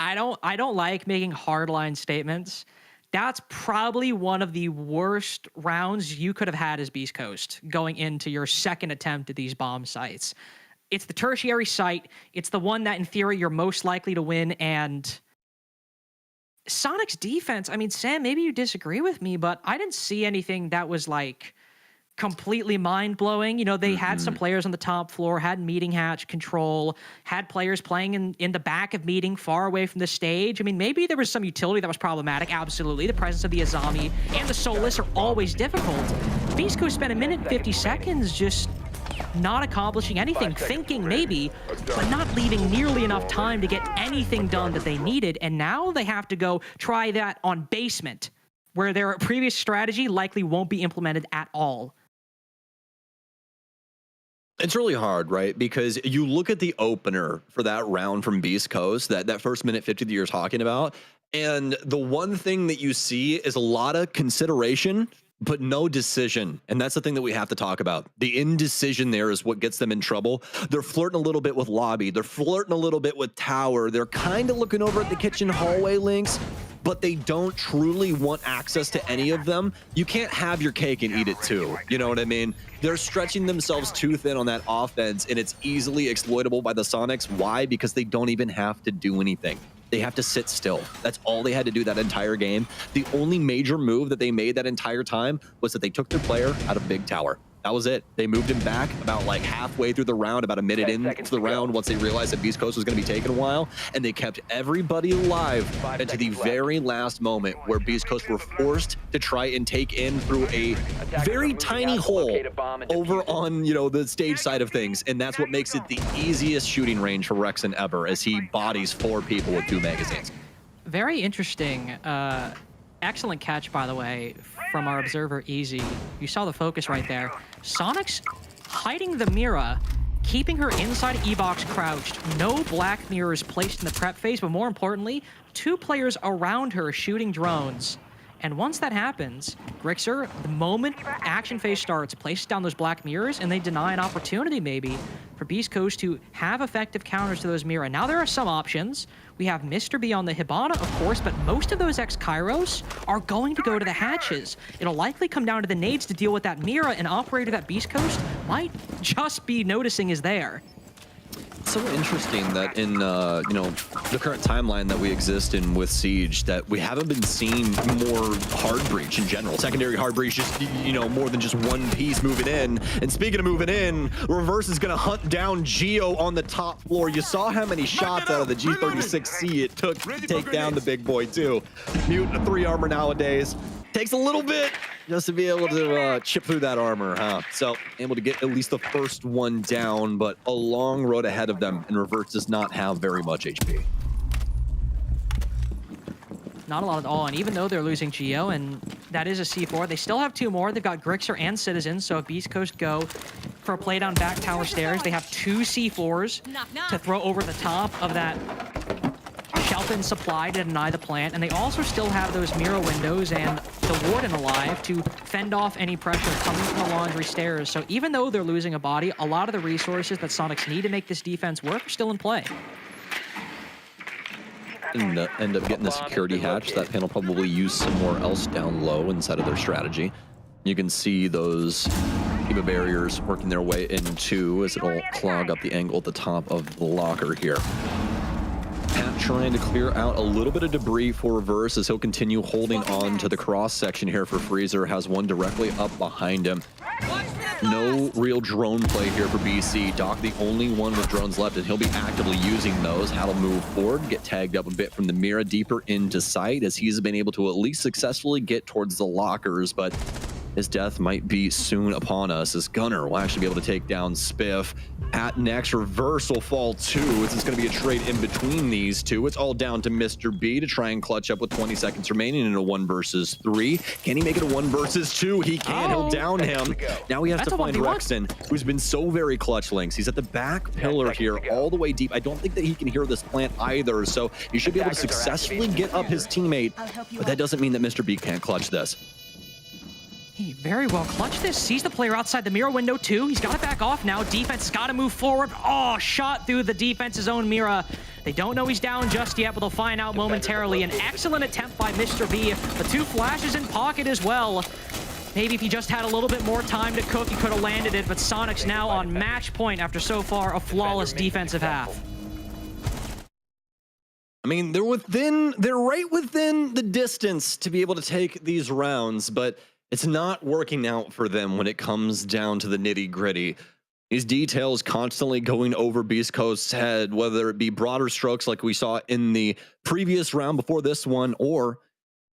I don't like making hardline statements. That's probably one of the worst rounds you could have had as Beastcoast going into your second attempt at these bomb sites. It's the tertiary site. It's the one that in theory you're most likely to win, and Soniqs defense, I mean, Sam, maybe you disagree with me, but I didn't see anything that was like completely mind-blowing. You know, they had some players on the top floor, had meeting hatch control, had players playing in the back of meeting far away from the stage. I mean, maybe there was some utility that was problematic. Absolutely. The presence of the Azami and the Solus are always difficult. Beastcoast spent a minute and 50 seconds just not accomplishing anything, thinking maybe, but not leaving nearly enough time to get anything done that they needed. And now they have to go try that on basement, where their previous strategy likely won't be implemented at all. It's really hard, right? Because you look at the opener for that round from Beastcoast, that first minute 50 that you're talking about, and the one thing that you see is a lot of consideration, but no decision. And that's the thing that we have to talk about. The indecision there is what gets them in trouble. They're flirting a little bit with lobby. They're flirting a little bit with tower. They're kind of looking over at the kitchen hallway links, but they don't truly want access to any of them. You can't have your cake and eat it too. You know what I mean? They're stretching themselves too thin on that offense, and it's easily exploitable by the Soniqs. Why? Because they don't even have to do anything. They have to sit still. That's all they had to do that entire game. The only major move that they made that entire time was that they took their player out of Big Tower. That was it. They moved him back about like halfway through the round, about a minute into the round, once they realized that Beastcoast was going to be taking a while, and they kept everybody alive until the very last moment where Beastcoast were forced to try and take in through a very tiny hole over on, you know, the stage side of things, and that's what makes it the easiest shooting range for Rexen ever, as he bodies 4 people with 2 magazines. Very interesting. Excellent catch, by the way, from our observer, Easy. You saw the focus right there. Soniqs hiding the Mira, keeping her inside E-box crouched. No black mirrors placed in the prep phase, but more importantly, 2 players around her shooting drones. And once that happens, Grixer, the moment action phase starts, places down those black mirrors, and they deny an opportunity maybe for Beastcoast to have effective counters to those Mira. Now there are some options. We have Mr. B on the Hibana, of course, but most of those ex-Kairos are going to go to the hatches. It'll likely come down to the nades to deal with that Mira, and operator that Beastcoast might just be noticing is there. It's so interesting that in you know, the current timeline that we exist in with Siege, that we haven't been seeing more hard breach in general. Secondary hard breach, just, you know, more than just one piece moving in. And speaking of moving in, Reverse is gonna hunt down Geo on the top floor. You saw how many shots out of the G36C it took to take down the big boy too. Mutant a 3 armor nowadays. Takes a little bit just to be able to chip through that armor, huh? So able to get at least the first one down, but a long road ahead of them, and Reverse does not have very much HP. Not a lot at all, and even though they're losing Geo, and that is a C4, they still have 2 more. They've got Grixer and Citizen, so if Beastcoast go for a play down back tower stairs, they have 2 C4s to throw over the top of that Shelton supply to deny the plant, and they also still have those Mira windows and the Warden alive to fend off any pressure coming from the laundry stairs. So even though they're losing a body, a lot of the resources that Soniqs need to make this defense work are still in play. And end up getting the security hatch. That panel probably used somewhere else down low inside of their strategy. You can see those Kiva barriers working their way into as it'll clog up the angle at the top of the locker here. Pat trying to clear out a little bit of debris for Reverse as he'll continue holding on to the cross section here for Freezer. Has one directly up behind him. No real drone play here for BC. Doc the only one with drones left, and he'll be actively using those. Hat'll move forward, get tagged up a bit from the Mira deeper into sight as he's been able to at least successfully get towards the lockers, but his death might be soon upon us as Gunner will actually be able to take down Spiff. At next, Reverse will fall too. It's going to be a trade in between these two. It's all down to Mr. B to try and clutch up with 20 seconds remaining in a 1 versus 3. Can he make it a 1 versus 2? He can. He'll down him. Now he has to find Rexen, who's been so very clutch, Lynx. He's at the back pillar here, all the way deep. I don't think that he can hear this plant either, so he should be able to successfully get up his teammate, but that doesn't mean that Mr. B can't clutch this. He very well clutched this. Sees the player outside the Mira window too. He's got to back off now. Defense has got to move forward. Oh, shot through the defense's own Mira. They don't know he's down just yet, but they'll find out momentarily. An excellent attempt by Mr. B. The 2 flashes in pocket as well. Maybe if he just had a little bit more time to cook, he could have landed it, but Soniqs now on match point after so far a flawless defensive half. I mean, they're right within the distance to be able to take these rounds, but it's not working out for them when it comes down to the nitty-gritty. These details constantly going over Beastcoast's head, whether it be broader strokes like we saw in the previous round before this one, or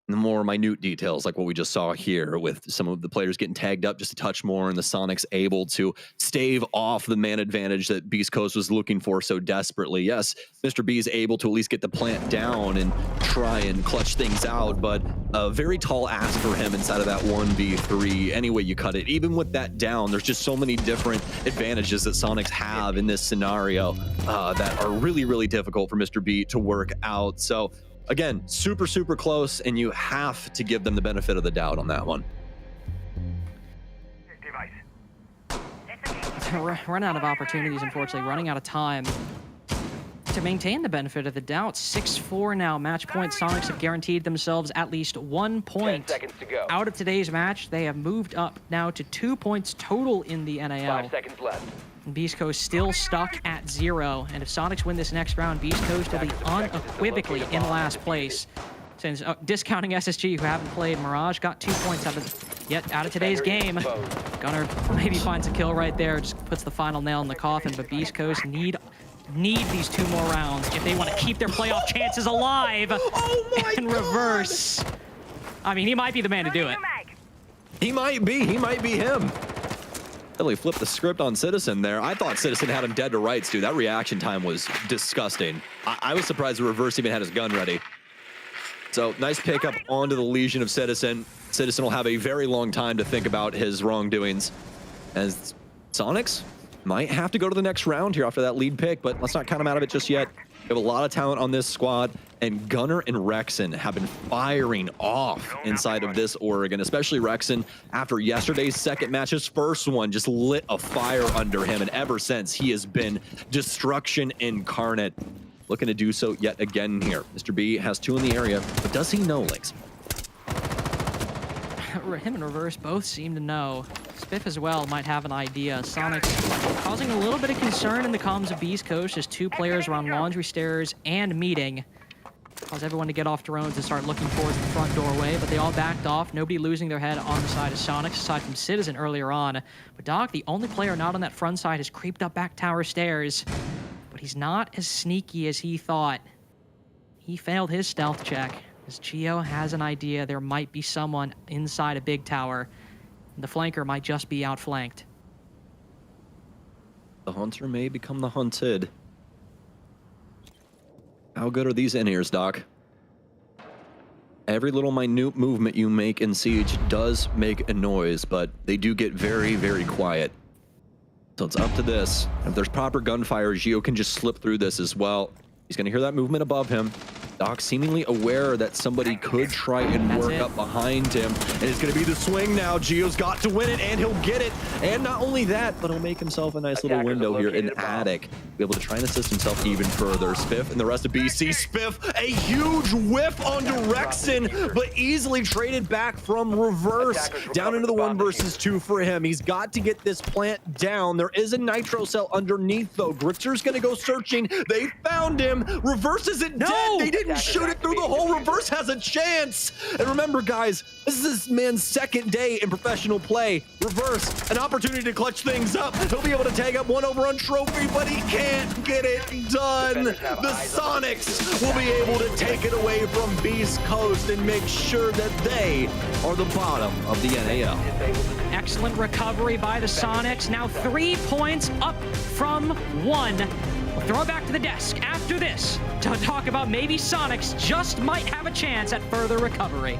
the more minute details like what we just saw here with some of the players getting tagged up just a touch more, and the Soniqs able to stave off the man advantage that Beastcoast was looking for so desperately. Yes, Mr. B is able to at least get the plant down and try and clutch things out, but a very tall ask for him inside of that 1v3 any way you cut it. Even with that down, there's just so many different advantages that Soniqs have in this scenario that are really, really difficult for Mr. B to work out. So again, super, super close, and you have to give them the benefit of the doubt on that one. Run out of opportunities, unfortunately. Running out of time to maintain the benefit of the doubt. 6-4 now. Match point. Soniqs have guaranteed themselves at least 1 point out of today's match. They have moved up now to 2 points total in the NAL. 5 seconds left. Beastcoast still stuck at 0, and if Soniqs win this next round, Beastcoast will be unequivocally in last place. Since discounting SSG, who haven't played Mirage, got 2 points out of today's game. Gunnar maybe finds a kill right there, just puts the final nail in the coffin. But Beastcoast need these 2 more rounds if they want to keep their playoff chances alive. And Reverse. I mean, he might be the man to do it. He might be him. Really flipped the script on Citizen there. I thought Citizen had him dead to rights, dude. That reaction time was disgusting. I was surprised the Reverse even had his gun ready. So nice pickup onto the Legion of Citizen. Citizen will have a very long time to think about his wrongdoings, as Soniqs might have to go to the next round here after that lead pick, but let's not count him out of it just yet. We have a lot of talent on this squad, and Gunnar and Rexen have been firing off inside of this Oregon, especially Rexen after yesterday's second match. His first one just lit a fire under him, and ever since he has been destruction incarnate. Looking to do so yet again here. Mr. B has 2 in the area, but does he know, Lynx? Him and Reverse both seem to know. Spiff as well might have an idea. Soniqs causing a little bit of concern in the comms of Beastcoast as 2 players around laundry stairs and meeting. Cause everyone to get off drones and start looking towards the front doorway, but they all backed off. Nobody losing their head on the side of Soniqs, aside from Citizen earlier on. But Doc, the only player not on that front side, has creeped up back tower stairs. But he's not as sneaky as he thought. He failed his stealth check, as Gio has an idea there might be someone inside a big tower. And the flanker might just be outflanked. The hunter may become the hunted. How good are these in-ears, Doc? Every little minute movement you make in Siege does make a noise, but they do get very, very quiet. So it's up to this. If there's proper gunfire, Gio can just slip through this as well. He's going to hear that movement above him. Doc seemingly aware that somebody could try and work up behind him. And it's going to be the swing now. Gio's got to win it, and he'll get it. And not only that, but he'll make himself a nice little window here in Attic. Be able to try and assist himself even further. Spiff and the rest of BC. Spiff, a huge whiff onto Rexen, but easily traded back from Reverse. Down into the 1 versus 2 for him. He's got to get this plant down. There is a nitro cell underneath, though. Grifter's going to go searching. They found him. Reverse isn't dead. They didn't shoot it through the hole. Reverse has a chance. And remember, guys, this is this man's 2nd day in professional play. Reverse, an opportunity to clutch things up. He'll be able to tag up 1 over on Trophy, but he can't get it done. The Soniqs will be able to take it away from Beastcoast and make sure that they are the bottom of the NAL. Excellent recovery by the Soniqs. Now 3 points up from 1. We'll throw it back to the desk after this to talk about maybe Soniqs just might have a chance at further recovery.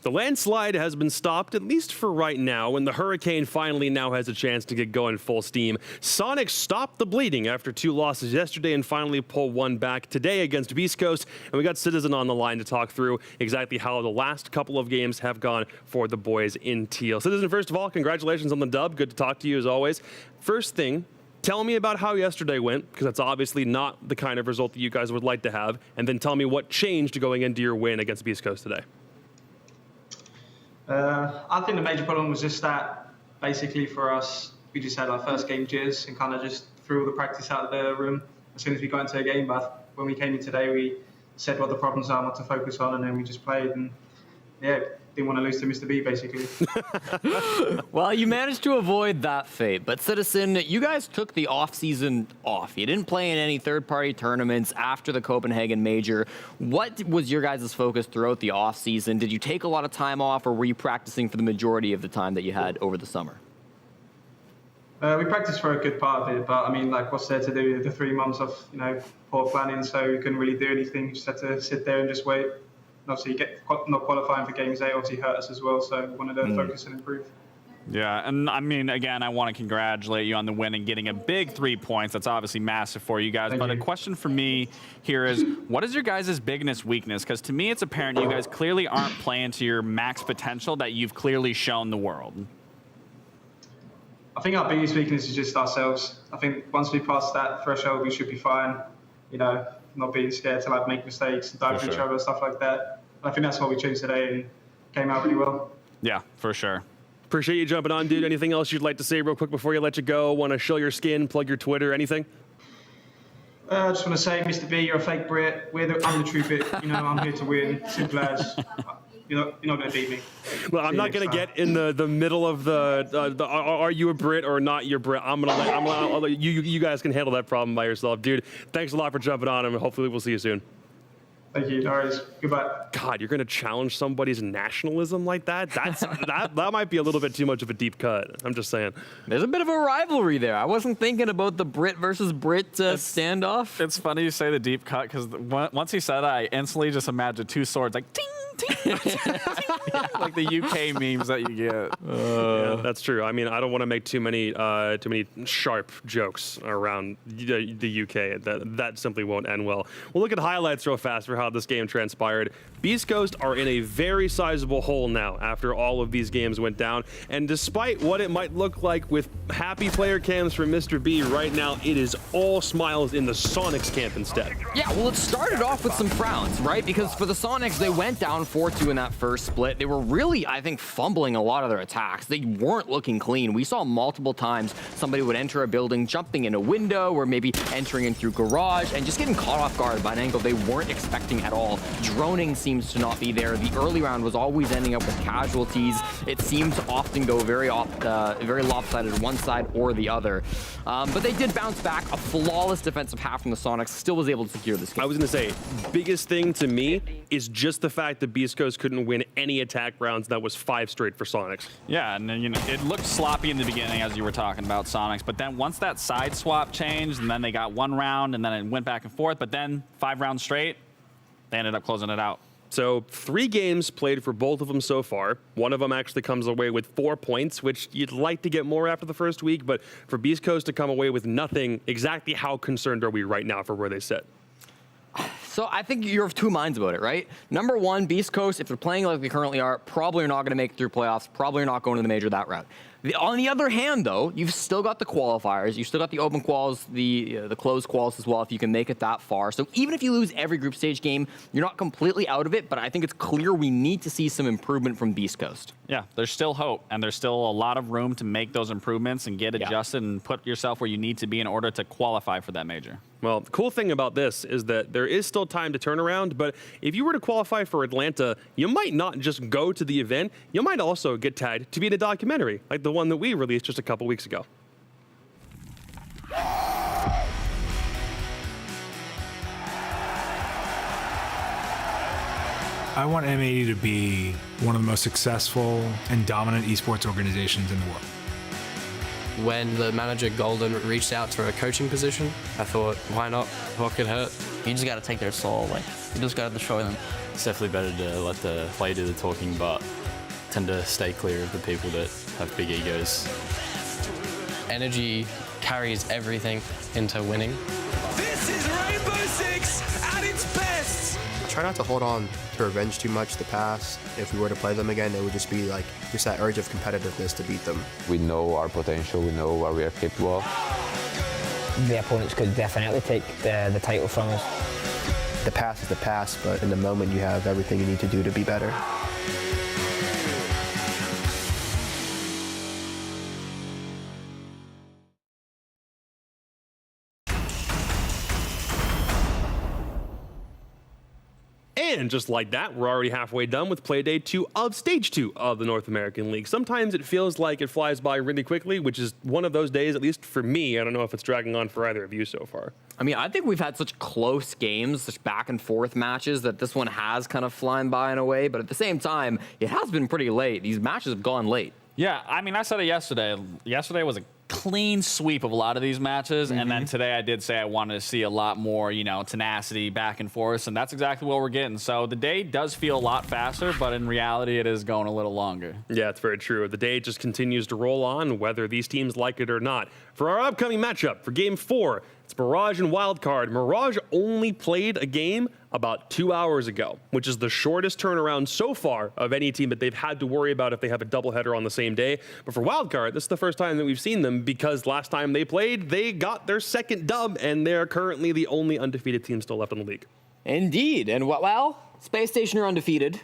The landslide has been stopped, at least for right now, and the Hurricane finally now has a chance to get going full steam. Soniqs stopped the bleeding after 2 losses yesterday and finally pull 1 back today against Beastcoast. And we got Citizen on the line to talk through exactly how the last couple of games have gone for the boys in teal. Citizen, first of all, congratulations on the dub. Good to talk to you as always. First thing, tell me about how yesterday went, because that's obviously not the kind of result that you guys would like to have. And then tell me what changed going into your win against Beastcoast today. I think the major problem was just that basically for us, we just had our first game jitters and kind of just threw all the practice out of the room as soon as we got into a game. But when we came in today, we said what the problems are and what to focus on, and then we just played and didn't want to lose to Mr. B, basically. Well, you managed to avoid that fate. But Citizen, you guys took the off-season off. You didn't play in any third-party tournaments after the Copenhagen Major. What was your guys' focus throughout the off-season? Did you take a lot of time off, or were you practicing for the majority of the time that you had over the summer? We practiced for a good part of it, but I mean, like, what's there to do with the 3 months of, poor planning? So we couldn't really do anything. You just had to sit there and just wait. Obviously, not qualifying for Games A obviously hurt us as well, so we wanted to focus and improve. Yeah, and I mean, again, I want to congratulate you on the win and getting a big 3 points. That's obviously massive for you guys. But a question for me here is, what is your guys' biggest weakness? Because to me, it's apparent you guys clearly aren't playing to your max potential that you've clearly shown the world. I think our biggest weakness is just ourselves. I think once we pass that threshold, we should be fine. Not being scared to make mistakes and dive each other, stuff like that. I think that's what we changed today and came out really well. Yeah, for sure. Appreciate you jumping on, dude. Anything else you'd like to say real quick before you let you go? Want to show your skin, plug your Twitter, anything? I just want to say, Mr. B, you're a fake Brit. I'm the true Brit. I'm here to win. Simple as. You're not going to beat me. Well, I'm not going to get in the middle of the are you a Brit or not your Brit. I'm gonna you guys can handle that problem by yourself, dude. Thanks a lot for jumping on, and hopefully we'll see you soon. Thank you. All right. Goodbye. God, you're going to challenge somebody's nationalism like that? That might be a little bit too much of a deep cut. I'm just saying. There's a bit of a rivalry there. I wasn't thinking about the Brit versus Brit standoff. It's funny you say the deep cut, because once he said it, I instantly just imagined 2 swords like ting, ting, ting, like the UK memes that you get. Yeah, that's true. I mean, I don't want to make too many sharp jokes around the UK. That simply won't end well. We'll look at highlights real fast for how this game transpired. Beastcoast are in a very sizable hole now after all of these games went down. And despite what it might look like with happy player cams from Mr. B right now, it is all smiles in the Soniqs camp instead. Yeah, well, it started off with some frowns, right? Because for the Soniqs, they went down 4-2 in that first split. They were really, I think, fumbling a lot of their attacks. They weren't looking clean. We saw multiple times somebody would enter a building, jumping in a window, or maybe entering in through garage, and just getting caught off guard by an angle they weren't expecting at all. Droning seems to not be there. The early round was always ending up with casualties. It seemed to often go very lopsided one side or the other. But they did bounce back. A flawless defensive half from the Soniqs, still was able to secure this game. I was going to say, biggest thing to me is just the fact that Beastcoast couldn't win any attack rounds. That was 5 straight for Soniqs. Yeah, and it looked sloppy in the beginning, as you were talking about, Soniqs, but then once that side swap changed, and then they got 1 round, and then it went back and forth, but then 5 rounds straight, they ended up closing it out. So 3 games played for both of them so far. One of them actually comes away with 4 points, which you'd like to get more after the first week, but for Beastcoast to come away with nothing, exactly how concerned are we right now for where they sit? So I think you're of 2 minds about it, right? Number one, Beastcoast, if they're playing like they currently are, probably are not going to make it through playoffs, probably are not going to the major that route. On the other hand, though, you've still got the qualifiers. You've still got the open quals, the closed quals as well, if you can make it that far. So even if you lose every group stage game, you're not completely out of it, but I think it's clear we need to see some improvement from Beastcoast. Yeah, there's still hope, and there's still a lot of room to make those improvements and get adjusted and put yourself where you need to be in order to qualify for that major. Well, the cool thing about this is that there is still time to turn around, but if you were to qualify for Atlanta, you might not just go to the event, you might also get tagged to be in a documentary, like the one that we released just a couple weeks ago. I want M80 to be one of the most successful and dominant esports organizations in the world. When the manager Golden reached out for a coaching position, I thought, why not? What could hurt? You just got to take their soul away. You just gotta destroy them. It's definitely better to let the play do the talking, but tend to stay clear of the people that have big egos. Energy carries everything into winning. This is Rainbow Six at its best. Try not to hold on to revenge too much the past. If we were to play them again, it would just be like just that urge of competitiveness to beat them. We know our potential, we know what we are capable of. The opponents could definitely take the title from us. The past is the past, but in the moment you have everything you need to do to be better. And just like that, we're already halfway done with play day 2 of stage 2 of the North American League. Sometimes it feels like it flies by really quickly, which is one of those days, at least for me. I don't know if it's dragging on for either of you so far. I mean, I think we've had such close games, such back and forth matches, that this one has kind of flown by in a way. But at the same time, it has been pretty late. These matches have gone late. Yeah, I mean, I said it yesterday. Yesterday was a clean sweep of a lot of these matches, and then today I did say I wanted to see a lot more, tenacity back and forth, and that's exactly what we're getting. So the day does feel a lot faster, but in reality, it is going a little longer. Yeah, it's very true. The day just continues to roll on, whether these teams like it or not. For our upcoming matchup, for Game 4, it's Mirage and Wildcard. Mirage only played a game about 2 hours ago, which is the shortest turnaround so far of any team that they've had to worry about if they have a doubleheader on the same day. But for Wildcard, this is the first time that we've seen them because last time they played, they got their second dub, and they're currently the only undefeated team still left in the league. Indeed. And well, Space Station are undefeated.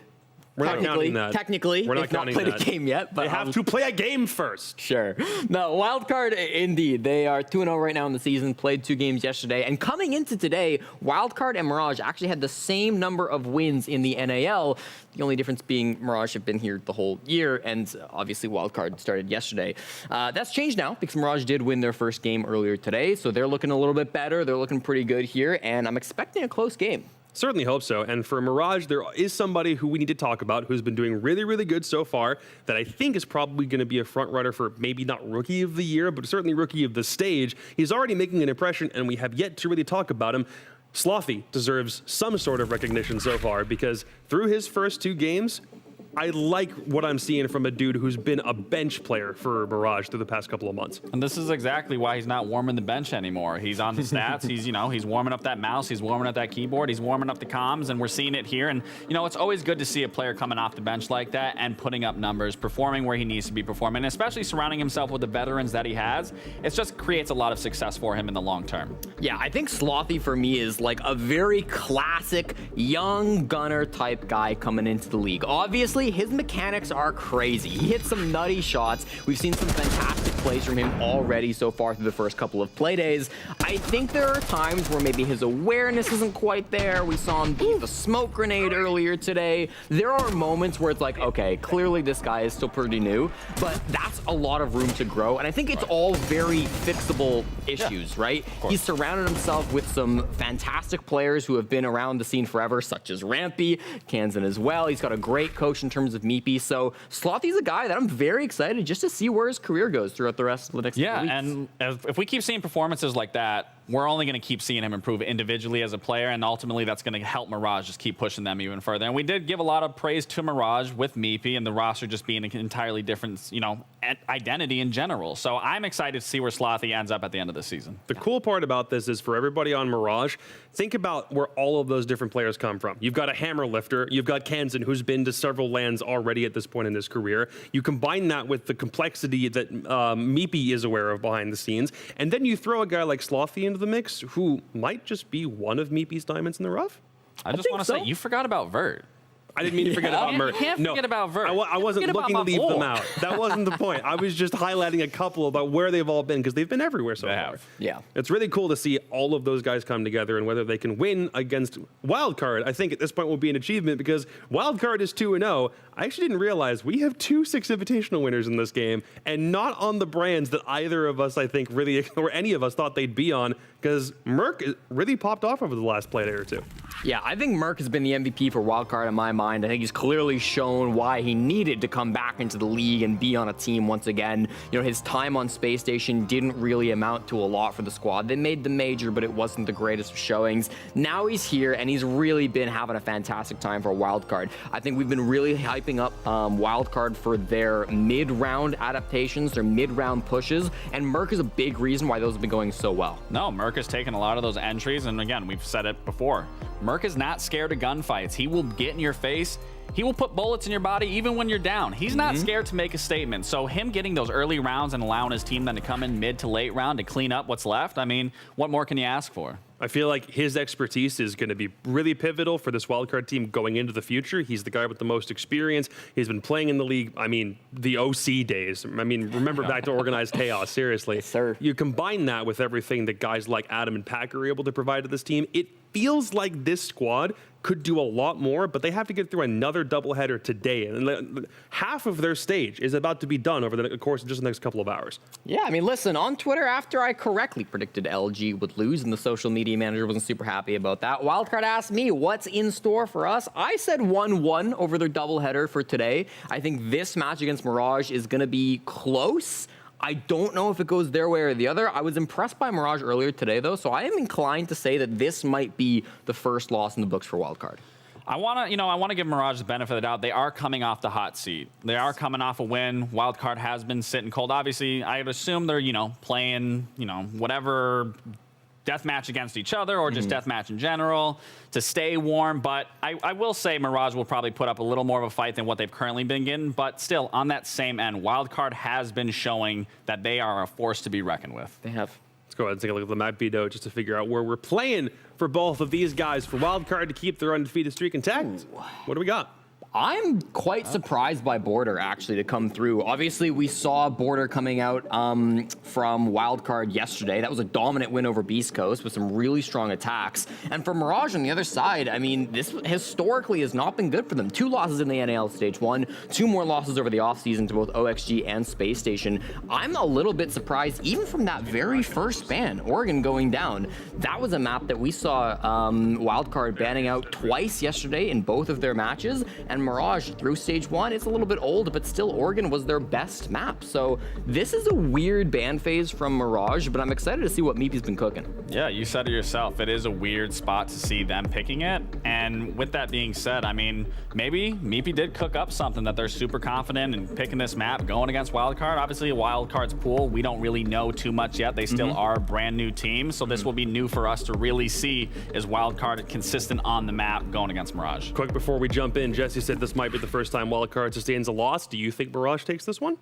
We're not counting that. Technically, we're not they've not counting played that. a game yet. But they have to play a game first. Sure. No, Wildcard, indeed. They are 2-0 right now in the season, played 2 games yesterday. And coming into today, Wildcard and Mirage actually had the same number of wins in the NAL. The only difference being Mirage have been here the whole year, and obviously Wildcard started yesterday. That's changed now because Mirage did win their first game earlier today, so they're looking a little bit better. They're looking pretty good here, and I'm expecting a close game. Certainly hope so. And for Mirage, there is somebody who we need to talk about who's been doing really, really good so far that I think is probably going to be a front runner for maybe not Rookie of the Year, but certainly Rookie of the Stage. He's already making an impression, and we have yet to really talk about him. Slothy deserves some sort of recognition so far because through his first 2 games, I like what I'm seeing from a dude who's been a bench player for Mirage through the past couple of months. And this is exactly why he's not warming the bench anymore. He's on the stats. He's warming up that mouse. He's warming up that keyboard. He's warming up the comms, and we're seeing it here. And, it's always good to see a player coming off the bench like that and putting up numbers, performing where he needs to be performing, and especially surrounding himself with the veterans that he has. It just creates a lot of success for him in the long term. Yeah, I think Slothy for me is like a very classic young gunner type guy coming into the league. Obviously, his mechanics are crazy. He hits some nutty shots. We've seen some fantastic plays from him already so far through the first couple of play days. I think there are times where maybe his awareness isn't quite there. We saw him beat the smoke grenade earlier today. There are moments where it's like, okay, clearly this guy is still pretty new, but that's a lot of room to grow. And I think it's all very fixable issues, right? He's surrounded himself with some fantastic players who have been around the scene forever, such as Rampy, Kansan as well. He's got a great coach in terms of Meepy. So Slothy's a guy that I'm very excited just to see where his career goes throughout the rest of the next few weeks. Yeah, and if we keep seeing performances like that, we're only going to keep seeing him improve individually as a player, and ultimately that's going to help Mirage just keep pushing them even further. And we did give a lot of praise to Mirage with Meepy and the roster just being an entirely different, identity in general. So I'm excited to see where Slothy ends up at the end of the season. The cool part about this is for everybody on Mirage, think about where all of those different players come from. You've got a hammer lifter, you've got Kansan, who's been to several lands already at this point in his career. You combine that with the complexity that Meepy is aware of behind the scenes, and then you throw a guy like Slothy into the mix, who might just be one of Meepy's diamonds in the rough. I just want to say, you forgot about Vert. I didn't mean to forget about Mert. You can't forget about Vert. I wasn't looking to leave them out. That wasn't the point. I was just highlighting a couple about where they've all been because they've been everywhere so far. Yeah. It's really cool to see all of those guys come together and whether they can win against Wildcard. I think at this point will be an achievement because Wildcard is 2-0. I actually didn't realize we have 2 Six Invitational winners in this game, and not on the brands that either of us, I think, really, or any of us thought they'd be on, because Merc really popped off over the last play day or two. Yeah, I think Merc has been the MVP for Wildcard in my mind. I think he's clearly shown why he needed to come back into the league and be on a team once again. You know, his time on Space Station didn't really amount to a lot for the squad. They made the major, but it wasn't the greatest of showings. Now he's here, and he's really been having a fantastic time for Wildcard. I think we've been really hyping up Wildcard for their mid-round adaptations, their mid-round pushes, and Merc is a big reason why those have been going so well. No, Merc has taken a lot of those entries, and again, we've said it before. Merc is not scared of gunfights. He will get in your face. He will put bullets in your body even when you're down. He's not scared to make a statement. So him getting those early rounds and allowing his team then to come in mid to late round to clean up what's left, I mean, what more can you ask for? I feel like his expertise is going to be really pivotal for this wildcard team going into the future. He's the guy with the most experience. He's been playing in the league, I mean, the OC days. I mean, remember back to Organized Chaos, seriously. Yes, sir. You combine that with everything that guys like Adam and Packer are able to provide to this team, it feels like this squad could do a lot more, but they have to get through another doubleheader today. And half of their stage is about to be done over the course of just the next couple of hours. Yeah, I mean, listen, on Twitter, after I correctly predicted LG would lose and the social media manager wasn't super happy about that, Wildcard asked me what's in store for us. I said 1-1 over their doubleheader for today. I think this match against Mirage is going to be close. I don't know if it goes their way or the other. I was impressed by Mirage earlier today, though, so I am inclined to say that this might be the first loss in the books for Wildcard. I want to give Mirage the benefit of the doubt. They are coming off the hot seat. They are coming off a win. Wildcard has been sitting cold. Obviously, I'd assume they're, playing, whatever deathmatch against each other or just deathmatch in general to stay warm. But I will say Mirage will probably put up a little more of a fight than what they've currently been getting. But still, on that same end, Wildcard has been showing that they are a force to be reckoned with. They have. Let's go ahead and take a look at the map veto just to figure out where we're playing for both of these guys for Wildcard to keep their undefeated streak intact. What do we got? I'm quite surprised by Border, actually, to come through. Obviously, we saw Border coming out from Wildcard yesterday. That was a dominant win over Beastcoast with some really strong attacks. And for Mirage on the other side, I mean, this historically has not been good for them. 2 losses in the NAL Stage 1, 2 more losses over the offseason to both OXG and Space Station. I'm a little bit surprised, even from that very first ban, Oregon going down. That was a map that we saw Wildcard banning out twice yesterday in both of their matches. And Mirage through Stage 1, it's a little bit old, but still Oregon was their best map. So this is a weird ban phase from Mirage, but I'm excited to see what Meepy's been cooking. Yeah, you said it yourself. It is a weird spot to see them picking it. And with that being said, I mean, maybe Meepy did cook up something that they're super confident in picking this map, going against Wildcard. Obviously, Wildcard's pool, we don't really know too much yet. They still are a brand new team, so this will be new for us to really see is Wildcard consistent on the map going against Mirage. Quick before we jump in, Jesse said this might be the first time Wildcard sustains a loss. Do you think Mirage takes this one?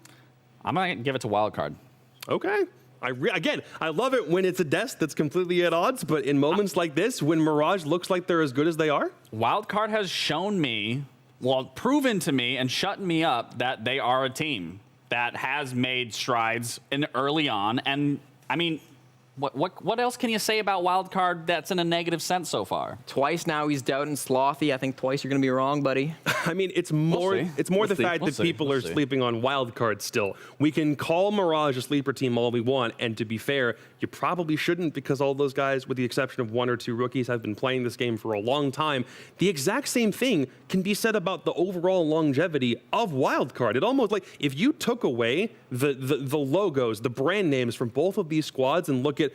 I'm going to give it to Wildcard. Okay. Again, I love it when it's a desk that's completely at odds, but in moments like this, when Mirage looks like they're as good as they are? Wildcard has shown me, proven to me and shutting me up that they are a team that has made strides in early on. And, I mean, what else can you say about Wildcard that's in a negative sense so far? Twice now he's doubting Slothy. I think twice you're going to be wrong, buddy. I mean, it's more the fact that people are sleeping on Wildcard still. We can call Mirage a sleeper team all we want, and to be fair, you probably shouldn't because all those guys, with the exception of 1 or 2 rookies, have been playing this game for a long time. The exact same thing can be said about the overall longevity of Wildcard. It almost like if you took away the logos, the brand names from both of these squads and look at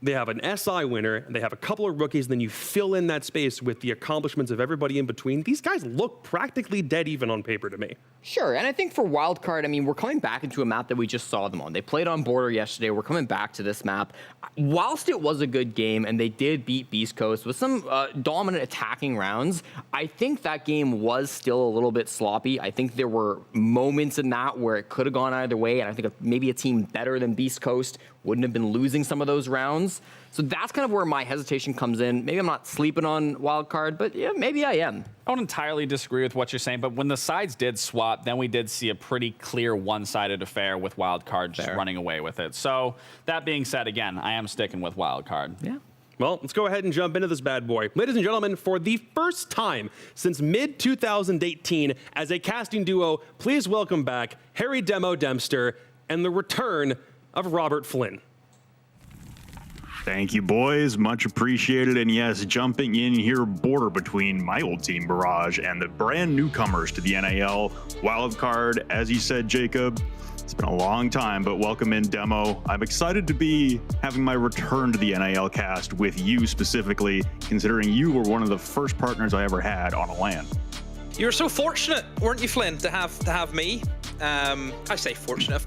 they have an SI winner, they have a couple of rookies, and then you fill in that space with the accomplishments of everybody in between. These guys look practically dead even on paper to me. Sure, and I think for Wildcard, I mean, we're coming back into a map that we just saw them on. They played on Border yesterday. We're coming back to this map. Whilst it was a good game, and they did beat Beastcoast with some dominant attacking rounds, I think that game was still a little bit sloppy. I think there were moments in that where it could have gone either way, and I think maybe a team better than Beastcoast wouldn't have been losing some of those rounds. So that's kind of where my hesitation comes in. Maybe I'm not sleeping on Wildcard, but yeah, maybe I am. I don't entirely disagree with what you're saying, but when the sides did swap, then we did see a pretty clear one-sided affair with Wildcard just running away with it. So that being said, again, I am sticking with Wildcard. Yeah. Well, let's go ahead and jump into this bad boy. Ladies and gentlemen, for the first time since mid-2018 as a casting duo, please welcome back Harry Demo Dempster and the return of Robert Flynn. Thank you, boys. Much appreciated. And yes, jumping in here, border between my old team, Mirage, and the brand newcomers to the NAL wildcard. As you said, Jacob, it's been a long time, but welcome in, Demo. I'm excited to be having my return to the NAL cast with you specifically, considering you were one of the first partners I ever had on a LAN. You were so fortunate, weren't you, Flynn, to have me? I say fortunate.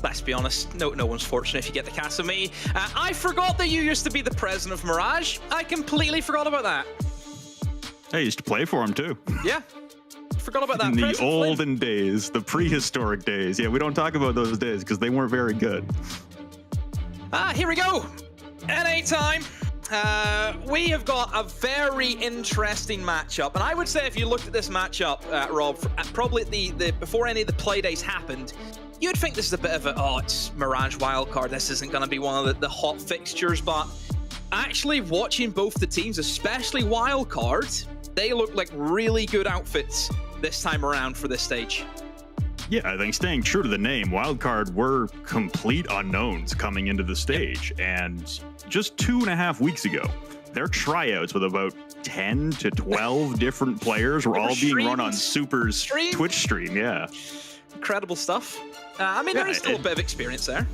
Let's be honest, no one's fortunate if you get the cast of me. I forgot that you used to be the president of Mirage. I completely forgot about that. I used to play for him too. Yeah, forgot about that. In the President olden days, the prehistoric days. Yeah, we don't talk about those days because they weren't very good. Here we go. NA time. We have got a very interesting matchup, and I would say if you looked at this matchup, Rob, probably before any of the play days happened, you'd think this is a bit of it's Mirage wildcard. This isn't going to be one of the hot fixtures, but actually watching both the teams, especially wildcard, they look like really good outfits this time around for this stage. Yeah, I think staying true to the name, wildcard were complete unknowns coming into the stage, and just 2.5 weeks ago, their tryouts with about 10 to 12 different players were all being run on Super's Twitch stream. Yeah, incredible stuff. I mean, there is still a bit of experience there.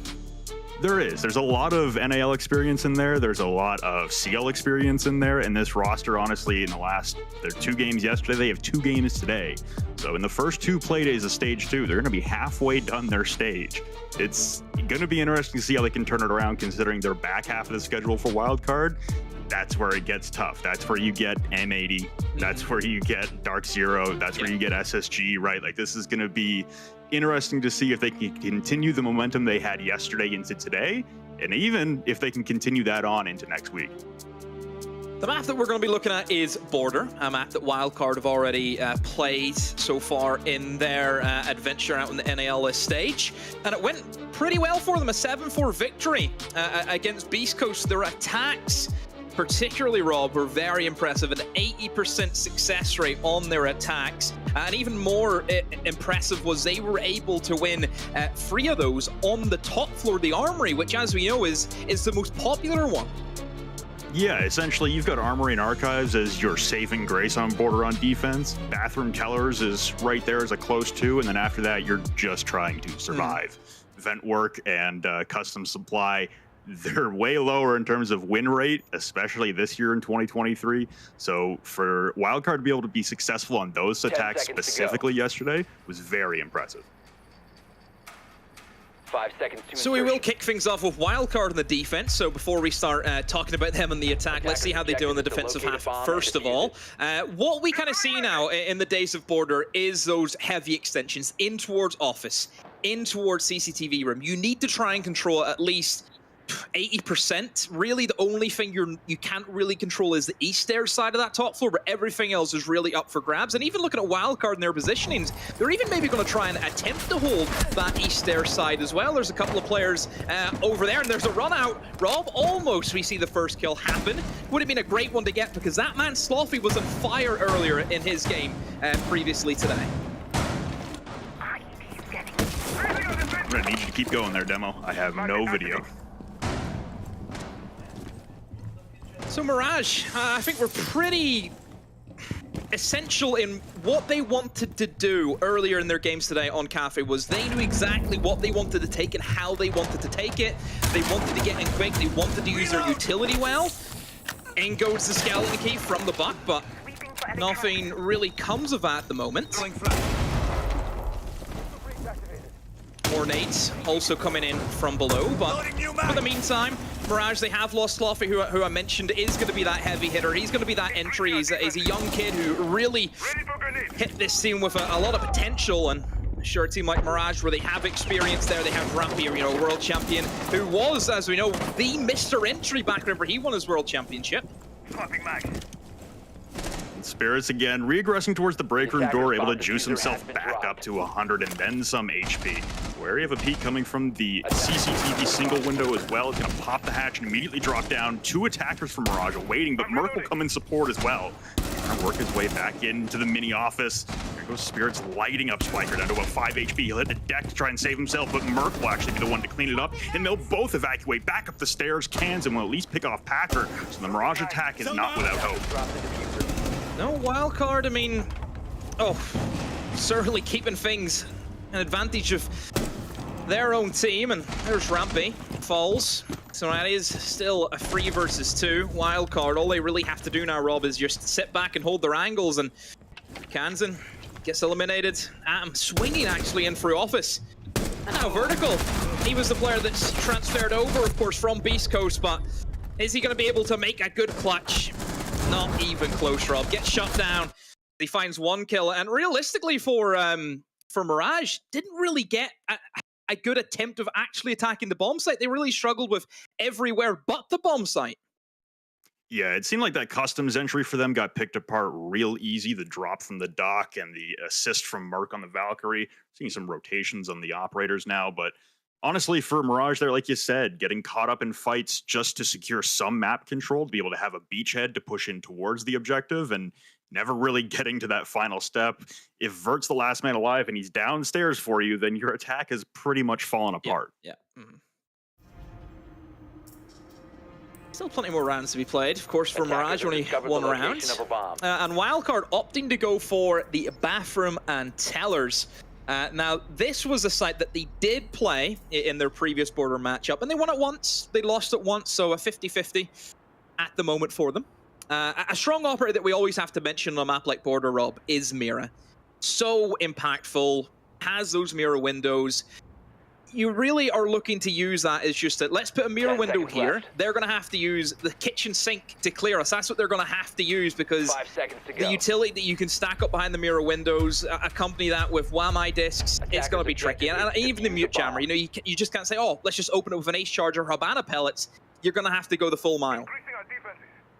There is. There's a lot of NAL experience in there. There's a lot of CL experience in there. And this roster, honestly, in their 2 games yesterday, they have 2 games today. So in the first 2 play days of stage 2, they're going to be halfway done their stage. It's going to be interesting to see how they can turn it around, considering their back half of the schedule for wildcard. That's where it gets tough. That's where you get M80. That's where you get DarkZero. That's where you get SSG, right? Like, this is going to be interesting to see if they can continue the momentum they had yesterday into today, and even if they can continue that on into next week. The map that we're going to be looking at is Border, a map that wildcard have already played so far in their adventure out in the NAL stage, and it went pretty well for them. A 7-4 victory against Beastcoast. Their attacks, particularly, Rob, were very impressive. An 80% success rate on their attacks. And even more impressive was they were able to win 3 of those on the top floor of the Armory, which, as we know, is the most popular one. Yeah, essentially, you've got Armory and Archives as your saving grace on Border on defense. Bathroom Tellers is right there as a close 2, and then after that, you're just trying to survive. Vent work and custom supply, they're way lower in terms of win rate, especially this year in 2023. So for wildcard to be able to be successful on those attacks specifically yesterday was very impressive. 5 seconds to So we will kick things off with wildcard in the defense. So before we start talking about them in the attack, let's see how they do in the defensive half first of all. What we kind of see now in the days of Border is those heavy extensions in towards office, in towards CCTV room. You need to try and control at least 80%. Really, the only thing you can't really control is the east stairs side of that top floor, but everything else is really up for grabs. And even looking at wildcard and their positionings, they're even maybe going to try and attempt to hold that east stairs side as well. There's a couple of players over there, and there's a run out. Rob, almost we see the first kill happen. Would have been a great one to get because that man Sloppy was on fire earlier in his game previously today. I'm gonna need you to keep going there, Demo. I have no video. So Mirage, I think we're pretty essential in what they wanted to do earlier in their games today on Cafe. Was they knew exactly what they wanted to take and how they wanted to take it. They wanted to get in quick, they wanted to use their utility well. In goes the skeleton key from the Buck, but nothing really comes of that at the moment. More nades also coming in from below, but for the meantime, Mirage, they have lost Sloppy, who I mentioned is going to be that heavy hitter. He's going to be that entry. He's a young kid who really hit this team with a lot of potential, and sure, a team like Mirage, where they have experience there, they have Rampy, world champion, who was, as we know, the Mr. Entry back. Remember, he won his world championship. And Spirits again, regressing towards the break room door, able to juice himself back up to 100 and then some HP. Wary of a peek coming from the CCTV single window as well. It's going to pop the hatch and immediately drop down. 2 attackers from Mirage awaiting, but Merc will come in support as well. Trying to work his way back into the mini office. There goes Spirits lighting up Spiker down to about 5 HP. He'll hit the deck to try and save himself, but Merc will actually be the one to clean it up, and they'll both evacuate back up the stairs. Kansan will at least pick off Packer, so the Mirage attack is not without hope. No wildcard, I mean, certainly keeping things an advantage of their own team, and there's Rampy, falls. So that is still a 3 versus 2 wildcard. All they really have to do now, Rob, is just sit back and hold their angles, and Kansan gets eliminated. Atom swinging actually in through office. And now Vertical. He was the player that's transferred over, of course, from Beastcoast, but is he going to be able to make a good clutch? Not even close, Rob. Gets shut down. He finds 1 kill, and realistically for Mirage, didn't really get a good attempt of actually attacking the bomb site. They really struggled with everywhere but the bomb site. Yeah, it seemed like that customs entry for them got picked apart real easy. The drop from the dock and the assist from Merc on the Valkyrie. Seeing some rotations on the operators now, but honestly, for Mirage there, like you said, getting caught up in fights just to secure some map control, to be able to have a beachhead to push in towards the objective, and never really getting to that final step. If Vert's the last man alive and he's downstairs for you, then your attack has pretty much fallen apart. Yeah. Still plenty more rounds to be played. Of course, for Mirage, only 1 round. And Wildcard opting to go for the bathroom and tellers. Now, this was a site that they did play in their previous border matchup, and they won it once. They lost it once, so a 50-50 at the moment for them. A strong operator that we always have to mention on a map like Border, Rob, is Mira. So impactful, has those mirror windows. You really are looking to use that as just that, let's put a mirror window here. Left. They're going to have to use the kitchen sink to clear us. That's what they're going to have to use, because 5 seconds to go. The utility that you can stack up behind the mirror windows, accompany that with WAMI discs, it's going to be tricky. And even the mute jammer, you know, you just can't say, oh, let's just open it with an ace charger or Habana pellets. You're going to have to go the full mile.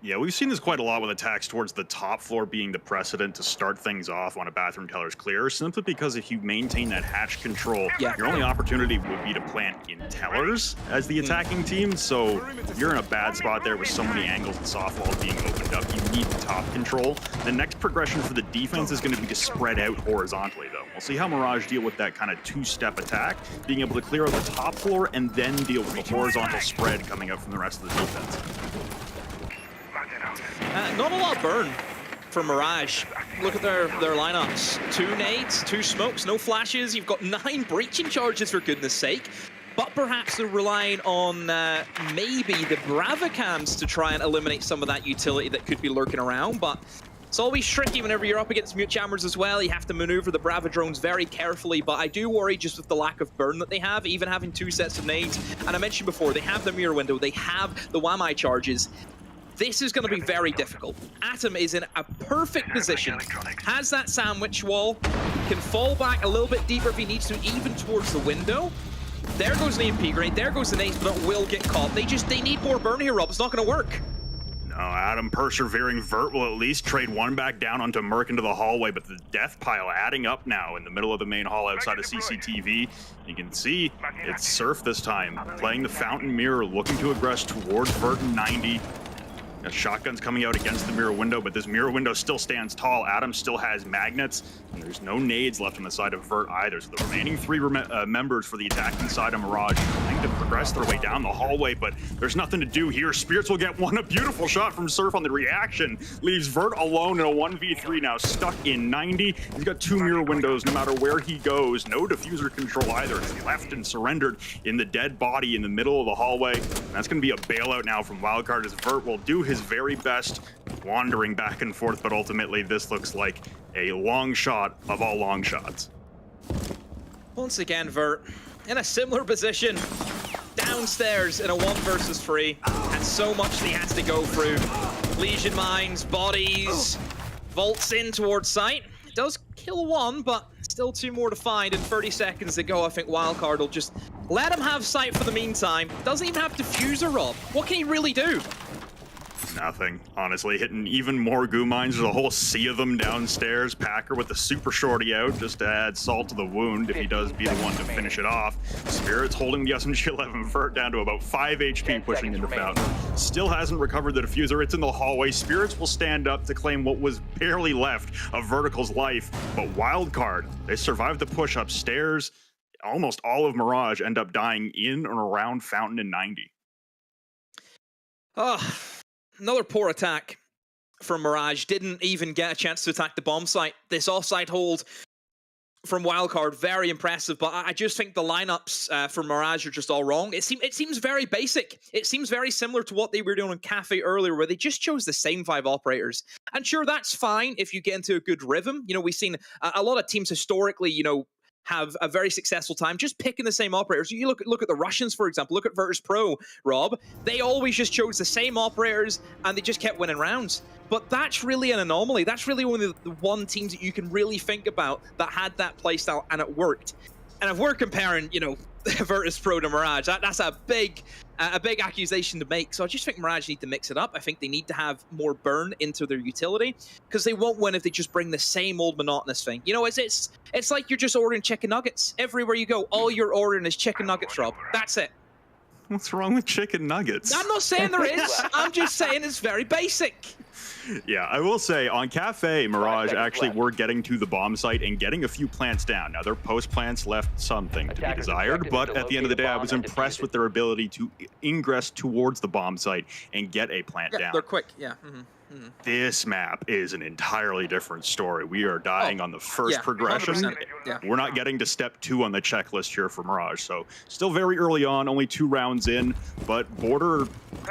Yeah, we've seen this quite a lot with attacks towards the top floor being the precedent to start things off on a bathroom teller's clear, simply because if you maintain that hatch control, your only opportunity would be to plant in tellers as the attacking team, so you're in a bad spot there with so many angles and soft walls being opened up. You need top control. The next progression for the defense is going to be to spread out horizontally, though. We'll see how Mirage deal with that kind of 2-step attack, being able to clear out the top floor and then deal with the horizontal spread coming up from the rest of the defense. Not a lot of burn for Mirage. Look at their lineups. 2 nades, 2 smokes, no flashes. You've got 9 breaching charges, for goodness sake. But perhaps they're relying on maybe the Bravicams to try and eliminate some of that utility that could be lurking around. But it's always tricky whenever you're up against mute jammers as well. You have to maneuver the Brava drones very carefully. But I do worry just with the lack of burn that they have, even having 2 sets of nades. And I mentioned before, they have the mirror window, they have the WAMI charges. This is going to be very difficult. Atom is in a perfect position. Has that sandwich wall. Can fall back a little bit deeper if he needs to, even towards the window. There goes an EMP grenade. There goes the nades, but it will get caught. They need more burn here, Rob. It's not going to work. No, Atom persevering. Vert will at least trade 1 back down onto Merc into the hallway, but the death pile adding up now in the middle of the main hall outside of CCTV. You can see it's Surf this time, playing the fountain mirror, looking to aggress towards Vert in 90. Got shotguns coming out against the mirror window, but this mirror window still stands tall. Atom still has magnets, and there's no nades left on the side of Vert either. So the remaining 3 members for the attacking side of Mirage trying to progress their way down the hallway, but there's nothing to do here. Spirits will get one. A beautiful shot from Surf on the reaction. Leaves Vert alone in a 1v3 now, stuck in 90. He's got 2 mirror windows no matter where he goes. No diffuser control either. He's left and surrendered in the dead body in the middle of the hallway. And that's going to be a bailout now from Wildcard, as Vert will do his very best, wandering back and forth, but ultimately this looks like a long shot of all long shots. Once again, Vert in a similar position, downstairs in a 1 versus 3, and so much he has to go through. Legion mines, bodies, vaults in towards site. Does kill 1, but still 2 more to find, and 30 seconds to go. I think Wildcard will just let him have sight for the meantime. Doesn't even have diffuser, Rob. What can he really do? Nothing, honestly. Hitting even more goo mines. There's a whole sea of them downstairs. Packer with the super shorty out just to add salt to the wound if he does be the one to finish it off. Spirit's holding the SMG-11 Vert down to about 5 HP, pushing into Fountain. Still hasn't recovered the diffuser. It's in the hallway. Spirits will stand up to claim what was barely left of Vertical's life. But Wildcard, they survived the push upstairs. Almost all of Mirage end up dying in and around Fountain in 90. Oh, another poor attack from Mirage. Didn't even get a chance to attack the bomb site. This offside hold from Wildcard, very impressive, but I just think the lineups for Mirage are just all wrong. It seems very basic. It seems very similar to what they were doing in Cafe earlier, where they just chose the same 5 operators. And sure, that's fine if you get into a good rhythm. You know, we've seen a lot of teams historically, you know, have a very successful time just picking the same operators. You look at the Russians, for example. Look at Virtus Pro, Rob. They always just chose the same operators, and they just kept winning rounds. But that's really an anomaly. That's really one of the one teams that you can really think about that had that playstyle, and it worked. And if we're comparing, you know, Virtus Pro to Mirage, that's a big accusation to make. So I just think Mirage need to mix it up. I think they need to have more burn into their utility, because they won't win if they just bring the same old monotonous thing. You know, it's like you're just ordering chicken nuggets. Everywhere you go, all you're ordering is chicken nuggets, Rob. That's it. What's wrong with chicken nuggets? I'm not saying there is. I'm just saying it's very basic. Yeah, I will say, on Cafe, Mirage actually were getting to the bomb site and getting a few plants down. Now, their post plants left something to be desired, but at the end of the day, I was impressed with their ability to ingress towards the bomb site and get a plant down. They're quick, yeah. This map is an entirely different story. We are dying on the first progression. Yeah. We're not getting to step 2 on the checklist here for Mirage, so still very early on, only 2 rounds in, but Border,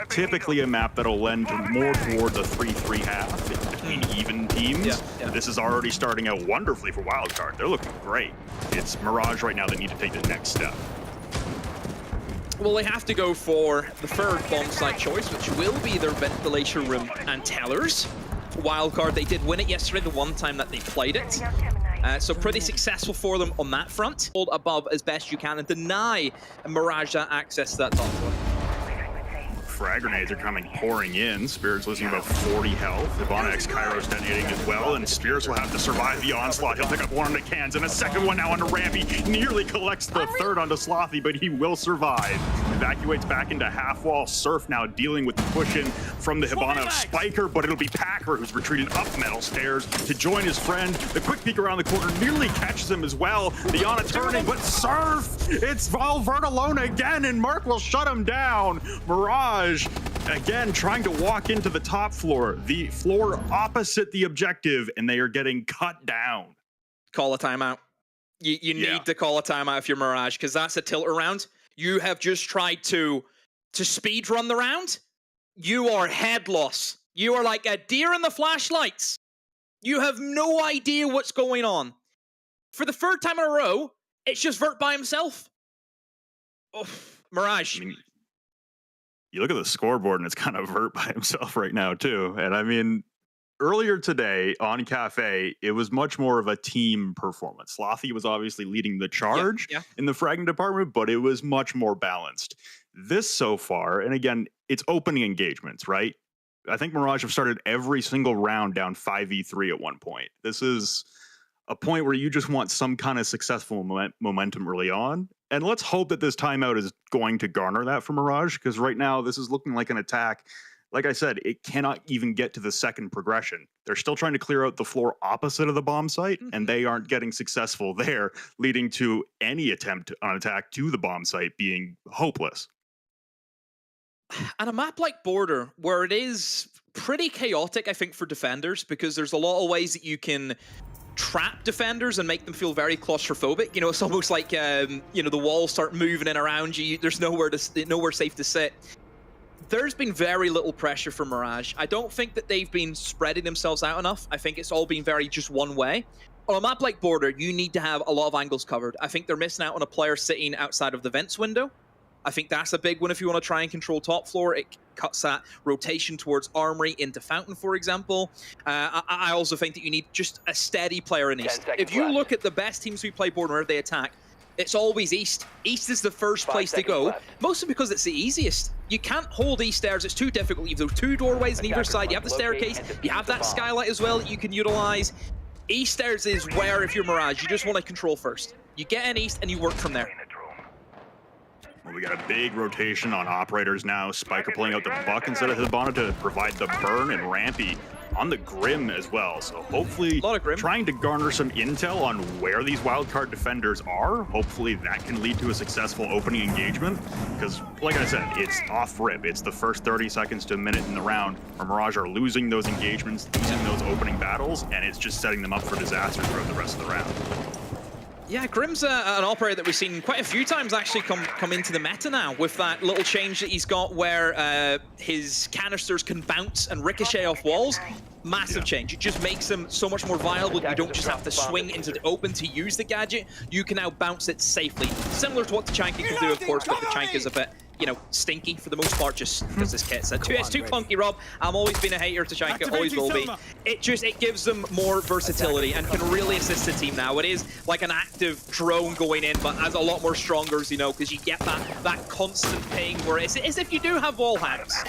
typically a map that'll lend more towards a 3-3 half between even teams. This is already starting out wonderfully for Wildcard. They're looking great. It's Mirage right now that need to take the next step. Well, they have to go for the third bomb site choice, which will be their ventilation room and tellers. Wildcard, they did win it yesterday, the one time that they played it. So pretty successful for them on that front. Hold above as best you can and deny Mirage that access to that top floor. Frag grenades are coming pouring in. Spirit's losing about 40 health. Ibonex Kairos detonating as well, and Spirits will have to survive the onslaught. He'll pick up one on the cans, and a second one now onto Rampy. Nearly collects the third onto Slothy, but he will survive. Evacuates back into half wall. Surf now dealing with the push-in from the Hibana of Spiker, but it'll be Packer who's retreating up metal stairs to join his friend. The quick peek around the corner nearly catches him as well. The Ana turning, but Surf! It's Valverde alone again, and Mark will shut him down. Mirage again trying to walk into the top floor, the floor opposite the objective, and they are getting cut down. Call a timeout. You need to call a timeout if you're Mirage, because that's a tilt round. You have just tried to speed run the round. You are head loss. You are like a deer in the flashlights. You have no idea what's going on. For the third time in a row, it's just Vert by himself. Oh, Mirage. I mean, you look at the scoreboard and it's kind of Vert by himself right now too. And I mean, earlier today on Cafe, it was much more of a team performance. Slothy was obviously leading the charge in the fragging department, but it was much more balanced. This so far, and again, it's opening engagements, right? I think Mirage have started every single round down 5v3 at one point. This is a point where you just want some kind of successful momentum early on. And let's hope that this timeout is going to garner that for Mirage, because right now this is looking like an attack. Like I said, it cannot even get to the second progression. They're still trying to clear out the floor opposite of the bomb site, and they aren't getting successful there, leading to any attempt on attack to the bomb site being hopeless. And a map like Border, where it is pretty chaotic, I think, for defenders, because there's a lot of ways that you can trap defenders and make them feel very claustrophobic. You know, it's almost like, you know, the walls start moving in around you. There's nowhere safe to sit. There's been very little pressure for Mirage. I don't think that they've been spreading themselves out enough. I think it's all been very just one way. On a map like Border, you need to have a lot of angles covered. I think they're missing out on a player sitting outside of the vents window. I think that's a big one if you want to try and control top floor. It cuts that rotation towards Armory into Fountain, for example. I also think that you need just a steady player in East. If you look at the best teams who play Border whenever they attack, it's always East. East is the first place to go, mostly because it's the easiest. You can't hold East stairs, it's too difficult. You've those 2 doorways on either side, you have the staircase, you have that skylight as well that you can utilize. East stairs is where, if you're Mirage, you just want to control first. You get in East and you work from there. Well, we got a big rotation on operators now. Spiker pulling out the Buck instead of Hibana to provide the burn, and Rampy on the Grim as well. So hopefully trying to garner some intel on where these wildcard defenders are. Hopefully that can lead to a successful opening engagement. Because like I said, it's off rip. It's the first 30 seconds to a minute in the round where Mirage are losing those engagements, losing those opening battles, and it's just setting them up for disaster throughout the rest of the round. Yeah, Grim's an operator that we've seen quite a few times actually come into the meta now with that little change that he's got where his canisters can bounce and ricochet off walls. Massive change. It just makes them so much more viable. You don't just have to swing into the open to use the gadget. You can now bounce it safely. Similar to what the Tachanka can do, of course, but the Tachanka is a bit, you know, stinky for the most part, just because this kit's it's too clunky, Rob. I've always been a hater of Tachanka, always will be. It gives them more versatility and can really assist the team now. It is like an active drone going in, but has a lot more strongers, you know, because you get that constant ping where it's as if you do have wall hacks.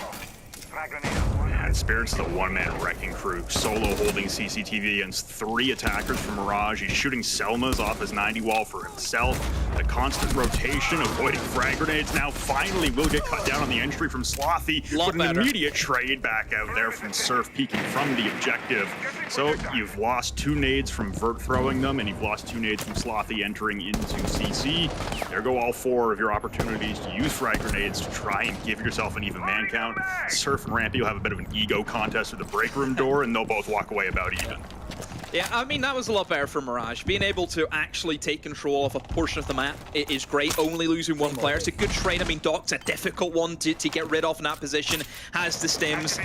And Spirit's the one-man wrecking crew, solo holding CCTV against 3 attackers from Mirage. He's shooting Selmas off his 90 wall for himself. The constant rotation, avoiding frag grenades. Now finally will get cut down on the entry from Slothy, but an immediate trade back out there from Surf peeking from the objective. So you've lost 2 nades from Vert throwing them, and you've lost 2 nades from Slothy entering into CC. There go all 4 of your opportunities to use frag grenades to try and give yourself an even man count. Surf and Rampy will have a bit of an ego contest at the break room door, and they'll both walk away about even. Yeah, I mean, that was a lot better for Mirage. Being able to actually take control of a portion of the map is great. Only losing 1 player. It's a good trade. I mean, Doc's a difficult one to get rid of in that position. Has the stims.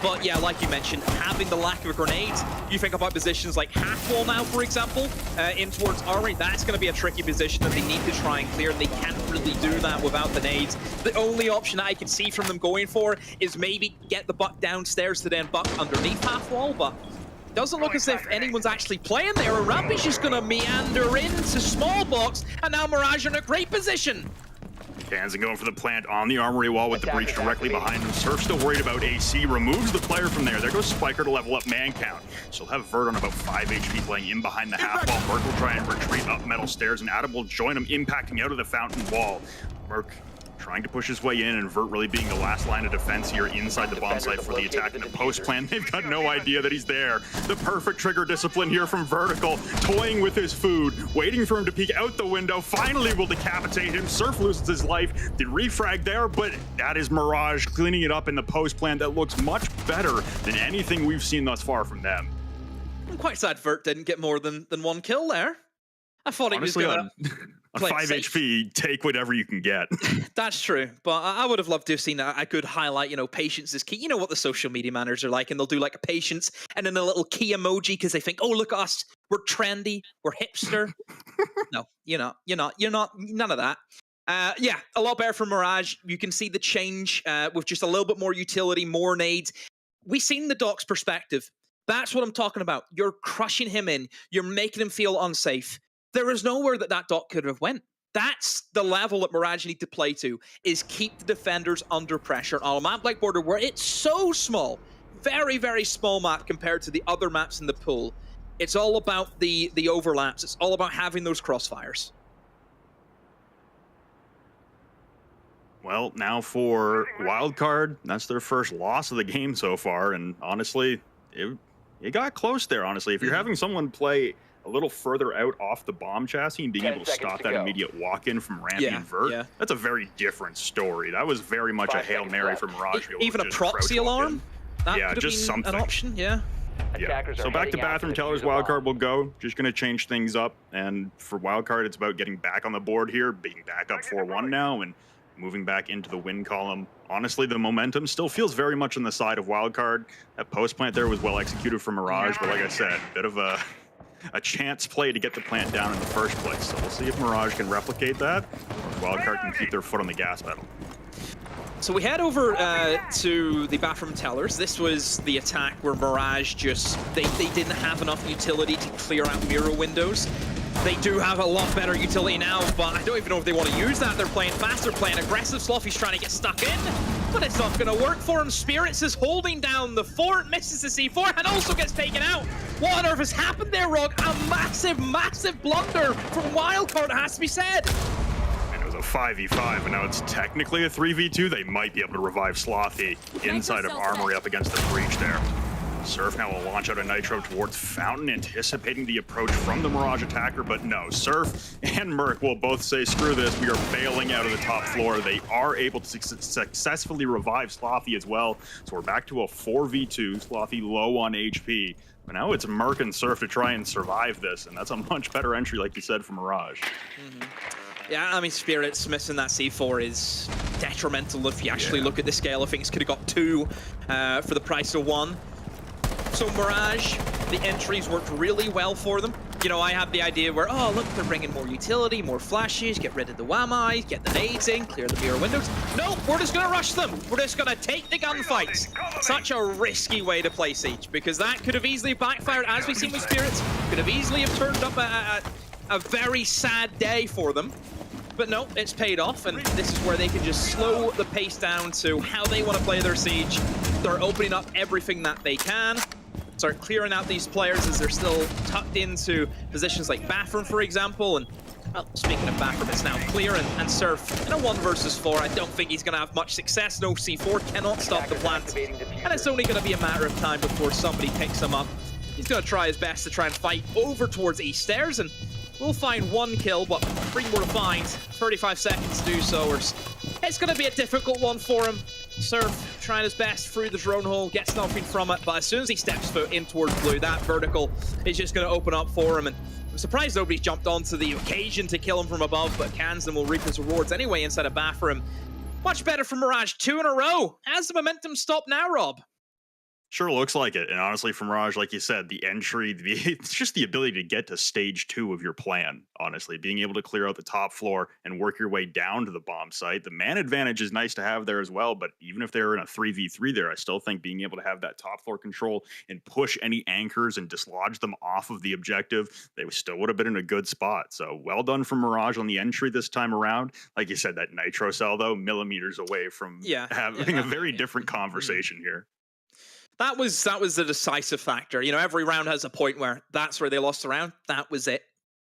But yeah, like you mentioned, having the lack of a grenade, you think about positions like half wall now, for example, in towards Ari. That's going to be a tricky position that they need to try and clear, and they can't really do that without the nades. The only option that I can see from them going for is maybe get the Buck downstairs to then Buck underneath half wall, but doesn't look as if anyone's actually playing there. Rampy's just going to meander into small box, and now Mirage are in a great position. Kansan going for the plant on the armory wall with the breach directly behind him. Surf still worried about AC, removes the player from there. There goes Spiker to level up man count. She'll have Vert on about 5 HP playing in behind the half wall. Merc will try and retreat up metal stairs, and Adam will join him, impacting out of the fountain wall. Merc trying to push his way in, and Vert really being the last line of defense here inside the bomb site for the attack in the post plan. They've got no idea that he's there. The perfect trigger discipline here from Vertical, toying with his food, waiting for him to peek out the window. Finally will decapitate him. Surf loses his life. The refrag there, but that is Mirage cleaning it up in the post plan that looks much better than anything we've seen thus far from them. I'm quite sad Vert didn't get more than 1 kill there. I thought Honestly, he was going to on 5 HP, take whatever you can get. That's true, but I would have loved to have seen a good highlight. You know, patience is key. You know what the social media managers are like, and they'll do like a patience and then a little key emoji because they think, oh, look at us, we're trendy, we're hipster. No, you're not, none of that. Yeah, a lot better for Mirage. You can see the change with just a little bit more utility, more nades. We've seen the Doc's perspective. That's what I'm talking about. You're crushing him in. You're making him feel unsafe. There is nowhere that Doc could have went. That's the level that Mirage need to play to, is keep the defenders under pressure on a map like Border where it's so small, very, very small map compared to the other maps in the pool. It's all about the overlaps. It's all about having those crossfires. Well, now for Wildcard, that's their first loss of the game so far, and honestly, it got close there, honestly. If you're having someone play a little further out off the bomb chassis and being able to stop that immediate walk-in from Rampy and Vert, that's a very different story. That was very much a Hail Mary from Mirage. Even a proxy alarm? That yeah, just something. An option, yeah. So back to Bathroom Tellers, Wildcard will go. Just going to change things up. And for Wildcard, it's about getting back on the board here, being back up 4-1 now, and moving back into the win column. Honestly, the momentum still feels very much on the side of Wildcard. That post plant there was well executed from Mirage, but like I said, a bit of a chance play to get the plant down in the first place. So we'll see if Mirage can replicate that, or if Wildcard can keep their foot on the gas pedal. So we head over to the Bathroom Tellers. This was the attack where Mirage just, they didn't have enough utility to clear out mirror windows. They do have a lot better utility now, but I don't even know if they want to use that. They're playing fast, they're playing aggressive. Sloffy's trying to get stuck in, but it's not going to work for him. Spirits is holding down the fort, misses the C4, and also gets taken out. What on earth has happened there, Rog? A massive, massive blunder from Wildcard, it has to be said. And it was a 5v5, and now it's technically a 3v2. They might be able to revive Slothy inside of Armory up against the breach there. Surf now will launch out a Nitro towards Fountain, anticipating the approach from the Mirage attacker, but no. Surf and Merc will both say, screw this, we are bailing out of the top floor. They are able to successfully revive Slothy as well, so we're back to a 4v2. Slothy low on HP, but now it's Merc and Surf to try and survive this, and that's a much better entry, like you said, for Mirage. Yeah, I mean, Spirits missing that C4 is detrimental if you actually look at the scale of things. Could have got 2 for the price of 1. So Mirage, the entries worked really well for them. You know, I had the idea where, oh, look, they're bringing more utility, more flashes, get rid of the wham eyes, get the nades in, clear the mirror windows. No, we're just going to rush them. We're just going to take the gunfights. Such a risky way to play Siege, because that could have easily backfired, as we've seen with Spirits. Could have easily have turned up a very sad day for them. But no, it's paid off, and this is where they can just slow the pace down to how they want to play their Siege. They're opening up everything that they can. Start clearing out these players as they're still tucked into positions like Bathroom, for example. And, well, speaking of Bathroom, it's now clear, and Surf in a 1 versus 4. I don't think he's going to have much success. No C4 cannot stop the plant. And it's only going to be a matter of time before somebody picks him up. He's going to try his best to try and fight over towards East Stairs, and we'll find 1 kill, but 3 more to find. 35 seconds to do so. It's going to be a difficult one for him. Surf trying his best through the drone hole, gets nothing from it, but as soon as he steps foot in towards blue, that vertical is just going to open up for him. And I'm surprised nobody's jumped onto the occasion to kill him from above, but Kansan will reap his rewards anyway inside of Bathroom. Much better for Mirage, 2 in a row. Has the momentum stopped now, Rob? Sure looks like it. And honestly, for Mirage, like you said, the entry, it's just the ability to get to stage 2 of your plan, honestly. Being able to clear out the top floor and work your way down to the bomb site. The man advantage is nice to have there as well, but even if they're in a 3v3 there, I still think being able to have that top floor control and push any anchors and dislodge them off of the objective, they still would have been in a good spot. So well done for Mirage on the entry this time around. Like you said, that Nitro cell, though, millimeters away from having a very different conversation here. That was the decisive factor. You know, every round has a point where that's where they lost the round. That was it.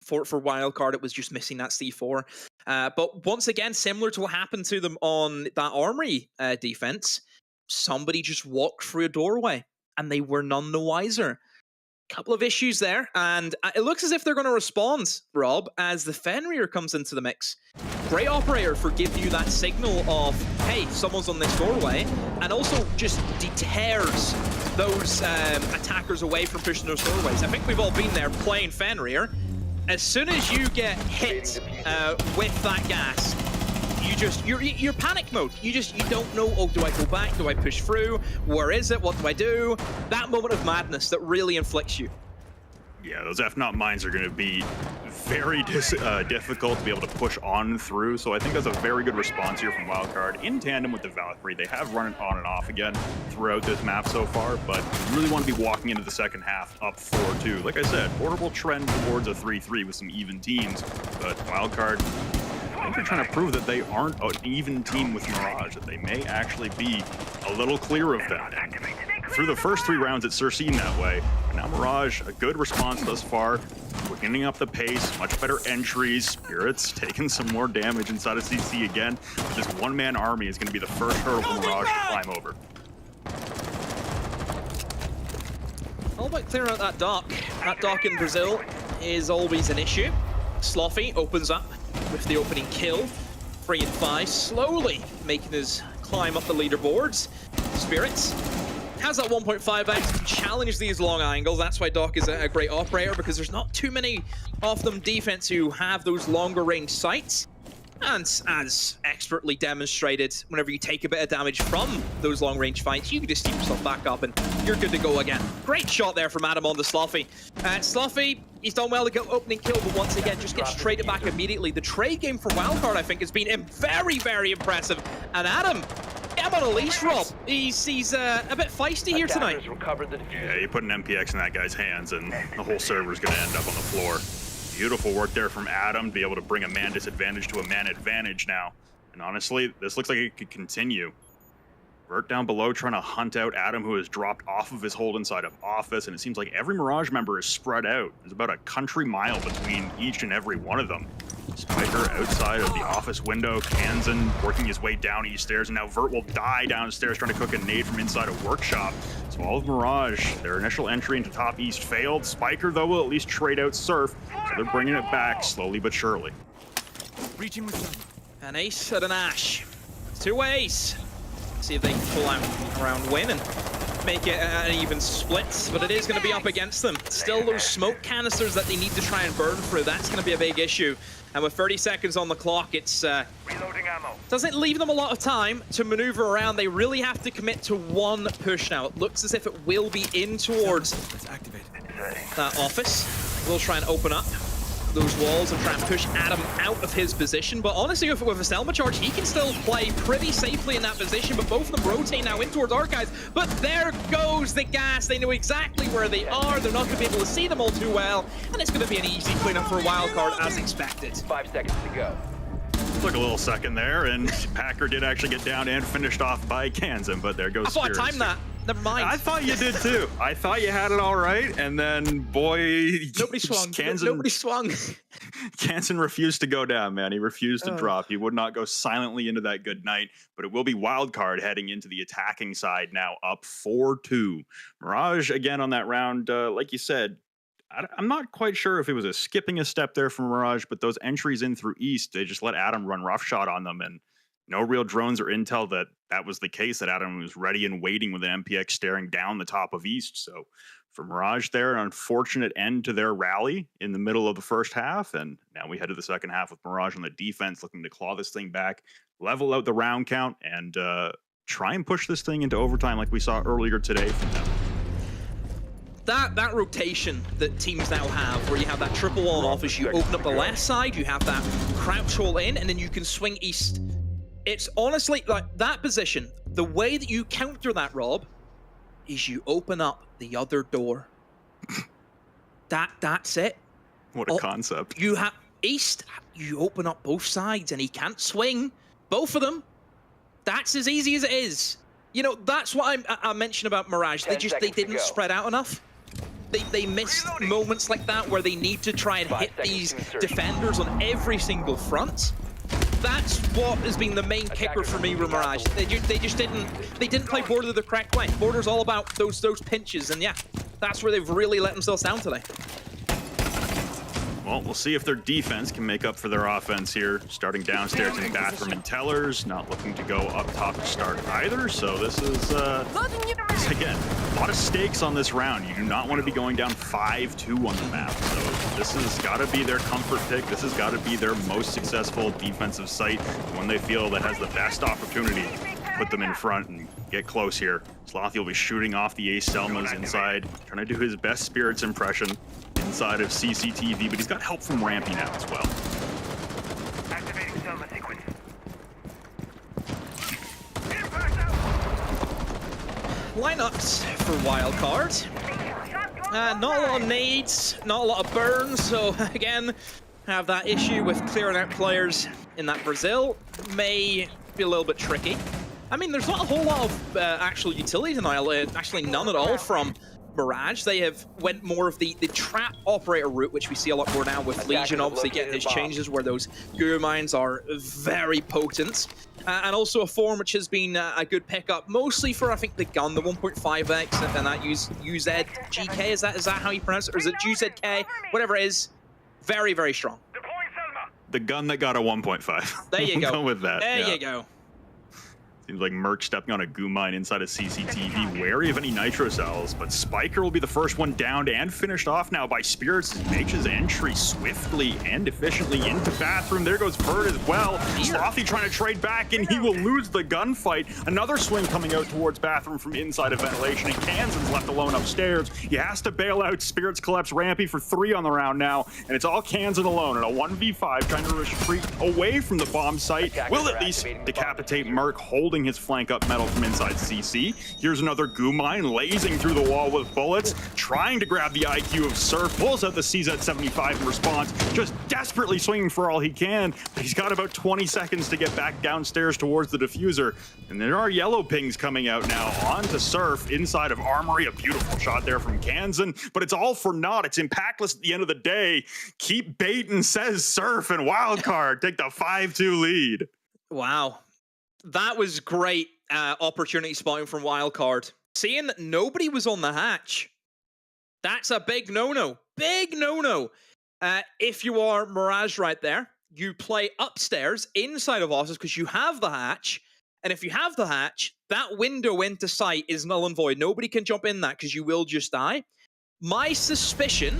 For Wildcard, it was just missing that C4. But once again, similar to what happened to them on that Armory defense, somebody just walked through a doorway and they were none the wiser. Couple of issues there, and it looks as if they're going to respond, Rob, as the Fenrir comes into the mix. Great operator for giving you that signal of, hey, someone's on this doorway, and also just deters those attackers away from pushing those doorways. I think we've all been there playing Fenrir. As soon as you get hit with that gas, you're panic mode. You don't know, oh, do I go back? Do I push through? Where is it? What do I do? That moment of madness that really inflicts you. Yeah, those F-Not mines are going to be very difficult to be able to push on through, so I think that's a very good response here from Wildcard in tandem with the Valkyrie. They have run it on and off again throughout this map so far, but you really want to be walking into the second half up 4-2. Like I said, portable trend towards a 3-3 with some even teams, but Wildcard, I think they're trying to prove that they aren't an even team with Mirage, that they may actually be a little clear of them. Through the first 3 rounds, it sure seemed that way. And now Mirage, a good response thus far. Quickening up the pace, much better entries. Spirits taking some more damage inside of CC again. But this one-man army is going to be the first hurdle for Mirage to climb over. All about clearing out that dock. That dock in Brazil is always an issue. Sloffy opens up with the opening kill. 3 and 5, slowly making his climb up the leaderboards. Spirits has that 1.5x to challenge these long angles. That's why Doc is a great operator, because there's not too many of them defense who have those longer range sights. And as expertly demonstrated, whenever you take a bit of damage from those long range fights, you can just steam yourself back up and you're good to go again. Great shot there from Adam on the Sloffy. Sloffy, he's done well to get opening kill, but once again, just gets traded back immediately. The trade game for Wildcard, I think, has been very, very impressive. And Adam, get him on a leash, Rob. He's a bit feisty here tonight. Yeah, you put an MPX in that guy's hands and the whole server's going to end up on the floor. Beautiful work there from Adam to be able to bring a man disadvantage to a man advantage now. And honestly, this looks like it could continue. Vert down below trying to hunt out Adam, who has dropped off of his hold inside of office, and it seems like every Mirage member is spread out. There's about a country mile between each and every one of them. Spiker outside of the office window, Kansan working his way down east stairs, and now Vert will die downstairs trying to cook a nade from inside a workshop. So all of Mirage, their initial entry into top east failed. Spiker, though, will at least trade out Surf, so they're bringing it back slowly but surely. Reaching with an ace and an ash. 2 ways. See if they can pull out around win and make it an even split, but it is going to be up against them. Still those smoke canisters that they need to try and burn through. That's going to be a big issue. And with 30 seconds on the clock, it's doesn't leave them a lot of time to maneuver around. They really have to commit to one push now. It looks as if it will be in towards that office. We'll try and open up those walls and try and push Adam out of his position. But honestly, with a Selma charge, he can still play pretty safely in that position. But both of them rotate now in towards Archives. But there goes the gas. They know exactly where they are. They're not going to be able to see them all too well. And it's going to be an easy cleanup for a wild card as expected. 5 seconds to go. Took a little second there, and Packer did actually get down and finished off by Kansan, but there goes I thought I timed that. Never mind. I thought you did too. I thought you had it all right, and then boy, nobody swung. Nobody swung. Kansan refused to go down, man. He refused to drop. He would not go silently into that good night, but it will be wildcard heading into the attacking side now, up 4-2. Mirage again on that round, like you said. I'm not quite sure if it was a skipping a step there from Mirage, but those entries in through East, they just let Adam run roughshot on them, and no real drones or intel that was the case, that Adam was ready and waiting with an MPX staring down the top of East. So for Mirage there, an unfortunate end to their rally in the middle of the first half, and now we head to the second half with Mirage on the defense looking to claw this thing back, level out the round count, and try and push this thing into overtime like we saw earlier today from them. That rotation that teams now have, where you have that triple wall off as you open up the left side, you have that crouch hole in, and then you can swing east. It's honestly, like, that position, the way that you counter that, Rob, is you open up the other door. That's it. What a concept. You have east, you open up both sides, and he can't swing both of them. That's as easy as it is. You know, that's what I mentioned about Mirage. They didn't spread out enough. They missed moments like that where they need to try and hit these defenders on every single front. That's what has been the main kicker for me with Mirage. They just didn't play Border the correct way. Border's all about those pinches, and yeah, that's where they've really let themselves down today. Well, we'll see if their defense can make up for their offense here. Starting downstairs in Bathroom and Tellers, not looking to go up top to start either. So this is, again, a lot of stakes on this round. You do not want to be going down 5-2 on the map. So this has got to be their comfort pick. This has got to be their most successful defensive site, one they feel that has the best opportunity to put them in front and get close here. Slothy will be shooting off the Ace Selmas inside, trying to do his best Spirits impression inside of CCTV, but he's got help from Rampy now as well. Activating Selma sequence. Lineups for wildcard. Not a lot of nades, not a lot of burns, so again, have that issue with clearing out players in that Brazil. May be a little bit tricky. I mean, there's not a whole lot of actual utility denial, actually none at all from Mirage. They have went more of the trap operator route, which we see a lot more now with Legion, obviously getting his changes where those guru mines are very potent. And also a form which has been a good pickup, mostly for, I think, the gun, the 1.5x, and that UZGK, is that how you pronounce it? Or is it UZK? Whatever it is, very, very strong. The gun that got a 1.5. There you go. Go with that. There you go. Seems like Merc stepping on a goo mine inside of CCTV, wary of any nitro cells, but Spiker will be the first one downed and finished off now by Spirits, as he makes his entry swiftly and efficiently into Bathroom. There goes Vert as well. Slothy trying to trade back, and he will lose the gunfight. Another swing coming out towards Bathroom from inside of ventilation, and Kansan's left alone upstairs. He has to bail out. Spirits collapse Rampy for 3 on the round now, and it's all Kansan alone in a 1v5, trying to retreat away from the bomb site. Will at least decapitate Merc, holding holding his flank up metal from inside CC. Here's another goo mine, lasing through the wall with bullets, trying to grab the IQ of Surf, pulls out the CZ75 in response, just desperately swinging for all he can, but he's got about 20 seconds to get back downstairs towards the diffuser. And there are yellow pings coming out now onto Surf inside of Armory. A beautiful shot there from Kansan, but it's all for naught. It's impactless at the end of the day. Keep baiting, says Surf, and Wildcard take the 5-2 lead. Wow. That was great opportunity spotting from Wildcard. Seeing that nobody was on the hatch, that's a big no-no. Big no-no. If you are Mirage right there, you play upstairs inside of offices because you have the hatch. And if you have the hatch, that window into sight is null and void. Nobody can jump in that because you will just die. My suspicion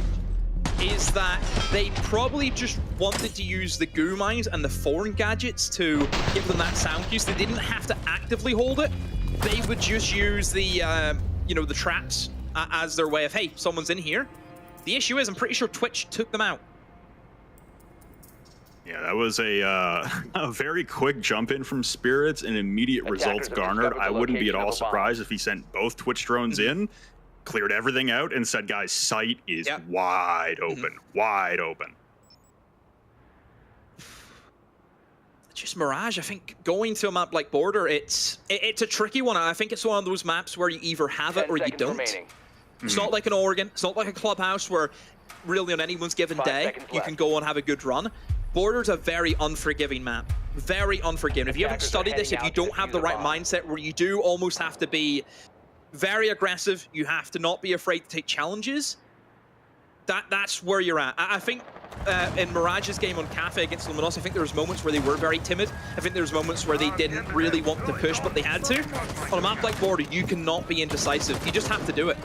is that they probably just wanted to use the goo mines and the foreign gadgets to give them that sound cue. So they didn't have to actively hold it. They would just use the, the traps as their way of, hey, someone's in here. The issue is, I'm pretty sure Twitch took them out. Yeah, that was a very quick jump in from Spirits and immediate results garnered. I wouldn't be at all surprised if he sent both Twitch drones in, cleared everything out, and said, guys, site is wide open, wide open. Just Mirage, I think going to a map like Border, it's a tricky one. I think it's one of those maps where you either have it or you don't. It's not like an Oregon, it's not like a Clubhouse where really on anyone's given day, you can go and have a good run. Border's a very unforgiving map. Very unforgiving. If you haven't studied this, if you don't have the right mindset where you do almost have to be very aggressive, you have to not be afraid to take challenges, that's where you're at. I think in Mirage's game on Cafe against Luminosity, I think there was moments where they were very timid. I think there was moments where they didn't really want to push, but they had to. On a map like Border, you cannot be indecisive. You just have to do it.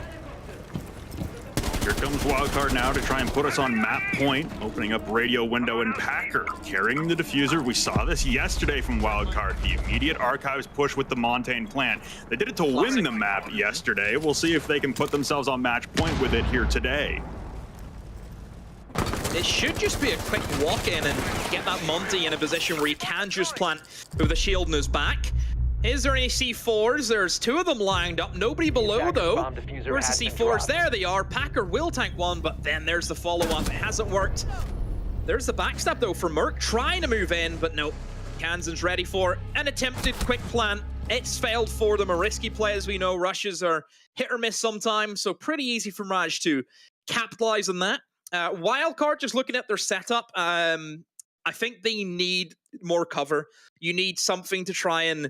Here comes Wildcard now to try and put us on map point, opening up radio window and Packer, carrying the diffuser. We saw this yesterday from Wildcard, the immediate archives push with the Montaigne plan. They did it to win the map yesterday. We'll see if they can put themselves on match point with it here today. It should just be a quick walk in and get that Monty in a position where he can just plant with the shield in his back. Is there any C4s? There's two of them lined up. Nobody below, though. Where's the C4s? There they are. Packer will tank one, but then there's the follow-up. It hasn't worked. There's the backstab, though, for Merc. Trying to move in, but no. Kansan's ready for an attempted quick plant. It's failed for them. A risky play, as we know. Rushes are hit or miss sometimes, so pretty easy for Mirage to capitalize on that. Wildcard, just looking at their setup, I think they need more cover. You need something to try and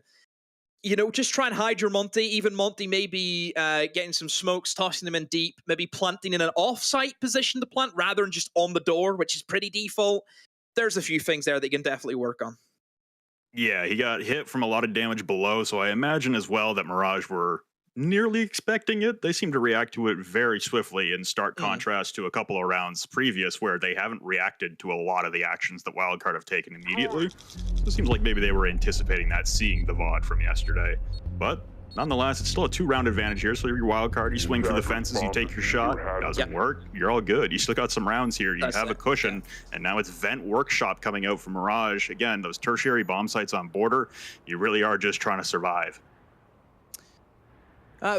just try and hide your Monty. Even Monty maybe getting some smokes, tossing them in deep, maybe planting in an off-site position to plant rather than just on the door, which is pretty default. There's a few things there they can definitely work on. Yeah, he got hit from a lot of damage below, so I imagine as well that Mirage were nearly expecting it. They seem to react to it very swiftly in stark contrast to a couple of rounds previous where they haven't reacted to a lot of the actions that Wildcard have taken immediately. So it seems like maybe they were anticipating that, seeing the VOD from yesterday. But nonetheless, it's still a 2-round advantage here. So your Wildcard, you swing for the fences, you take your shot, doesn't work, you're all good. You still got some rounds here, you have a cushion, and now it's Vent Workshop coming out from Mirage. Again, those tertiary bomb sites on Border, you really are just trying to survive.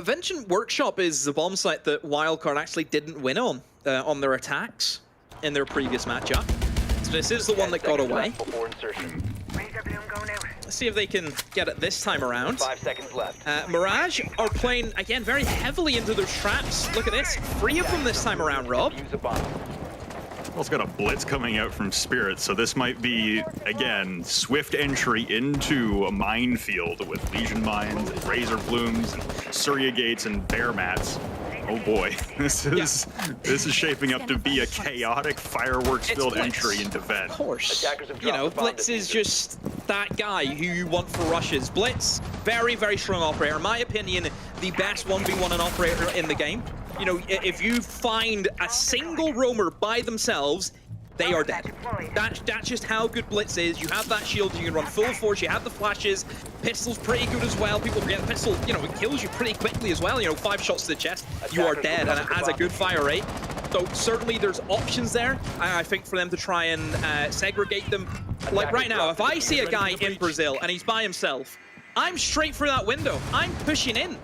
Vengeance Workshop is the bomb site that Wildcard actually didn't win on their attacks in their previous matchup. So this is the one that got away. Let's see if they can get it this time around. 5 seconds left. Mirage are playing, again, very heavily into their traps. Look at this. 3 of them this time around, Rob. Also got a blitz coming out from Spirit, so this might be, again, swift entry into a minefield with Legion Mines and Razor Blooms and Surya Gates and Bear Mats. Oh boy, this is shaping up to be a chaotic fireworks-filled entry into Vent. Of course. Blitz is just that guy who you want for rushes. Blitz, very, very strong operator. In my opinion, the best 1v1 operator in the game. If you find a single roamer by themselves, they are dead. That's just how good Blitz is. You have that shield, you can run full force, you have the flashes. Pistol's pretty good as well. People forget the pistol, it kills you pretty quickly as well. 5 shots to the chest, you are dead, and it has a good fire rate. So certainly there's options there, I think, for them to try and segregate them. Like right now, if I see a guy in Brazil and he's by himself, I'm straight through that window. I'm pushing in.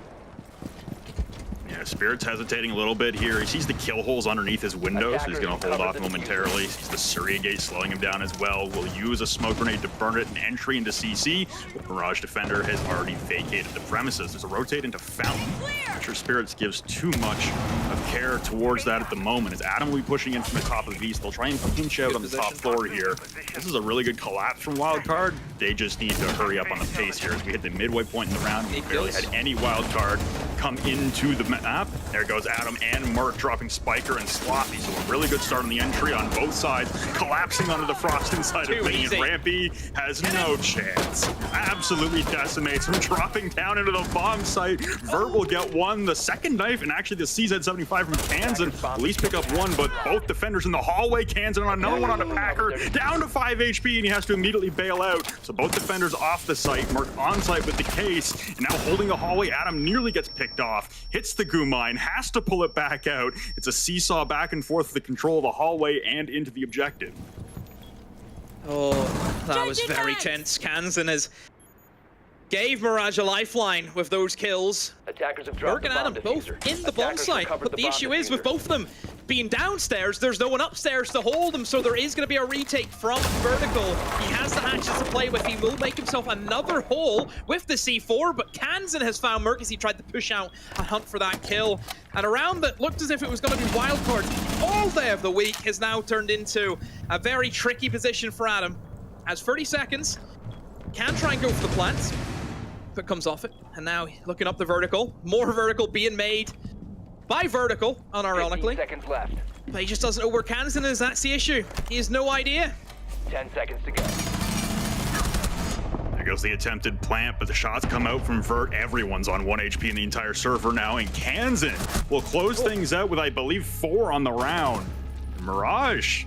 Yeah, Spirit's hesitating a little bit here. He sees the kill holes underneath his window, so he's going to hold off momentarily. He sees the Surya gate slowing him down as well. Will use a smoke grenade to burn it, an entry into CC, but Mirage Defender has already vacated the premises. There's a rotate into Fountain. I'm sure Spirits gives too much of care towards that at the moment. As Adam will be pushing in from the top of the Beast, they'll try and pinch out on the top floor here. This is a really good collapse from Wildcard. They just need to hurry up on the pace here as we hit the midway point in the round. We barely had any Wildcard come into the map. There goes Adam and Mark dropping Spiker and Sloppy. So a really good start on the entry on both sides, collapsing onto the frost inside of thing. And Rampy has no chance. Absolutely decimates him, dropping down into the bomb site. Vert will get one, the second knife, and actually the CZ75 from Kansan at least pick up one, but both defenders in the hallway. Kansan on another one on a Packer, down to 5 HP, and he has to immediately bail out. So both defenders off the site, Mark on site with the case, and now holding the hallway. Adam nearly gets picked off, hits the goo mine, has to pull it back out. It's a seesaw back and forth with the control of the hallway and into the objective. Oh, that was very tense. Kansan has gave Mirage a lifeline with those kills. Attackers have Merc and Adam both in the bomb site, but the issue is with both of them being downstairs, there's no one upstairs to hold them, so there is going to be a retake from Vertical. He has the hatches to play with. He will make himself another hole with the C4, but Kansan has found Merc as he tried to push out and hunt for that kill. And a round that looked as if it was going to be wildcard all day of the week has now turned into a very tricky position for Adam. Has 30 seconds, can try and go for the plants, but comes off it. And now looking up the Vertical, more Vertical being made by Vertical, unironically. 15 seconds left. But he just doesn't know where Kansan is, that's the issue. He has no idea. 10 seconds to go. There goes the attempted plant, but the shots come out from Vert. Everyone's on 1 HP in the entire server now, and Kansan will close things out with, I believe, 4 on the round. Mirage,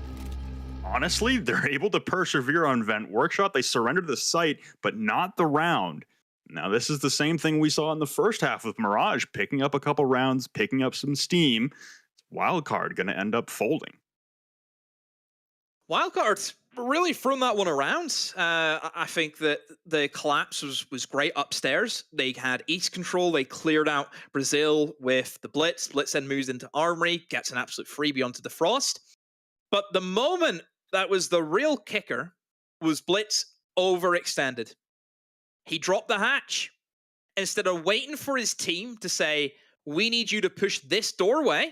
honestly, they're able to persevere on Vent Workshop. They surrendered the site, but not the round. Now, this is the same thing we saw in the first half with Mirage, picking up a couple rounds, picking up some steam. Wildcard going to end up folding. Wildcard's really thrown that one around. I think that the collapse was great upstairs. They had East control. They cleared out Brazil with the Blitz. Blitz then moves into Armory, gets an absolute freebie onto the Frost. But the moment that was the real kicker was Blitz overextended. He dropped the hatch. Instead of waiting for his team to say, we need you to push this doorway.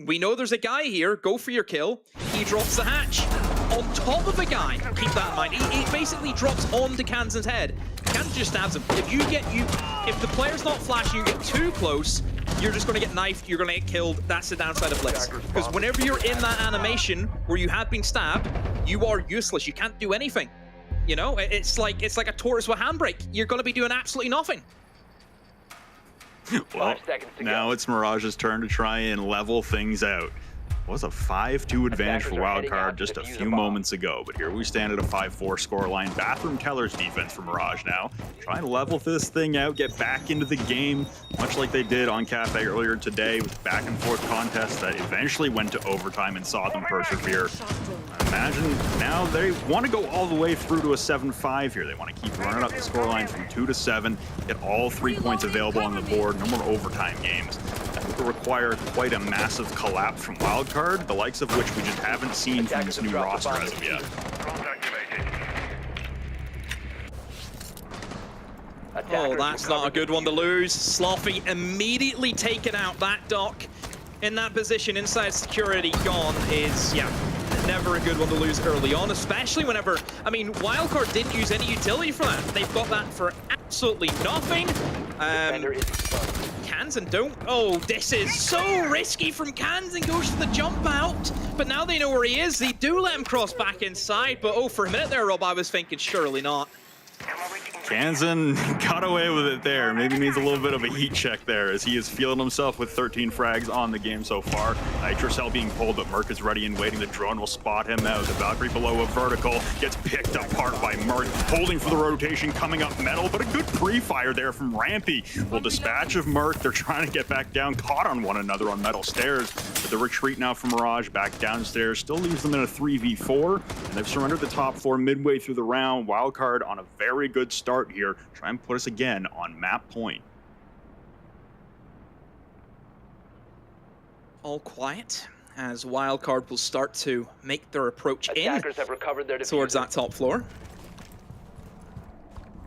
We know there's a guy here. Go for your kill. He drops the hatch on top of a guy. Keep that in mind. He basically drops onto Kansan's head. Kansan just stabs him. If the player's not flashing, you get too close, you're just going to get knifed. You're going to get killed. That's the downside of Blitz. Because whenever you're in that animation where you have been stabbed, you are useless. You can't do anything. You know, it's like a tortoise with handbrake. You're going to be doing absolutely nothing. Well, now it's Mirage's turn to try and level things out. It was a 5-2 advantage for Wildcard just a few moments ago, but here we stand at a 5-4 scoreline. Bathroom Teller's defense for Mirage now. Trying to level this thing out, get back into the game, much like they did on Cafe earlier today with back and forth contests that eventually went to overtime and saw them persevere. Imagine now they want to go all the way through to a 7-5 here. They want to keep running up the scoreline from 2 to 7, get all 3 points available on the board, no more overtime games. That will require quite a massive collapse from Wildcard, the likes of which we just haven't seen from this new roster as of yet. Oh, that's not a good one to lose. Sloppy immediately taken out. That Doc in that position inside security gone is, yeah, never a good one to lose early on, especially whenever, I mean, Wildcard didn't use any utility for that. They've got that for absolutely nothing. Kansan don't. Oh, this is so risky from Kansan. Goes for the jump out, but now they know where he is. They do let him cross back inside, but oh, for a minute there, Rob, I was thinking surely not. Kansan got away with it there. Maybe needs a little bit of a heat check there as he is feeling himself with 13 frags on the game so far. Nitrocell being pulled, but Merc is ready and waiting. The drone will spot him out. The Valkyrie below a vertical gets picked apart by Merc, holding for the rotation, coming up metal, but a good pre-fire there from Rampy. Will dispatch of Merc. They're trying to get back down, caught on one another on metal stairs. But the retreat now from Mirage back downstairs still leaves them in a 3v4, and they've surrendered the top 4 midway through the round. Wildcard on a very good start start here. Try and put us again on map point. All quiet as Wildcard will start to make their approach Attackers have recovered their towards diffuser. that top floor.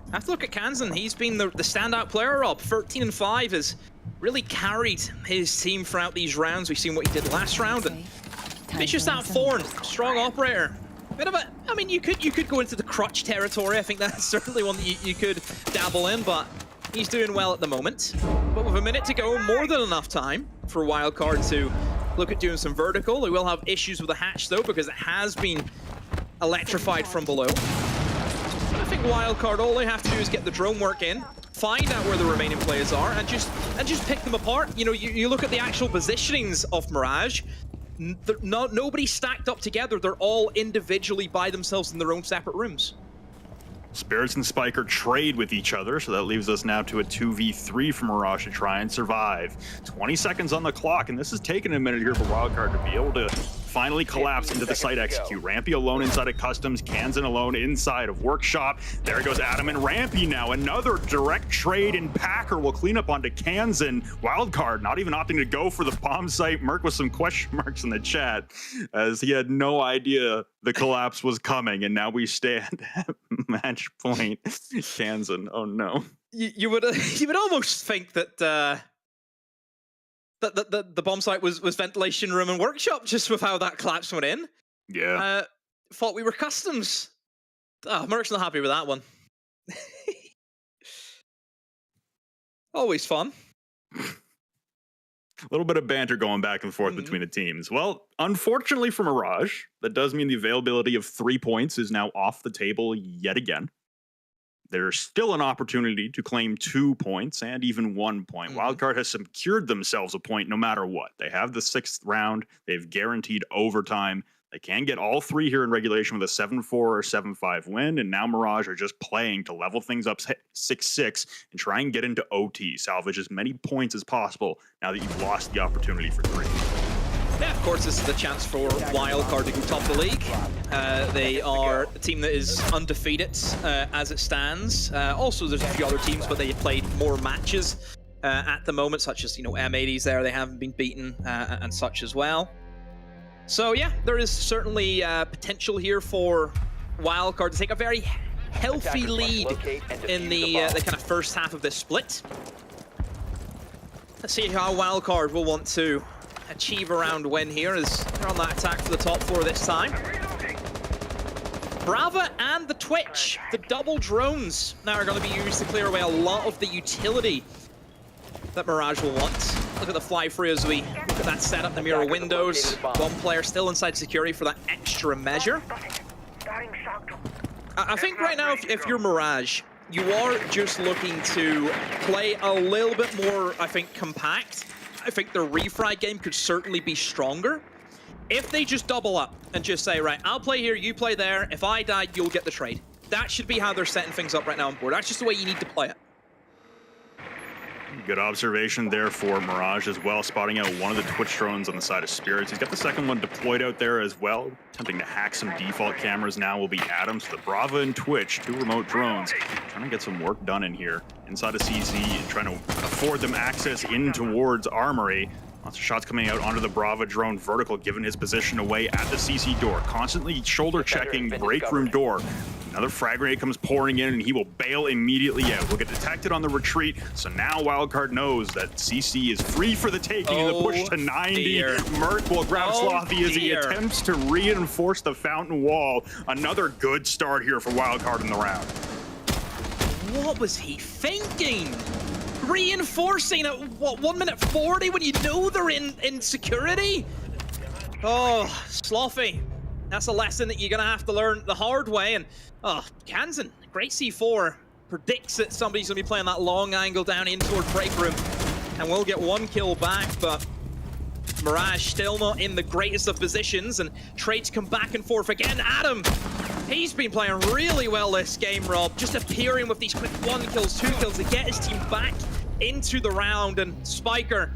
I have to look at Kansan. He's been the standout player, Rob. 13-5 has really carried his team throughout these rounds. We've seen what he did last round, and it's just that Thorn, strong operator. Bit of a, I mean, you could go into the crutch territory. I think that's certainly one that you could dabble in, but he's doing well at the moment. But with a minute to go, more than enough time for Wildcard to look at doing some vertical. They will have issues with the hatch though, because it has been electrified from below. I think Wildcard, all they have to do is get the drone work in, find out where the remaining players are, and just pick them apart. You know, you look at the actual positionings of Mirage. Nobody stacked up together. They're all individually by themselves in their own separate rooms. Spirits and Spiker trade with each other, so that leaves us now to a 2v3 for Mirage to try and survive. 20 seconds on the clock, and this has taken a minute here for Wildcard to be able to finally collapse into the site execute. Rampy alone inside of Customs, Kansan alone inside of Workshop. There goes Adam and Rampy now. Another direct trade, and Packer will clean up onto Kansan. Wildcard not even opting to go for the bomb site. Merc with some question marks in the chat as he had no idea the collapse was coming, and now we stand at match point. Kansan, oh no. You would almost think that the bomb site was ventilation room and workshop, just with how that collapse went in. Yeah. Thought we were Customs. Oh, Merc's not happy with that one. Always fun. A little bit of banter going back and forth between the teams. Well, unfortunately for Mirage, that does mean the availability of 3 points is now off the table yet again. There's still an opportunity to claim 2 points and even 1 point. Wildcard has secured themselves a point no matter what. They have the 6th round. They've guaranteed overtime. They can get all 3 here in regulation with a 7-4 or 7-5 win, and now Mirage are just playing to level things up 6-6 and try and get into OT, salvage as many points as possible now that you've lost the opportunity for 3. Yeah, of course, this is the chance for Wildcard to go top the league. They are a team that is undefeated as it stands. Also, there's a few other teams, but they have played more matches at the moment, such as, you know, M80s there. They haven't been beaten and such as well. So yeah, there is certainly potential here for Wildcard to take a very healthy lead in the kind of first half of this split. Let's see how Wildcard will want to achieve a round win here as they're on that attack for the top floor this time. Brava and the Twitch, the double drones, now are going to be used to clear away a lot of the utility that Mirage will want. Look at the fly free as we look at that setup, the mirror windows. One player still inside security for that extra measure. I think right now, if you're Mirage, you are just looking to play a little bit more, I think, compact. I think the refrag game could certainly be stronger. If they just double up and just say, right, I'll play here, you play there. If I die, you'll get the trade. That should be how they're setting things up right now on board. That's just the way you need to play it. Good observation there for Mirage as well, spotting out one of the Twitch drones on the side of Spirits. He's got the second one deployed out there as well. Attempting to hack some default cameras now will be Adam. So the Brava and Twitch, 2 remote drones, trying to get some work done in here inside of CZ and trying to afford them access in towards Armory. Lots of shots coming out onto the Brava drone vertical, giving his position away at the CC door. Constantly shoulder checking break room door. Another frag grenade comes pouring in, and he will bail immediately out. Will get detected on the retreat, so now Wildcard knows that CC is free for the taking, and the push to 90. Dear. Merc will grab Slothy as he dear. attempts to reinforce the fountain wall. Another good start here for Wildcard in the round. What was he thinking? Reinforcing at, what, 1 minute 40 when you know they're in security? Oh, Slothy. That's a lesson that you're going to have to learn the hard way. And, oh, Kansan, great C4. Predicts that somebody's going to be playing that long angle down in toward break room. And we'll get 1 kill back, but Mirage still not in the greatest of positions. And trades come back and forth again. Adam, he's been playing really well this game, Rob. Just appearing with these quick 1 kills, 2 kills to get his team back into the round. And Spiker,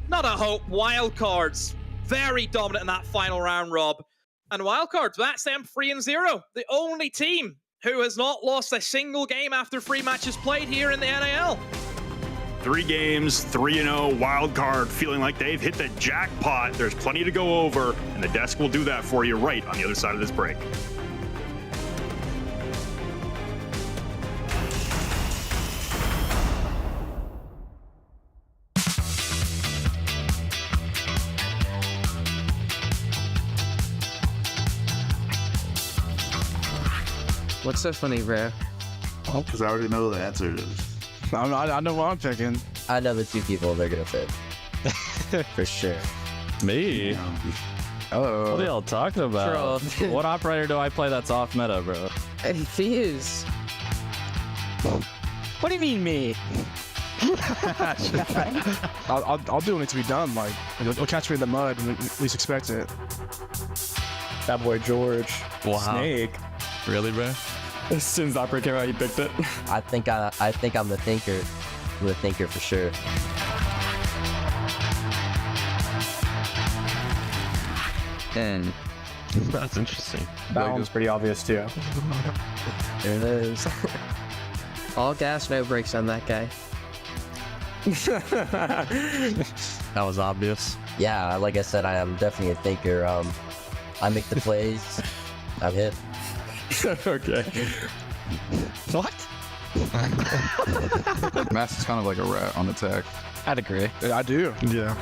not a hope. Wildcards, very dominant in that final round, Rob. And Wildcards, that's them 3-0. The only team who has not lost a single game after 3 matches played here in the NAL. 3 games, 3-0, wild card, feeling like they've hit the jackpot. There's plenty to go over, and the desk will do that for you right on the other side of this break. What's so funny, bro? Oh, because I already know the answer. I know what I'm picking. I know the 2 people they're gonna fit. For sure. Me? Oh. What are y'all talking about? What operator do I play that's off meta, bro? Fuse. What do you mean me? I'll do what needs to be done. Like, you'll catch me in the mud when you least expect it. That boy George. Wow. Snake. Really, bro? As soon as operator came out, you picked it. I think I'm the thinker. I'm the thinker for sure. And that's interesting. That one's pretty obvious too. There it is. All gas, no brakes on that guy. That was obvious. Yeah, like I said, I am definitely a thinker. I make the plays. I'm hit. Okay. What? Mass is kind of like a rat on attack. I'd agree. I do. Yeah.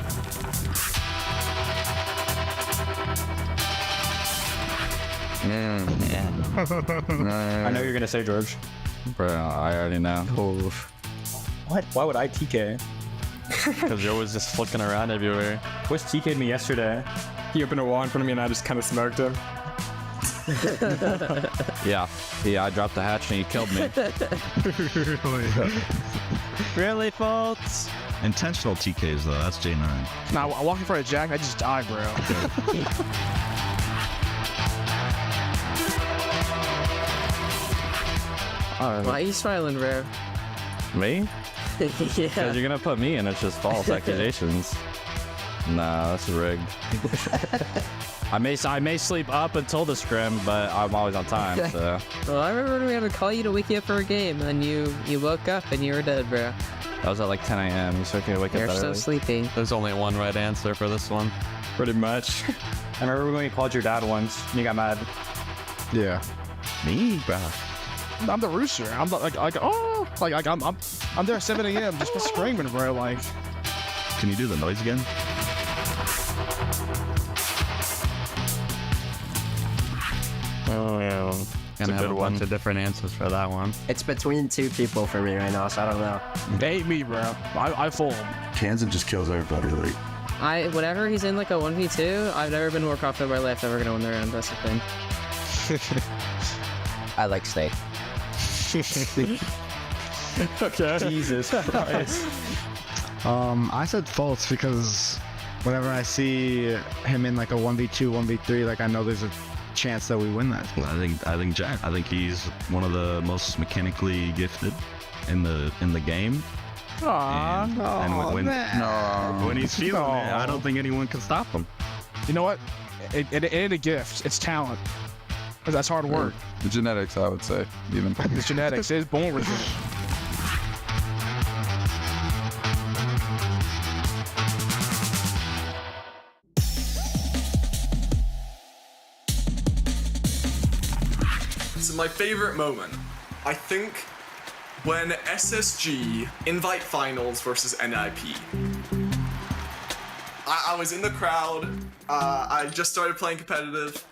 I know you're gonna say George. Bro, I already know. What? Why would I TK? Because you're always just flicking around everywhere. Wish TK'd me yesterday. He opened a wall in front of me and I just kind of smoked him. Yeah, I dropped the hatch and he killed me. Really, folks? Intentional TKs, though. That's J9. Nah, I walk in front of Jack, I just die, bro. Why are you smiling, bro? Me? Yeah. Because you're gonna put me in, it's just false accusations. Nah, that's rigged. I may sleep up until the scrim, but I'm always on time, so. Well, I remember when we had to call you to wake you up for a game, and you woke up and you were dead, bro. That was at like 10 a.m. You still can't wake up You're that so early. sleepy. There's only one right answer for this one. Pretty much. I remember when you called your dad once, and you got mad. Yeah. Me, bro. I'm the rooster. I'm there at 7 a.m. just screaming, bro. Like. Can you do the noise again? Oh yeah. Gonna have a bunch of different answers for that one. It's between 2 people for me right now, so I don't know. They hate me, bro. I fool him. Kansan just kills everybody. Like. Whenever he's in like a 1v2, I've never been more confident in my life that we're gonna win the round. That's the thing. I like Snake. Okay. Jesus Christ. I said false because whenever I see him in like a 1v2, 1v3, like I know there's a chance that we win that. I think Jack. I think he's one of the most mechanically gifted in the game. When he's feeling it, I don't think anyone can stop him. You know what? It ain't a gift. It's talent. That's hard work. The genetics, I would say, even. The genetics is born with it. So my favorite moment, I think, when SSG invite finals versus NIP. I was in the crowd. I just started playing competitive.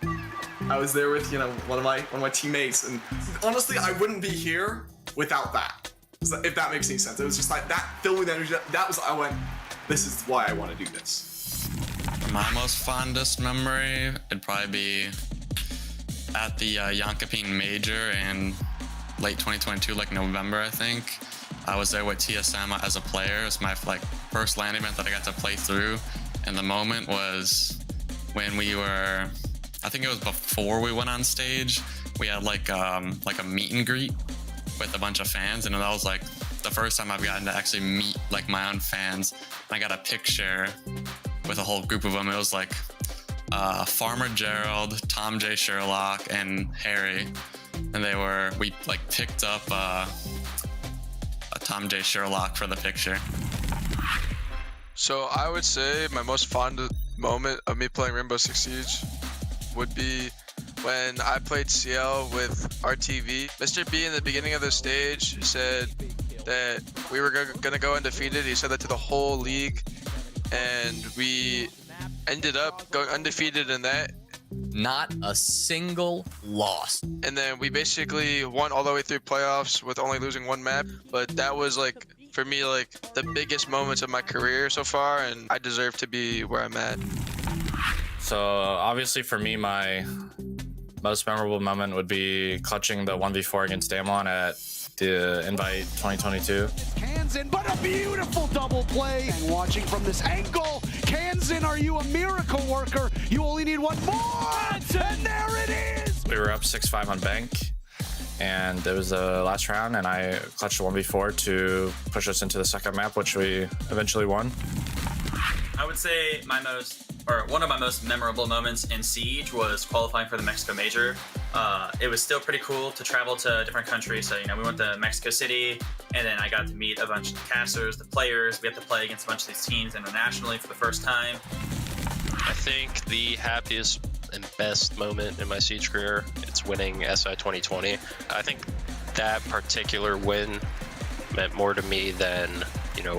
I was there with one of my teammates, and honestly, I wouldn't be here without that. If that makes any sense, it was just like that filled with energy. I went, this is why I want to do this. My most fondest memory would probably be at the Yonkapin Major in late 2022, like November, I think. I was there with TSM as a player. It's my first LAN event that I got to play through, and the moment was when we were, I think it was before we went on stage. We had like a meet and greet with a bunch of fans, and that was like the first time I've gotten to actually meet like my own fans. And I got a picture with a whole group of them. It was like Farmer Gerald, Tom J. Sherlock, and Harry. and we like picked up a Tom J. Sherlock for the picture. So I would say my most fond moment of me playing Rainbow Six Siege would be when I played CL with RTV. Mr. B in the beginning of the stage said that we were gonna go undefeated. He said that to the whole league, and we ended up going undefeated in that. Not a single loss. And then we basically won all the way through playoffs with only losing one map. But that was like, for me, like the biggest moments of my career so far, and I deserve to be where I'm at. So obviously for me, my most memorable moment would be clutching the 1v4 against Damwon at the Invite 2022. Kansan, but a beautiful double play. And watching from this angle, Kansan, are you a miracle worker? You only need one more, and there it is. We were up 6-5 on bank, and it was the last round, and I clutched a 1v4 to push us into the second map, which we eventually won. I would say one of my most memorable moments in Siege was qualifying for the Mexico Major. It was still pretty cool to travel to different countries. So, we went to Mexico City, and then I got to meet a bunch of the casters, the players. We had to play against a bunch of these teams internationally for the first time. I think the happiest and best moment in my Siege career, it's winning SI 2020. I think that particular win meant more to me than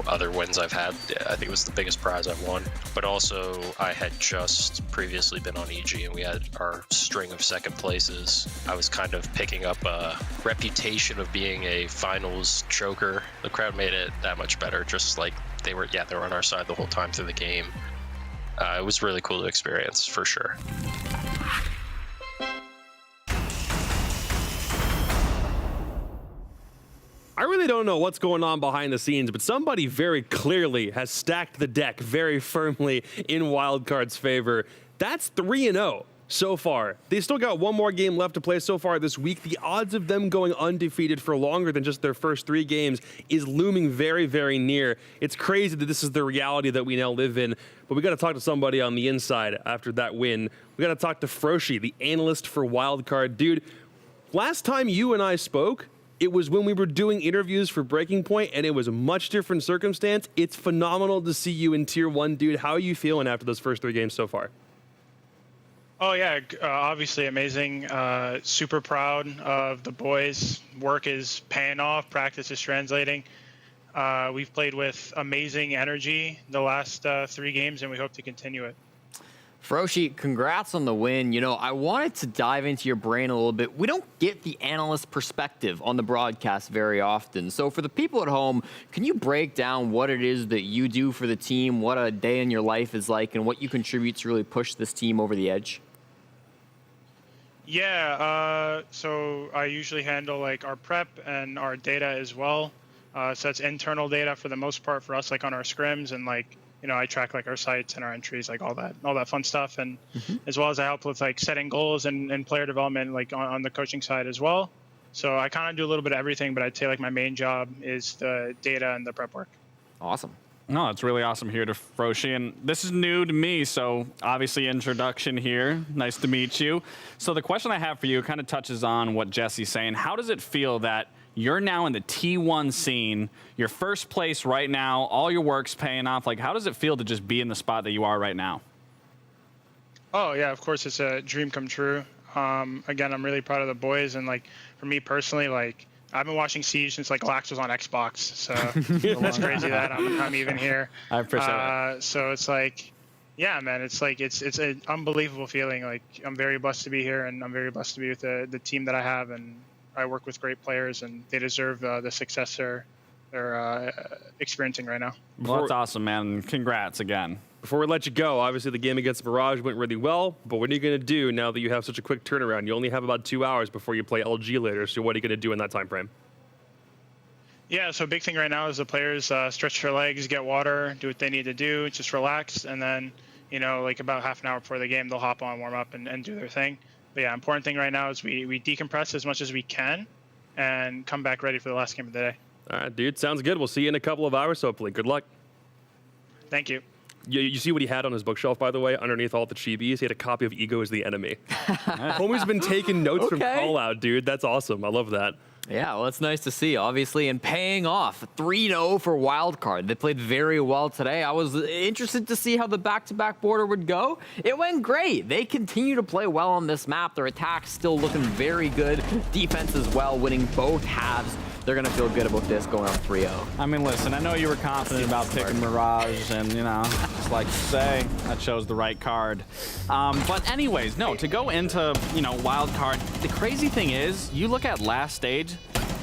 other wins I've had. I think it was the biggest prize I've won. But also, I had just previously been on EG, and we had our string of second places. I was kind of picking up a reputation of being a finals choker. The crowd made it that much better, just like they were on our side the whole time through the game. It was really cool to experience, for sure. I really don't know what's going on behind the scenes, but somebody very clearly has stacked the deck very firmly in Wildcard's favor. That's 3-0 so far. They still got one more game left to play so far this week. The odds of them going undefeated for longer than just their first 3 games is looming very, very near. It's crazy that this is the reality that we now live in, but we got to talk to somebody on the inside after that win. We got to talk to Froshi, the analyst for Wildcard. Dude, last time you and I spoke, it was when we were doing interviews for Breaking Point, and it was a much different circumstance. It's phenomenal to see you in Tier 1, dude. How are you feeling after those first 3 games so far? Oh, yeah, obviously amazing. Super proud of the boys. Work is paying off. Practice is translating. We've played with amazing energy the last 3 games, and we hope to continue it. Froshi, congrats on the win. I wanted to dive into your brain a little bit. We don't get the analyst perspective on the broadcast very often. So for the people at home, can you break down what it is that you do for the team, what a day in your life is like, and what you contribute to really push this team over the edge? Yeah, so I usually handle our prep and our data as well. So that's internal data for the most part for us, on our scrims, and I track our sites and our entries, all that fun stuff, and as well as I help with setting goals and player development on the coaching side as well. So I kind of do a little bit of everything, but I'd say my main job is the data and the prep work. Awesome. No, it's really awesome here to Froshi, and this is new to me, so obviously introduction here. Nice to meet you. So the question I have for you kind of touches on what Jesse's saying. How does it feel that you're now in the T1 scene, your first place right now, all your work's paying off? How does it feel to just be in the spot that you are right now? Oh, yeah, of course, it's a dream come true. Again, I'm really proud of the boys, and for me personally, I've been watching Siege since Lax was on Xbox, so it's crazy that I'm even here. I appreciate it. So it's yeah, man, it's it's an unbelievable feeling. I'm very blessed to be here, and I'm very blessed to be with the team that I have, and I work with great players, and they deserve the success they're experiencing right now. Well, that's awesome, man. Congrats again. Before we let you go, obviously the game against Mirage went really well, but what are you going to do now that you have such a quick turnaround? You only have about 2 hours before you play LG later, so what are you going to do in that time frame? Yeah, so big thing right now is the players stretch their legs, get water, do what they need to do, just relax, and then, about half an hour before the game, they'll hop on, warm up, and do their thing. But yeah, important thing right now is we decompress as much as we can and come back ready for the last game of the day. All right, dude, sounds good. We'll see you in a couple of hours, hopefully. Good luck. Thank you. You see what he had on his bookshelf, by the way, underneath all the chibis? He had a copy of Ego is the Enemy. Homie's been taking notes from Call Out, dude. That's awesome. I love that. Yeah, well, it's nice to see, obviously, and paying off. 3-0 for Wildcard. They played very well today. I was interested to see how the back-to-back border would go. It went great. They continue to play well on this map. Their attack's still looking very good. Defense as well, winning both halves. They're going to feel good about this going up 3-0. I mean, listen, I know you were confident about picking Mirage, and, you know, just like to say, I chose the right card. But anyways, no, to go into, you know, wild card, the crazy thing is, you look at last stage,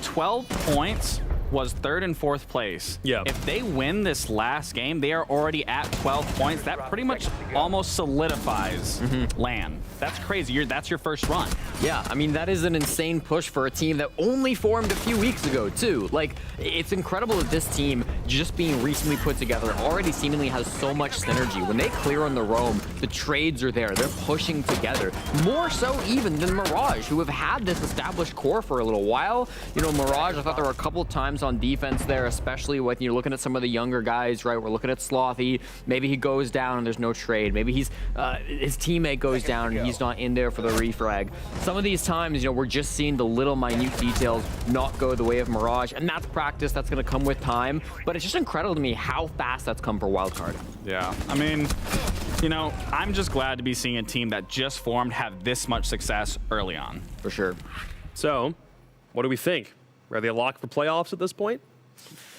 12 points was 3rd and 4th place. Yeah. If they win this last game, they are already at 12 points. That pretty much almost solidifies LAN. That's crazy. That's your first run. Yeah, I mean, that is an insane push for a team that only formed a few weeks ago, too. Like, it's incredible that this team, just being recently put together, already seemingly has so much synergy. When they clear on the roam, the trades are there. They're pushing together. More so even than Mirage, who have had this established core for a little while. You know, Mirage, I thought there were a couple of times on defense there, especially when you're looking at some of the younger guys, right? We're looking at Slothy. Maybe he goes down and there's no trade. Maybe he's his teammate goes down and he's not in there for the refrag. Some of these times, you know, we're just seeing the little minute details not go the way of Mirage, and that's practice. That's going to come with time. But it's just incredible to me how fast that's come for Wildcard. Yeah, I mean, you know, I'm just glad to be seeing a team that just formed have this much success early on. For sure. So, what do we think? Are they locked for playoffs at this point?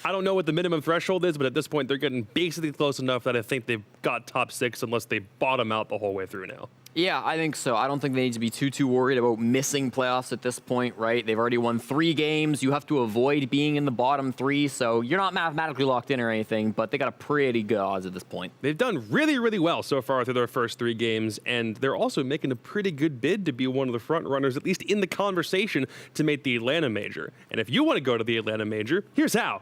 I don't know what the minimum threshold is, but at this point, they're getting basically close enough that I think they've got top 6 unless they bottom out the whole way through now. Yeah, I think so. I don't think they need to be too worried about missing playoffs at this point, right? They've already won 3 games. You have to avoid being in the bottom 3, so you're not mathematically locked in or anything, but they got a pretty good odds at this point. They've done really, really well so far through their first 3 games, and they're also making a pretty good bid to be one of the front runners, at least in the conversation, to make the Atlanta Major. And if you want to go to the Atlanta Major, here's how.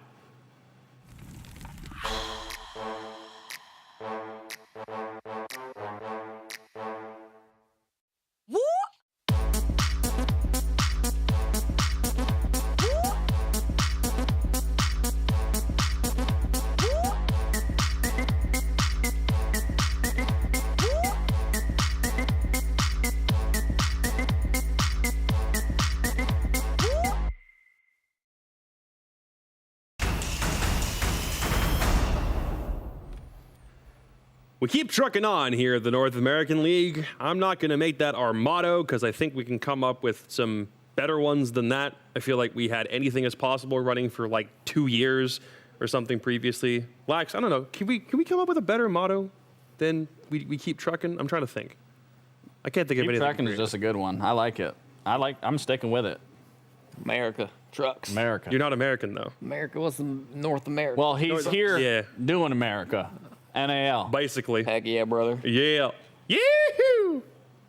We keep trucking on here at the North American League. I'm not going to make that our motto because I think we can come up with some better ones than that. I feel like we had anything as possible running for like 2 years or something previously. Lax, I don't know. Can we come up with a better motto than we keep trucking? I'm trying to think. I can't think of anything. Keep trucking is just a good one. I like it. I'm sticking with it. America. Trucks. America. You're not American, though. America was North America. Well, he's here doing America. NAL. Basically. Heck yeah, brother. Yeah. Yee-hoo!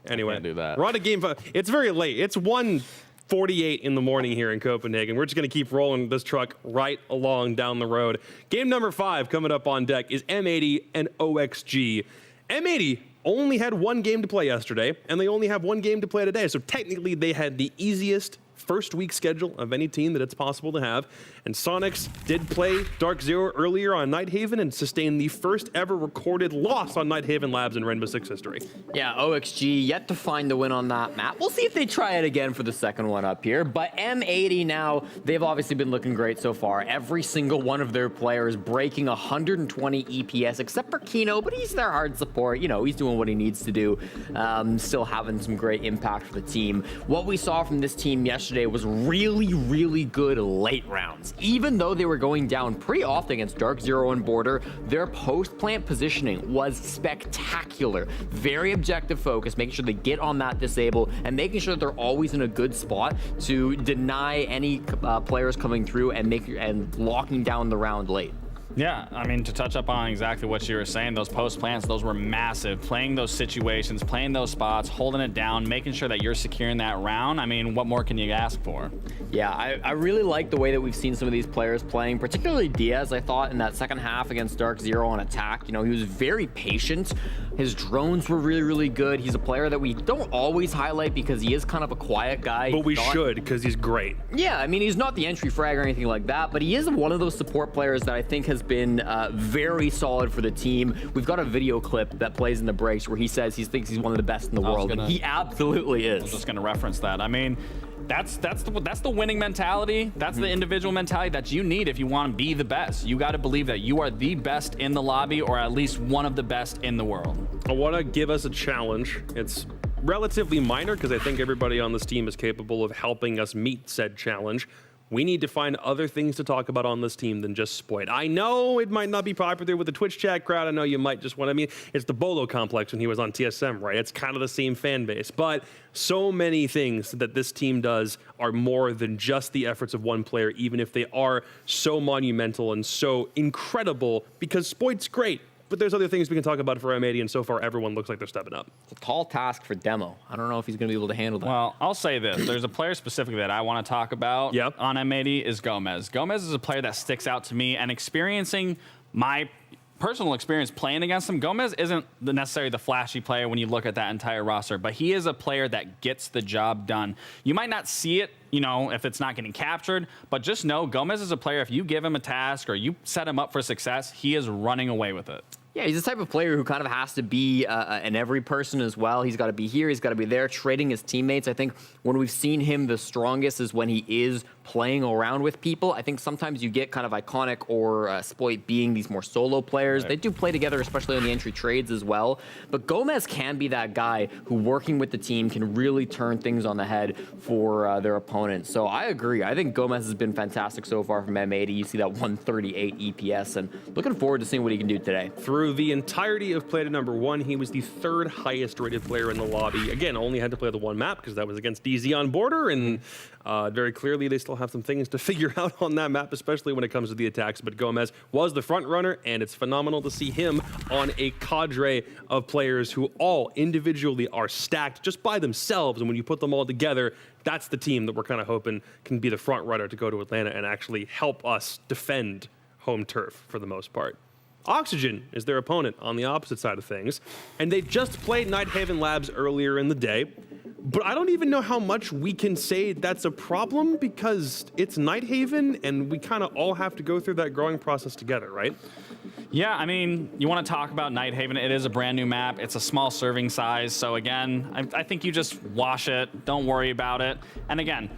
Anyway, can't do that. We're on to game 5. It's very late. It's 1:48 in the morning here in Copenhagen. We're just going to keep rolling this truck right along down the road. Game number 5 coming up on deck is M80 and OXG. M80 only had 1 game to play yesterday, and they only have 1 game to play today. So technically, they had the easiest first week schedule of any team that it's possible to have. And Soniqs did play DarkZero earlier on Nighthaven and sustained the first ever recorded loss on Nighthaven Labs in Rainbow Six history. Yeah, OXG yet to find the win on that map. We'll see if they try it again for the second one up here. But M80 now, they've obviously been looking great so far. Every single one of their players breaking 120 EPS, except for Kino, but he's their hard support. You know, he's doing what he needs to do. Still having some great impact for the team. What we saw from this team yesterday was really, really good late rounds. Even though they were going down pretty often against DarkZero and Border, their post-plant positioning was spectacular. Very objective focus, making sure they get on that disable and making sure that they're always in a good spot to deny any players coming through and locking down the round late. Yeah, I mean, to touch up on exactly what you were saying, those post plants, those were massive. Playing those situations, playing those spots, holding it down, making sure that you're securing that round. I mean, what more can you ask for? Yeah, I really like the way that we've seen some of these players playing, particularly Diaz, I thought, in that second half against DarkZero on attack. You know, he was very patient. His drones were really, really good. He's a player that we don't always highlight because he is kind of a quiet guy. But we should, because he's great. Yeah, I mean, he's not the entry frag or anything like that, but he is one of those support players that I think has has been very solid for the team. We've got a video clip that plays in the breaks where he says he thinks he's one of the best in the world, and he absolutely is. I was just going to reference that. I mean, that's the winning mentality. That's the individual mentality that you need if you want to be the best. You got to believe that you are the best in the lobby, or at least one of the best in the world. I want to give us a challenge. It's relatively minor because I think everybody on this team is capable of helping us meet said challenge. We need to find other things to talk about on this team than just Spoit. I know it might not be popular with the Twitch chat crowd. I know you might just want to, I mean, it's the Bolo complex when he was on TSM, right? It's kind of the same fan base. But so many things that this team does are more than just the efforts of one player, even if they are so monumental and so incredible, because Spoit's great. But there's other things we can talk about for M80, and so far everyone looks like they're stepping up. It's a tall task for Demo. I don't know if he's going to be able to handle that. Well, I'll say this. There's a player specifically that I want to talk about on M80 is Gomez. Gomez is a player that sticks out to me, and experiencing my personal experience playing against him, Gomez isn't necessarily the flashy player when you look at that entire roster, but he is a player that gets the job done. You might not see it, you know, if it's not getting captured, but just know Gomez is a player, if you give him a task or you set him up for success, he is running away with it. Yeah, he's the type of player who kind of has to be an every person as well. He's got to be here, he's got to be there, trading his teammates. I think when we've seen him the strongest is when he is playing around with people. I think sometimes you get kind of Iconic or Spoit being these more solo players. Right. They do play together, especially on the entry trades as well. But Gomez can be that guy who, working with the team, can really turn things on the head for their opponents. So I agree. I think Gomez has been fantastic so far from M80. You see that 138 EPS, and looking forward to seeing what he can do today. Through the entirety of play to number one, he was the third highest rated player in the lobby. Again, only had to play the one map because that was against DZ on border, and very clearly they still have some things to figure out on that map, especially when it comes to the attacks. But Gomez was the front runner, and it's phenomenal to see him on a cadre of players who all individually are stacked just by themselves. And when you put them all together, that's the team that we're kind of hoping can be the front runner to go to Atlanta and actually help us defend home turf for the most part. Oxygen is their opponent on the opposite side of things, and they just played Nighthaven Labs earlier in the day. But I don't even know how much we can say that's a problem, because it's Nighthaven and we kind of all have to go through that growing process together, right? Yeah, I mean, you want to talk about Nighthaven. It is a brand new map. It's a small serving size. So again, I think you just wash it. Don't worry about it. And again,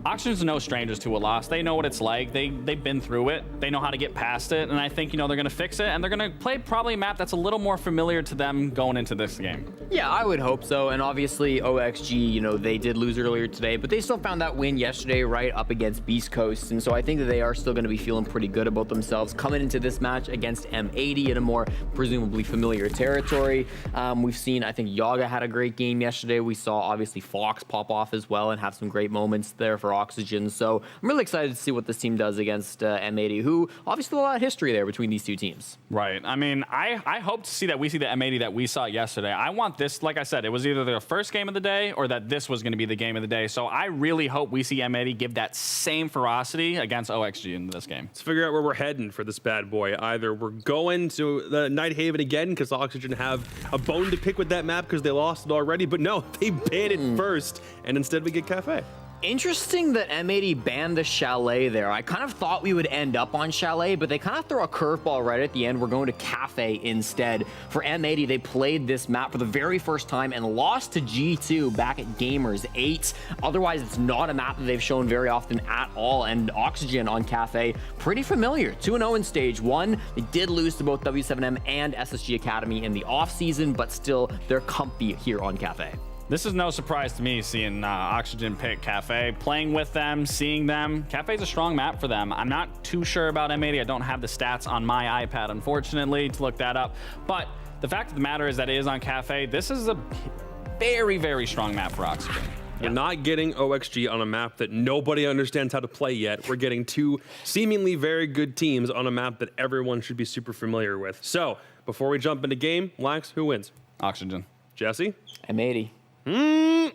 Oxygen's no strangers to a loss. They know what it's like. They've been through it. They know how to get past it. And I think, you know, they're going to fix it. And they're going to play probably a map that's a little more familiar to them going into this game. Yeah, I would hope so. And obviously, OXG, you know, they did lose earlier today, but they still found that win yesterday, right, up against Beastcoast. And so I think that they are still going to be feeling pretty good about themselves coming into this match against M80 in a more presumably familiar territory. We've seen, I think, Yaga had a great game yesterday. We saw, obviously, Fox pop off as well and have some great moments there for Oxygen. So I'm really excited to see what this team does against M80, who obviously a lot of history there between these two teams. Right. I mean, I hope to see that we see the M80 that we saw yesterday. I want this, like I said, it was either the first game of the day or that this was going to be the game of the day. So I really hope we see M80 give that same ferocity against OXG in this game. Let's figure out where we're heading for this bad boy. Either we're going to the Nighthaven again because Oxygen have a bone to pick with that map because they lost it already, but no, they banned it first, and instead we get Cafe. Interesting that M80 banned the Chalet there. I kind of thought we would end up on Chalet, but they kind of throw a curveball right at the end. We're going to Cafe instead. For M80, they played this map for the very first time and lost to G2 back at Gamers 8. Otherwise, it's not a map that they've shown very often at all. And Oxygen on Cafe, pretty familiar. 2-0 in stage 1. They did lose to both W7M and SSG Academy in the offseason, but still, they're comfy here on Cafe. This is no surprise to me seeing Oxygen pick Cafe, playing with them, seeing them. Cafe's a strong map for them. I'm not too sure about M80. I don't have the stats on my iPad, unfortunately, to look that up. But the fact of the matter is that it is on Cafe. This is a very, very strong map for Oxygen. We're not getting OXG on a map that nobody understands how to play yet. We're getting two seemingly very good teams on a map that everyone should be super familiar with. So, before we jump into game, Lax, who wins? Oxygen. Jesse? M80. I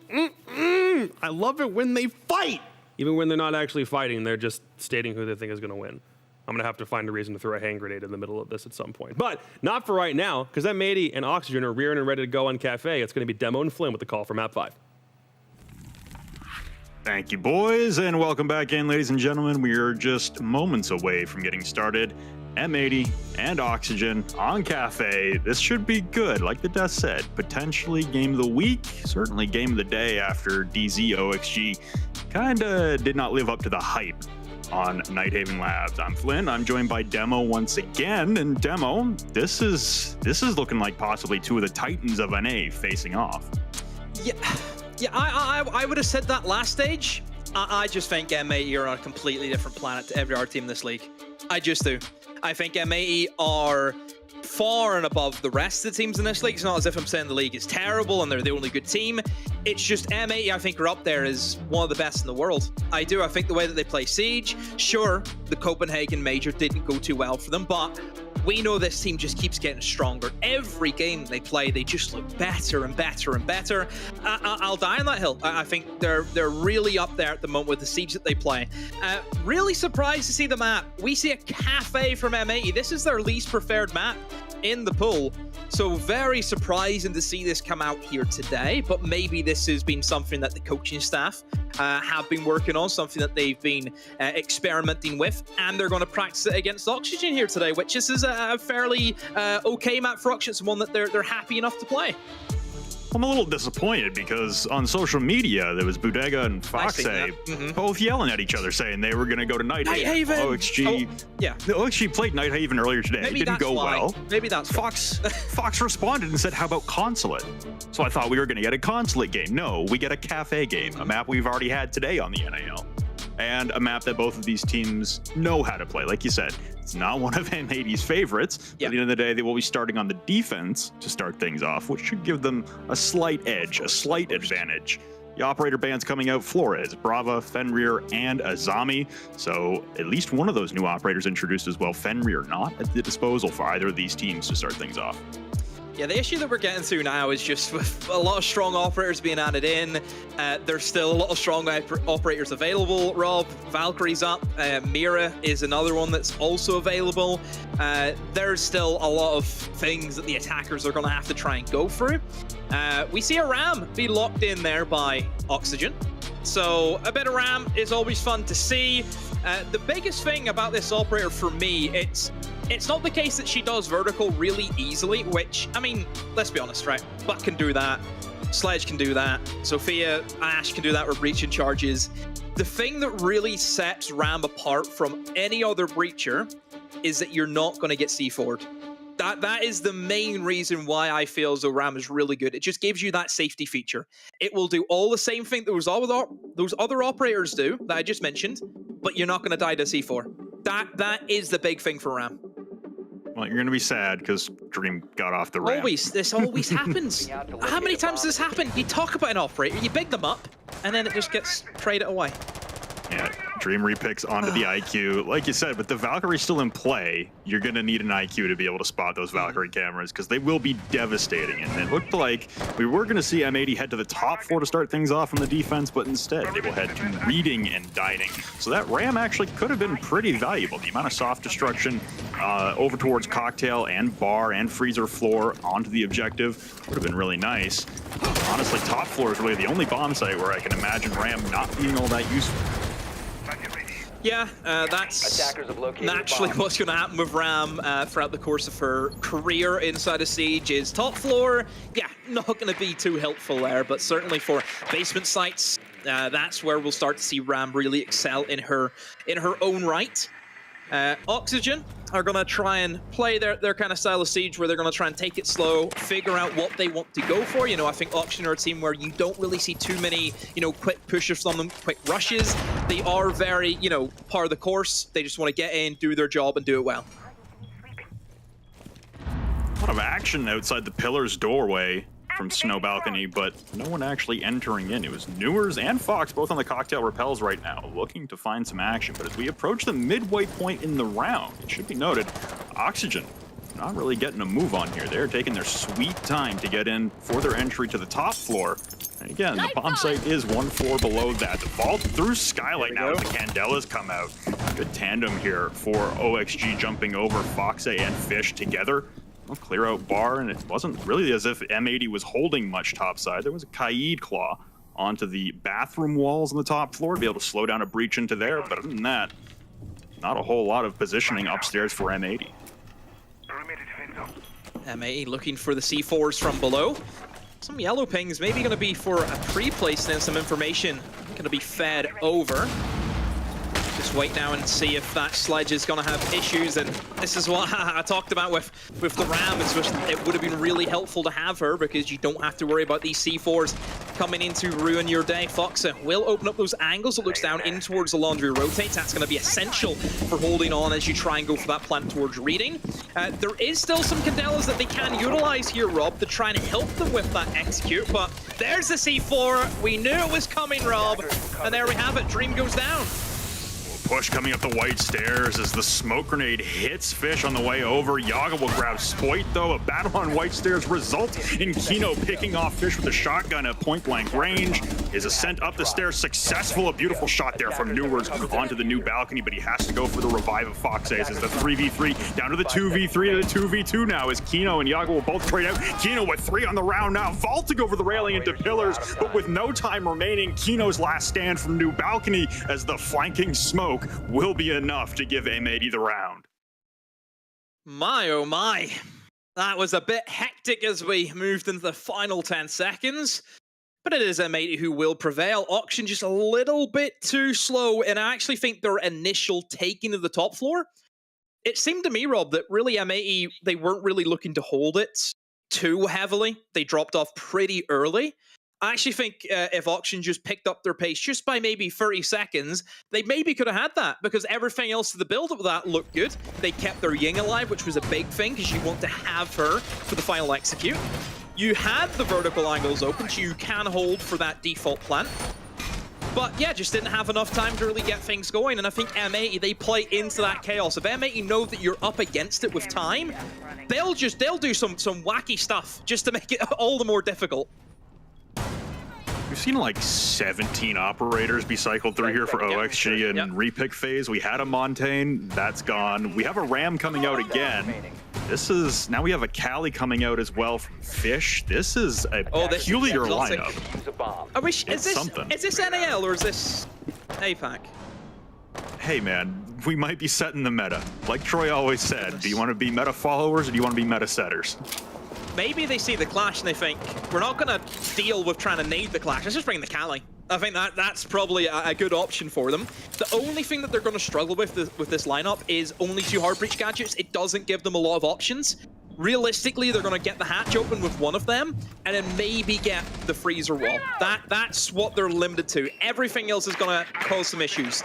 love it when they fight. Even when they're not actually fighting, they're just stating who they think is going to win. I'm going to have to find a reason to throw a hand grenade in the middle of this at some point. But not for right now, because M80 and Oxygen are rearing and ready to go on Cafe. It's going to be Demo and Flynn with the call for map 5. Thank you, boys, and welcome back in, ladies and gentlemen. We are just moments away from getting started. M80 and Oxygen on Cafe. This should be good. Like the Death said, potentially game of the week, certainly game of the day after DZ OXG kinda did not live up to the hype on Nighthaven Labs. I'm Flynn. I'm joined by Demo once again. And Demo, this is looking like possibly two of the titans of NA facing off. Yeah, I would have said that last stage. I just think M80 are on a completely different planet to every other team in this league. I just do. I think M80 are far and above the rest of the teams in this league. It's not as if I'm saying the league is terrible and they're the only good team. It's just M80, I think, are up there as one of the best in the world. I do. I think the way that they play Siege, sure, the Copenhagen Major didn't go too well for them, but we know this team just keeps getting stronger. Every game they play, they just look better and better and better. I'll die on that hill. I think they're really up there at the moment with the Siege that they play. Really surprised to see the map. We see a Cafe from M80. This is their least preferred map in the pool. So very surprising to see this come out here today, but maybe this has been something that the coaching staff have been working on, something that they've been experimenting with, and they're going to practice it against Oxygen here today, which is a fairly okay map for Oxygen, one that they're happy enough to play. I'm a little disappointed because on social media, there was Bodega and Foxay both yelling at each other saying they were going to go to Nighthaven. OXG, yeah. The OXG played Nighthaven earlier today. Maybe it didn't go well. Maybe that's Fox responded and said, how about Consulate? So I thought we were going to get a Consulate game. No, we get a Cafe game, a map we've already had today on the NAL. And a map that both of these teams know how to play. Like you said, it's not one of M80's favorites. But at the end of the day, they will be starting on the defense to start things off, which should give them a slight edge, a slight advantage. The operator bands coming out, Flores, Brava, Fenrir, and Azami. So at least one of those new operators introduced as well. Fenrir not at the disposal for either of these teams to start things off. Yeah, the issue that we're getting through now is just with a lot of strong operators being added in. There's still a lot of strong operators available. Rob, Valkyrie's up. Mira is another one that's also available. There's still a lot of things that the attackers are going to have to try and go through. We see a Ram be locked in there by Oxygen. So a bit of Ram is always fun to see. The biggest thing about this operator for me, it's not the case that she does vertical really easily, which, I mean, let's be honest, right? Buck can do that. Sledge can do that. Sophia, Ash can do that with breaching charges. The thing that really sets Ram apart from any other breacher is that you're not going to get C4'd. That is the main reason why I feel as though Ram is really good. It just gives you that safety feature. It will do all the same thing those other operators do that I just mentioned, but you're not going to die to C4. That is the big thing for Ram. Well, you're going to be sad because Dream got off the ramp. This always happens. How many times does this happen? You talk about an operator, you big them up, and then it just gets traded away. Yeah, Dream repicks onto the IQ. Like you said, with the Valkyrie still in play, you're going to need an IQ to be able to spot those Valkyrie cameras because they will be devastating. And it looked like we were going to see M80 head to the top floor to start things off on the defense, but instead they will head to reading and dining. So that Ram actually could have been pretty valuable. The amount of soft destruction over towards Cocktail and Bar and Freezer floor onto the objective would have been really nice. Honestly, top floor is really the only bomb site where I can imagine Ram not being all that useful. Yeah, that's naturally what's going to happen with Ram throughout the course of her career inside of Siege is top floor. Yeah, not going to be too helpful there, but certainly for basement sites, that's where we'll start to see Ram really excel in her own right. Oxygen are going to try and play their kind of style of Siege where they're going to try and take it slow, figure out what they want to go for. You know, I think Oxygen are a team where you don't really see too many, quick pushes from them, quick rushes. They are very, part of the course. They just want to get in, do their job, and do it well. A lot of action outside the Pillar's doorway from Snow Balcony, but no one actually entering in. It was Newers and Fox both on the Cocktail Repels right now, looking to find some action. But as we approach the midway point in the round, it should be noted, Oxygen not really getting a move on here. They're taking their sweet time to get in for their entry to the top floor. And again, the bomb site is one floor below that. The vault through Skylight now as the Candelas come out. Good tandem here for OXG jumping over Foxay and Fish together. We'll clear out Bar, and it wasn't really as if M80 was holding much topside. There was a Kaid claw onto the bathroom walls on the top floor to be able to slow down a breach into there, but other than that, not a whole lot of positioning upstairs for M80. M80 looking for the C4s from below. Some yellow pings, maybe going to be for a pre-place, and some information going to be fed over. Just wait now and see if that sledge is going to have issues, and this is what I talked about with the Ram. It would have been really helpful to have her because you don't have to worry about these C4s coming in to ruin your day. Foxa will open up those angles. It looks down in towards the laundry rotates. That's going to be essential for holding on as you try and go for that plant towards reading. There is still some Candelas that they can utilize here, Rob, to try and help them with that execute, but there's the C4. We knew it was coming, Rob, and there we have it. Dream goes down. Push coming up the white stairs as the smoke grenade hits Fish on the way over. Yaga will grab Spoit, though. A battle on white stairs results in Kino picking off Fish with a shotgun at point-blank range. His ascent up the stairs successful. A beautiful shot there from Newards onto the new balcony, but he has to go for the revive of Foxays as the 3v3 down to the 2v3 to the 2v2 now as Kino and Yaga will both trade out. Kino with 3 on the round now, vaulting over the railing into pillars, but with no time remaining, Kino's last stand from new balcony as the flanking smoke will be enough to give M80 the round. My, oh my. That was a bit hectic as we moved into the final 10 seconds. But it is M80 who will prevail. Auction just a little bit too slow, and I actually think their initial taking of the top floor, it seemed to me, Rob, that really M80, they weren't really looking to hold it too heavily. They dropped off pretty early. I actually think if Auction just picked up their pace just by maybe 30 seconds, they maybe could have had that because everything else to the build-up of that looked good. They kept their Ying alive, which was a big thing because you want to have her for the final execute. You had the vertical angles open, so you can hold for that default plant. But yeah, just didn't have enough time to really get things going, and I think M80, they play into that chaos. If M80 know that you're up against it with time, they'll do some wacky stuff just to make it all the more difficult. We've seen like 17 operators be cycled through here for OXG and repick phase. We had a Montaigne, that's gone. We have a Ram coming out again. Now we have a Cali coming out as well from Fish. This is a peculiar lineup. I wish, is this NAL or is this APAC? Hey man, we might be setting the meta. Like Troy always said, do you want to be meta followers or do you want to be meta setters? Maybe they see the clash and they think, we're not going to deal with trying to nade the clash, let's just bring the Cali. I think that's probably a good option for them. The only thing that they're going to struggle with this lineup is only 2 hard breach gadgets. It doesn't give them a lot of options. Realistically, they're going to get the hatch open with one of them and then maybe get the freezer wall. That's what they're limited to. Everything else is going to cause some issues.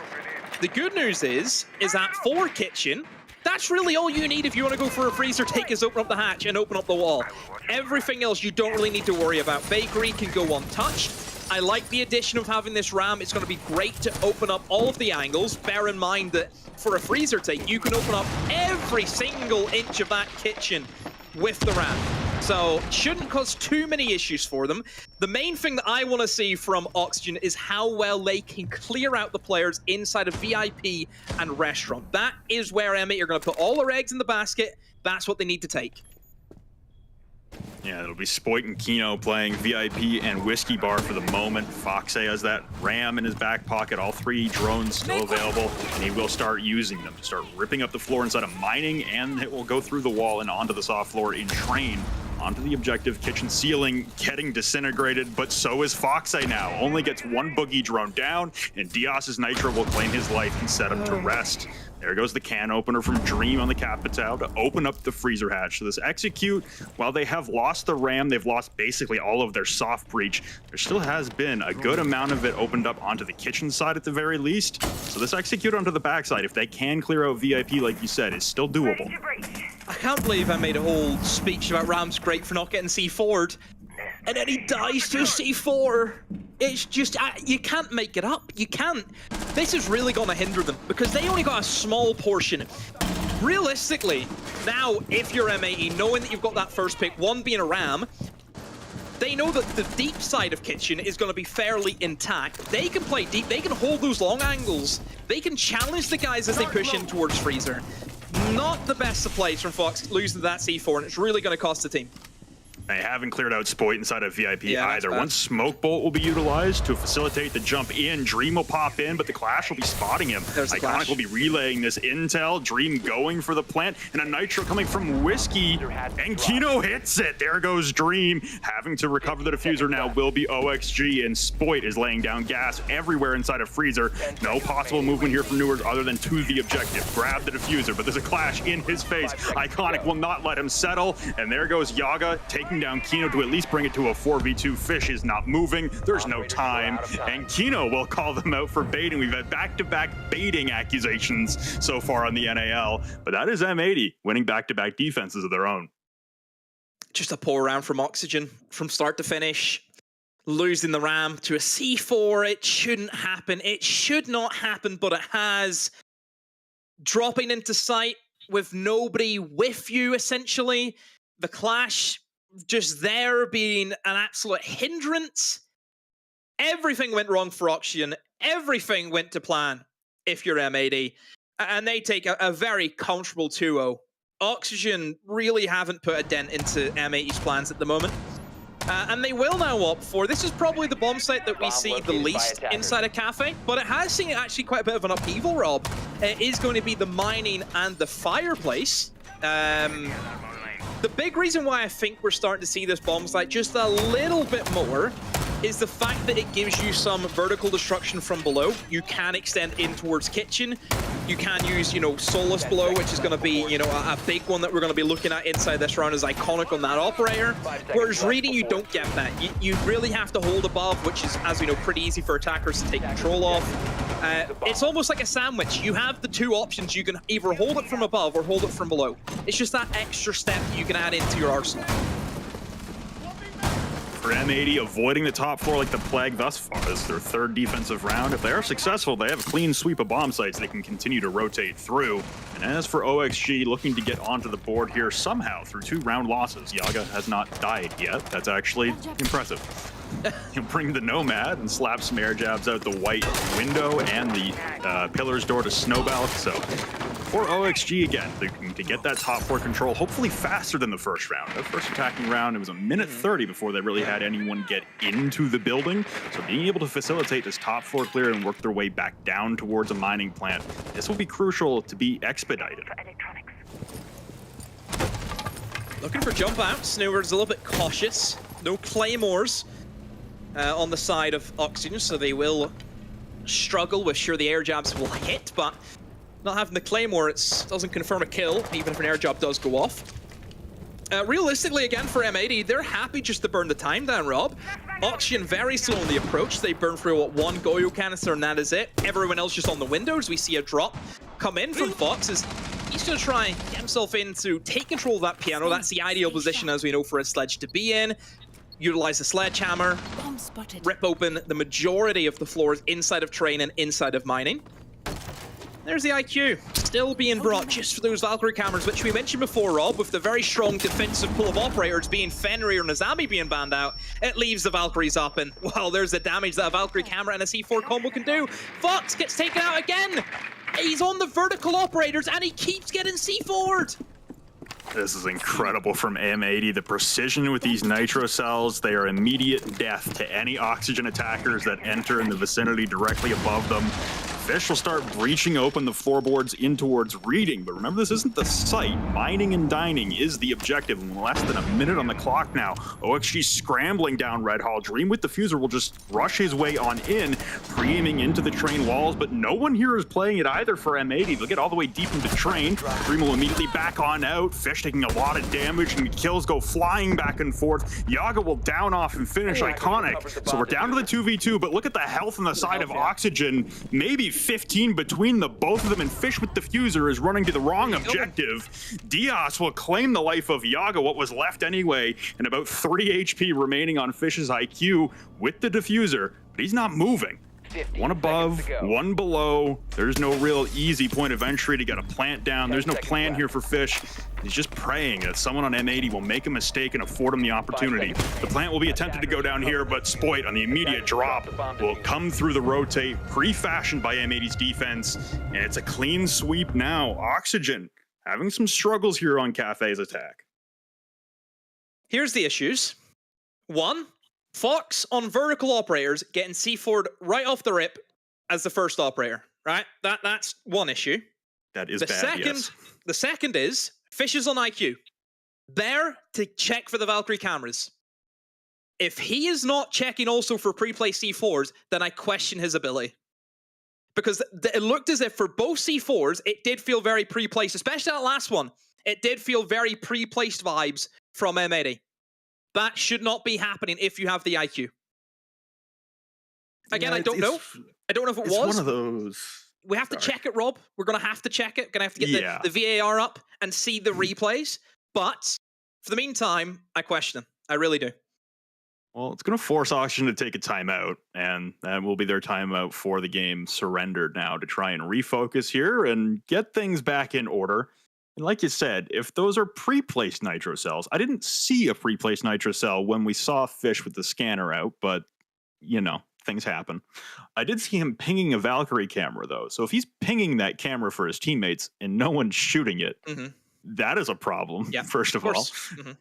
The good news is that for Kitchen, that's really all you need if you want to go for a freezer take is open up the hatch and open up the wall. Everything else you don't really need to worry about. Bakery can go untouched. I like the addition of having this Ram. It's going to be great to open up all of the angles. Bear in mind that for a freezer take, you can open up every single inch of that kitchen with the Ram. So shouldn't cause too many issues for them. The main thing that I want to see from Oxygen is how well they can clear out the players inside of VIP and restaurant. That is where M8 are going to put all their eggs in the basket. That's what they need to take. Yeah, it'll be Spoit and Kino playing VIP and Whiskey Bar for the moment. Foxay has that Ram in his back pocket, all 3 drones still available, and he will start using them to start ripping up the floor inside of mining, and it will go through the wall and onto the soft floor in train. Onto the objective, kitchen ceiling getting disintegrated, but so is Foxay now. Only gets 1 boogie drone down, and Dias's Nitro will claim his life and set him to rest. There goes the can opener from Dream on the Capitao to open up the freezer hatch. So this execute, while they have lost the Ram, they've lost basically all of their soft breach. There still has been a good amount of it opened up onto the kitchen side at the very least. So this execute onto the backside, if they can clear out VIP, like you said, is still doable. I can't believe I made a whole speech about Ram's great for not getting C4'd. And then he dies to a C4. It's just, you can't make it up. You can't. This is really going to hinder them because they only got a small portion. Realistically, now, if you're M80, knowing that you've got that first pick, one being a Ram, they know that the deep side of Kitchen is going to be fairly intact. They can play deep. They can hold those long angles. They can challenge the guys as they push in towards Freezer. Not the best of plays from Fox, losing that C4, and it's really going to cost the team. They haven't cleared out Spoit inside of VIP either. bad. One Smoke Bolt will be utilized to facilitate the jump in. Dream will pop in, but the Clash will be spotting him. There's the Iconic Clash. will be relaying this intel. Dream going for the plant, and a Nitro coming from Whiskey, and Kino hits it. There goes Dream. Having to recover the diffuser now will be OXG, and Spoit is laying down gas everywhere inside of Freezer. No possible movement here from Newers other than to the objective. Grab the diffuser, but there's a Clash in his face. Iconic will not let him settle, and there goes Yaga taking down Kino to at least bring it to a 4v2. Fish is not moving. There's no time, and Kino will call them out for baiting. We've had back-to-back baiting accusations so far on the NAL, but that is M80 winning back-to-back defenses of their own. Just a poor round from Oxygen from start to finish. Losing the Ram to a C4. It shouldn't happen. It should not happen, but it has. Dropping into sight with nobody with you, essentially. The Clash just there being an absolute hindrance. Everything went wrong for Oxygen. Everything went to plan if you're M80. And they take a very comfortable 2-0. Oxygen really haven't put a dent into M80's plans at the moment. And they will now opt for, this is probably the bomb site that we see the least inside a cafe, but it has seen actually quite a bit of an upheaval, Rob. It is going to be the mining and the fireplace. The big reason why I think we're starting to see this bomb site just a little bit more is the fact that it gives you some vertical destruction from below. You can extend in towards kitchen. You can use, Solus below, which is going to be, a big one that we're going to be looking at inside this round as Iconic on that operator. Whereas reading, you don't get that. You really have to hold above, which is, as we know, pretty easy for attackers to take control of. It's almost like a sandwich. You have the two options. You can either hold it from above or hold it from below. It's just that extra step that you can add into your arsenal. For M80, avoiding the top floor like the plague thus far is their third defensive round. If they are successful, they have a clean sweep of bomb sites they can continue to rotate through. And as for OXG, looking to get onto the board here somehow through 2 round losses. Yaga has not died yet. That's actually impressive. He'll bring the Nomad and slap some air jabs out the white window and the pillars door to Snowbell. So for OXG again, to get that top floor control, hopefully faster than the first round. The first attacking round, it was a minute 30 before they really had anyone get into the building. So being able to facilitate this top floor clear and work their way back down towards a mining plant, this will be crucial to be expedited. Looking for jump outs. Newer's a little bit cautious. No claymores on the side of Oxygen, so they will struggle with sure the air jabs will hit, but not having the claymore, it doesn't confirm a kill, even if an air jab does go off. Realistically, again, for M80, they're happy just to burn the time down, Rob. Oxygen very slow on the approach. They burn through, one Goyo canister, and that is it. Everyone else just on the windows. We see a drop come in from Fox as he's going to try and get himself in to take control of that piano. That's the ideal position, as we know, for a sledge to be in. Utilize the sledgehammer, rip open the majority of the floors inside of train and inside of mining. There's the IQ, still being brought just for those Valkyrie cameras, which we mentioned before, Rob, with the very strong defensive pool of operators being Fenrir and Azami being banned out, it leaves the Valkyries up, and well, there's the damage that a Valkyrie camera and a C4 combo can do. Fox gets taken out again! He's on the vertical operators, and he keeps getting C4'd! This is incredible from M80. The precision with these nitro cells, they are immediate death to any Oxygen attackers that enter in the vicinity directly above them. Fish will start breaching open the floorboards in towards reading, but remember, this isn't the site. Mining and dining is the objective, in less than a minute on the clock now. OXG scrambling down Red Hall. Dream with Diffuser will just rush his way on in, pre-aiming into the train walls, but no one here is playing it either for M80. They'll get all the way deep into train. Dream will immediately back on out. Fish taking a lot of damage, and kills go flying back and forth. Yaga will down off and finish Iconic. So we're down to the 2v2, but look at the health on the side of Oxygen. Maybe 15 between the both of them, and Fish with Diffuser is running to the wrong objective. Diaz will claim the life of Yaga, what was left anyway, and about 3 HP remaining on Fish's IQ with the Diffuser, but he's not moving. One above, one below. There's no real easy point of entry to get a plant down. There's no plan here for Fish. He's just praying that someone on M80 will make a mistake and afford him the opportunity. The plant will be attempted to go down here, but Spoit on the immediate drop will come through the rotate, pre-fashioned by M80's defense, and it's a clean sweep now. Oxygen having some struggles here on Cafe's attack. Here's the issues. One, Fox on vertical operators getting C4'd right off the rip as the first operator, right? That's one issue. That is The bad, second, yes. the second is Fish is on IQ. There to check for the Valkyrie cameras. If he is not checking also for pre-placed C4s, then I question his ability. Because it looked as if for both C4s, it did feel very pre-placed, especially that last one. It did feel very pre-placed vibes from M80. That should not be happening if you have the IQ. Again, Yeah, I don't know. I don't know if it It's was. one of those. We have to check it, Rob. We're going to have to check it. Going to have to get Yeah. the VAR up and see the replays. But for the meantime, I question him. I really do. Well, it's going to force Oxygen to take a timeout, and that will be their timeout for the game surrendered now to try and refocus here and get things back in order. And like you said, if those are pre-placed nitro cells, I didn't see a pre-placed nitro cell when we saw Fish with the scanner out, but, you know, things happen. I did see him pinging a Valkyrie camera, though. So if he's pinging that camera for his teammates and no one's shooting it, that is a problem, first of all.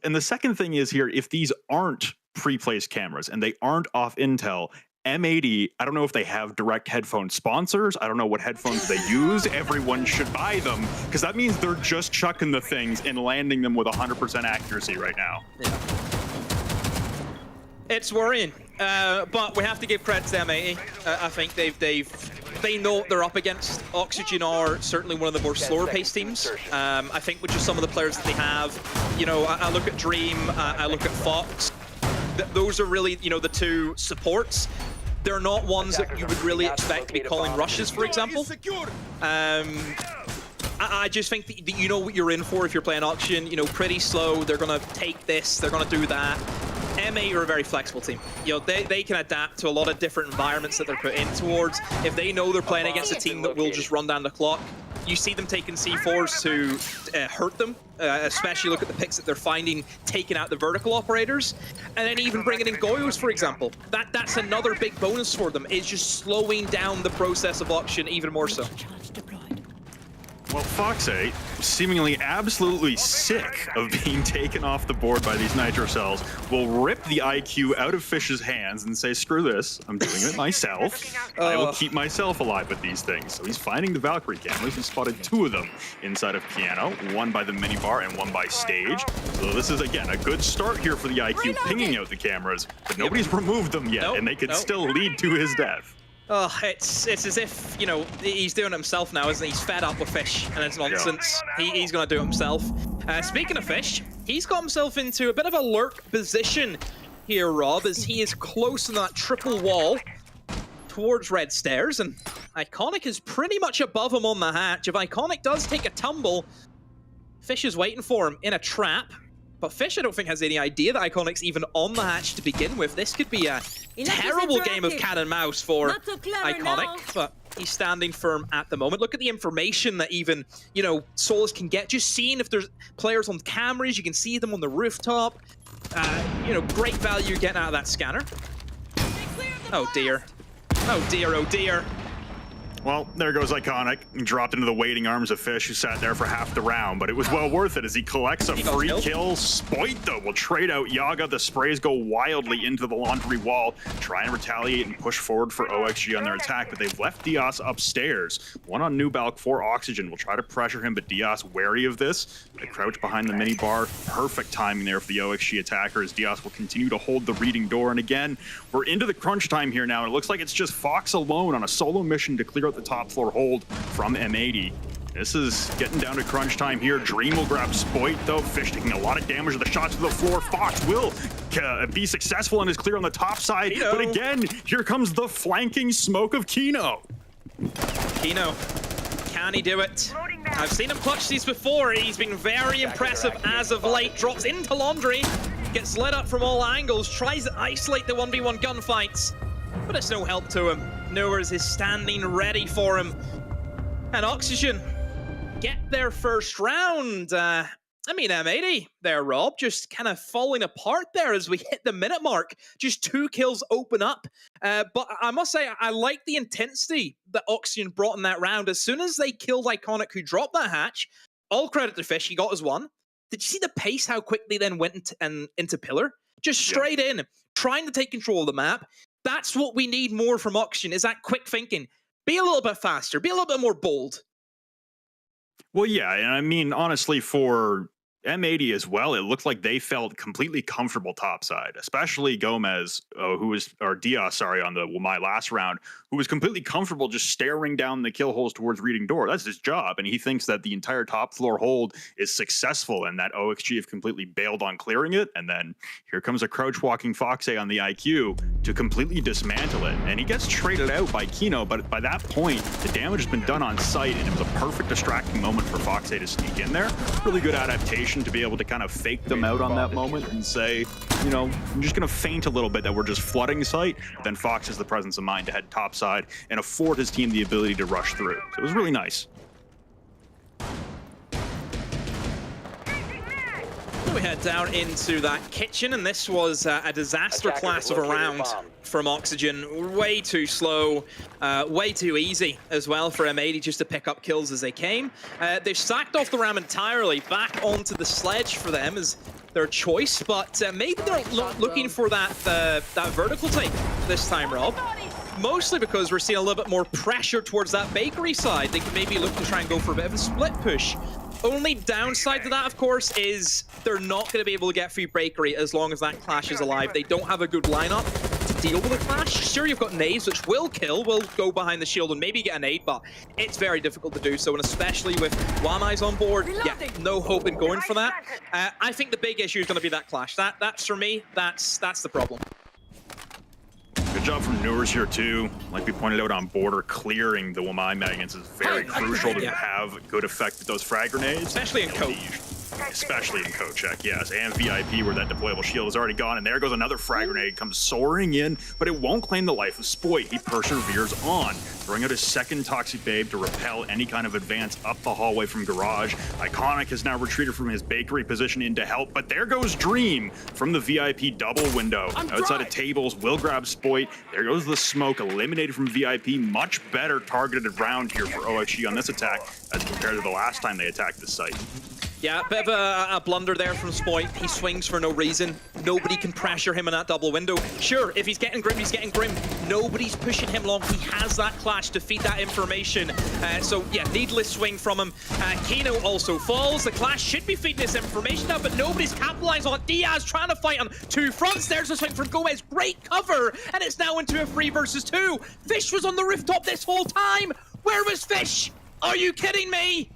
And the second thing is here, if these aren't pre-placed cameras and they aren't off intel, M80, I don't know if they have direct headphone sponsors. I don't know what headphones they use. Everyone should buy them because that means they're just chucking the things and landing them with 100% accuracy right now. It's worrying, but we have to give credit to M80. I think they know what they're up against. Oxygen are certainly one of the more slower-paced teams. I think with just some of the players that they have, you know, I look at Dream, I look at Fox. Those are really, you know, the two supports. They're not ones that you would really expect to be calling rushes, for example. I just think that you know what you're in for if you're playing Oxygen. You know, pretty slow. They're going to take this. They're going to do that. MA are a very flexible team. You know, they can adapt to a lot of different environments that they're put in towards. If they know they're playing against a team that will just run down the clock, you see them taking C4s to hurt them, especially look at the picks that they're finding, taking out the vertical operators, and then even bringing in Goyos, for example. That's another big bonus for them, is just slowing down the process of auction even more so. Well, Fox 8, seemingly absolutely sick of being taken off the board by these nitro cells, will rip the IQ out of Fish's hands and say, screw this, I'm doing it myself. I will keep myself alive with these things. So he's finding the Valkyrie cameras. He spotted two of them inside of Piano, one by the minibar and one by stage. So this is, again, a good start here for the IQ, pinging out the cameras, but nobody's removed them yet, and they could still lead to his death. Oh, it's as if, you know, he's doing it himself now, isn't he? He's fed up with Fish, and it's nonsense. He's going to do it himself. Speaking of Fish, he's got himself into a bit of a lurk position here, Rob, as he is close to that triple wall towards Red Stairs, and Iconic is pretty much above him on the hatch. If Iconic does take a tumble, Fish is waiting for him in a trap. But Fish, I don't think, has any idea that Iconic's even on the hatch to begin with. This could be a terrible game of cat and mouse for Iconic, but he's standing firm at the moment. Look at the information that even, you know, Solus can get. Just seeing if there's players on cameras, you can see them on the rooftop. You know, great value getting out of that scanner. Oh dear. Oh dear, oh dear. Well, there goes Iconic. He dropped into the waiting arms of Fish, who sat there for half the round, but it was well worth it as he collects a free kill. Spoit, though, will trade out Yaga. The sprays go wildly into the laundry wall, try and retaliate and push forward for OXG on their attack, but they've left Diaz upstairs. One on New Balk for Oxygen will try to pressure him, but Diaz wary of this. They crouch behind the minibar. Perfect timing there for the OXG attacker as Diaz will continue to hold the reading door. And again, we're into the crunch time here now, and it looks like it's just Fox alone on a solo mission to clear out the top floor hold from M80. This is getting down to crunch time here. Dream will grab Spoit, though. Fish taking a lot of damage to the shots to the floor. Fox will be successful and is clear on the top side. But again, here comes the flanking smoke of Kino. Kino, can he do it? I've seen him clutch these before. He's been very impressive as of late. Drops into Laundry, gets lit up from all angles, tries to isolate the 1v1 gunfights, but it's no help to him. Nowheres is standing ready for him. And Oxygen get their first round. I mean, M80 there, Rob, just kind of falling apart there as we hit the minute mark. Just 2 kills open up. But I must say, I like the intensity that Oxygen brought in that round. As soon as they killed Iconic, who dropped that hatch, all credit to Fish, he got his one. Did you see the pace, how quickly then went into Pillar? Just straight in, trying to take control of the map. That's what we need more from Oxygen, is that quick thinking. Be a little bit faster, be a little bit more bold. Well, yeah, and I mean, honestly, for M80 as well, it looked like they felt completely comfortable topside, especially Gomez, Diaz, sorry, on my last round, who was completely comfortable just staring down the kill holes towards reading door. That's his job, and he thinks that the entire top floor hold is successful and that OXG have completely bailed on clearing it, and then here comes a crouch walking Foxay on the IQ to completely dismantle it, and he gets traded out by Kino, but by that point, the damage has been done on site, and it was a perfect distracting moment for Foxay to sneak in there. Really good adaptation to be able to kind of fake them out on that moment and say, you know, I'm just going to feint a little bit that we're just flooding site. But then Fox has the presence of mind to head topside and afford his team the ability to rush through. So it was really nice. We head down into that kitchen, and this was a disaster class of a round from Oxygen. Way too slow, way too easy as well for M80 just to pick up kills as they came. They've sacked off the ram entirely, back onto the sledge for them as their choice, but maybe they're looking for that vertical take this time, Rob. Mostly because we're seeing a little bit more pressure towards that bakery side. They can maybe look to try and go for a bit of a split push. Only downside to that, of course, is they're not going to be able to get through bakery as long as that clash is alive. They don't have a good lineup to deal with a clash. Sure, you've got nades, which will kill, will go behind the shield and maybe get a nade, but it's very difficult to do so, and especially with Wamai's on board, yeah, no hope in going for that. I think the big issue is going to be that clash. That's for me, that's the problem. Good job from Newers here too. Like we pointed out on border, clearing the Wamai magnets is very crucial to have good effect with those frag grenades. Especially in Coach. Especially in Kochek, yes. And VIP where that deployable shield is already gone. And there goes another frag grenade, comes soaring in, but it won't claim the life of Spoit. He perseveres on, throwing out his second Toxic Babe to repel any kind of advance up the hallway from Garage. Iconic has now retreated from his bakery position in to help, but there goes Dream from the VIP double window. Outside of tables, will grab Spoit. There goes the smoke, eliminated from VIP. Much better targeted round here for OXG on this attack as compared to the last time they attacked this site. Yeah, a bit of a blunder there from Spoit. He swings for no reason. Nobody can pressure him in that double window. Sure, if he's getting Grim, he's getting Grim. Nobody's pushing him long. He has that clash to feed that information. So, yeah, needless swing from him. Kino also falls. The clash should be feeding this information now, but nobody's capitalized on it. Diaz trying to fight on two fronts. There's a swing from Gomez. Great cover, and it's now into a 3 versus 2. Fish was on the rooftop this whole time. Where was Fish? Are you kidding me?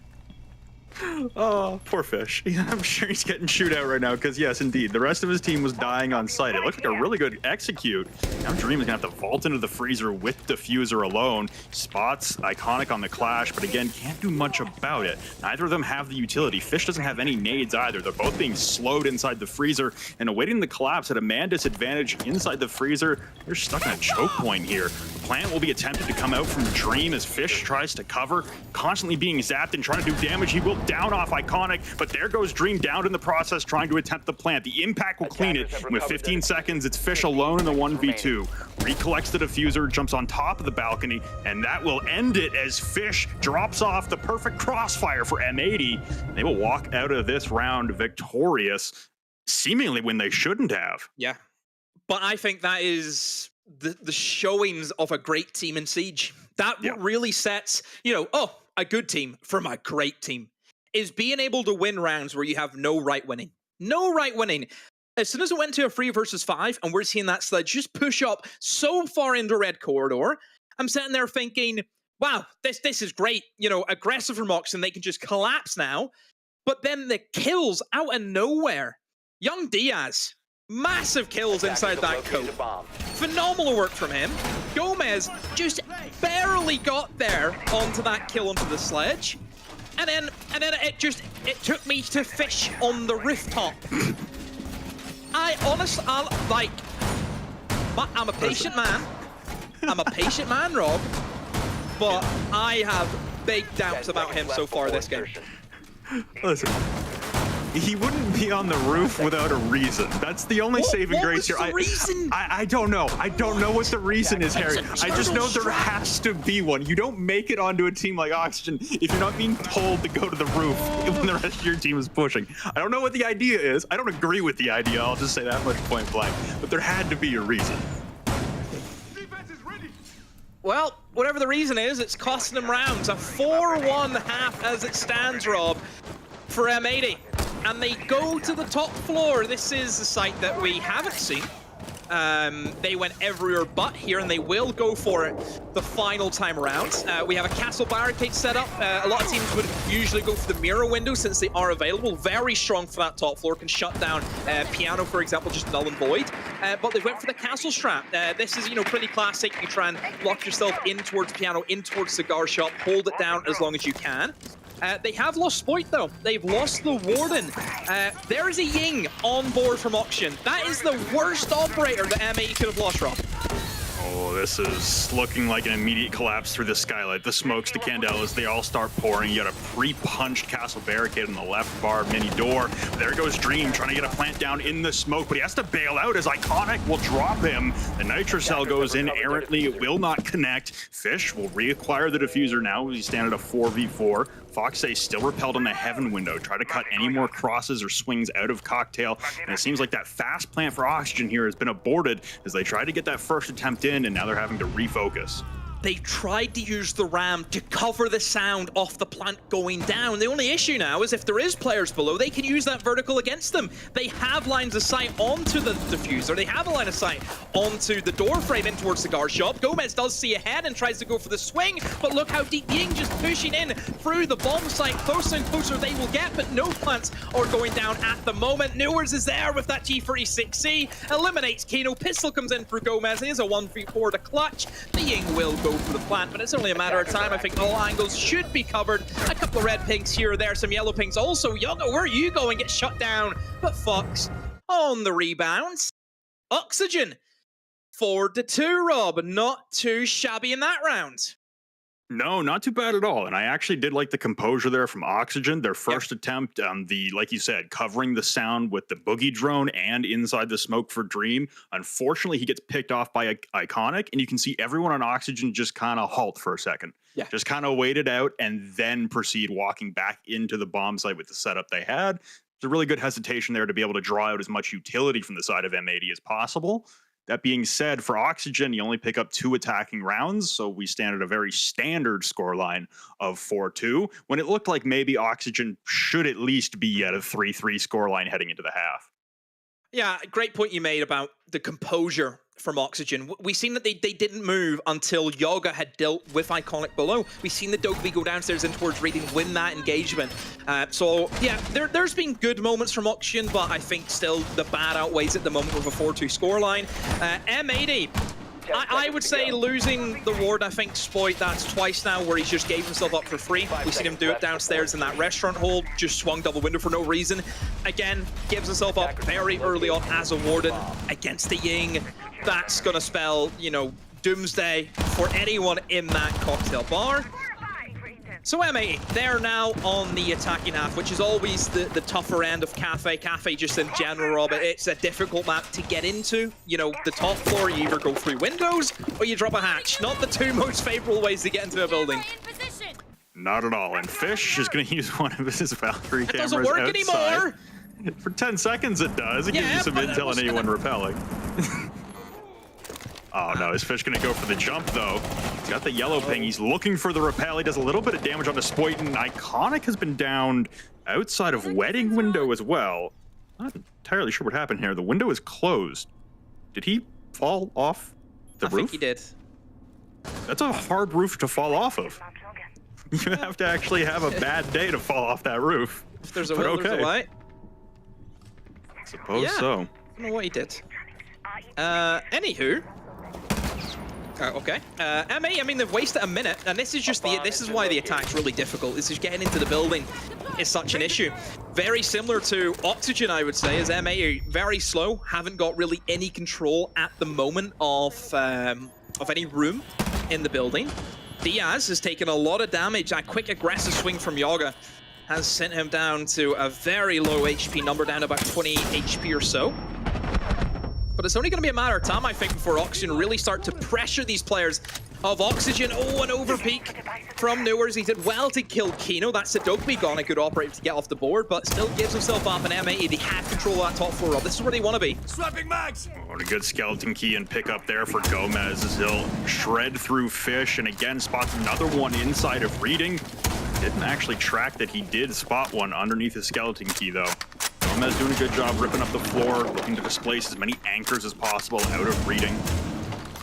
Oh, poor Fish. I'm sure he's getting shoot out right now because, yes, indeed, the rest of his team was dying on site. It looked like a really good execute. Now Dream is going to have to vault into the freezer with Diffuser alone. Spots Iconic on the clash, but again, can't do much about it. Neither of them have the utility. Fish doesn't have any nades either. They're both being slowed inside the freezer and awaiting the collapse at a man disadvantage inside the freezer. They're stuck in a choke point here. The plant will be attempted to come out from Dream as Fish tries to cover, constantly being zapped and trying to do damage. He will down off Iconic, but there goes Dream down in the process trying to attempt the plant. The impact will clean it. With 15 seconds, it's Fish alone in the 1v2. Recollects the diffuser, jumps on top of the balcony, and that will end it as Fish drops off the perfect crossfire for M80. They will walk out of this round victorious, seemingly when they shouldn't have. Yeah, but I think that is the showings of a great team in Siege. That really sets, a good team from a great team. Is being able to win rounds where you have no right winning. No right winning. As soon as it went to a 3 versus 5, and we're seeing that sledge just push up so far into red corridor, I'm sitting there thinking, wow, this is great. Aggressive from Ox, and they can just collapse now. But then the kills out of nowhere. Young Diaz, massive kills inside that coat. Phenomenal work from him. Gomez just barely got there onto that kill onto the sledge. And then it took me to Fish on the rooftop. I'm a patient man. I'm a patient man, Rob. But I have big doubts about him so far this game. Listen, he wouldn't be on the roof without a reason. That's the only saving grace here. I don't know. I don't know what the reason is, Harry. I just know there has to be one. You don't make it onto a team like Oxygen if you're not being told to go to the roof when the rest of your team is pushing. I don't know what the idea is. I don't agree with the idea. I'll just say that much point blank. But there had to be a reason. Well, whatever the reason is, it's costing them rounds. A 4-1 half as it stands, Rob, for M80. And they go to the top floor. This is a site that we haven't seen. They went everywhere but here, and they will go for it the final time around. We have a castle barricade set up. A lot of teams would usually go for the mirror window since they are available. Very strong for that top floor. Can shut down Piano, for example, just null and void. But they went for the castle strap. This is, pretty classic. You try and lock yourself in towards Piano, in towards Cigar Shop, hold it down as long as you can. They have lost Spoit, though. They've lost the Warden. There is a Ying on board from Auction. That is the worst operator that M80 could have lost, Rob. Oh, this is looking like an immediate collapse through the skylight. The smokes, the candelas, they all start pouring. You got a pre-punched castle barricade on the left bar, mini door. There goes Dream trying to get a plant down in the smoke, but he has to bail out as Iconic will drop him. The Nitro Cell goes in errantly. It will not connect. Fish will reacquire the diffuser now. He's standing at a 4v4. Foxay still repelled on the Heaven window. Try to cut any more crosses or swings out of Cocktail. And it seems like that fast plant for Oxygen here has been aborted as they try to get that first attempt in, and now they're having to refocus. They tried to use the ram to cover the sound off the plant going down. The only issue now is if there is players below, they can use that vertical against them. They have lines of sight onto the diffuser. They have a line of sight onto the door frame in towards Cigar Shop. Gomez does see ahead and tries to go for the swing, but look how deep Ying just pushing in through the bomb site. Closer and closer they will get, but no plants are going down at the moment. Newers is there with that G36C, eliminates Kino. Pistol comes in for Gomez. It is a 1v4 to clutch. The Ying will go for the plant, but it's only a matter of time. I think all angles should be covered. A couple of red pinks here or there, some yellow pinks also. Yoga, where are you going? Get shut down. But Fox on the rebounds. Oxygen 4-2, Rob. Not too shabby in that round. No, not too bad at all. And I actually did like the composure there from Oxygen. Their first attempt, like you said, covering the sound with the boogie drone and inside the smoke for Dream. Unfortunately, he gets picked off by Iconic, and you can see everyone on Oxygen just kind of halt for a second. Yeah. Just kind of wait it out and then proceed walking back into the bomb site with the setup they had. It's a really good hesitation there to be able to draw out as much utility from the side of M80 as possible. That being said, for Oxygen, you only pick up 2 attacking rounds, so we stand at a very standard scoreline of 4-2, when it looked like maybe Oxygen should at least be at a 3-3 scoreline heading into the half. Yeah, great point you made about the composure from Oxygen. We've seen that they didn't move until Yoga had dealt with Iconic below. We've seen the Dogby go downstairs and towards Raiden win that engagement. So, yeah, there's been good moments from Oxygen, but I think still the bad outweighs at the moment with a 4-2 scoreline. M80, I would say losing the ward, I think Spoit, that's twice now where he's just gave himself up for free. We've seen him do it downstairs in that restaurant hold, just swung double window for no reason. Again, gives himself up very early on as a Warden against the Ying. That's gonna spell, doomsday for anyone in that cocktail bar. So M80, they're now on the attacking half, which is always the tougher end of Cafe. Cafe just in general, Robert, it's a difficult map to get into. The top floor, you either go through windows or you drop a hatch. Not the 2 most favorable ways to get into a building. Not at all. And Fish is going to use one of his Valkyrie cameras doesn't work outside. anymore. For 10 seconds it does. It gives you some intel on anyone repelling. Oh no, is Fish gonna go for the jump though? He's got the yellow ping, he's looking for the repel, he does a little bit of damage on the Spoit, and Iconic has been downed outside of Wedding window as well. Not entirely sure what happened here. The window is closed. Did he fall off the roof? I think he did. That's a hard roof to fall off of. You have to actually have a bad day to fall off that roof. If there's a will, there's a way. Suppose so. I don't know what he did. Anywho. Okay. M80, I mean, they've wasted a minute, and this is just this is why the attack's really difficult. This is getting into the building is such an issue. Very similar to Oxygen, I would say, as M80 very slow, haven't got really any control at the moment of any room in the building. Diaz has taken a lot of damage. A quick aggressive swing from Yoga has sent him down to a very low HP number, down to about 20 HP or so. But it's only going to be a matter of time, I think, before Oxygen really start to pressure these players of Oxygen. Oh, an overpeak from Newers. He did well to kill Kino. That's Sadokbi gone, a good operator to get off the board, but still gives himself up an M80. They have control of that top floor. This is where they want to be. Swapping mags! What a good skeleton key and pick up there for Gomez as he'll shred through Fish and again spots another one inside of Reading. Didn't actually track that he did spot one underneath his skeleton key though. Gomez doing a good job ripping up the floor, looking to displace as many anchors as possible out of Reading.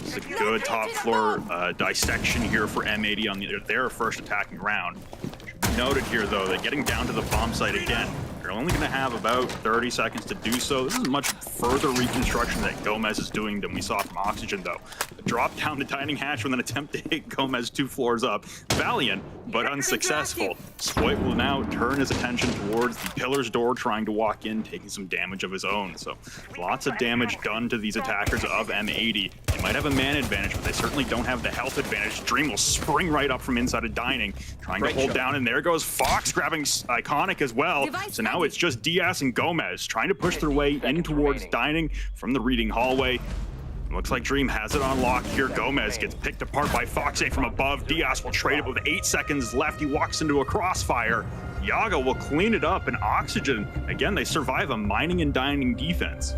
It's a good top floor dissection here for M80 on their first attacking round. Should be noted here though that getting down to the bomb site again, you're only going to have about 30 seconds to do so. This is much further reconstruction that Gomez is doing than we saw from Oxygen though. A drop down to Dining Hatch with an attempt to hit Gomez 2 floors up. Valiant, but unsuccessful. Spoit will now turn his attention towards the pillar's door, trying to walk in, taking some damage of his own. So lots of damage done to these attackers of M80. They might have a man advantage, but they certainly don't have the health advantage. Dream will spring right up from inside of Dining, trying to hold down, and there goes Fox grabbing Iconic as well. So now it's just Diaz and Gomez trying to push their way in towards Dining from the Reading hallway. Looks like Dream has it on lock here. Gomez gets picked apart by Foxay from above. Diaz will trade it with 8 seconds left. He walks into a crossfire. Yaga will clean it up, and Oxygen, again, they survive a mining and dining defense.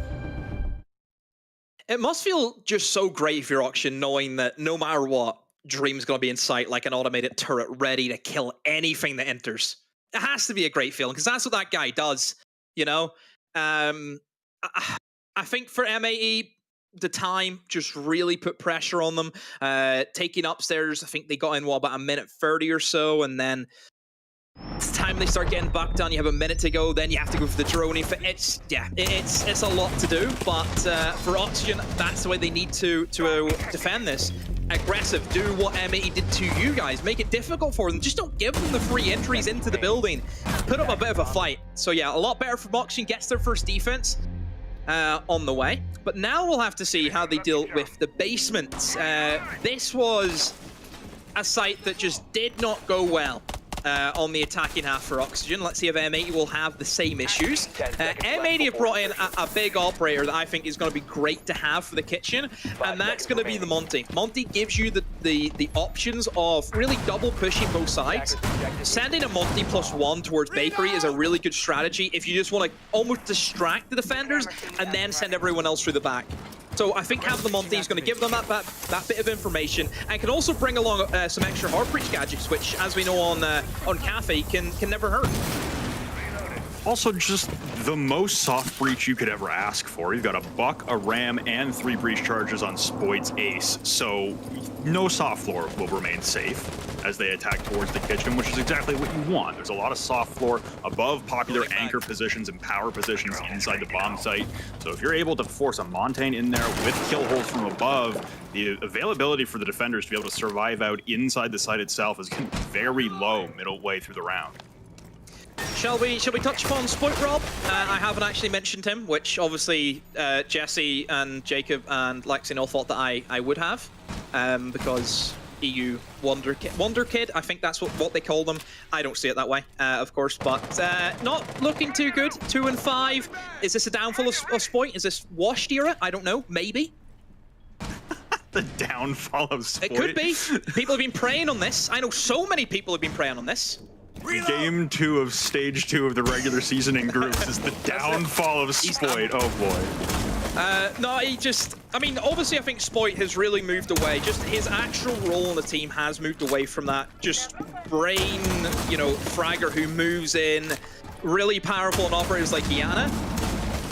It must feel just so great if you're Oxygen, knowing that no matter what, Dream's going to be in sight like an automated turret ready to kill anything that enters. It has to be a great feeling, because that's what that guy does, you know? I think for M80, the time just really put pressure on them. Taking upstairs, I think they got in, about a minute 30 or so, and then it's time they start getting back down. You have a minute to go, then you have to go for the drone. It's a lot to do, but for Oxygen, that's the way they need to defend this. Aggressive, do what M80 did to you guys. Make it difficult for them. Just don't give them the free entries into the building. Put up a bit of a fight. So yeah, a lot better for Oxygen. Gets their first defense on the way. But now we'll have to see how they deal with the basement. This was a site that just did not go well on the attacking half for Oxygen. Let's see if M80 will have the same issues. M80 have brought in a big operator that I think is going to be great to have for the kitchen, and that's going to be the Monty. Monty gives you the options of really double pushing both sides. Sending a Monty +1 towards Bakery is a really good strategy if you just want to almost distract the defenders and then send everyone else through the back. So I think having the Monty is going to give them that bit of information, and can also bring along some extra hard breach gadgets, which, as we know on Cafe, can never hurt. Also, just the most soft breach you could ever ask for. You've got a buck, a ram, and 3 breach charges on Spoit's ace. So no soft floor will remain safe as they attack towards the kitchen, which is exactly what you want. There's a lot of soft floor above popular anchor positions and power positions inside the bomb site. So if you're able to force a Montaigne in there with kill holes from above, the availability for the defenders to be able to survive out inside the site itself is going to be very low middle way through the round. Shall we touch upon Spoit, Rob? I haven't actually mentioned him, which obviously Jesse and Jacob and Lexi all thought that I would have, because EU Wonder Kid, I think that's what they call them. I don't see it that way, of course, but not looking too good. 2 and 5. Is this a downfall of Spoit? Is this washed era? I don't know. Maybe. The downfall of Spoit. It could be. People have been preying on this. I know so many people have been preying on this. Game 2 of Stage 2 of the regular season in groups is the downfall of Spoit. Oh boy. No, I mean, obviously I think Spoit has really moved away. Just his actual role in the team has moved away from that just brain, fragger who moves in, really powerful on operators like Iana.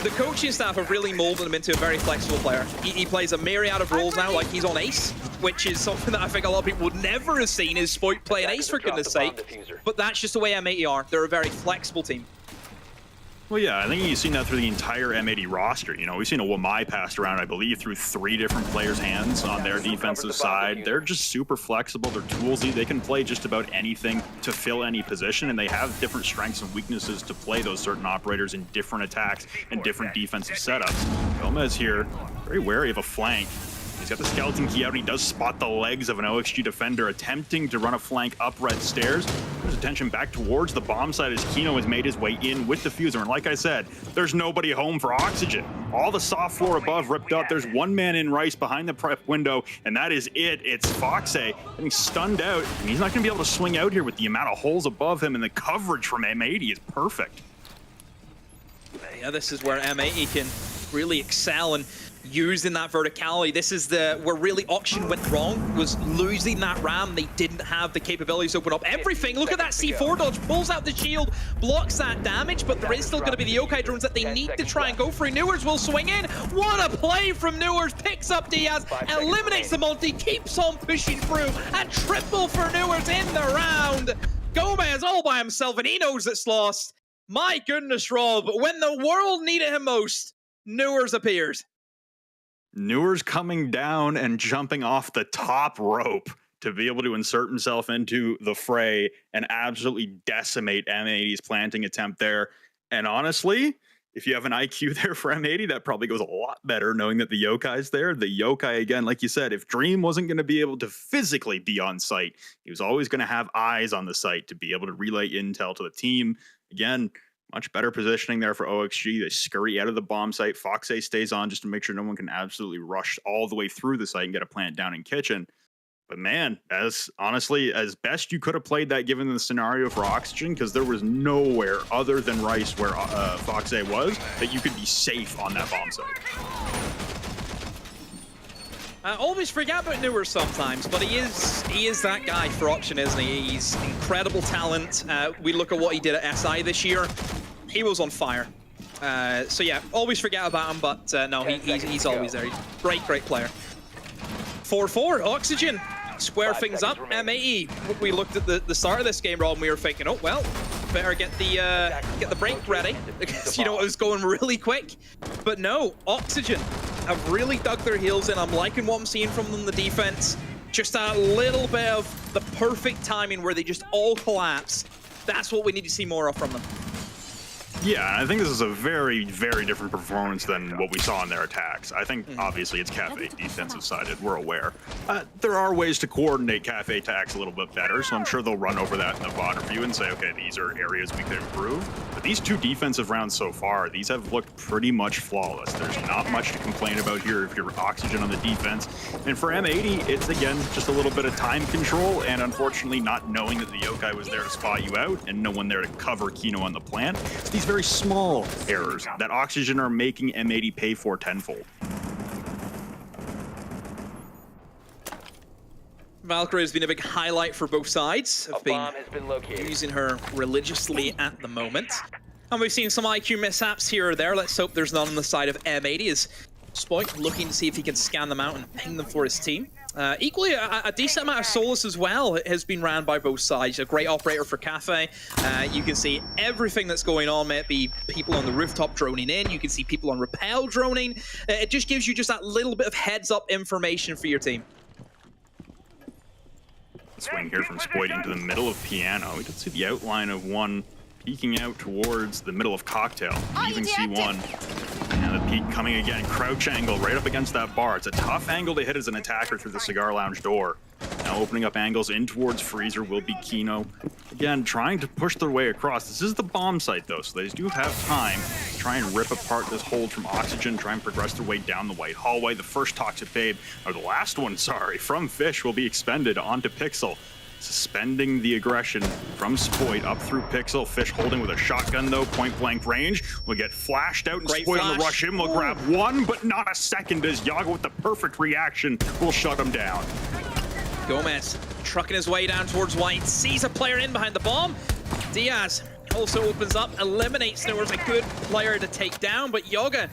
The coaching staff have really molded him into a very flexible player. He plays a myriad of roles now, like he's on ace, which is something that I think a lot of people would never have seen is Spoit play an ace, for goodness sake. But that's just the way M80 are. They're a very flexible team. Well, yeah, I think you've seen that through the entire M80 roster. We've seen a Wamai passed around, I believe, through 3 different players' hands on their defensive side. They're just super flexible. They're toolsy. They can play just about anything to fill any position, and they have different strengths and weaknesses to play those certain operators in different attacks and different defensive setups. Gomez here, very wary of a flank. He's got the skeleton key out, and he does spot the legs of an OXG defender attempting to run a flank up red stairs. There's attention back towards the bomb site as Kino has made his way in with Diffuser. And like I said, there's nobody home for Oxygen. All the soft floor above ripped up. There's one man in Rice behind the prep window, and that is it. It's Foxay getting stunned out, and he's not going to be able to swing out here with the amount of holes above him, and the coverage from M80 is perfect. Yeah, this is where M80 can really excel and using that verticality. This is where really Auction went wrong, was losing that ram. They didn't have the capabilities to open up everything. Look at that C4 dodge, pulls out the shield, blocks that damage, but there is still going to be the yokai drones that they need to try and go for. Newers will swing in. What a play from Newers, picks up Diaz, eliminates the multi, keeps on pushing through. A triple for Newers in the round. Gomez all by himself, and he knows it's lost. My goodness, Rob, when the world needed him most, Newers appears. Newers coming down and jumping off the top rope to be able to insert himself into the fray and absolutely decimate M80's planting attempt there. And honestly, if you have an IQ there for M80, that probably goes a lot better knowing that the yokai's there. The yokai, again, like you said, if Dream wasn't going to be able to physically be on site, he was always going to have eyes on the site to be able to relay intel to the team. Again, much better positioning there for OXG. They scurry out of the bomb site. Foxay stays on just to make sure no one can absolutely rush all the way through the site and get a plant down in kitchen. But man, as honestly, as best you could have played that given the scenario for Oxygen, because there was nowhere other than Rice where Foxay was that you could be safe on that bomb site. I always forget about Newers sometimes, but he is that guy for Auction, isn't he? He's incredible talent. We look at what he did at SI this year. He was on fire. So yeah, always forget about him, but no, he's always there. He's a great player. 4-4, Oxygen. Square things up, M80. We looked at the start of this game, Rob, and we were thinking, oh, well, better get the break ready, because, you know, it was going really quick. But no, Oxygen have really dug their heels in. I'm liking what I'm seeing from them, the defense. Just a little bit of the perfect timing where they just all collapse. That's what we need to see more of from them. Yeah, I think this is a very, very different performance than what we saw in their attacks. I think, obviously, it's Cafe defensive sided. We're aware. There are ways to coordinate Cafe attacks a little bit better, so I'm sure they'll run over that in the VOD review and say, okay, these are areas we could improve. But these two defensive rounds so far, these have looked pretty much flawless. There's not much to complain about here if you're Oxygen on the defense. And for M80, it's, again, just a little bit of time control and, unfortunately, not knowing that the yokai was there to spot you out and no one there to cover Kino on the plant. It's these very small errors that Oxygen are making M80 pay for tenfold. Valkyrie has been a big highlight for both sides. Have been using her religiously at the moment. And we've seen some IQ mishaps here or there. Let's hope there's none on the side of M80 as Spoik looking to see if he can scan them out and ping them for his team. Equally, a decent amount of Solus as well has been ran by both sides. A great operator for Cafe. You can see everything that's going on. Maybe people on the rooftop droning in. You can see people on Repel droning. It just gives you just that little bit of heads-up information for your team. Swing here from Spoit into the middle of Piano. We can see the outline of one peeking out towards the middle of Cocktail. You even see one. And the peek coming again. Crouch angle right up against that bar. It's a tough angle to hit as an attacker through the Cigar Lounge door. Now opening up angles in towards Freezer will be Kino. Again, trying to push their way across. This is the bomb site though, so they do have time to try and rip apart this hold from Oxygen, try and progress their way down the white hallway. The first Toxic Babe, or the last one, sorry, from Fish will be expended onto Pixel. Suspending the aggression from Spoit up through Pixel. Fish holding with a shotgun though, point blank range. Will get flashed out and Spoit on the rush in. Will grab one, but not a second as Yaga with the perfect reaction will shut him down. Gomez trucking his way down towards White, sees a player in behind the bomb. Diaz also opens up, eliminates Newers, a good player to take down, but Yaga,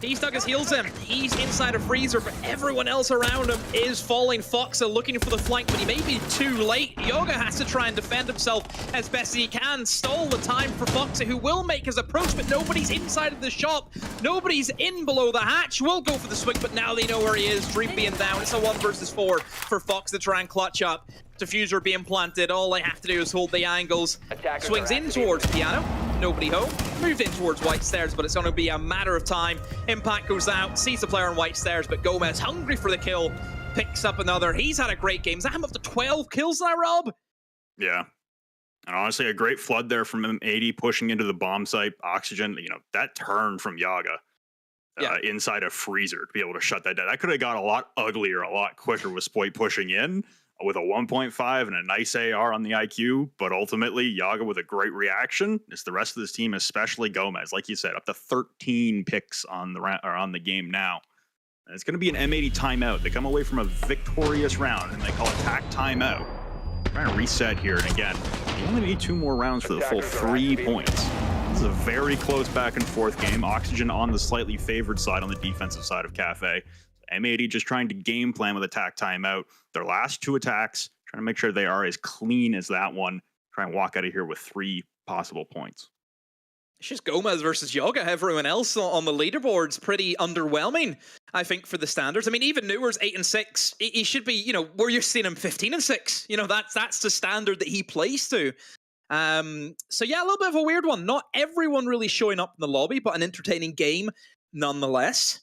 he's dug his heels in. He's inside a Freezer, but everyone else around him is falling. Foxa looking for the flank, but he may be too late. Yaga has to try and defend himself as best as he can. Stole the time for Foxa, who will make his approach, but nobody's inside of the shop. Nobody's in below the hatch. Will go for the swing, but now they know where he is. Dream being down. It's a 1 versus 4 for Fox to try and clutch up. Diffuser being planted. All they have to do is hold the angles. Swings in towards Piano. Nobody home. Moved in towards White Stairs, but it's going to be a matter of time. Impact goes out. Sees the player on White Stairs, but Gomez, hungry for the kill, picks up another. He's had a great game. Is that him up to 12 kills now, Rob? Yeah. And honestly, a great flood there from M80 pushing into the bomb site. Oxygen, that turn from Yaga inside a freezer to be able to shut that down. That could have got a lot uglier, a lot quicker with Spoit pushing in with a 1.5 and a nice AR on the IQ. But ultimately, Yaga with a great reaction. It's the rest of this team, especially Gomez. Like you said, up to 13 picks on the game now. And it's going to be an M80 timeout. They come away from a victorious round, and they call attack timeout. Trying to reset here, and again, you only need 2 more rounds for the full 3 points. This is a very close back and forth game. Oxygen on the slightly favored side on the defensive side of Cafe. M80 just trying to game plan with attack timeout. Their last 2 attacks, trying to make sure they are as clean as that one. Try and walk out of here with 3 possible points. It's just Gomez versus Yaga. Everyone else on the leaderboard's pretty underwhelming, I think, for the standards. I mean, even Newer's 8-6. He should be, we're used to seeing him 15-6. That's the standard that he plays to. So yeah, a little bit of a weird one. Not everyone really showing up in the lobby, but an entertaining game nonetheless.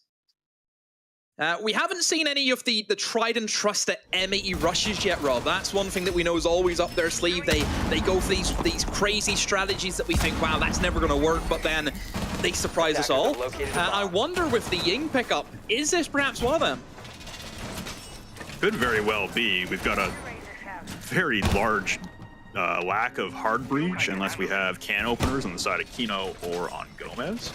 We haven't seen any of the tried and trusted M80 rushes yet, Rob. That's one thing that we know is always up their sleeve. They go for these crazy strategies that we think, wow, that's never going to work, but then they surprise us all. I wonder with the Ying pickup, is this perhaps one of them? Could very well be. We've got a very large lack of hard breach unless we have can openers on the side of Kino or on Gomez.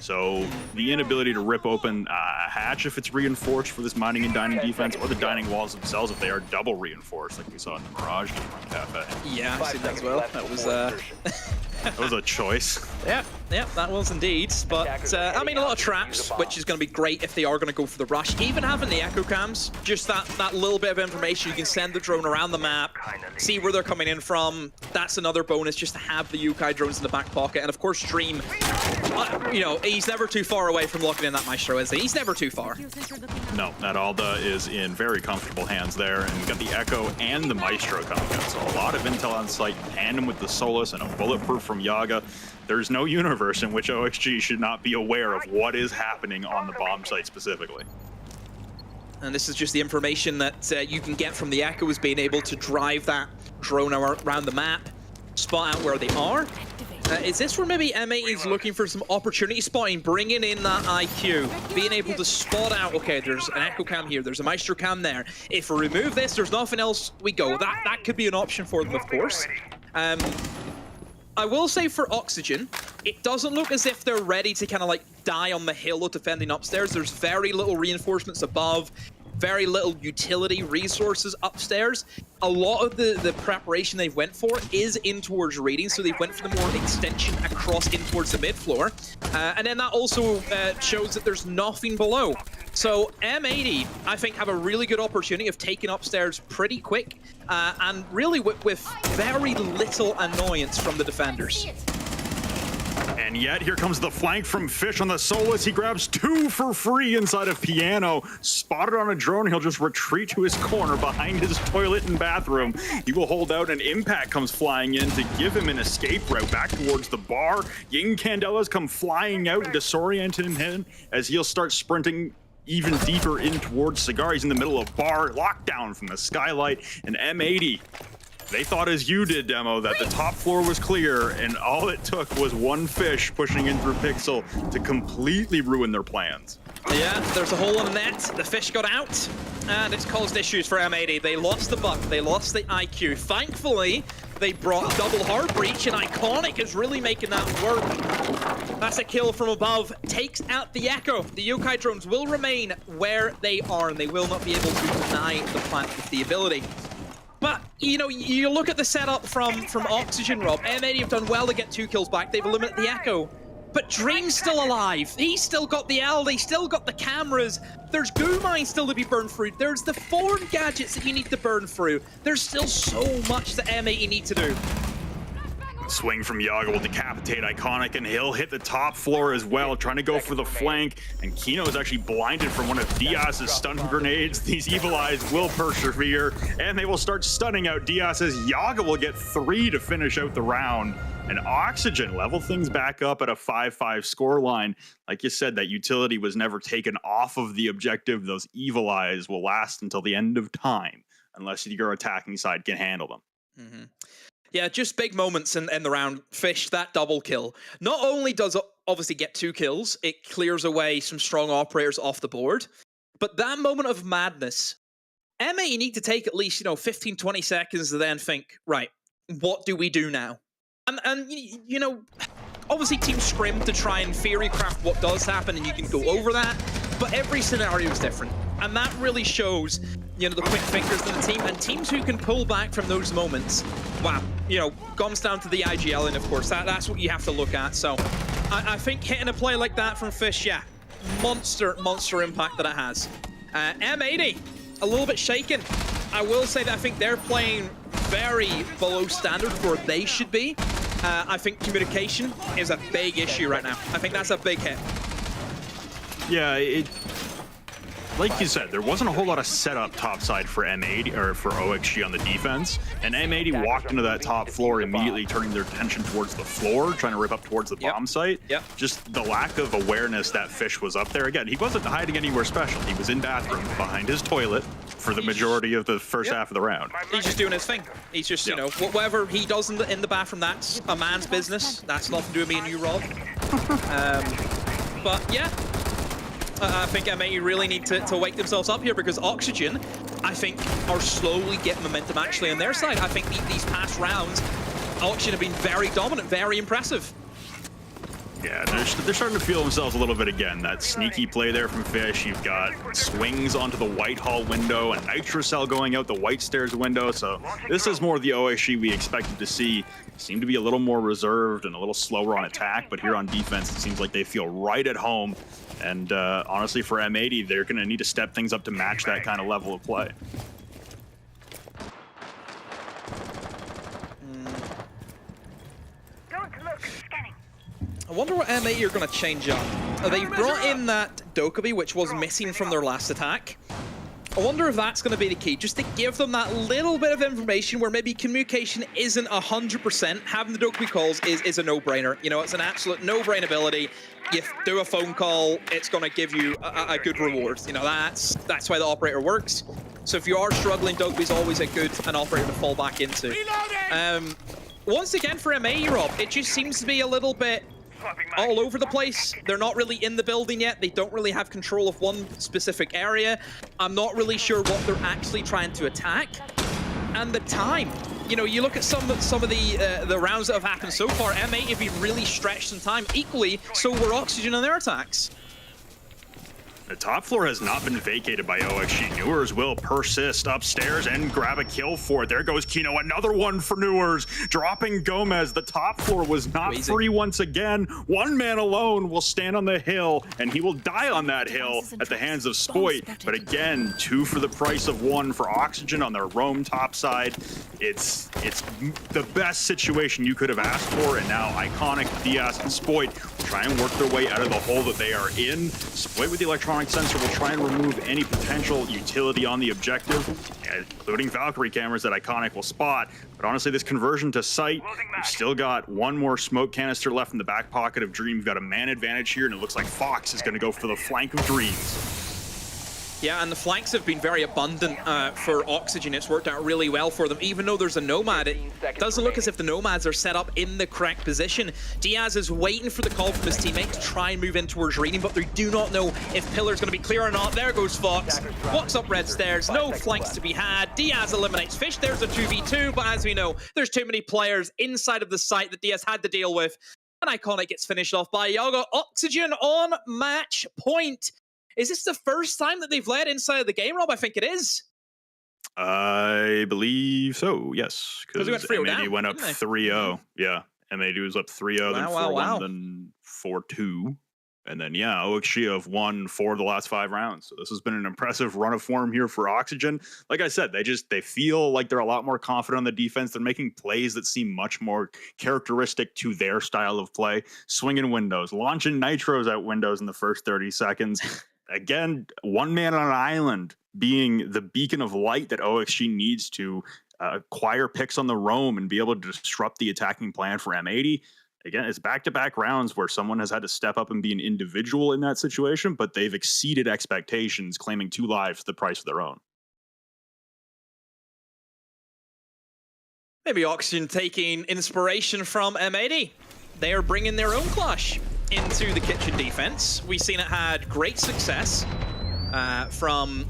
So the inability to rip open a hatch if it's reinforced for this mining and dining defense, or the dining walls themselves if they are double reinforced, like we saw in the Mirage game from Cafe. Yeah, I've seen that as well. That was that was a choice. Yeah, that was indeed. But I mean, a lot of traps, which is going to be great if they are going to go for the rush. Even having the echo cams, just that little bit of information, you can send the drone around the map, see where they're coming in from. That's another bonus, just to have the Yukai drones in the back pocket. And of course, Dream, he's never too far away from locking in that Maestro, is he? He's never too far. No, that Alda is in very comfortable hands there, and we've got the Echo and the Maestro coming in. So a lot of intel on site, tandem with the Solus and a bulletproof from Yaga. There's no universe in which OXG should not be aware of what is happening on the bomb site specifically. And this is just the information that you can get from the Echo, is being able to drive that drone around the map, spot out where they are. Is this where maybe M80 is looking for some opportunity spotting, bringing in that IQ, being able to spot out, okay, there's an Echo cam here, there's a Maestro cam there. If we remove this, there's nothing else, we go. That could be an option for them, of course. I will say for Oxygen, it doesn't look as if they're ready to kind of like die on the hill of defending upstairs. There's very little reinforcements above, very little utility resources upstairs. A lot of the preparation they went for is in towards raiding, so they went for the more extension across in towards the mid floor. And then that also shows that there's nothing below. So M80, I think, have a really good opportunity of taking upstairs pretty quick, and really with very little annoyance from the defenders. And yet, here comes the flank from Fish on the Solus. He grabs 2 for free inside of Piano. Spotted on a drone, he'll just retreat to his corner behind his toilet and bathroom. He will hold out, and Impact comes flying in to give him an escape route back towards the bar. Ying Candelas come flying out and disorienting him as he'll start sprinting even deeper in towards Cigar. He's in the middle of bar, lockdown from the skylight, and M80. They thought, as you did, Demo, that the top floor was clear, and all it took was one Fish pushing in through Pixel to completely ruin their plans. Yeah, there's a hole in the net. The Fish got out, and it's caused issues for M80. They lost the buck, they lost the IQ. Thankfully, they brought double hard breach, and Iconic is really making that work. That's a kill from above. Takes out the Echo. The Yokai drones will remain where they are, and they will not be able to deny the plant with the ability. But, you look at the setup from Oxygen, Rob. M80 have done well to get 2 kills back. They've eliminated the Echo. But Dream's still alive. He's still got the L. They still got the cameras. There's goo mines still to be burned through. There's the foreign gadgets that you need to burn through. There's still so much that M80 need to do. Swing from Yaga will decapitate Iconic, and he'll hit the top floor as well, trying to go for the flank. And Kino is actually blinded from one of Diaz's stun grenades. These evil eyes will persevere, and they will start stunning out Diaz as Yaga will get 3 to finish out the round. And Oxygen level things back up at a 5-5 scoreline. Like you said, that utility was never taken off of the objective. Those evil eyes will last until the end of time, unless your attacking side can handle them. Yeah, just big moments in the round. Fish, that double kill. Not only does it obviously get 2 kills, it clears away some strong operators off the board, but that moment of madness, Emma, you need to take at least, 15, 20 seconds to then think, right, what do we do now? And obviously teams scrim to try and theory craft what does happen, and you can go over that, but every scenario is different. And that really shows, the quick thinkers in the team, and teams who can pull back from those moments. Wow, comes down to the IGL, and of course, that's what you have to look at. So I think hitting a play like that from Fish, yeah, monster impact that it has. M80, a little bit shaken. I will say that I think they're playing very below standard for where they should be. I think communication is a big issue right now. I think that's a big hit. Yeah, like you said, there wasn't a whole lot of setup topside for M80 or for OXG on the defense, and M80 walked into that top floor immediately, turning their attention towards the floor, trying to rip up towards the bomb site. Just the lack of awareness that Fish was up there. Again, he wasn't hiding anywhere special. He was in bathroom behind his toilet for the majority of the first half of the round. He's just doing his thing. He's just, whatever he does in the bathroom, that's a man's business. That's nothing to do with me and you, Rob. But yeah. I think M80 really need to wake themselves up here, because Oxygen, I think, are slowly getting momentum actually on their side. I think these past rounds, Oxygen have been very dominant, very impressive. Yeah, they're starting to feel themselves a little bit again. That sneaky play there from Fish. You've got swings onto the white hall window and Nitrocell going out the white stairs window. So this is more the OXG we expected to see. Seem to be a little more reserved and a little slower on attack, but here on defense, it seems like they feel right at home. And honestly, for M80, they're going to need to step things up to match that kind of level of play. I wonder what M80 are going to change up. They've brought in that Dokkaebi, which was missing from their last attack. I wonder if that's going to be the key, just to give them that little bit of information where maybe communication isn't 100%. Having the Dokkaebi calls is a no-brainer. It's an absolute no-brain ability. You do a phone call, it's going to give you a good reward. That's why the operator works. So if you are struggling, Dokkaebi's always an operator to fall back into. Once again, for M80, Rob, it just seems to be a little bit all over the place. They're not really in the building yet. They don't really have control of one specific area. I'm not really sure what they're actually trying to attack. And the time, you look at some of the rounds that have happened so far. M8 have been really stretched in time. Equally, so were Oxygen on their attacks. The top floor has not been vacated by OXG. Newers will persist upstairs and grab a kill for it. There goes Kino, another one for Newers, dropping Gomez. The top floor was not free once again. One man alone will stand on the hill, and he will die on that hill at the hands of Spoit. But again, 2 for the price of 1 for Oxygen on their roam top side. It's the best situation you could have asked for, and now Iconic, Diaz, and Spoit will try and work their way out of the hole that they are in. Spoit with the electronic sensor will try and remove any potential utility on the objective, including Valkyrie cameras that Iconic will spot. But honestly, this conversion to sight, we've still got one more smoke canister left in the back pocket of Dream. We've got a man advantage here, and it looks like Fox is going to go for the flank of Dreams. Yeah, and the flanks have been very abundant for Oxygen. It's worked out really well for them. Even though there's a Nomad, it doesn't look as if the Nomads are set up in the correct position. Diaz is waiting for the call from his teammate to try and move in towards Reading, but they do not know if Pillar's going to be clear or not. There goes Fox. Walks up red stairs. No flanks to be had. Diaz eliminates Fish. There's a 2v2, but as we know, there's too many players inside of the site that Diaz had to deal with. And Iconic gets finished off by Iago. Oxygen on match point. Is this the first time that they've led inside of the game, Rob? I think it is. I believe so, yes. Because M80 went up 3-0. Yeah, M80 was up 3-0, then 4-1, then 4-2. And then, yeah, OXG have won 4 of the last 5 rounds. So this has been an impressive run of form here for Oxygen. Like I said, they feel like they're a lot more confident on the defense. They're making plays that seem much more characteristic to their style of play. Swinging windows, launching nitros at windows in the first 30 seconds. Again, one man on an island being the beacon of light that OXG needs to acquire picks on the roam and be able to disrupt the attacking plan for M80. Again, it's back-to-back rounds where someone has had to step up and be an individual in that situation, but they've exceeded expectations, claiming 2 lives for the price of their own. Maybe Oxygen taking inspiration from M80. They are bringing their own clash into the kitchen defense. We've seen it had great success from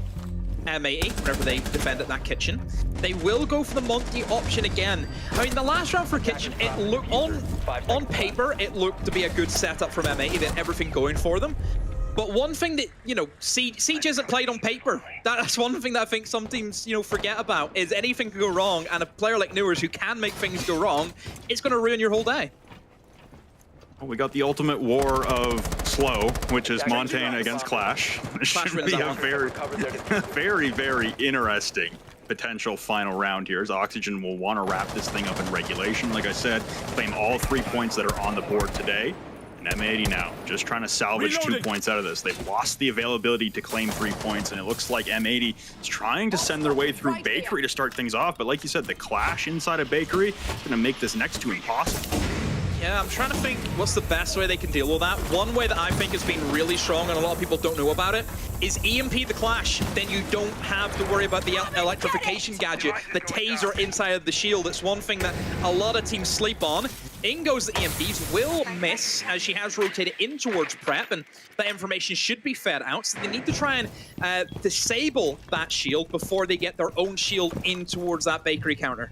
M80 whenever they defended that kitchen. They will go for the Monty option again. I mean, the last round for kitchen, it looked on paper, it looked to be a good setup from M80. They had everything going for them. But one thing that, you know, Siege isn't played on paper. That's one thing that I think some teams, you know, forget about, is anything can go wrong, and a player like Newers who can make things go wrong, it's going to ruin your whole day. Well, we got the ultimate war of slow, which is Montaigne against Clash. This should be a very, very interesting potential final round here, as Oxygen will want to wrap this thing up in regulation. Like I said, claim all 3 points that are on the board today. And M80 now, just trying to salvage 2 points out of this. They've lost the availability to claim 3 points, and it looks like M80 is trying to send their way through Bakery to start things off. But like you said, the clash inside of Bakery is going to make this next to impossible. Yeah, I'm trying to think what's the best way they can deal with that. One way that I think has been really strong, and a lot of people don't know about it, is EMP the Clash. Then you don't have to worry about the electrification gadget, the taser inside of the shield. It's one thing that a lot of teams sleep on. In goes the EMPs, will miss as she has rotated in towards Prep, and that information should be fed out. So they need to try and disable that shield before they get their own shield in towards that Bakery counter.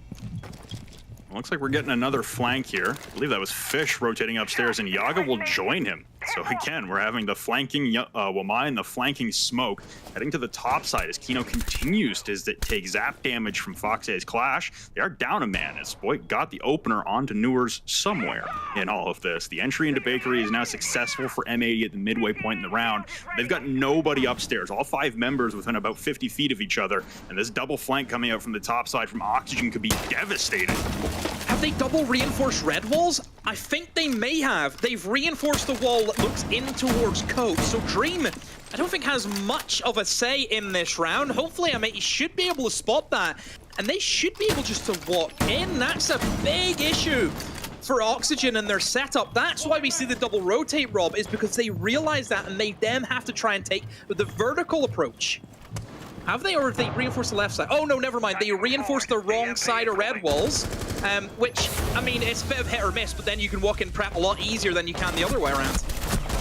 Looks like we're getting another flank here. I believe that was Fish rotating upstairs, and Yaga will join him. So again, we're having the flanking Wamai and the flanking Smoke heading to the top side as Kino continues to take zap damage from Foxay's Clash. They are down a man as Boy got the opener onto Newers somewhere in all of this. The entry into Bakery is now successful for M80 at the midway point in the round. They've got nobody upstairs, all 5 members within about 50 feet of each other, and this double flank coming out from the top side from Oxygen could be devastating. Have they double reinforced red walls? I think they may have. They've reinforced the wall that looks in towards Code. So Dream, I don't think has much of a say in this round. Hopefully, M80 should be able to spot that. And they should be able just to walk in. That's a big issue for Oxygen and their setup. That's why we see the double rotate, Rob, is because they realize that and they then have to try and take the vertical approach. Have they, or have they reinforced the left side? Oh, no, never mind. They reinforced the wrong side of red walls, which, I mean, it's a bit of hit or miss, but then you can walk in Prep a lot easier than you can the other way around.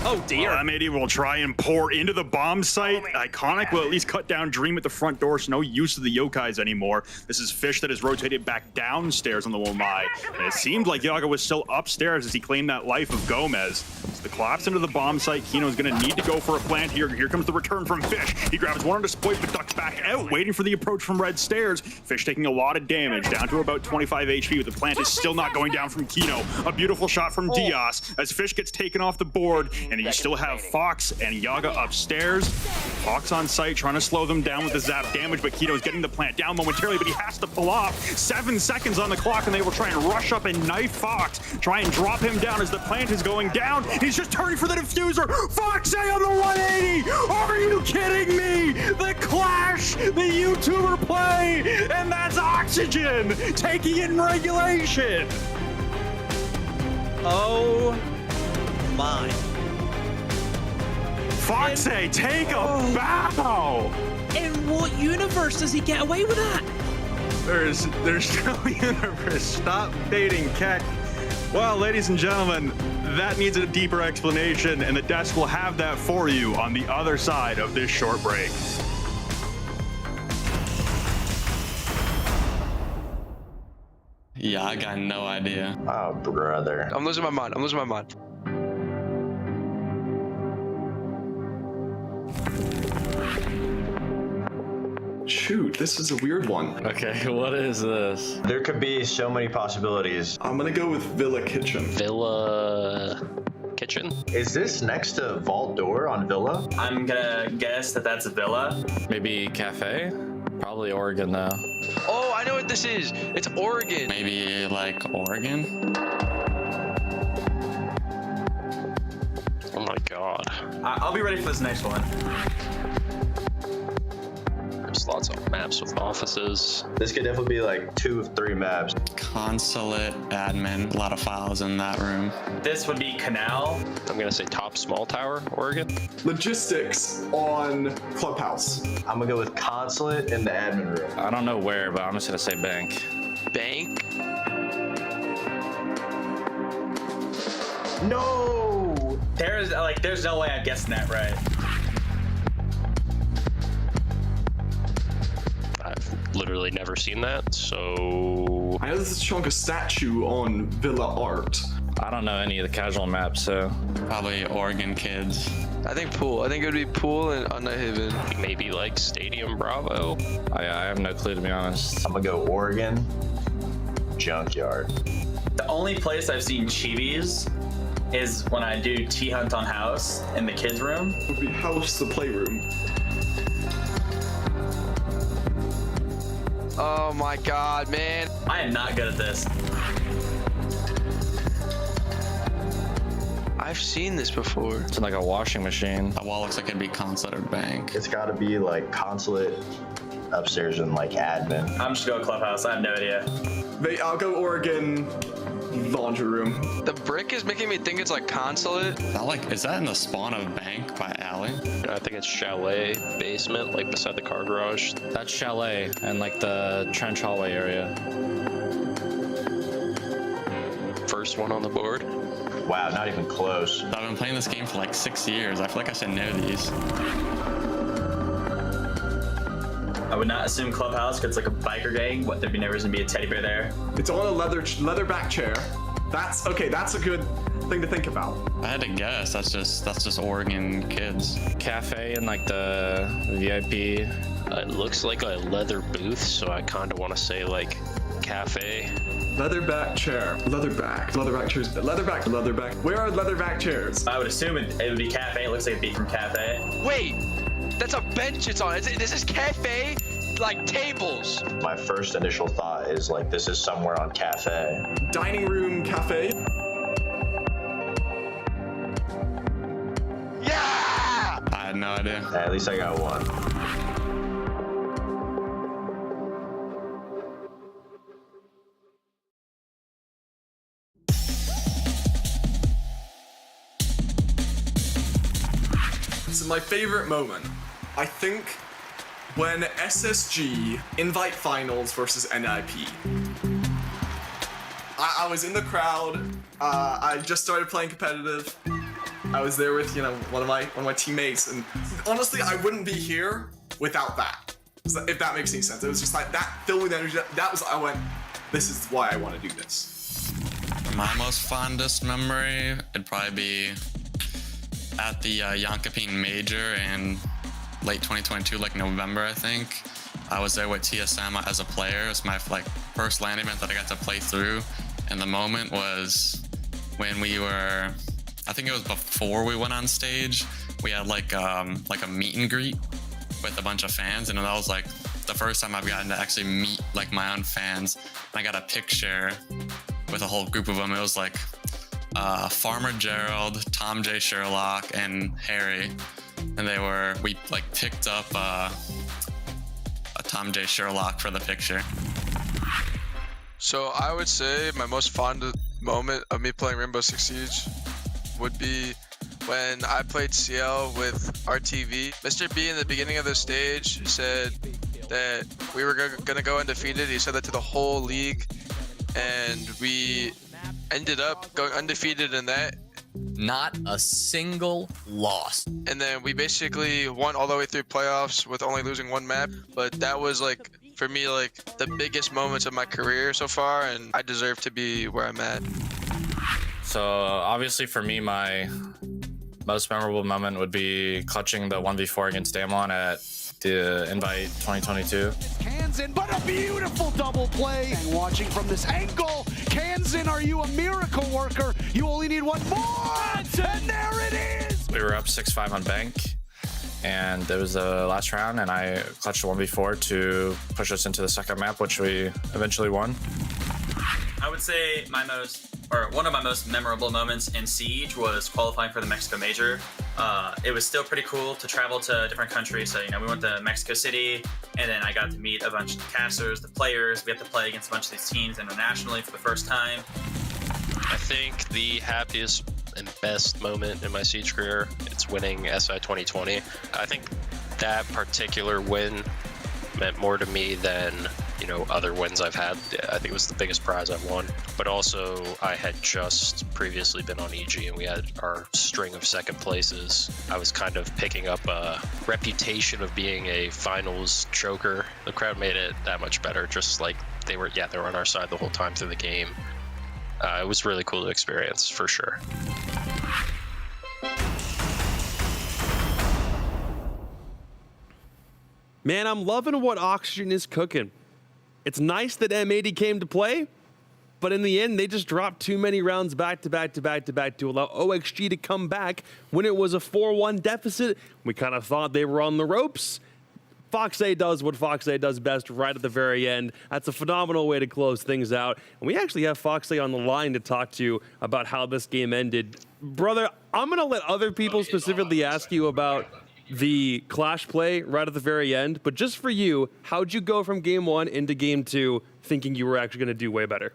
Oh, dear. M80 will try and pour into the bomb site. Iconic will at least cut down Dream at the front door, so no use of the Yokais anymore. This is Fish that is rotated back downstairs on the Womai. And it seemed like Yaga was still upstairs as he claimed that life of Gomez. So the collapse into the bomb site, Kino's going to need to go for a plant here. Here comes the return from Fish. He grabs one on exploit, but ducks back out, waiting for the approach from Red Stairs. Fish taking a lot of damage, down to about 25 HP, but the plant is still not going down from Kino. A beautiful shot from Diaz as Fish gets taken off the board, and you still have Fox and Yaga upstairs. Fox on site trying to slow them down with the zap damage, but Kino's getting the plant down momentarily, but he has to pull off. 7 seconds on the clock, and they will try and rush up and knife Fox, try and drop him down as the plant is going down. He's just turning for the diffuser. Fox on the 180! Are you kidding me? The Clash, the YouTuber play, and that's Oxygen taking it in regulation. Oh my. Foxay, take a bow! In what universe does he get away with that? There's no universe. Stop baiting Keck. Well, ladies and gentlemen, that needs a deeper explanation, and the desk will have that for you on the other side of this short break. Yeah, I got no idea. Oh, brother. I'm losing my mind. I'm losing my mind. Shoot, this is a weird one. Okay, what is this? There could be so many possibilities. I'm gonna go with Villa Kitchen. Villa Kitchen? Is this next to Vault Door on Villa? I'm gonna guess that that's a Villa. Maybe Cafe? Probably Oregon, though. Oh, I know what this is. It's Oregon. Maybe like Oregon? Oh my god. I'll be ready for this next one. There's lots of maps with offices. This could definitely be like 2 of 3 maps. Consulate, admin, a lot of files in that room. This would be Canal. I'm gonna say top small tower, Oregon. Logistics on Clubhouse. I'm gonna go with Consulate in the admin room. I don't know where, but I'm just gonna say bank. Bank? No! There's no way I'm guessing that right. I've literally never seen that, so... I know there's a chunk of statue on Villa Art. I don't know any of the casual maps, so... Probably Oregon kids. I think Pool. I think it would be Pool and on Nighthaven. Maybe like Stadium Bravo? I have no clue, to be honest. I'm gonna go Oregon Junkyard. The only place I've seen chibis is when I do T-Hunt on House in the kids' room. Would be House, the playroom. Oh my god, man. I am not good at this. I've seen this before. It's like a washing machine. That wall looks like it'd be Consulate or Bank. It's gotta be like Consulate upstairs and like admin. I'm just going Clubhouse. I have no idea. I'll go Oregon laundry room. The brick is making me think it's like Consulate. Is that in the spawn of Bank by Alley? I think it's Chalet basement, like beside the car garage. That's Chalet and like the trench hallway area. First one on the board. Wow, not even close. I've been playing this game for like 6 years. I feel like I should know these. I would not assume Clubhouse because it's like a biker gang. What, there'd be no reason to be a teddy bear there. It's on a leather back chair. That's okay. That's a good thing to think about. I had to guess. That's just Oregon kids. Cafe and like the VIP. It looks like a leather booth, so I kind of want to say like cafe. Leatherback chair. Leatherback chairs. Leatherback. Where are leatherback chairs? I would assume it would be cafe. It looks like it'd be from cafe. Wait, that's a bench it's on. This is cafe, like tables. My first initial thought is like this is somewhere on cafe. Dining room cafe. Yeah! I had no idea. At least I got one. So my favorite moment, I think, when SSG invite finals versus NIP. I was in the crowd. I just started playing competitive. I was there with one of my teammates, and honestly, I wouldn't be here without that. If that makes any sense, it was just like that filling energy. I went, this is why I want to do this. My most fondest memory, it'd probably be at the Yonkapin Major in late 2022, like November, I think. I was there with TSM as a player. It was my first LAN event that I got to play through. And the moment was when we were, I think it was before we went on stage. We had like a meet and greet with a bunch of fans, and that was like the first time I've gotten to actually meet like my own fans. And I got a picture with a whole group of them. It was like Farmer Gerald, Tom J. Sherlock, and Harry, and we like picked up a Tom J. Sherlock for the picture. So I would say my most fond moment of me playing Rainbow Six Siege would be when I played CL with RTV. Mr. B in the beginning of the stage said that we were gonna go undefeated. He said that to the whole league, and we ended up going undefeated in that. Not a single loss. And then we basically won all the way through playoffs with only losing one map. But that was like, for me, like the biggest moments of my career so far, and I deserve to be where I'm at. So obviously for me, my most memorable moment would be clutching the 1v4 against Damwon at the Invite 2022. Kansan, but a beautiful double play. And watching from this angle, Kansan, are you a miracle worker? You only need one more, and there it is. We were up 6-5 on Bank, and it was the last round, and I clutched a 1v4 to push us into the second map, which we eventually won. I would say one of my most memorable moments in Siege was qualifying for the Mexico Major. It was still pretty cool to travel to different countries. So, we went to Mexico City, and then I got to meet a bunch of the casters, the players. We got to play against a bunch of these teams internationally for the first time. I think the happiest and best moment in my Siege career, it's winning SI 2020. I think that particular win meant more to me than other wins I've had. I think it was the biggest prize I've won. But also, I had just previously been on EG, and we had our string of second places. I was kind of picking up a reputation of being a finals choker. The crowd made it that much better, just like they were on our side the whole time through the game. It was really cool to experience, for sure. Man, I'm loving what Oxygen is cooking. It's nice that M80 came to play, but in the end, they just dropped too many rounds back to back to allow OXG to come back when it was a 4-1 deficit. We kind of thought they were on the ropes. Fox A does what Fox A does best right at the very end. That's a phenomenal way to close things out. And we actually have Fox A on the line to talk to about how this game ended. Brother, I'm going to let other people specifically ask you about the Clash play right at the very end, but just for you, how'd you go from game 1 into game 2 thinking you were actually going to do way better?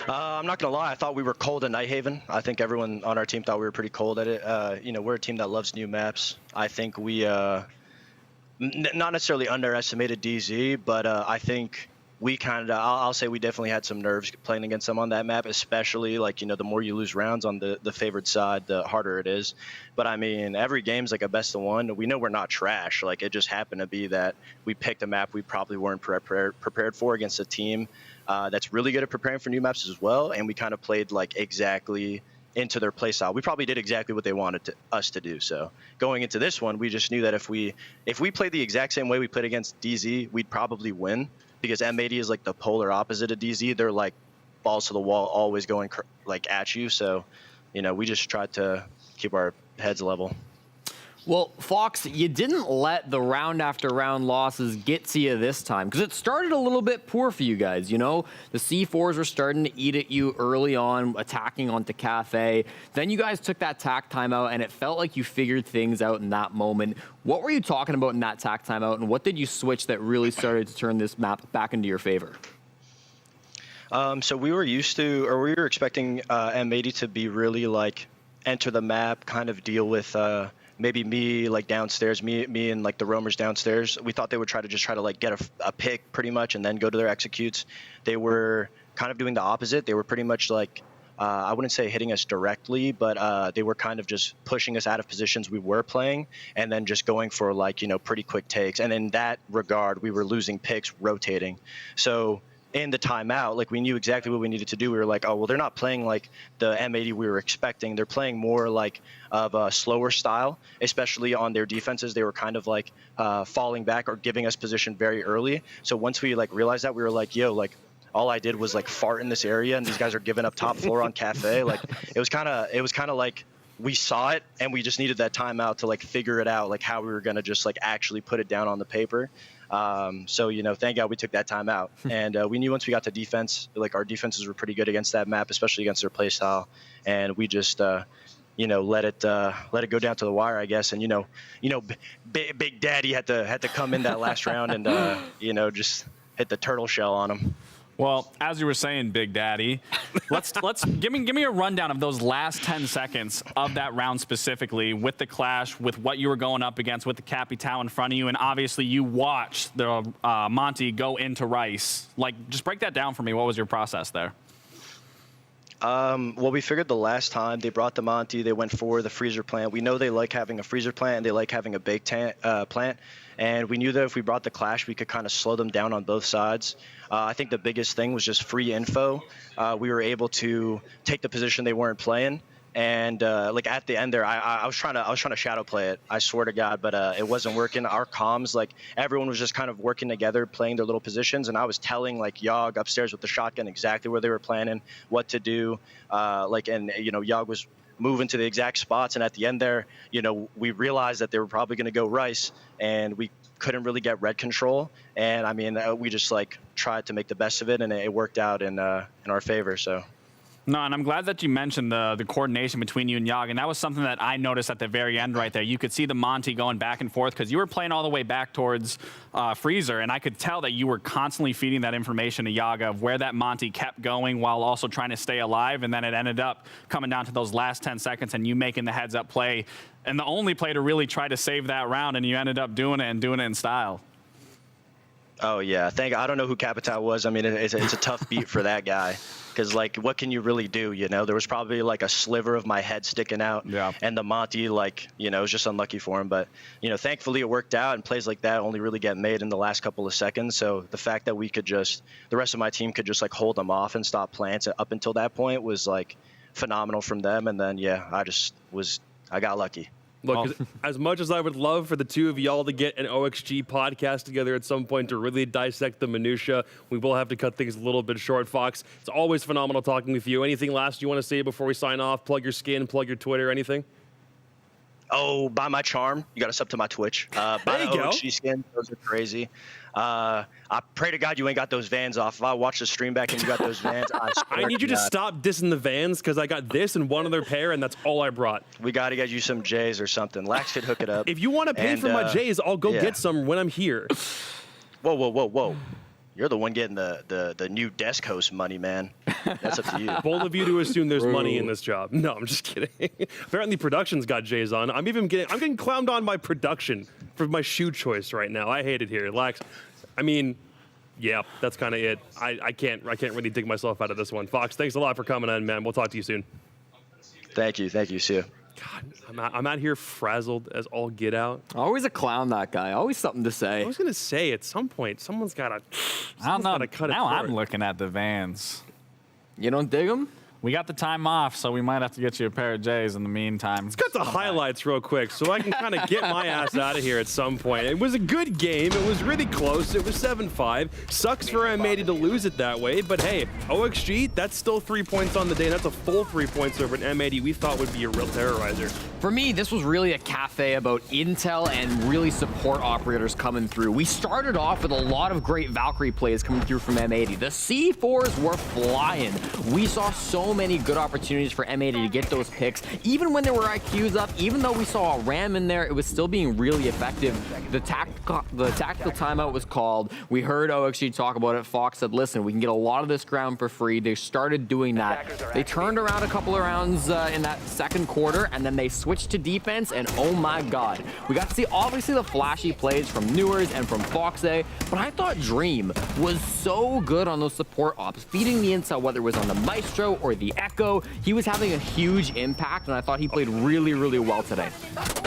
I'm not going to lie, I thought we were cold at Nighthaven. I think everyone on our team thought we were pretty cold at it. We're a team that loves new maps. I think we not necessarily underestimated DZ, but I think we kind of, I'll say we definitely had some nerves playing against them on that map, especially the more you lose rounds on the favored side, the harder it is. But I mean, every game's like a best of one. We know we're not trash. Like, it just happened to be that we picked a map we probably weren't prepared for against a team that's really good at preparing for new maps as well. And we kind of played exactly into their playstyle. We probably did exactly what they wanted us to do. So going into this one, we just knew that if we played the exact same way we played against DZ, we'd probably win. Because M80 is the polar opposite of DZ. They're balls to the wall, always going at you. So, we just tried to keep our heads level. Well, Fox, you didn't let the round after round losses get to you this time, because it started a little bit poor for you guys. The C4s were starting to eat at you early on, attacking onto Cafe. Then you guys took that tack timeout, and it felt like you figured things out in that moment. What were you talking about in that tack timeout, and what did you switch that really started to turn this map back into your favor? So we were expecting M80 to be really enter the map, kind of deal with maybe me downstairs, me and the roamers downstairs. We thought they would try to get a pick pretty much and then go to their executes. They were kind of doing the opposite. They were pretty much I wouldn't say hitting us directly, but they were kind of just pushing us out of positions we were playing and then just going for pretty quick takes. And in that regard, we were losing picks rotating. So in the timeout, we knew exactly what we needed to do. We were oh, well, they're not playing the M80 we were expecting. They're playing more of a slower style, especially on their defenses. They were kind of falling back or giving us position very early. So once we realized that, we were yo, all I did was fart in this area, and these guys are giving up top floor on Cafe. It was kind of we saw it, and we just needed that timeout to figure it out, how we were gonna just actually put it down on the paper. So thank God we took that time out, and we knew once we got to defense, our defenses were pretty good against that map, especially against their play style, and we just let it go down to the wire, I guess. And Big Daddy had to come in that last round and just hit the turtle shell on him. Well, as you were saying, Big Daddy, let's give me a rundown of those last 10 seconds of that round specifically, with the clash, with what you were going up against, with the Capital in front of you, and obviously you watched the Monty go into Rice. Just break that down for me. What was your process there? Well, we figured the last time they brought the Monty, they went for the freezer plant. We know they like having a freezer plant and they like having a bake plant. And we knew that if we brought the clash, we could kind of slow them down on both sides. I think the biggest thing was just free info. We were able to take the position they weren't playing. And at the end there, I was trying to shadow play it. I swear to God, but it wasn't working. Our comms, everyone was just kind of working together, playing their little positions, and I was telling Yogg upstairs with the shotgun exactly where they were planning, what to do. Yogg was moving to the exact spots, and at the end there, we realized that they were probably going to go Rice, and we couldn't really get red control. And I mean, we just tried to make the best of it, and it worked out in our favor. So. No, and I'm glad that you mentioned the coordination between you and Yogg, and that was something that I noticed at the very end right there. You could see the Monty going back and forth because you were playing all the way back towards Freezer, and I could tell that you were constantly feeding that information to Yogg of where that Monty kept going while also trying to stay alive, and then it ended up coming down to those last 10 seconds and you making the heads-up play, and the only play to really try to save that round, and you ended up doing it in style. Oh yeah, I don't know who Capital was. I mean, it's a tough beat for that guy, because like, what can you really do? You know, there was probably like a sliver of my head sticking out, and the Monty, like, you know, it was just unlucky for him. But you know, thankfully it worked out, and plays like that only really get made in the last couple of seconds. So the fact that we could just, the rest of my team could just like hold them off and stop plants up until that point was like phenomenal from them. And then yeah, I got lucky. Look, as much as I would love for the two of y'all to get an OXG podcast together at some point to really dissect the minutia, we will have to cut things a little bit short. Fox, it's always phenomenal talking with you. Anything last you want to say before we sign off? Plug your skin, plug your Twitter, anything? Oh, buy my charm. You got to sub to my Twitch. Buy the OXG skin. Those are crazy. I pray to God you ain't got those Vans off. If I watch the stream back and you got those Vans, I need you to stop dissing the Vans, because I got this and one other pair, and that's all I brought. We got to get you some J's or something. Lax could hook it up. If you want to pay for my J's, I'll go get some when I'm here. Whoa. You're the one getting the new desk host money, man. That's up to you. Bold of you to assume there's money in this job. No, I'm just kidding. Apparently production's got J's on. I'm getting clowned on by production for my shoe choice right now. I hate it here. Lax, I mean, yeah, that's kind of it. I can't really dig myself out of this one. Fox, thanks a lot for coming on, man. We'll talk to you soon. Thank you. See you. God, I'm out here frazzled as all get out. Always a clown, that guy. Always something to say. I was gonna say at some point someone's gotta. I don't know. Cut now it I'm looking at the Vans. You don't dig them? We got the time off, so we might have to get you a pair of J's in the meantime. Let's cut the highlights real quick so I can kind of get my ass out of here at some point. It was a good game. It was really close. It was 7-5. Sucks for M80 to lose it that way, but hey, OXG, that's still 3 points on the day. That's a full 3 points over an M80 we thought would be a real terrorizer. For me, this was really a cafe about intel and really support operators coming through. We started off with a lot of great Valkyrie plays coming through from M80. The C4s were flying. We saw so many good opportunities for M80 to get those picks. Even when there were IQs up, even though we saw a Ram in there, it was still being really effective. The tactical timeout was called. We heard OXG talk about it. Fox said, listen, we can get a lot of this ground for free. They started doing that. They turned around a couple of rounds in that second quarter, and then they switched to defense, and oh my God. We got to see obviously the flashy plays from Newers and from Foxay, but I thought Dream was so good on those support ops, feeding the intel, whether it was on the Maestro or the Echo. He was having a huge impact, and I thought he played really, really well today.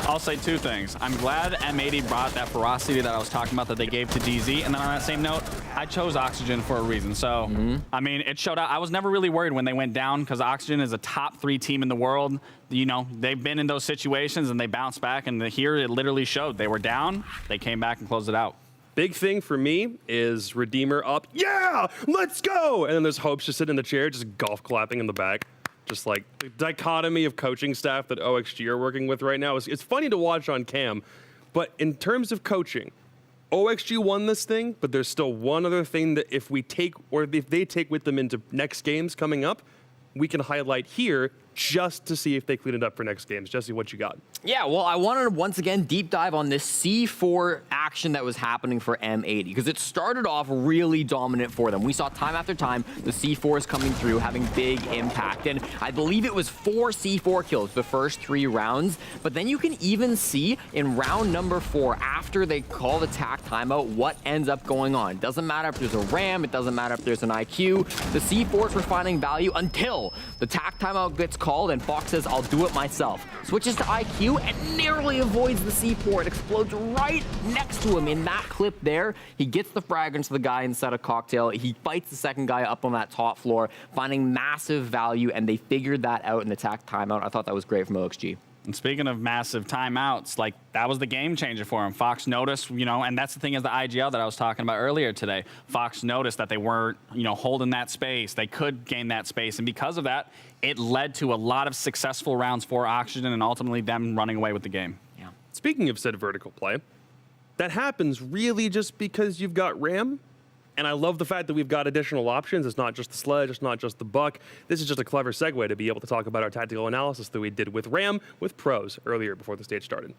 I'll say two things. I'm glad M80 brought that ferocity that I was talking about that they gave to DZ, and then on that same note, I chose Oxygen for a reason. So, I mean, it showed out. I was never really worried when they went down, because Oxygen is a top 3 team in the world. You know, they've been in those situations and they bounced back, and here it literally showed. They were down, they came back and closed it out. Big thing for me is Redeemer up. Yeah, let's go! And then there's Hopes just sitting in the chair, just golf clapping in the back. Just like the dichotomy of coaching staff that OXG are working with right now. It's funny to watch on cam, but in terms of coaching, OXG won this thing, but there's still one other thing that if they take with them into next games coming up, we can highlight here just to see if they clean it up for next games. Jesse, what you got? Yeah, well, I wanted to once again deep dive on this C4 action that was happening for M80, because it started off really dominant for them. We saw time after time the C4s coming through, having big impact, and I believe it was 4 C4 kills the first 3 rounds, but then you can even see in round number 4, after they call the TAC timeout, what ends up going on. It doesn't matter if there's a RAM, it doesn't matter if there's an IQ. The C4s were finding value until the TAC timeout gets called and Fox says, I'll do it myself. Switches to IQ and narrowly avoids the C4. It explodes right next to him in that clip there. He gets the frag into the guy inside a cocktail. He fights the second guy up on that top floor, finding massive value, and they figured that out in the TAC timeout. I thought that was great from OXG. And speaking of massive timeouts, like that was the game changer for him. Fox noticed, you know, and that's the thing is the IGL that I was talking about earlier today. Fox noticed that they weren't, you know, holding that space. They could gain that space. And because of that, it led to a lot of successful rounds for Oxygen and ultimately them running away with the game. Yeah. Speaking of said vertical play, that happens really just because you've got RAM. And I love the fact that we've got additional options. It's not just the sledge, it's not just the buck. This is just a clever segue to be able to talk about our tactical analysis that we did with RAM with pros earlier before the stage started.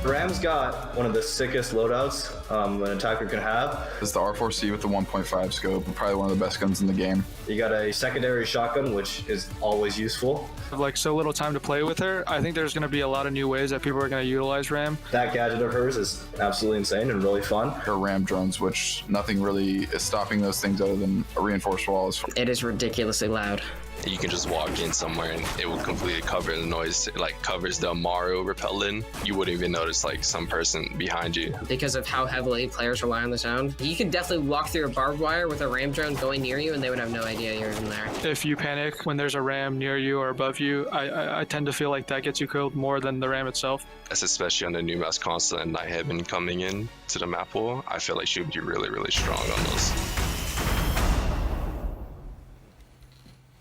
Ram's got one of the sickest loadouts an attacker can have. It's the R4C with the 1.5 scope, probably one of the best guns in the game. You got a secondary shotgun, which is always useful. Like so little time to play with her, I think there's going to be a lot of new ways that people are going to utilize Ram. That gadget of hers is absolutely insane and really fun. Her Ram drones, which nothing really is stopping those things other than a reinforced wall. It is ridiculously loud. You can just walk in somewhere and it will completely cover the noise. It like covers the Mario repellent. You wouldn't even notice like some person behind you. Because of how heavily players rely on the sound. You can definitely walk through a barbed wire with a Ram drone going near you and they would have no idea you're in there. If you panic when there's a Ram near you or above you, I tend to feel like that gets you killed more than the Ram itself. That's especially on the new mass console and Nighthaven coming in to the map pool. I feel like she would be really, really strong on those.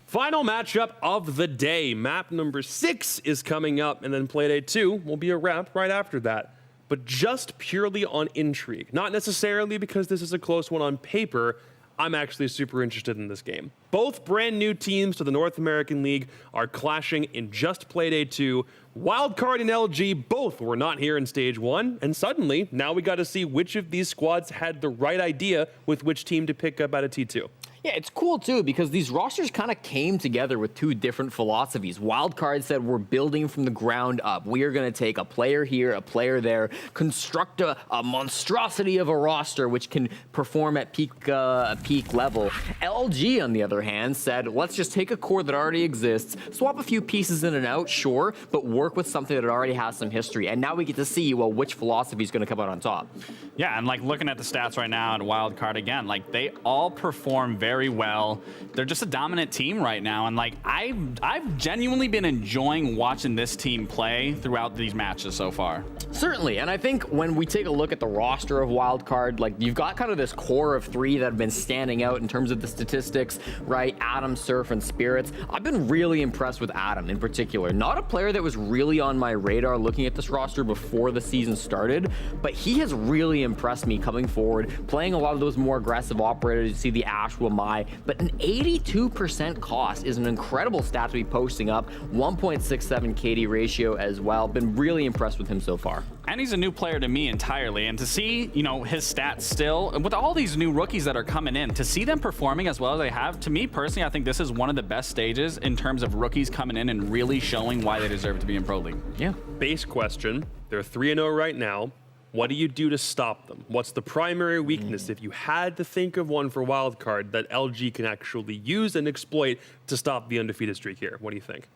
Final matchup of the day. Map number 6 is coming up, and then Playdate 2 will be a wrap right after that. But just purely on intrigue. Not necessarily because this is a close one on paper. I'm actually super interested in this game. Both brand new teams to the North American League are clashing in just Playdate 2. Wildcard and LG both were not here in Stage 1, and suddenly, now we got to see which of these squads had the right idea with which team to pick up out of T2. Yeah, it's cool too because these rosters kind of came together with two different philosophies. Wildcard said we're building from the ground up. We are going to take a player here, a player there, construct a monstrosity of a roster which can perform at peak level. LG, on the other hand, said let's just take a core that already exists, swap a few pieces in and out, sure, but work with something that already has some history. And now we get to see, well, which philosophy is going to come out on top. Yeah, and like looking at the stats right now at Wildcard again, like they all perform very well. They're just a dominant team right now, and like I've genuinely been enjoying watching this team play throughout these matches so far. Certainly, and I think when we take a look at the roster of Wildcard, like you've got kind of this core of 3 that have been standing out in terms of the statistics, right? Adam, Surf, and Spirits. I've been really impressed with Adam in particular. Not a player that was really on my radar looking at this roster before the season started, but he has really impressed me coming forward, playing a lot of those more aggressive operators. You see the Ash will but an 82% cost is an incredible stat to be posting up. 1.67 KD ratio as well. Been really impressed with him so far. And he's a new player to me entirely. And to see, you know, his stats still, with all these new rookies that are coming in, to see them performing as well as they have, to me personally, I think this is one of the best stages in terms of rookies coming in and really showing why they deserve to be in Pro League. Yeah. Base question. They're 3-0 right now. What do you do to stop them? What's the primary weakness, if you had to think of one for Wildcard, that LG can actually use and exploit to stop the undefeated streak here? What do you think?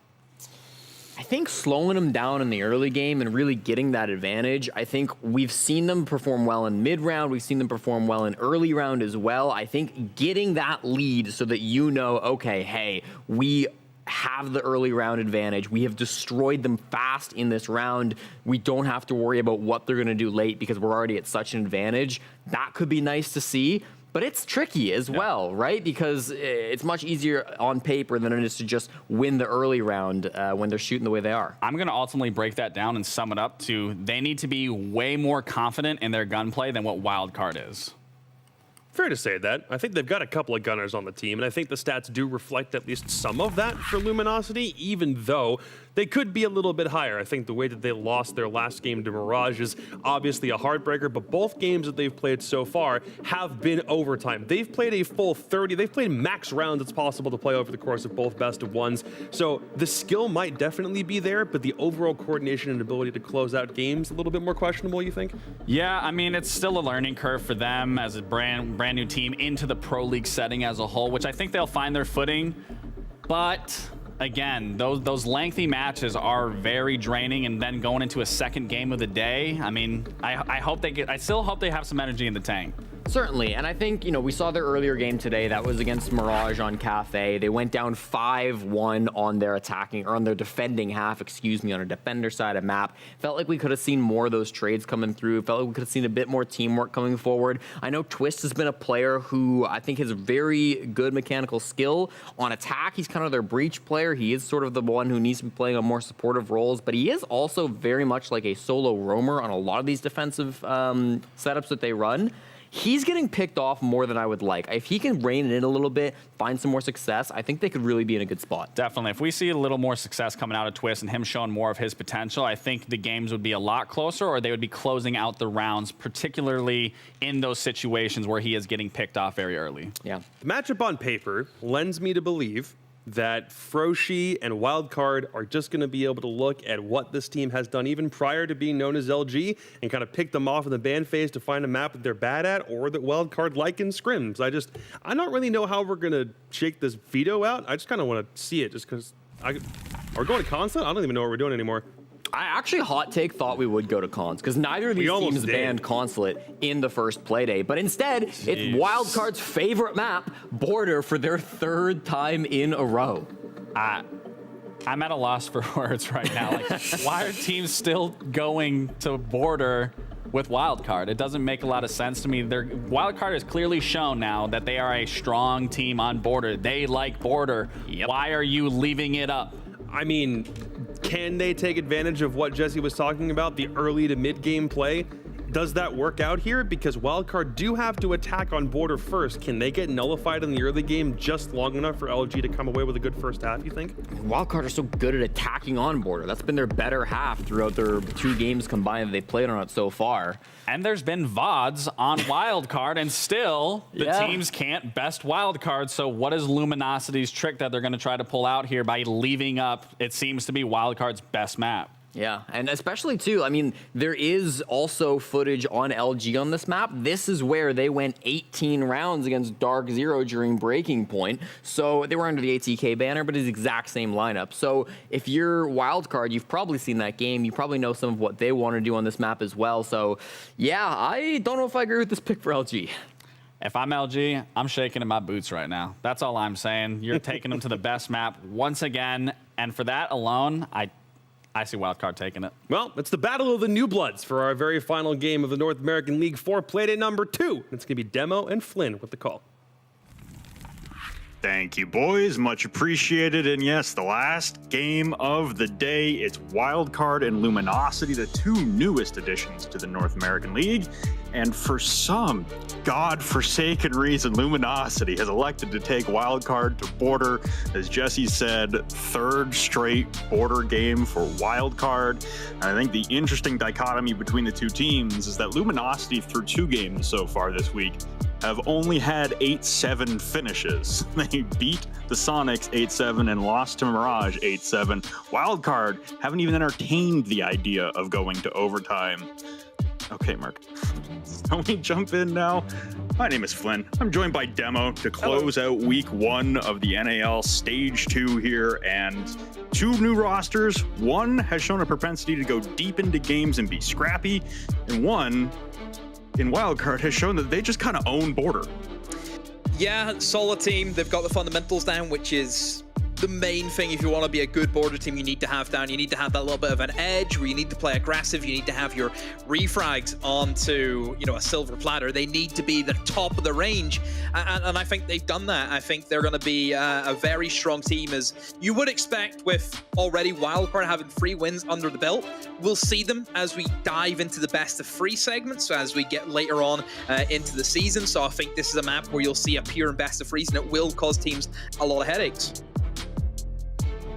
I think slowing them down in the early game and really getting that advantage. I think we've seen them perform well in mid-round. We've seen them perform well in early round as well. I think getting that lead so that you know, okay, hey, we have the early round advantage. We have destroyed them fast in this round. We don't have to worry about what they're going to do late because we're already at such an advantage. That could be nice to see, but it's tricky as well, right? Because it's much easier on paper than it is to just win the early round when they're shooting the way they are. I'm going to ultimately break that down and sum it up to they need to be way more confident in their gunplay than what Wildcard is. Fair to say that. I think they've got a couple of gunners on the team, and I think the stats do reflect at least some of that for Luminosity, even though they could be a little bit higher. I think the way that they lost their last game to Mirage is obviously a heartbreaker, but both games that they've played so far have been overtime. They've played a full 30. They've played max rounds it's possible to play over the course of both best of ones. So the skill might definitely be there, but the overall coordination and ability to close out games a little bit more questionable, you think? Yeah, I mean, it's still a learning curve for them as a brand new team into the Pro League setting as a whole, which I think they'll find their footing. But again, those lengthy matches are very draining, and then going into a second game of the day, I mean, I still hope they have some energy in the tank. Certainly, and I think, you know, we saw their earlier game today. That was against Mirage on Cafe. They went down 5-1 on their attacking, or on their defending half, excuse me, on a defender side of map. Felt like we could have seen more of those trades coming through. Felt like we could have seen a bit more teamwork coming forward. I know Twist has been a player who I think has very good mechanical skill. On attack, he's kind of their breach player. He is sort of the one who needs to be playing on more supportive roles, but he is also very much like a solo roamer on a lot of these defensive setups that they run. he's getting picked off more than I would like. If he can rein it in a little bit, find some more success, I think they could really be in a good spot. Definitely. If we see a little more success coming out of Twist and him showing more of his potential, I think the games would be a lot closer, or they would be closing out the rounds, particularly in those situations where he is getting picked off very early. Yeah. The matchup on paper lends me to believe that Froshi and Wildcard are just going to be able to look at what this team has done even prior to being known as LG and kind of pick them off in the ban phase to find a map that they're bad at or that Wildcard like in scrims. I don't really know how we're going to shake this veto out. I just kind of want to see it just because are we going to constant? I don't even know what we're doing anymore. I actually, hot take, thought we would go to cons because neither of these teams banned Consulate in the first play day, but instead it's Wildcard's favorite map, Border, for their 3rd time in a row. I'm at a loss for words right now. Like, why are teams still going to Border with Wildcard? It doesn't make a lot of sense to me. Wildcard has clearly shown now that they are a strong team on Border. They like Border. Yep. Why are you leaving it up? I mean, can they take advantage of what Jesse was talking about, the early to mid-game play? Does that work out here? Because Wildcard do have to attack on Border first. Can they get nullified in the early game just long enough for LG to come away with a good first half, you think? Wildcard are so good at attacking on Border. That's been their better half throughout their 2 games combined that they played on it so far. And there's been VODs on Wildcard, and still the teams can't best Wildcard. So what is Luminosity's trick that they're going to try to pull out here by leaving up, it seems to be Wildcard's best map? Yeah, and especially too, I mean, there is also footage on LG on this map. This is where they went 18 rounds against DarkZero during Breaking Point. So they were under the ATK banner, but it's the exact same lineup. So if you're Wildcard, you've probably seen that game. You probably know some of what they want to do on this map as well. So yeah, I don't know if I agree with this pick for LG. If I'm LG, I'm shaking in my boots right now. That's all I'm saying. You're taking them to the best map once again. And for that alone, I see Wildcard taking it. Well, it's the Battle of the New Bloods for our very final game of the North American League 4 Playdate number 2. It's going to be Demo and Flynn with the call. Thank you, boys. Much appreciated. And yes, the last game of the day, it's Wildcard and Luminosity, the 2 newest additions to the North American League. And for some godforsaken reason, Luminosity has elected to take Wildcard to Border. As Jesse said, 3rd straight Border game for Wildcard. And I think the interesting dichotomy between the 2 teams is that Luminosity, through 2 games so far this week, have only had 8-7 finishes. They beat the Soniqs 8-7 and lost to Mirage 8-7. Wildcard haven't even entertained the idea of going to overtime. Okay, Mark. Can we jump in now? My name is Flynn. I'm joined by Demo to close out week 1 of the NAL Stage 2 here, and 2 new rosters. One has shown a propensity to go deep into games and be scrappy, and one in Wildcard has shown that they just kind of own Border. Yeah, solid team. They've got the fundamentals down, which is the main thing. If you want to be a good Border team, you need to have down. You need to have that little bit of an edge where you need to play aggressive. You need to have your refrags onto, a silver platter. They need to be the top of the range. And I think they've done that. I think they're going to be a very strong team, as you would expect with already Wildcard having 3 wins under the belt. We'll see them as we dive into the best of 3 segments, so as we get later on into the season. So I think this is a map where you'll see a pure and best of 3s, and it will cause teams a lot of headaches.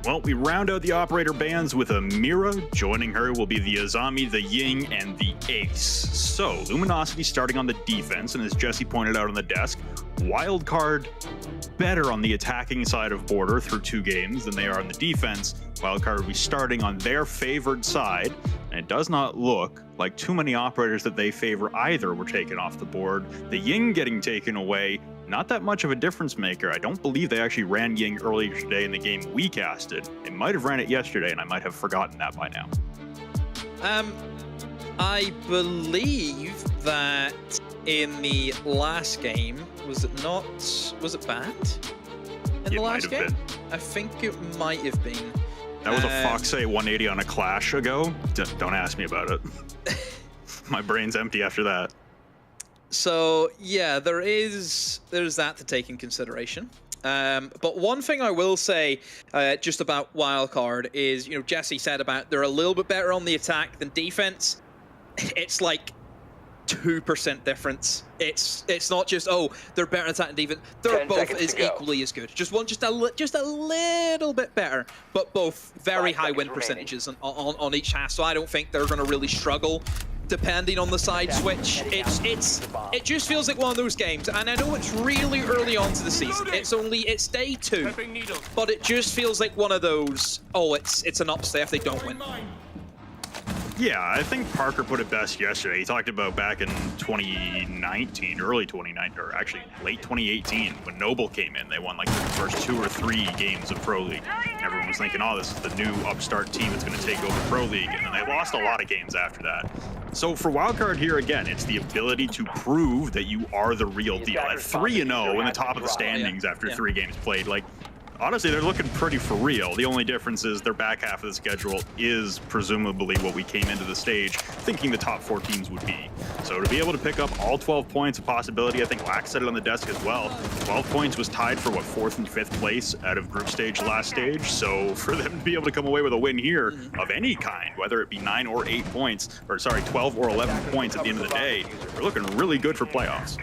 Well, we round out the operator bands with a Mira. Joining her will be the Azami, the Ying, and the Ace. So, Luminosity starting on the defense, and as Jesse pointed out on the desk, Wildcard better on the attacking side of Border through 2 games than they are on the defense. Wildcard will be starting on their favored side, and it does not look like too many operators that they favor either were taken off the board. The Ying getting taken away, not that much of a difference maker. I don't believe they actually ran Ying earlier today in the game we casted. They might have ran it yesterday, and I might have forgotten that by now. I believe that in the last game, was it banned? In the last game? Been. I think it might have been. That was a Foxay 180 on a Clash ago. Don't ask me about it. My brain's empty after that. So yeah, there's that to take in consideration. But one thing I will say just about Wildcard is, Jesse said about they're a little bit better on the attack than defense. It's like 2% difference. It's not just, oh, they're better at attack and defense. They're both as equally as good. Just one, just a little bit better, but both very high win percentages on each half. So I don't think they're going to really struggle depending on the side switch. It just feels like one of those games, and I know it's really early on to the season. It's day 2, but it just feels like one of those, oh, it's an upset if they don't win. Yeah, I think Parker put it best yesterday. He talked about back in 2019, early 2019, or actually late 2018, when Noble came in. They won like the first 2 or 3 games of Pro League. Everyone was thinking, oh, this is the new upstart team that's going to take over Pro League. And then they lost a lot of games after that. So for Wildcard here, again, it's the ability to prove that you are the real deal. At 3-0 in the top of the standings after 3 games played, like, honestly, they're looking pretty for real. The only difference is their back half of the schedule is presumably what we came into the stage thinking the top 4 teams would be. So to be able to pick up all 12 points, a possibility, I think Lax said it on the desk as well. 12 points was tied for, what, 4th and 5th place out of group stage last stage. So for them to be able to come away with a win here of any kind, whether it be 9 or 8 points, or sorry, 12 or 11 points at the end of the day, they're looking really good for playoffs.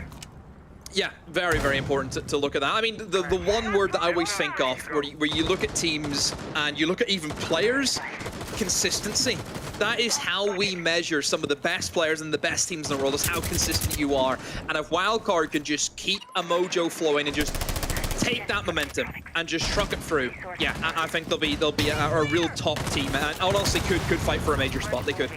Yeah, very, very important to look at that. I mean, the one word that I always think of where you look at teams and you look at even players, consistency. That is how we measure some of the best players and the best teams in the world, is how consistent you are. And if Wildcard can just keep a mojo flowing and just take that momentum and just truck it through, yeah, I think they'll be a real top team. And honestly, could fight for a major spot. They could.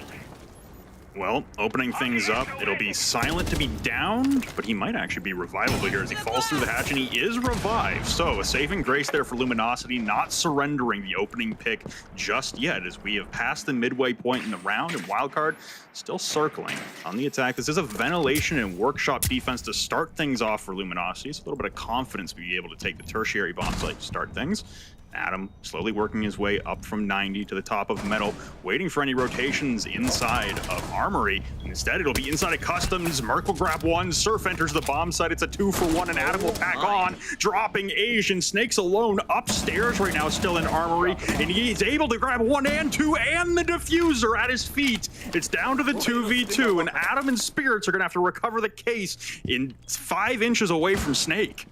Well, opening things up, it'll be Silent to be downed, but he might actually be revivable here as he falls through the hatch, and he is revived. So a saving grace there for Luminosity, not surrendering the opening pick just yet, as we have passed the midway point in the round, and Wildcard still circling on the attack. This is a ventilation and workshop defense to start things off for Luminosity. It's a little bit of confidence to be able to take the tertiary bomb site to start things. Adam slowly working his way up from 90 to the top of Metal, waiting for any rotations inside of Armory. Instead, it'll be inside of Customs. Merc will grab one. Surf enters the bomb site. It's a 2-for-1, and Adam will tack on, dropping Asian. Snakes alone upstairs right now, still in Armory, and he's able to grab 1 and 2 and the diffuser at his feet. It's down to the 2v2, and Adam and Spirits are going to have to recover the case in 5 inches away from Snake.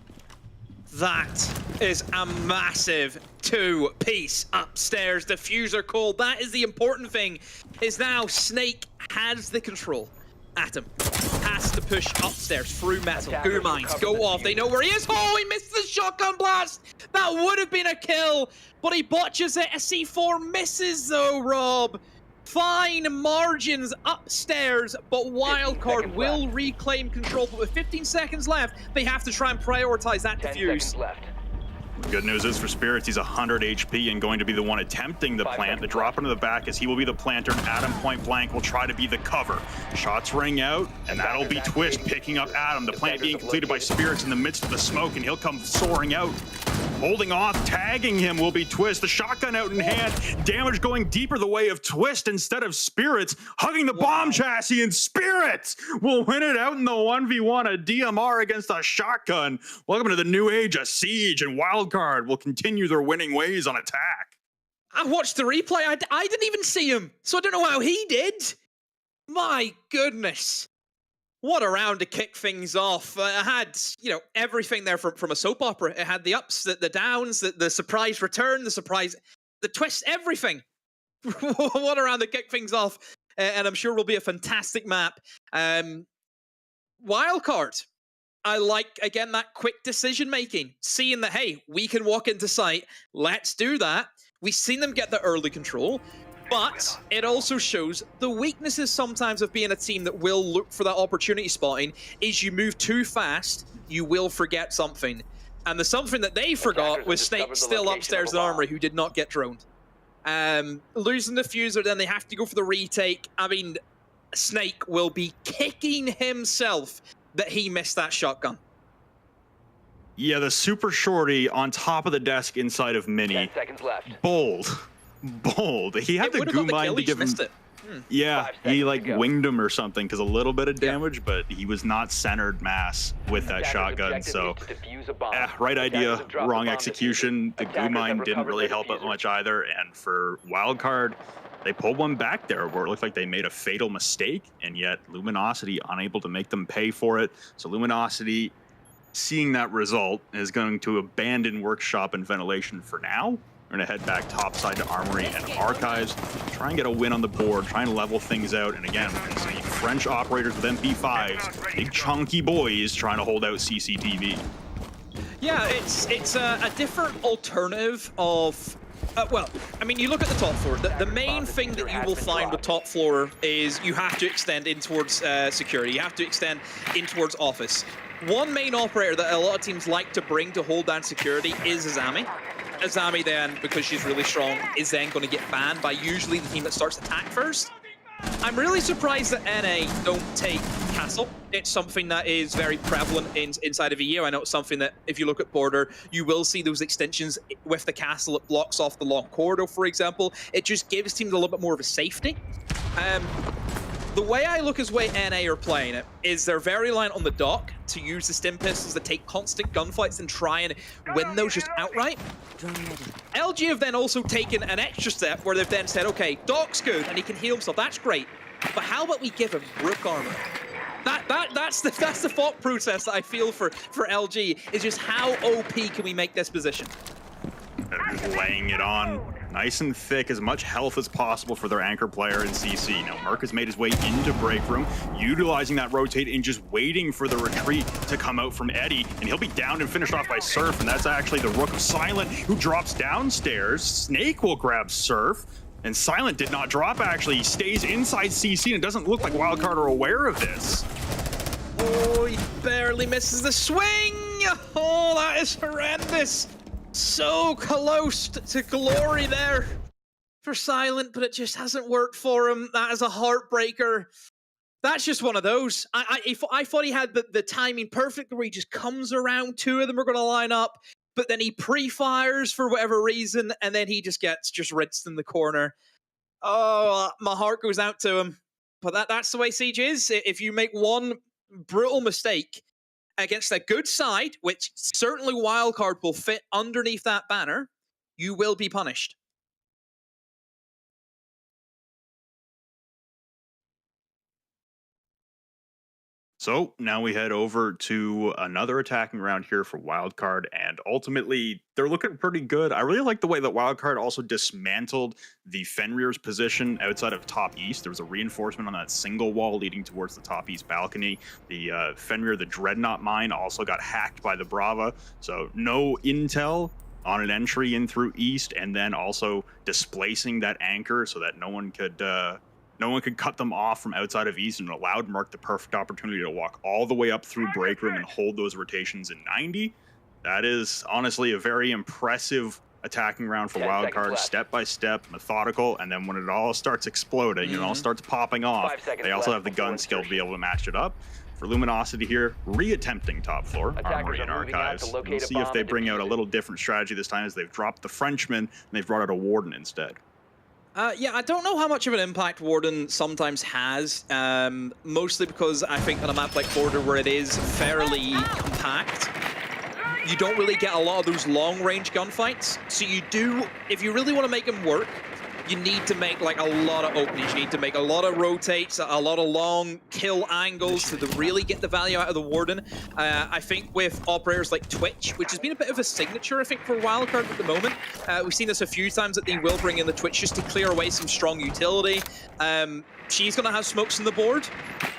That is a massive 2-piece upstairs diffuser call. That is the important thing, is now Snake has the control. Atom has to push upstairs through Metal. Goo mines go off. They know where he is. Oh, he missed the shotgun blast. That would have been a kill, but he botches it. A C4 misses though, Rob. Fine margins upstairs, but Wildcard will reclaim control. But with 15 seconds left, they have to try and prioritize that defuse. Good news is for Spirits, he's 100 HP and going to be the one attempting the plant. The drop into the back as he will be the planter, and Adam point blank will try to be the cover. Shots ring out, and that'll be Twist picking up Adam. The plant being completed by Spirits in the midst of the smoke, and he'll come soaring out. Holding off, tagging him will be Twist. The shotgun out in hand. Damage going deeper the way of Twist instead of Spirits. Hugging the bomb chassis, and Spirits will win it out in the 1v1. A DMR against a shotgun. Welcome to the new age of Siege, and Wildcard will continue their winning ways on attack. I watched the replay. I didn't even see him, so I don't know how he did. My goodness. What a round to kick things off. It had, everything there from a soap opera. It had the ups, the downs, the surprise return, the twist, everything. What a round to kick things off. And I'm sure will be a fantastic map. Wildcard. I like, again, that quick decision-making. Seeing that, hey, we can walk into site. Let's do that. We've seen them get the early control. But it also shows the weaknesses sometimes of being a team that will look for that opportunity spotting is you move too fast, you will forget something. And the something that they forgot was Snake still upstairs in Armory, who did not get droned. Losing the fuser, then they have to go for the retake. I mean, Snake will be kicking himself that he missed that shotgun. Yeah, the super shorty on top of the desk inside of Mini. 10 seconds left. Bold. He had the goo mine to give him. Yeah, he winged him or something because a little bit of damage, but he was not centered mass with that shotgun. So, right idea, wrong execution. The goo mine didn't really help it much either. And for Wildcard, they pulled one back there where it looked like they made a fatal mistake, and yet Luminosity unable to make them pay for it. So Luminosity, seeing that result, is going to abandon Workshop and Ventilation for now. We're going to head back topside to Armory and Archives, try and get a win on the board, try and level things out. And again, we're going to see French operators with MP5s, big chunky boys trying to hold out CCTV. Yeah, it's a different alternative of... well, I mean, you look at the top floor. The main thing that you will find with top floor is you have to extend in towards security. You have to extend in towards office. One main operator that a lot of teams like to bring to hold down security is Azami. Azami then, because she's really strong, is then going to get banned by usually the team that starts attack first. I'm really surprised that NA don't take Castle. It's something that is very prevalent inside of EU. I know it's something that, if you look at Border, you will see those extensions with the Castle. It blocks off the long corridor, for example. It just gives teams a little bit more of a safety. The way I look as way NA are playing it is they're very reliant on the dock to use the stim pistols that take constant gunfights and try and win those just outright. LG have then also taken an extra step where they've then said, okay, Doc's good and he can heal himself, that's great, but how about we give him Rook armor? That's the thought process that I feel for LG, is just how OP can we make this position? They're just laying it on nice and thick, as much health as possible for their anchor player in CC. Now, Merc has made his way into break room, utilizing that rotate and just waiting for the retreat to come out from Eddie, and he'll be downed and finished off by Surf, and that's actually the Rook of Silent who drops downstairs. Snake will grab Surf, and Silent did not drop, actually. He stays inside CC, and it doesn't look like Wildcard are aware of this. Oh, he barely misses the swing! Oh, that is horrendous! So close to glory there for Silent, but it just hasn't worked for him. That is a heartbreaker. That's just one of those. I thought he had the timing perfect where he just comes around, two of them are going to line up, but then he pre-fires for whatever reason, and then he just gets rinsed in the corner. Oh, my heart goes out to him. But that's the way Siege is. If you make one brutal mistake against a good side, which certainly Wildcard will fit underneath that banner, you will be punished. So now we head over to another attacking round here for Wildcard, and ultimately they're looking pretty good. I really like the way that Wildcard also dismantled the Fenrir's position outside of top east. There was a reinforcement on that single wall leading towards the top east balcony. The Fenrir, the Dreadnought mine, also got hacked by the Brava, so no intel on an entry in through east, and then also displacing that anchor so that no one could cut them off from outside of east, and allowed Merc the perfect opportunity to walk all the way up through break room and hold those rotations in 90. That is honestly a very impressive attacking round for Wildcard, step by step, methodical, and then when it all starts exploding and it all starts popping off, they also have the gun skill to be able to match it up. For Luminosity here, re-attempting top floor, Armory and Archives. We'll see if they bring out a little different strategy this time, as they've dropped the Frenchman and they've brought out a Warden instead. Yeah, I don't know how much of an impact Warden sometimes has, mostly because I think on a map like Border, where it is fairly compact, you don't really get a lot of those long-range gunfights. So you do, if you really want to make them work, you need to make like a lot of openings. You need to make a lot of rotates, a lot of long kill angles to really get the value out of the Warden. I think with operators like Twitch, which has been a bit of a signature, I think, for Wildcard at the moment. We've seen this a few times that they will bring in the Twitch just to clear away some strong utility. She's going to have smokes on the board.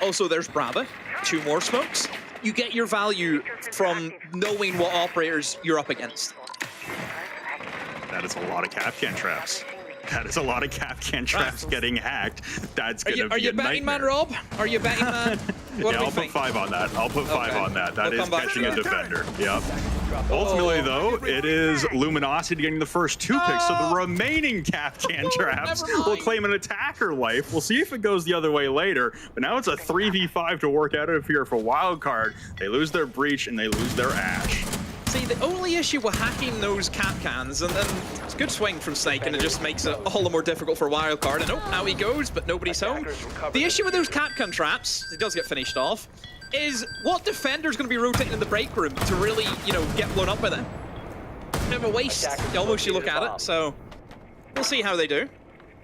Also, there's Brava, 2 more smokes. You get your value from knowing what operators you're up against. That is a lot of Capcan traps. That is a lot of Capcan traps getting hacked. That's going to be a nightmare. Are you betting man, Rob? Are you betting man? Yeah, I'll put 5 on that. I'll put 5 on that. That is catching a defender. Yep. Ultimately, though, it is Luminosity getting the first 2 picks, so the remaining Capcan traps will claim an attacker life. We'll see if it goes the other way later, but now it's a 3v5 to work out of here for Wildcard. They lose their Breach and they lose their Ash. See, the only issue with hacking those Capcans, and it's a good swing from Snake, and it just makes it all the more difficult for Wildcard. And out he goes, but nobody's home. The issue with those Capcan traps, it does get finished off, is what defender's going to be rotating in the break room to really, get blown up by them? Bit of a waste, almost, you look at it, so we'll see how they do.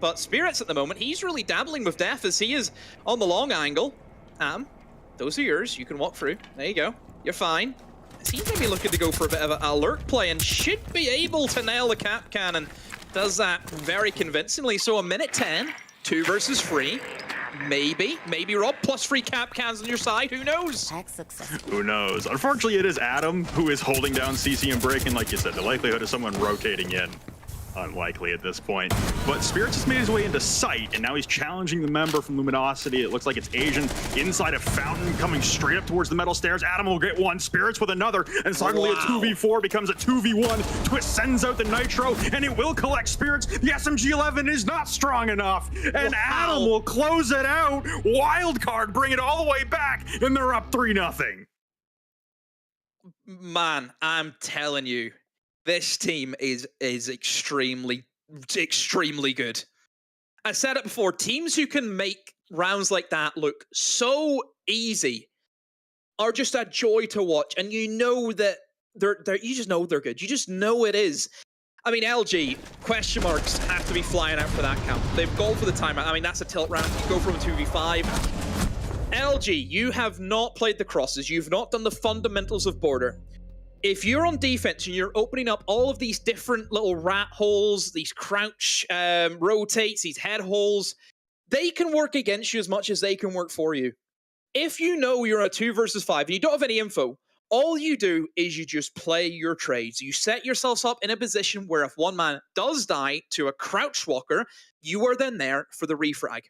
But Spirits at the moment, he's really dabbling with death as he is on the long angle. Those are yours. You can walk through. There you go. You're fine. He's maybe looking to go for a bit of an alert play and should be able to nail the cap cannon. Does that very convincingly. So a minute 10, 2 versus 3. Maybe Rob, plus 3 cap cans on your side. Who knows? Who knows? Unfortunately, it is Adam who is holding down CC and breaking. Like you said, the likelihood of someone rotating in, unlikely at this point. But Spirits has made his way into sight, and now he's challenging the member from Luminosity. It looks like it's Asian inside a fountain coming straight up towards the metal stairs. Adam will get one, Spirits with another, and suddenly a 2v4 becomes a 2v1. Twist sends out the Nitro, and it will collect Spirits. The SMG-11 is not strong enough, and Adam will close it out. Wildcard bring it all the way back, and they're up 3-0. Man, I'm telling you, this team is extremely good. I said it before, teams who can make rounds like that look so easy are just a joy to watch, and you know that you just know they're good. You just know it is. I mean, LG, question marks have to be flying out for that count. They've gone for the timeout. I mean, that's a tilt round. You go from a 2v5. LG, you have not played the crosses. You've not done the fundamentals of Border. If you're on defense and you're opening up all of these different little rat holes, these crouch rotates, these head holes, they can work against you as much as they can work for you. If you know you're on a 2 versus 5 and you don't have any info, all you do is you just play your trades. You set yourselves up in a position where if one man does die to a crouch walker, you are then there for the refrag.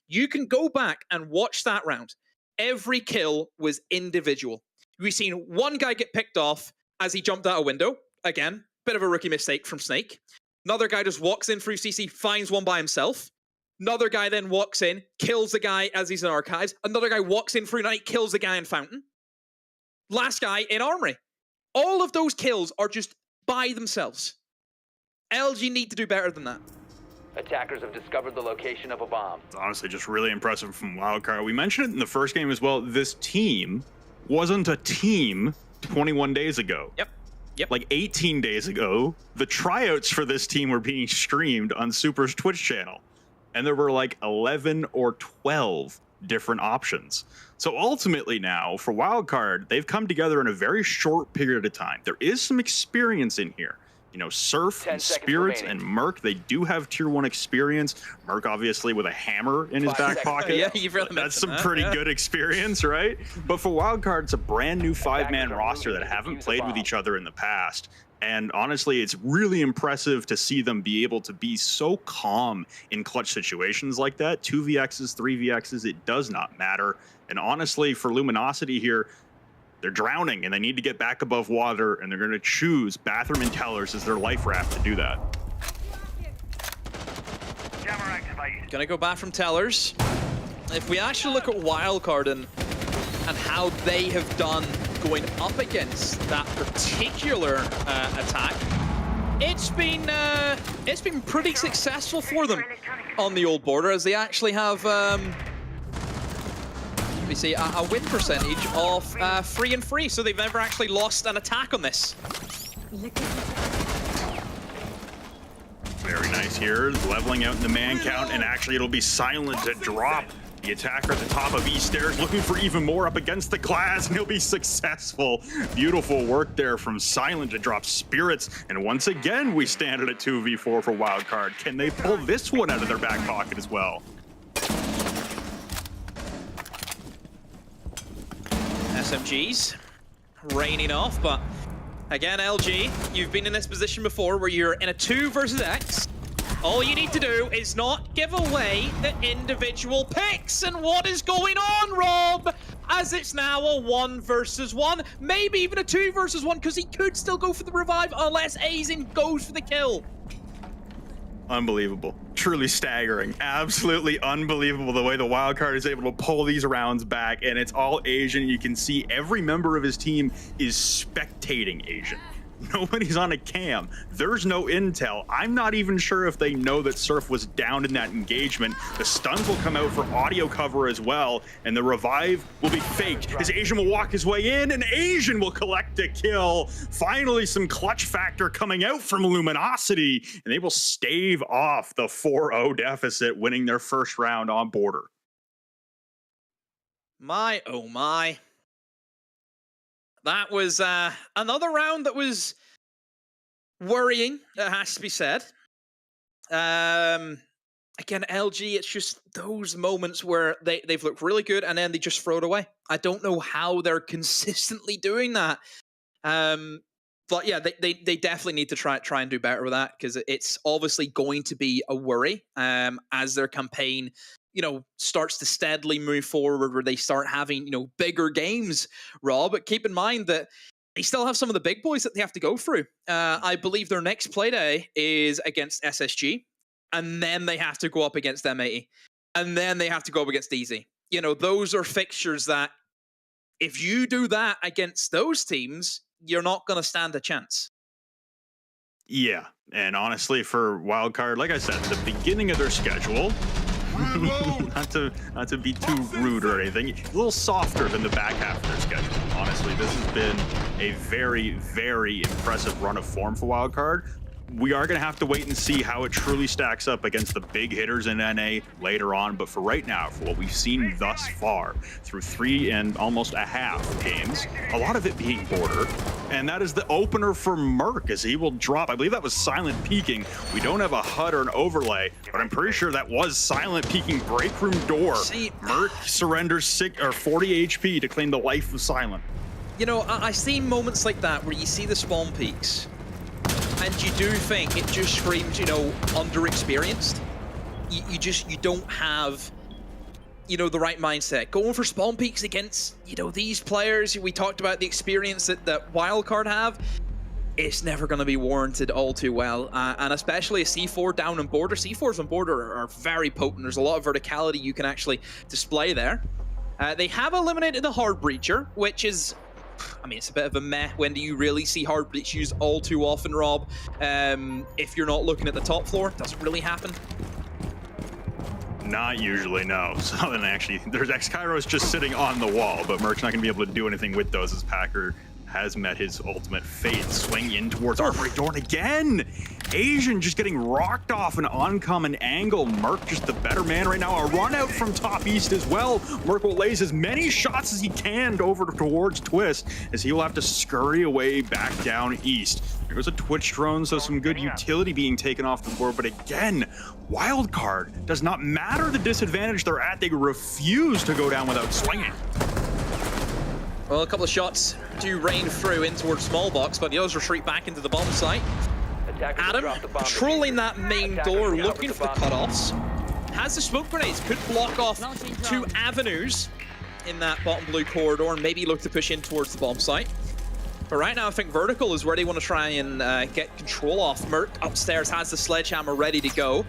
You can go back and watch that round. Every kill was individual. We've seen one guy get picked off as he jumped out a window. Again, bit of a rookie mistake from Snake. Another guy just walks in through CC, finds one by himself. Another guy then walks in, kills the guy as he's in Archives. Another guy walks in through Night, kills the guy in Fountain. Last guy in Armory. All of those kills are just by themselves. LG need to do better than that. Attackers have discovered the location of a bomb. It's honestly just really impressive from Wildcard. We mentioned it in the first game as well. This team wasn't a team 21 days ago. Yep. Like 18 days ago, the tryouts for this team were being streamed on Super's Twitch channel. And there were like 11 or 12 different options. So ultimately now, for Wildcard, they've come together in a very short period of time. There is some experience in here. You know, Surf and Spirits and Merc, they do have tier 1 experience. Merc, obviously, with a hammer in his back pocket. Yeah, you've really That's some pretty good experience, right? But for Wildcard, it's a brand new 5-man roster that haven't played with each other in the past. And honestly, it's really impressive to see them be able to be so calm in clutch situations like that. 2vx's, 3vx's, it does not matter. And honestly, for Luminosity here, they're drowning and they need to get back above water, and they're going to choose Bathroom and Tellers as their life raft to do that. Gonna go Bathroom Tellers. If we actually look at Wildcard and how they have done going up against that particular attack, it's been pretty successful for them on the old Border, as they actually have we see a win percentage of 3-3, so they've never actually lost an attack on this. Very nice here, leveling out in the man count, and actually it'll be Silent to drop the attacker at the top of East Stairs, looking for even more up against the glass, and he'll be successful. Beautiful work there from Silent to drop Spirits, and once again we stand at a 2v4 for Wildcard. Can they pull this one out of their back pocket as well? SMGs raining off, but again, LG, you've been in this position before where you're in a 2 versus X. All you need to do is not give away the individual picks. And what is going on, Rob? As it's now a 1 versus 1, maybe even a 2 versus 1, because he could still go for the revive unless Aizen goes for the kill. Unbelievable. Truly staggering. Absolutely unbelievable the way the Wildcard is able to pull these rounds back, and it's all Asian. You can see every member of his team is spectating Asian. Nobody's on a cam. There's no intel. I'm not even sure if they know that Surf was down in that engagement. The stuns will come out for audio cover as well, and the revive will be faked as Asian will walk his way in, and Asian will collect a kill. Finally, some clutch factor coming out from Luminosity, and they will stave off the 4-0 deficit, winning their first round on Border. My, oh my. That was another round that was worrying, it has to be said. Again, LG, it's just those moments where they've looked really good and then they just throw it away. I don't know how they're consistently doing that. But yeah, they definitely need to try and do better with that, because it's obviously going to be a worry as their campaign, you know, starts to steadily move forward, where they start having, you know, bigger games, Rob. But keep in mind that they still have some of the big boys that they have to go through. I believe their next playday is against SSG, and then they have to go up against M80, and then they have to go up against DZ. You know, those are fixtures that if you do that against those teams, you're not going to stand a chance. Yeah, and honestly, for Wildcard, like I said, the beginning of their schedule, not to be too rude or anything, a little softer than the back half of their schedule. Honestly, this has been a very, very impressive run of form for Wildcard. We are going to have to wait and see how it truly stacks up against the big hitters in NA later on. But for right now, for what we've seen thus far through 3 and almost a half games, a lot of it being Border. And that is the opener for Merc, as he will drop. I believe that was silent peeking. We don't have a HUD or an overlay, but I'm pretty sure that was silent peeking break room door. Merc surrenders 40 HP to claim the life of Silent. You know, I see moments like that where you see the spawn peaks, and you do think it just screams, you know, underexperienced. You don't have, you know, the right mindset. Going for spawn peaks against, you know, these players, we talked about the experience that Wildcard have, it's never going to be warranted all too well. And especially a C4 down on Border. C4s on Border are very potent. There's a lot of verticality you can actually display there. They have eliminated the Hard Breacher, which is, I mean, it's a bit of a meh. When do you really see Hard Breach used all too often, Rob? If you're not looking at the top floor, doesn't really happen. Not usually, no. So then actually, there's X-Kairos just sitting on the wall, but Merc's not going to be able to do anything with those, as Packer has met his ultimate fate. Swing in towards Armory Dorn again. Asian just getting rocked off an uncommon angle. Merc just the better man right now. A run out from top east as well. Merc will lays as many shots as he can over towards Twist, as he will have to scurry away back down east. There goes a Twitch drone, so some good utility being taken off the board. But again, Wildcard does not matter the disadvantage they're at. They refuse to go down without swinging. Well, a couple of shots do rain through in towards small box, but the others retreat back into the bomb site. Adam patrolling that main door, looking for the cutoffs. Has the smoke grenades, could block off 2 avenues in that bottom blue corridor and maybe look to push in towards the bomb site. But right now, I think vertical is where they want to try and get control off. Merc upstairs has the sledgehammer ready to go.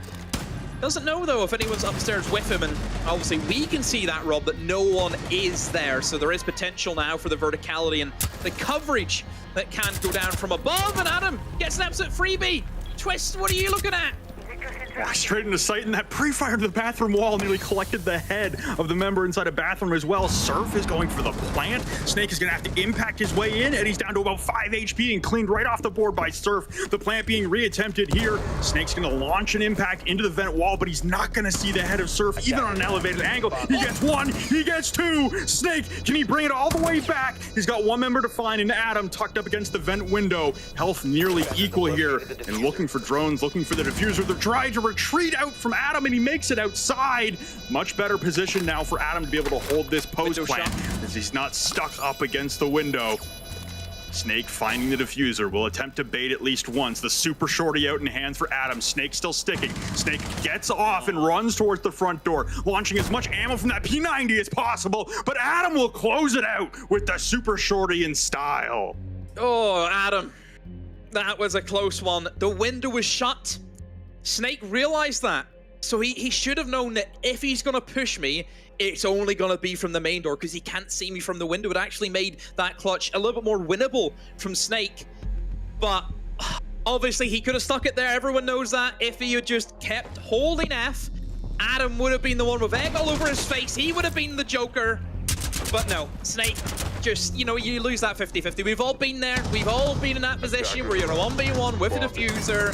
Doesn't know, though, if anyone's upstairs with him, and obviously we can see that, Rob, that no one is there. So there is potential now for the verticality and the coverage that can go down from above. And Adam gets an absolute freebie. Twist, what are you looking at? Straight into sight, and that pre-fire to the bathroom wall nearly collected the head of the member inside a bathroom as well. Surf is going for the plant. Snake is going to have to impact his way in, and he's down to about 5 HP and cleaned right off the board by Surf. The plant being reattempted here. Snake's going to launch an impact into the vent wall, but he's not going to see the head of Surf even on an elevated angle. He gets 1, he gets 2. Snake, can he bring it all the way back? He's got 1 member to find, and Adam tucked up against the vent window. Health nearly equal here, and looking for drones, looking for the diffuser. They're trying to retreat out from Adam, and he makes it outside. Much better position now for Adam to be able to hold this post plant, as he's not stuck up against the window. Snake finding the diffuser, will attempt to bait at least once. The super shorty out in hands for Adam. Snake still sticking. Snake gets off and runs towards the front door, launching as much ammo from that P90 as possible, but Adam will close it out with the super shorty in style. Oh, Adam, that was a close one. The window was shut. Snake realized that, so he should have known that if he's going to push me, it's only going to be from the main door, because he can't see me from the window. It actually made that clutch a little bit more winnable from Snake. But obviously he could have stuck it there. Everyone knows that. If he had just kept holding F, Adam would have been the one with egg all over his face. He would have been the Joker. But no, Snake, just, you know, you lose that 50-50. We've all been there. We've all been in that position where you're a 1v1 with a diffuser.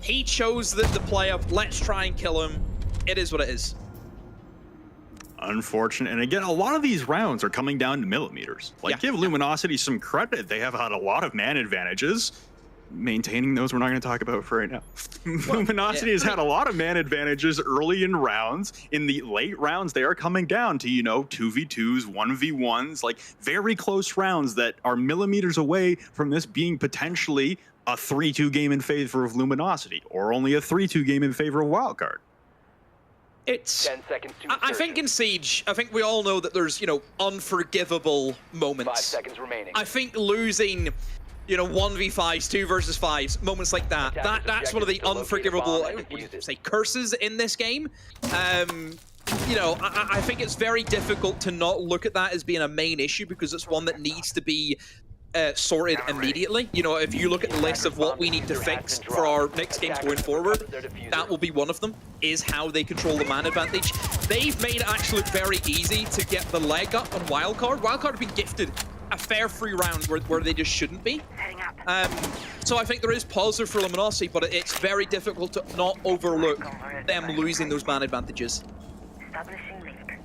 He chose the play of, let's try and kill him. It is what it is. Unfortunate. And again, a lot of these rounds are coming down to millimeters. Like, give Luminosity some credit. They have had a lot of man advantages. Maintaining those we're not going to talk about for right now. Luminosity has had a lot of man advantages early in rounds. In the late rounds, they are coming down to, you know, 2v2s, 1v1s, like very close rounds that are millimeters away from this being potentially a 3-2 game in favor of Luminosity, or only a 3-2 game in favor of Wildcard. It's, I think in Siege, I think we all know that there's, you know, unforgivable moments. 5 seconds remaining. I think losing, you know, 1v5s, 2 versus 5s, moments like that, that's one of the unforgivable, what do you say, curses in this game. You know, I think it's very difficult to not look at that as being a main issue, because it's one that needs to be sorted immediately. You know, if you look at the list of what we need to fix for our next games going forward, that will be one of them, is how they control the man advantage. They've made it actually look very easy to get the leg up on Wildcard. Wildcard have been gifted a fair free round where they just shouldn't be. So I think there is positive for Luminosity, but it's very difficult to not overlook them losing those man advantages.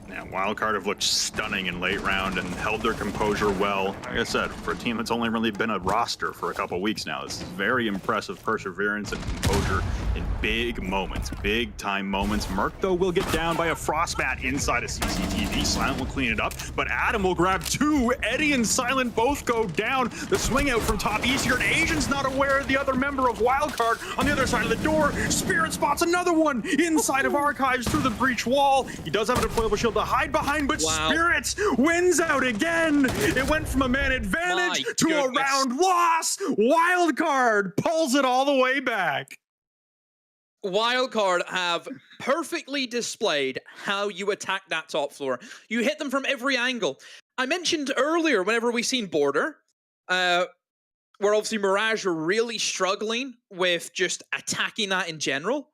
Yeah, Wildcard have looked stunning in late round and held their composure well. Like I said, for a team that's only really been a roster for a couple weeks now, this is very impressive perseverance and composure in big moments, big time moments. Merc, though, will get down by a Frostbat inside of CCTV. Silent will clean it up, but Adam will grab 2. Eddie and Silent both go down. The swing out from top east here, and Asian's not aware of the other member of Wildcard on the other side of the door. Spirit spots another one inside of Archives through the breach wall. He does have a deployable shield to hide behind, but Spirits wins out again. It went from a man advantage to a round loss. Wildcard pulls it all the way back. Wildcard have perfectly displayed how you attack that top floor. You hit them from every angle. I mentioned earlier, whenever we seen Border, where obviously Mirage are really struggling with just attacking that in general.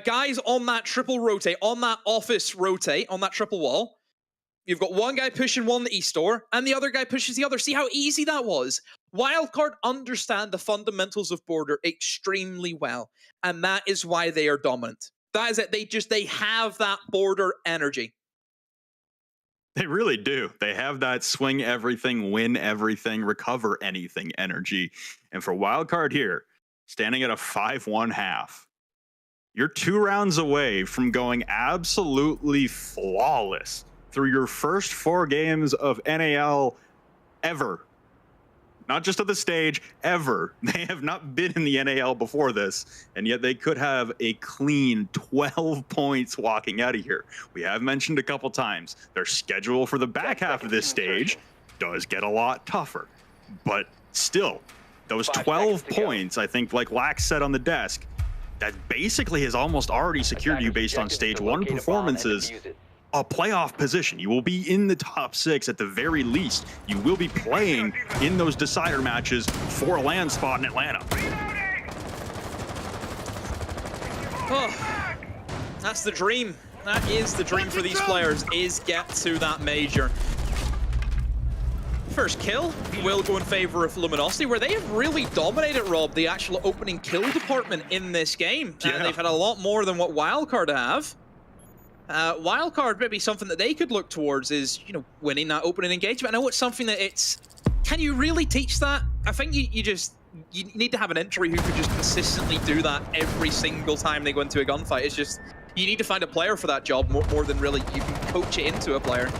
Guys on that triple rotate, on that office rotate, on that triple wall, you've got one guy pushing one east door, and the other guy pushes the other. See how easy that was? Wildcard understand the fundamentals of Border extremely well, and that is why they are dominant. That is it. They have that Border energy. They really do. They have that swing everything, win everything, recover anything energy. And for Wildcard here, standing at a 5-1 half, you're 2 rounds away from going absolutely flawless through your first 4 games of NAL ever. Not just at the stage, ever. They have not been in the NAL before this, and yet they could have a clean 12 points walking out of here. We have mentioned a couple times, their schedule for the back half of this stage does get a lot tougher. But still, those 12 points, I think, like Lax said on the desk, that basically has almost already secured you, based on stage 1 performances, a playoff position. You will be in the top 6 at the very least. You will be playing in those decider matches for a land spot in Atlanta. Oh, that's the dream. That is the dream for these players, is get to that major. First kill will go in favor of Luminosity, where they have really dominated, Rob, the actual opening kill department in this game. They've had a lot more than what Wildcard have. Wildcard, maybe something that they could look towards is, you know, winning that opening engagement. I know it's something that it's... Can you really teach that? I think you need to have an entry who could just consistently do that every single time they go into a gunfight. It's just, you need to find a player for that job more than really you can coach it into a player.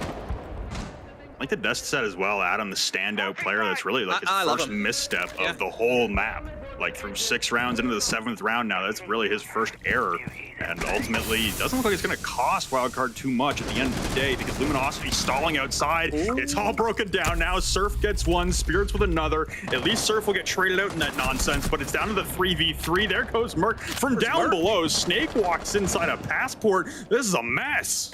Like the desk said as well, Adam, the standout player that's really like his first misstep of the whole map. Like through 6 rounds into the 7th round now, that's really his first error. And ultimately, it doesn't look like it's going to cost Wildcard too much at the end of the day, because Luminosity stalling outside. Ooh. It's all broken down now. Surf gets 1, Spirits with another. At least Surf will get traded out in that nonsense, but it's down to the 3v3. There goes Merc from down below. Snake walks inside a passport. This is a mess.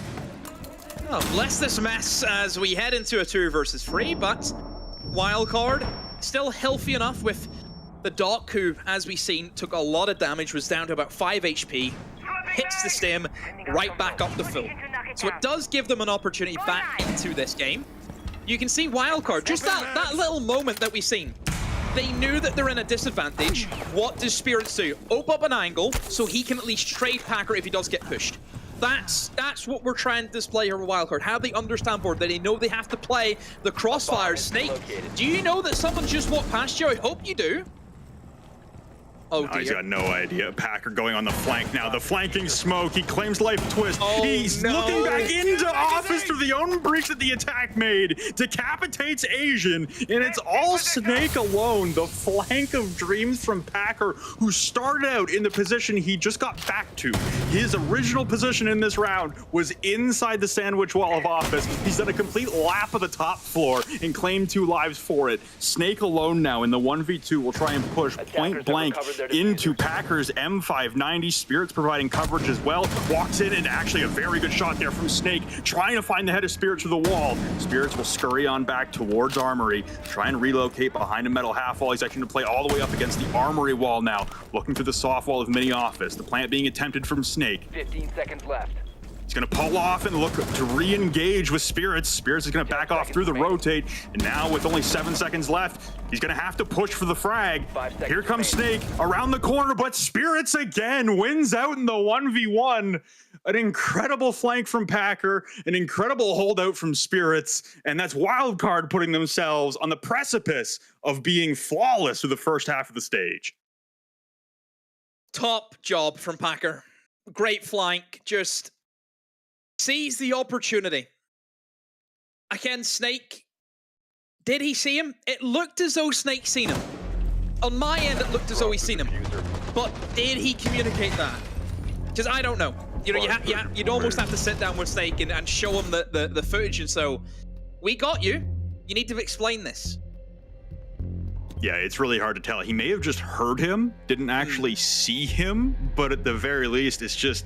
Oh, bless this mess as we head into a 2 versus 3, but Wildcard still healthy enough with The Doc, who, as we've seen, took a lot of damage, was down to about 5 HP, hits the stim, right back up to full. So it does give them an opportunity back into this game. You can see Wildcard, just that little moment that we've seen. They knew that they're in a disadvantage. What does Spirits do? Open up an angle so he can at least trade Packer if he does get pushed. That's what we're trying to display here with Wildcard. How they understand board, that they know they have to play the crossfire. Snake, do you know that someone just walked past you? I hope you do. Oh, no, he's got no idea. Packer going on the flank now. The flanking smoke. He claims life twist. Oh, he's looking back into office through the own breach that the attack made. Decapitates Asian, and it's all Snake alone. The flank of dreams from Packer, who started out in the position he just got back to. His original position in this round was inside the sandwich wall of office. He's done a complete lap of the top floor and claimed 2 lives for it. Snake alone now in the 1v2 will try and push point blank into Packer's M590. Spirits providing coverage as well. Walks in, and actually a very good shot there from Snake, trying to find the head of Spirits through the wall. Spirits will scurry on back towards Armory, try and relocate behind a metal half wall. He's actually going to play all the way up against the Armory wall now, looking through the soft wall of mini office. The plant being attempted from Snake. 15 seconds left. He's going to pull off and look to re-engage with Spirits. Spirits is going to back off through the rotate. And now with only 7 seconds left, he's going to have to push for the frag. Here comes Snake around the corner, but Spirits again wins out in the 1v1. An incredible flank from Packer, an incredible holdout from Spirits, and that's Wildcard putting themselves on the precipice of being flawless through the first half of the stage. Top job from Packer. Great flank, just sees the opportunity. Again, Snake, did he see him? It looked as though Snake seen him. On my end, it looked as though he's seen him. But did he communicate that? Because I don't know. You know, you'd almost have to sit down with Snake and show him the footage. And so, we got you. You need to explain this. Yeah, it's really hard to tell. He may have just heard him, didn't actually see him, but at the very least, it's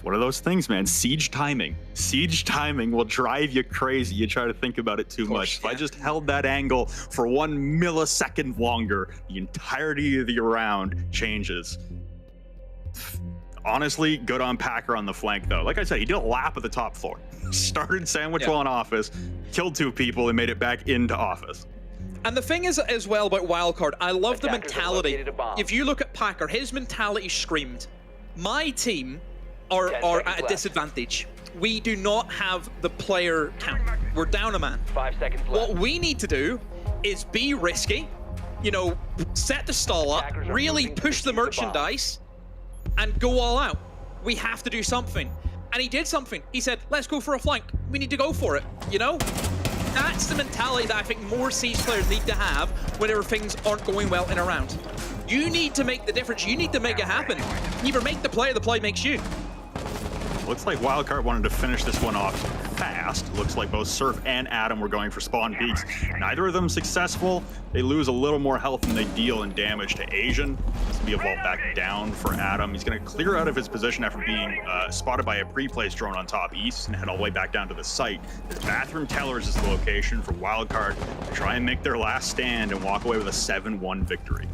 one of those things, man. Siege timing. Siege timing will drive you crazy. You try to think about it too much. If I just held that angle for 1 millisecond longer, the entirety of the round changes. Honestly, good on Packer on the flank, though. Like I said, he did a lap of the top floor. Started sandwich wall in office, killed 2 people, and made it back into office. And the thing is, as well, about Wildcard, I love the mentality. If you look at Packer, his mentality screamed, my team are at a disadvantage. We do not have the player count. We're down a man. 5 seconds left. What we need to do is be risky, you know, set the stall up, really push the merchandise, and go all out. We have to do something. And he did something. He said, let's go for a flank. We need to go for it, you know? That's the mentality that I think more Siege players need to have whenever things aren't going well in a round. You need to make the difference. You need to make it happen. You either make the play makes you. Looks like Wildcard wanted to finish this one off fast. Looks like both Surf and Adam were going for spawn peaks. Neither of them successful. They lose a little more health than they deal in damage to Asian. This will be a vault back down for Adam. He's going to clear out of his position after being spotted by a pre-placed drone on top east and head all the way back down to the site. The Bathroom Tellers is the location for Wildcard to try and make their last stand and walk away with a 7-1 victory.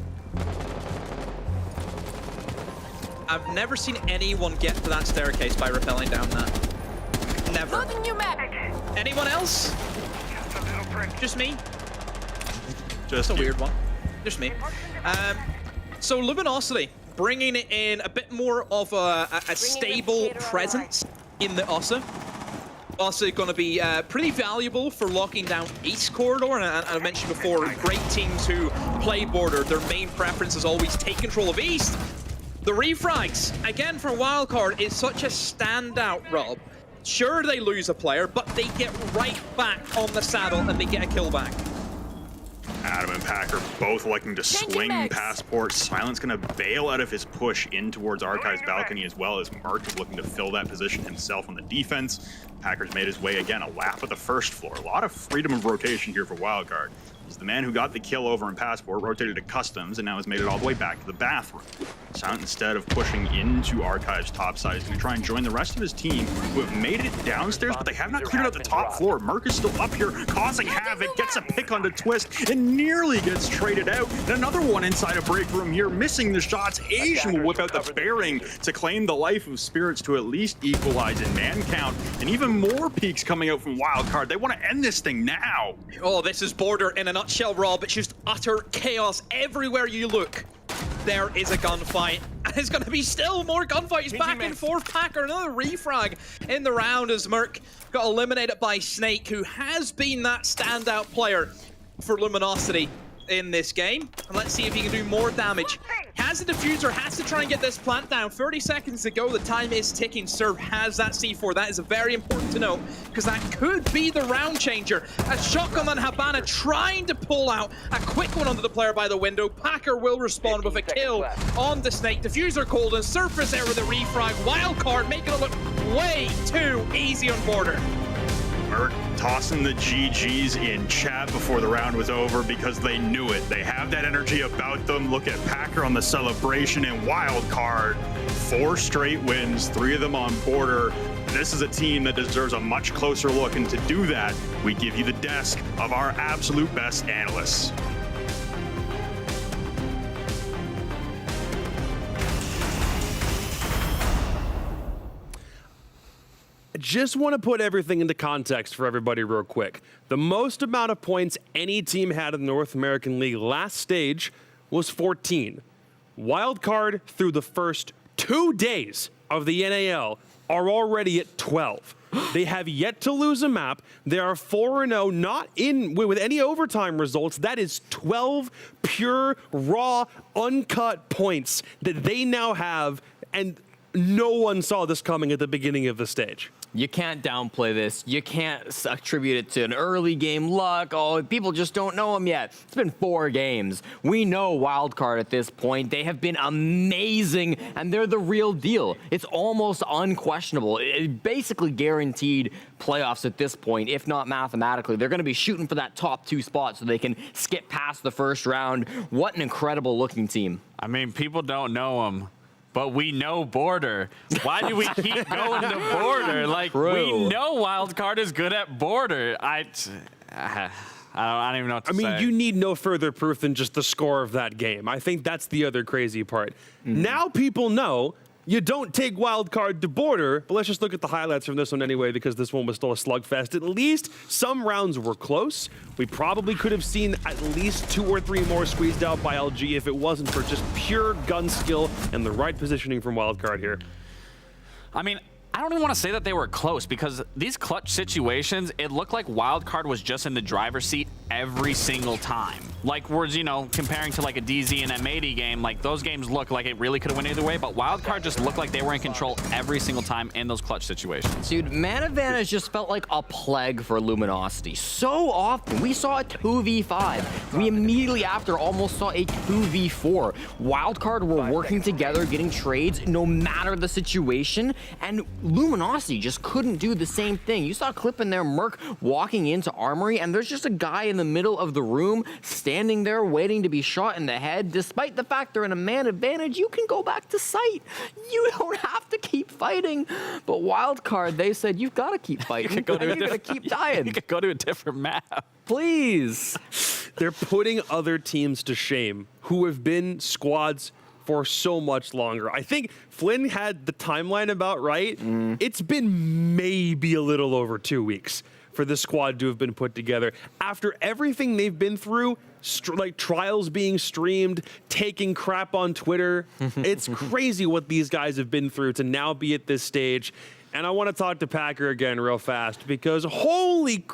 I've never seen anyone get to that staircase by rappelling down that. Never. Anyone else? Just me? Just a weird one. Just me. So Luminosity, bringing in a bit more of a stable presence in the Ossa. Also going to be pretty valuable for locking down East Corridor, and I mentioned before, great teams who play Border, their main preference is always take control of East. The refrags, again for Wildcard, is such a standout, Rob. Sure, they lose a player, but they get right back on the saddle and they get a kill back. Adam and Packer both liking to swing passports. Silent's going to bail out of his push in towards Archive's balcony, as well as Mark is looking to fill that position himself on the defense. Packer's made his way again, a lap of the first floor. A lot of freedom of rotation here for Wildcard. is the man who got the kill over in Passport, rotated to Customs, and now has made it all the way back to the bathroom. Sound, instead of pushing into Archive's top side, is going to try and join the rest of his team, who have made it downstairs, but they have not cleared out the top floor. Merc is still up here, causing havoc, gets a pick onto Twist, and nearly gets traded out. And another one inside a break room here, missing the shots. Asian will whip out the bearing to claim the life of Spirits to at least equalize in man count, and even more peaks coming out from Wildcard. They want to end this thing now. Oh, this is Border in a nutshell, Rob. It's just utter chaos everywhere you look. There is a gunfight, and it's going to be still more gunfight. He's back in fourth. Packer, another refrag in the round as Merc got eliminated by Snake, who has been that standout player for Luminosity in this game. And let's see if he can do more damage. Has a diffuser, has to try and get this plant down. 30 seconds to go, the time is ticking. Serve has that C4. That is very important to note, because that could be the round changer. A shotgun on Habana trying to pull out a quick one onto the player by the window. Packer will respond with a kill on the Snake. Diffuser cold, and Surf is there with a refrag. Wildcard making it look way too easy on Border. Merc tossing the GGs in chat before the round was over because they knew it. They have that energy about them. Look at Packer on the celebration, and Wildcard. 4 straight wins, 3 of them on Border. This is a team that deserves a much closer look, and to do that, we give you the desk of our absolute best analysts. Just want to put everything into context for everybody real quick. The most amount of points any team had in the North American League last stage was 14. Wildcard through the first 2 days of the NAL are already at 12. They have yet to lose a map. They are 4-0, not in with any overtime results. That is 12 pure, raw, uncut points that they now have, and no one saw this coming at the beginning of the stage. You can't downplay this. You can't attribute it to an early game luck. Oh, people just don't know him yet. It's been 4 games. We know Wildcard at this point. They have been amazing, and they're the real deal. It's almost unquestionable. It basically guaranteed playoffs at this point, if not mathematically. They're going to be shooting for that top 2 spot so they can skip past the first round. What an incredible looking team. I mean, people don't know him, but we know Border. Why do we keep going to Border? Like, we know Wildcard is good at Border. I don't even know what to say. I mean, you need no further proof than just the score of that game. I think that's the other crazy part. Now people know you don't take Wildcard to Border, but let's just look at the highlights from this one anyway, because this one was still a slugfest. At least some rounds were close. We probably could have seen at least 2 or 3 more squeezed out by LG if it wasn't for just pure gun skill and the right positioning from Wildcard here. I mean, I don't even want to say that they were close, because these clutch situations, it looked like Wildcard was just in the driver's seat every single time. Like, whereas, you know, comparing to like a DZ and M80 game, like those games look like it really could have went either way, but Wildcard just looked like they were in control every single time in those clutch situations. Dude, man advantage just felt like a plague for Luminosity. So often, we saw a 2v5. We immediately after almost saw a 2v4. Wildcard were working together, getting trades no matter the situation, and Luminosity just couldn't do the same thing. You saw a clip in there, Merc walking into Armory, and there's just a guy in the middle of the room standing there waiting to be shot in the head. Despite the fact they're in a man advantage, you can go back to site. You don't have to keep fighting. But Wildcard, they said, you've got to keep fighting. You're going to keep dying. You could go to a different map. Please. They're putting other teams to shame who have been squads for so much longer. I think Flynn had the timeline about right. It's been maybe a little over 2 weeks for the squad to have been put together. After everything they've been through, like trials being streamed, taking crap on Twitter, it's crazy what these guys have been through to now be at this stage. And I want to talk to Packer again real fast, because holy,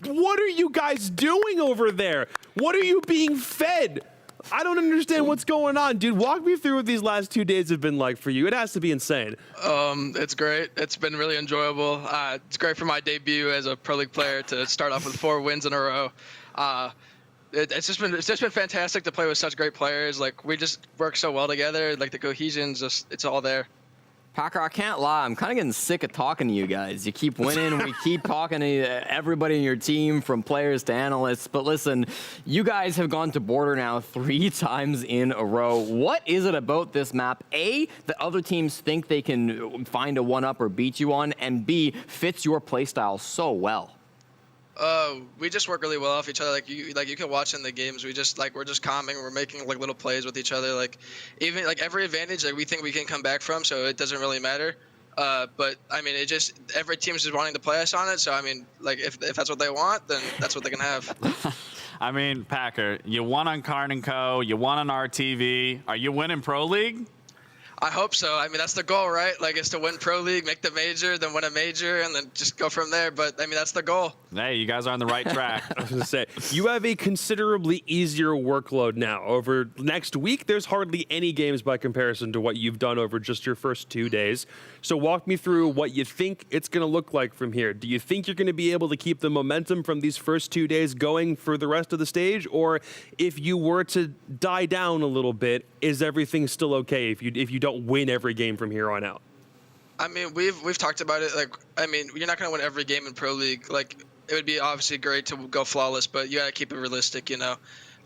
what are you guys doing over there? What are you being fed? I don't understand what's going on, dude. Walk me through what these last 2 days have been like for you. It has to be insane. It's great. It's been really enjoyable. It's great for my debut as a Pro League player to start off with 4 wins in a row. It's just been fantastic to play with such great players. Like, we just work so well together. Like, the cohesion's just, it's all there. Packer, I can't lie. I'm kind of getting sick of talking to you guys. You keep winning. We keep talking to everybody in your team, from players to analysts. But listen, you guys have gone to Border now 3 times in a row. What is it about this map, A, that other teams think they can find a one-up or beat you on, and B, fits your playstyle so well? We just work really well off each other. Like you can watch in the games. We're just calming. We're making like little plays with each other. Like even like every advantage like we think we can come back from. So it doesn't really matter. But I mean, every team's just wanting to play us on it. So I mean, like if that's what they want, then that's what they can have. I mean, Packer, you won on Karn & Co. You won on RTV. Are you winning Pro League? I hope so. I mean, that's the goal, right? Like, it's to win Pro League, make the major, then win a major, and then just go from there. But, I mean, that's the goal. Hey, you guys are on the right track. I was going to say, you have a considerably easier workload now. Over next week, there's hardly any games by comparison to what you've done over just your first 2 days. So walk me through what you think it's going to look like from here. Do you think you're going to be able to keep the momentum from these first 2 days going for the rest of the stage? Or if you were to die down a little bit, is everything still okay if you don't win every game from here on out? I mean, we've talked about it. Like, I mean, you're not going to win every game in Pro League. Like, it would be obviously great to go flawless, but you got to keep it realistic, you know?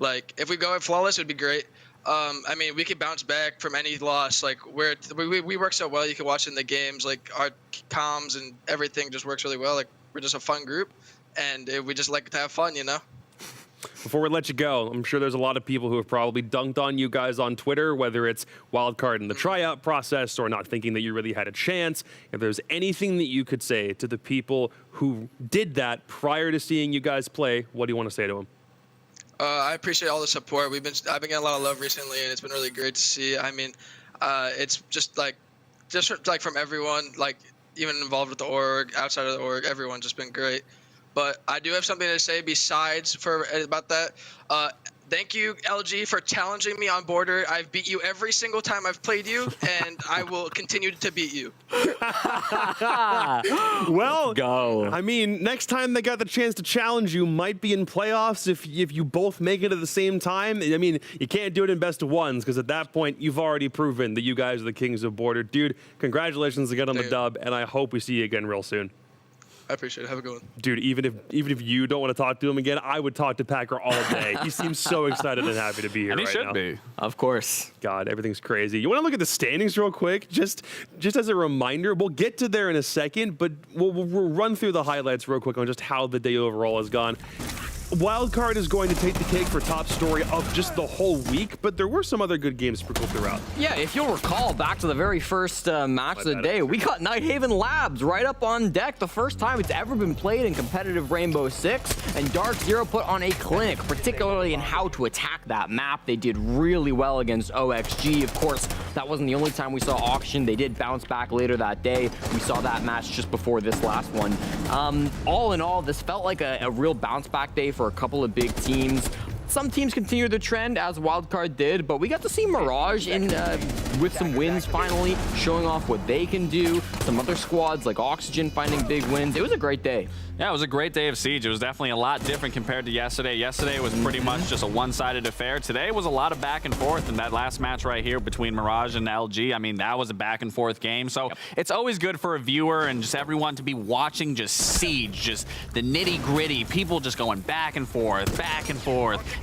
Like, if we go at flawless, it would be great. I mean, we could bounce back from any loss. Like, we work so well. You can watch in the games. Like, our comms and everything just works really well. Like, we're just a fun group, and we just like to have fun, you know? Before we let you go, I'm sure there's a lot of people who have probably dunked on you guys on Twitter, whether it's wildcard in the tryout process or not thinking that you really had a chance. If there's anything that you could say to the people who did that prior to seeing you guys play, what do you want to say to them? I appreciate all the support. I've been getting a lot of love recently, and it's been really great to see. I mean, it's just like from everyone, like even involved with the org, outside of the org, everyone's just been great. But I do have something to say about that. Thank you, LG, for challenging me on Border. I've beat you every single time I've played you, and I will continue to beat you. Well, go. I mean, next time they got the chance to challenge you might be in playoffs if you both make it at the same time. I mean, you can't do it in best of ones because at that point, you've already proven that you guys are the kings of Border. Dude, congratulations again on the dub, and I hope we see you again real soon. I appreciate it. Have a good one. Dude, even if you don't want to talk to him again, I would talk to Packer all day. He seems so excited and happy to be here and he right should now. be. Of course. God, everything's crazy. You want to look at the standings real quick? Just as a reminder, we'll get to there in a second, but we'll run through the highlights real quick on just how the day overall has gone. Wildcard is going to take the cake for top story of just the whole week, but there were some other good games sprinkled throughout. Yeah, if you'll recall, back to the very first match of the day, we got Nighthaven Labs right up on deck. The first time it's ever been played in competitive Rainbow Six, and DarkZero put on a clinic, particularly in how to attack that map. They did really well against OXG. Of course, that wasn't the only time we saw Auction. They did bounce back later that day. We saw that match just before this last one. All in all, this felt like a real bounce back day for a couple of big teams. Some teams continued the trend as Wildcard did, but we got to see Mirage with some wins finally, showing off what they can do. Some other squads like Oxygen finding big wins. It was a great day. Yeah, it was a great day of Siege. It was definitely a lot different compared to yesterday. Yesterday was pretty much just a one-sided affair. Today was a lot of back and forth, and that last match right here between Mirage and LG, I mean, that was a back and forth game. So it's always good for a viewer and just everyone to be watching just Siege, just the nitty-gritty, people just going back and forth.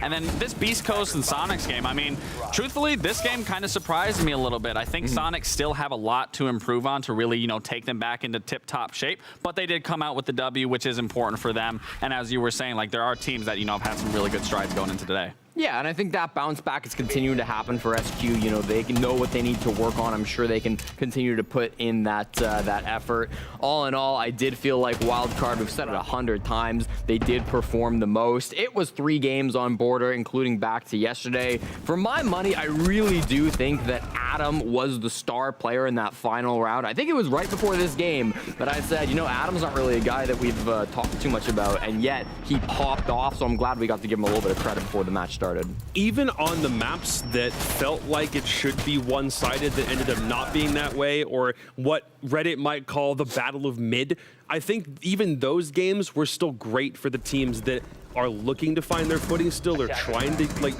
And then this Beastcoast and Soniqs game, I mean, truthfully, this game kind of surprised me a little bit. I think Soniqs still have a lot to improve on to really, you know, take them back into tip-top shape, but they did come out with the W, which is important for them. And as you were saying, like, there are teams that, you know, have had some really good strides going into today. Yeah, and I think that bounce back is continuing to happen for SQ. You know, they know what they need to work on. I'm sure they can continue to put in that effort. All in all, I did feel like Wildcard, we've said it 100 times, they did perform the most. It was 3 games on Border, including back to yesterday. For my money, I really do think that Adam was the star player in that final round. I think it was right before this game that I said, you know, Adam's not really a guy that we've talked too much about, and yet he popped off, so I'm glad we got to give him a little bit of credit before the match started. Even on the maps that felt like it should be one-sided that ended up not being that way, or what Reddit might call the battle of mid, I think even those games were still great for the teams that are looking to find their footing still. They're trying to like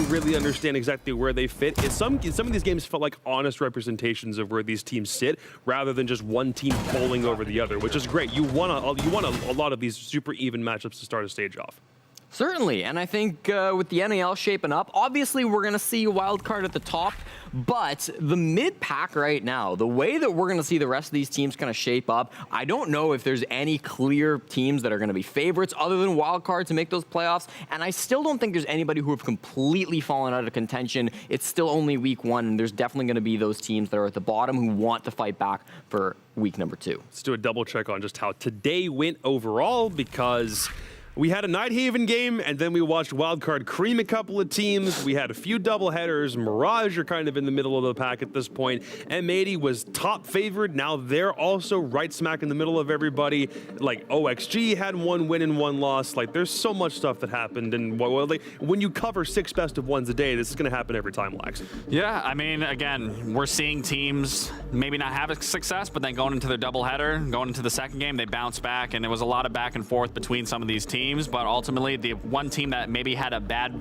really understand exactly where they fit. Some of these games felt like honest representations of where these teams sit, rather than just one team bowling over the other, which is great. You want a lot of these super even matchups to start a stage off. Certainly, and I think with the NAL shaping up, obviously we're going to see a wild card at the top, but the mid-pack right now, the way that we're going to see the rest of these teams kind of shape up, I don't know if there's any clear teams that are going to be favorites other than wild card to make those playoffs, and I still don't think there's anybody who have completely fallen out of contention. It's still only week 1, and there's definitely going to be those teams that are at the bottom who want to fight back for week number 2. Let's do a double check on just how today went overall, because we had a Nighthaven game, and then we watched Wildcard cream a couple of teams. We had a few doubleheaders. Mirage are kind of in the middle of the pack at this point. M80 was top favorite. Now they're also right smack in the middle of everybody. Like, OXG had 1 win and 1 loss. Like, there's so much stuff that happened. And when you cover 6 best of 1s a day, this is going to happen every time, Lax. Yeah, I mean, again, we're seeing teams maybe not have success, but then going into their doubleheader, going into the second game, they bounce back, and there was a lot of back and forth between some of these teams. But ultimately, the one team that maybe had a bad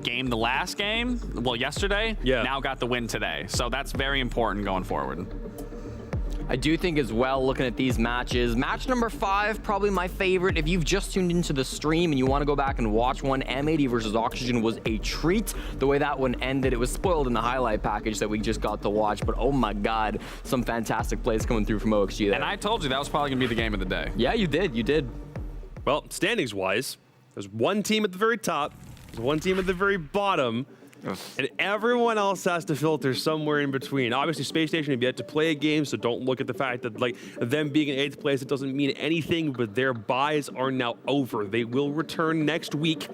game the last game, well, yesterday, now got the win today. So that's very important going forward. I do think as well, looking at these matches, match number 5, probably my favorite. If you've just tuned into the stream and you want to go back and watch one, M80 versus Oxygen was a treat. The way that one ended, it was spoiled in the highlight package that we just got to watch, but oh my God, some fantastic plays coming through from OXG there. And I told you that was probably going to be the game of the day. Yeah, you did. Well, standings-wise, there's one team at the very top, there's one team at the very bottom, and everyone else has to filter somewhere in between. Obviously, Space Station have yet to play a game, so don't look at the fact that like them being in 8th place, it doesn't mean anything, but their buys are now over. They will return next week.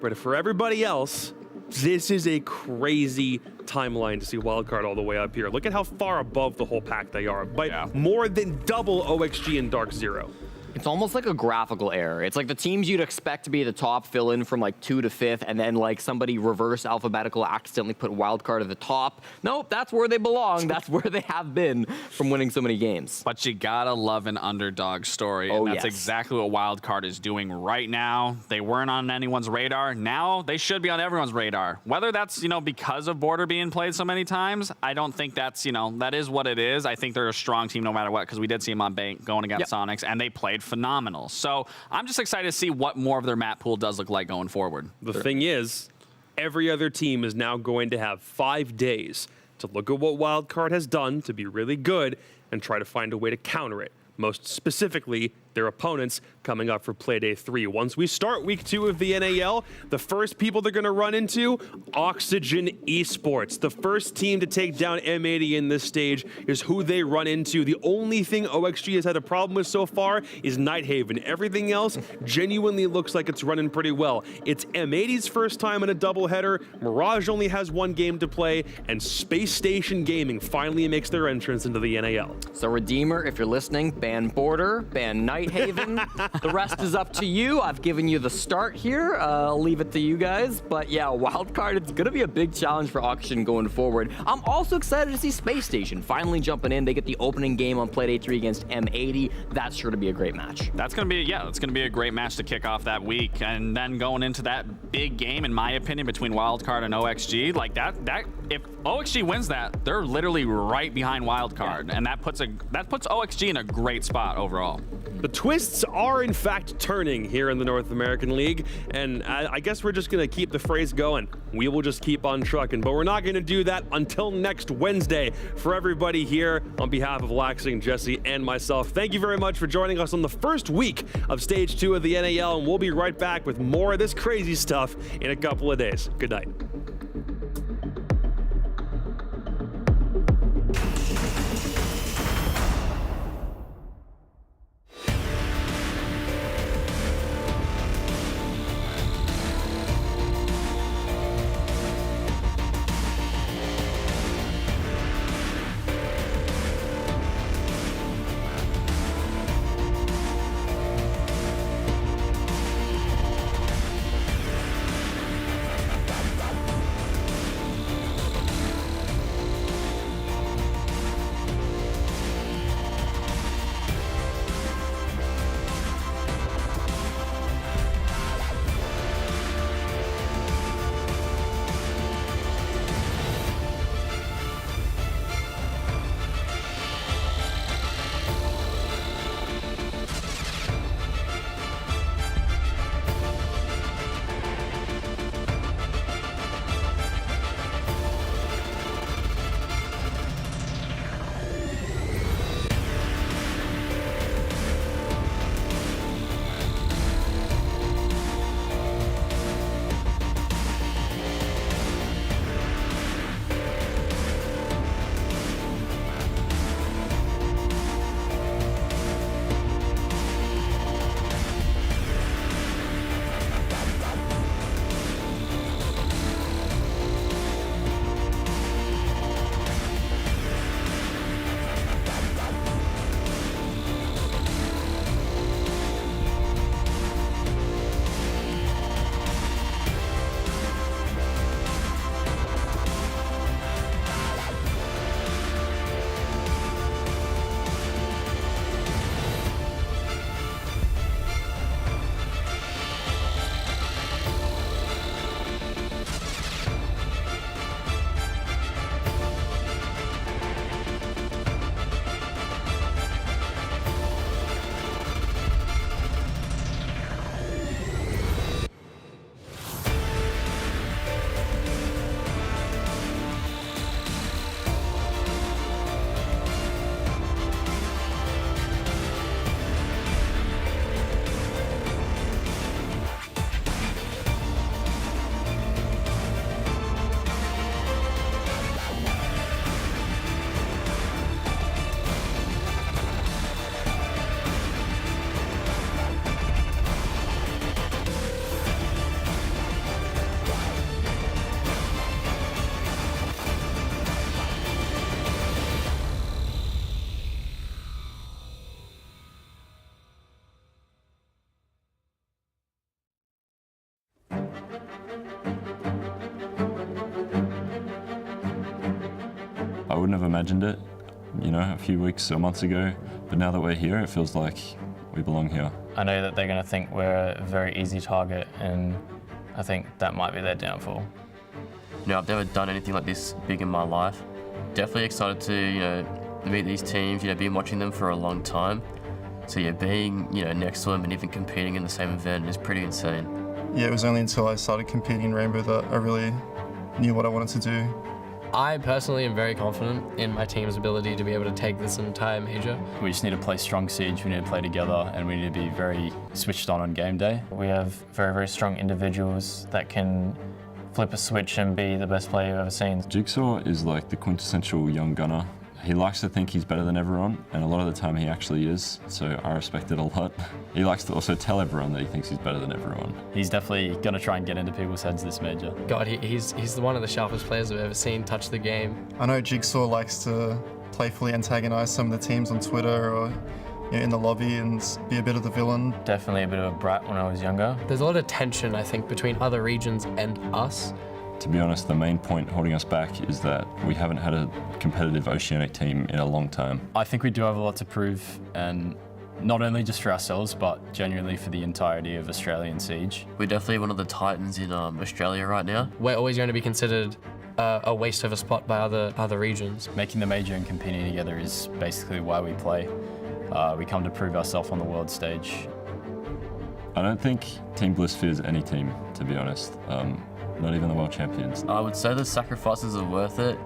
But for everybody else, this is a crazy timeline to see Wildcard all the way up here. Look at how far above the whole pack they are, by more than double OXG and DarkZero. It's almost like a graphical error. It's like the teams you'd expect to be at the top fill in from like 2 to 5th, and then like somebody reverse alphabetical accidentally put wildcard at the top. Nope, that's where they belong. That's where they have been from winning so many games. But you gotta love an underdog story. Oh, and that's exactly what Wildcard is doing right now. They weren't on anyone's radar. Now they should be on everyone's radar. Whether that's, because of Border being played so many times, I don't think that's, that is what it is. I think they're a strong team no matter what, because we did see them on bank going against Soniqs, and they played phenomenal. So I'm just excited to see what more of their map pool does look like going forward. The thing is, every other team is now going to have 5 days to look at what Wildcard has done to be really good and try to find a way to counter it. Most specifically, their opponents coming up for Playday 3. Once we start week 2 of the NAL, the first people they're going to run into, Oxygen Esports. The first team to take down M80 in this stage is who they run into. The only thing OXG has had a problem with so far is Nighthaven. Everything else genuinely looks like it's running pretty well. It's M80's first time in a doubleheader. Mirage only has 1 game to play, and Space Station Gaming finally makes their entrance into the NAL. So Redeemer, if you're listening, ban Border, ban Nighthaven. The rest is up to you. I've given you the start here. I'll leave it to you guys. But yeah, Wildcard, it's going to be a big challenge for Oxygen going forward. I'm also excited to see Space Station finally jumping in. They get the opening game on Playday 3 against M80. That's sure to be a great match. That's going to be, that's going to be a great match to kick off that week. And then going into that big game, in my opinion, between Wildcard and OXG, like that if OXG wins that, they're literally right behind Wildcard. And that puts OXG in a great spot overall. The twists are, in fact, turning here in the North American League, and I guess we're just going to keep the phrase going. We will just keep on trucking, but we're not going to do that until next Wednesday. For everybody here, on behalf of Laxing, Jesse, and myself, thank you very much for joining us on the first week of Stage 2 of the NAL, and we'll be right back with more of this crazy stuff in a couple of days. Good night. I wouldn't have imagined it, you know, a few weeks or months ago, but now that we're here, it feels like we belong here. I know that they're going to think we're a very easy target, and I think that might be their downfall. You know, I've never done anything like this big in my life. Definitely excited to, you know, meet these teams, you know, been watching them for a long time. So yeah, being, you know, next to them and even competing in the same event is pretty insane. Yeah, it was only until I started competing in Rainbow that I really knew what I wanted to do. I personally am very confident in my team's ability to be able to take this entire major. We just need to play strong Siege, we need to play together, and we need to be very switched on game day. We have very, very strong individuals that can flip a switch and be the best player you've ever seen. Jigsaw is like the quintessential young gunner. He likes to think he's better than everyone, and a lot of the time he actually is, so I respect it a lot. He likes to also tell everyone that he thinks he's better than everyone. He's definitely going to try and get into people's heads this major. God, he's one of the sharpest players I've ever seen touch the game. I know Jigsaw likes to playfully antagonize some of the teams on Twitter or in the lobby and be a bit of the villain. Definitely a bit of a brat when I was younger. There's a lot of tension, I think, between other regions and us. To be honest, the main point holding us back is that we haven't had a competitive Oceanic team in a long time. I think we do have a lot to prove, and not only just for ourselves, but genuinely for the entirety of Australian Siege. We're definitely one of the titans in Australia right now. We're always going to be considered a waste of a spot by other regions. Making the major and competing together is basically why we play. We come to prove ourselves on the world stage. I don't think Team Bliss fears any team, to be honest. Not even the world champions. I would say the sacrifices are worth it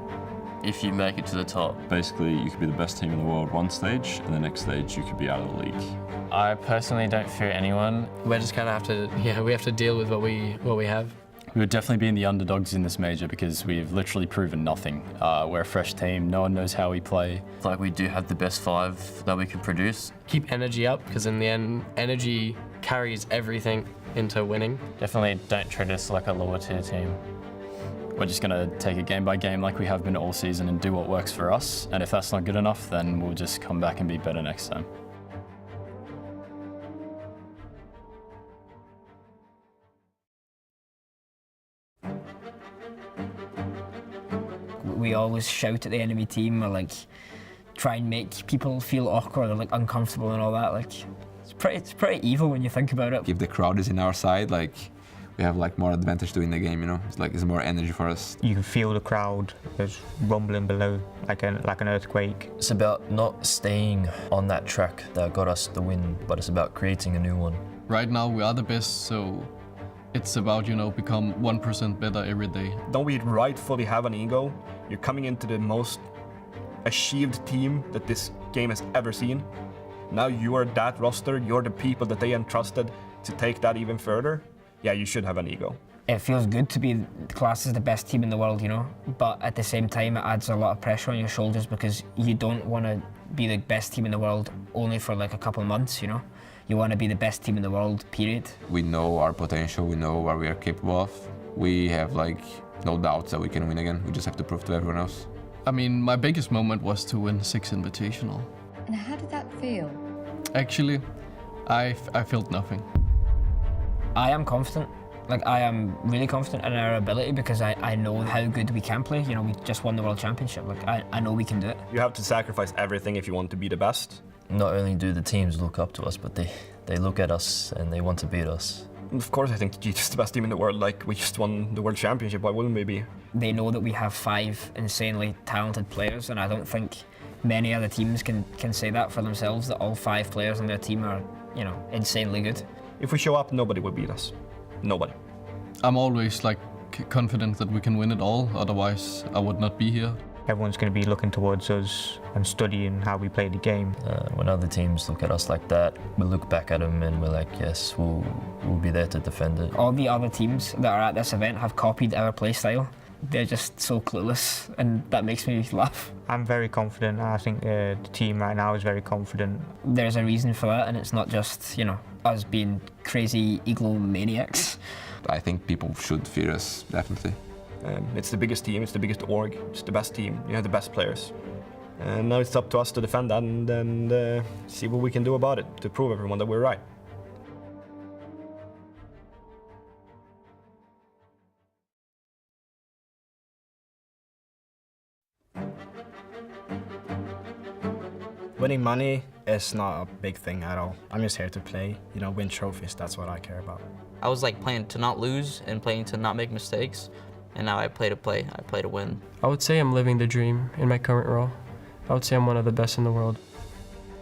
if you make it to the top. Basically, you could be the best team in the world one stage, and the next stage you could be out of the league. I personally don't fear anyone. We're just kind of we have to deal with what we have. We would definitely be in the underdogs in this major because we've literally proven nothing. We're a fresh team, no one knows how we play. Like we do have the best 5 that we can produce. Keep energy up, because in the end, energy carries everything into winning. Definitely don't treat us like a lower tier team. We're just going to take it game by game like we have been all season and do what works for us. And if that's not good enough, then we'll just come back and be better next time. We always shout at the enemy team or like try and make people feel awkward or like uncomfortable and all that. Like it's pretty evil when you think about it. If the crowd is in our side, like we have like more advantage to win the game, you know. It's more energy for us. You can feel the crowd is rumbling below like an earthquake. It's about not staying on that track that got us the win, but it's about creating a new one. Right now we are the best, so it's about, you know, become 1% better every day. Don't we rightfully have an ego? You're coming into the most achieved team that this game has ever seen. Now you are that roster, you're the people that they entrusted to take that even further. Yeah, you should have an ego. It feels good to be classed as the best team in the world, you know, but at the same time it adds a lot of pressure on your shoulders because you don't want to be the best team in the world only for like a couple of months, you know. You want to be the best team in the world, period. We know our potential, we know what we are capable of. We have like no doubts that we can win again. We just have to prove to everyone else. I mean, my biggest moment was to win 6 Invitational. And how did that feel? Actually, I felt nothing. I am confident. Like, I am really confident in our ability because I know how good we can play. You know, we just won the World Championship. Like, I know we can do it. You have to sacrifice everything if you want to be the best. Not only do the teams look up to us, but they look at us and they want to beat us. Of course, I think the G2 is the best team in the world. Like, we just won the World Championship. Why wouldn't we be? They know that we have 5 insanely talented players, and I don't think many other teams can say that for themselves, that all 5 players on their team are, you know, insanely good. If we show up, nobody will beat us. Nobody. I'm always like confident that we can win it all, otherwise I would not be here. Everyone's going to be looking towards us and studying how we play the game. When other teams look at us like that, we look back at them and we're like, yes, we'll be there to defend it. All the other teams that are at this event have copied our playstyle. They're just so clueless, and that makes me laugh. I'm very confident. I think the team right now is very confident. There's a reason for that, and it's not just, you know, us being crazy egomaniacs. I think people should fear us, definitely. It's the biggest team, it's the biggest org, it's the best team, you have the best players. And now it's up to us to defend that and see what we can do about it to prove everyone that we're right. Winning money is not a big thing at all. I'm just here to play, you know, win trophies, that's what I care about. I was like playing to not lose and playing to not make mistakes, and now I play to play. I play to win. I would say I'm living the dream in my current role. I would say I'm one of the best in the world.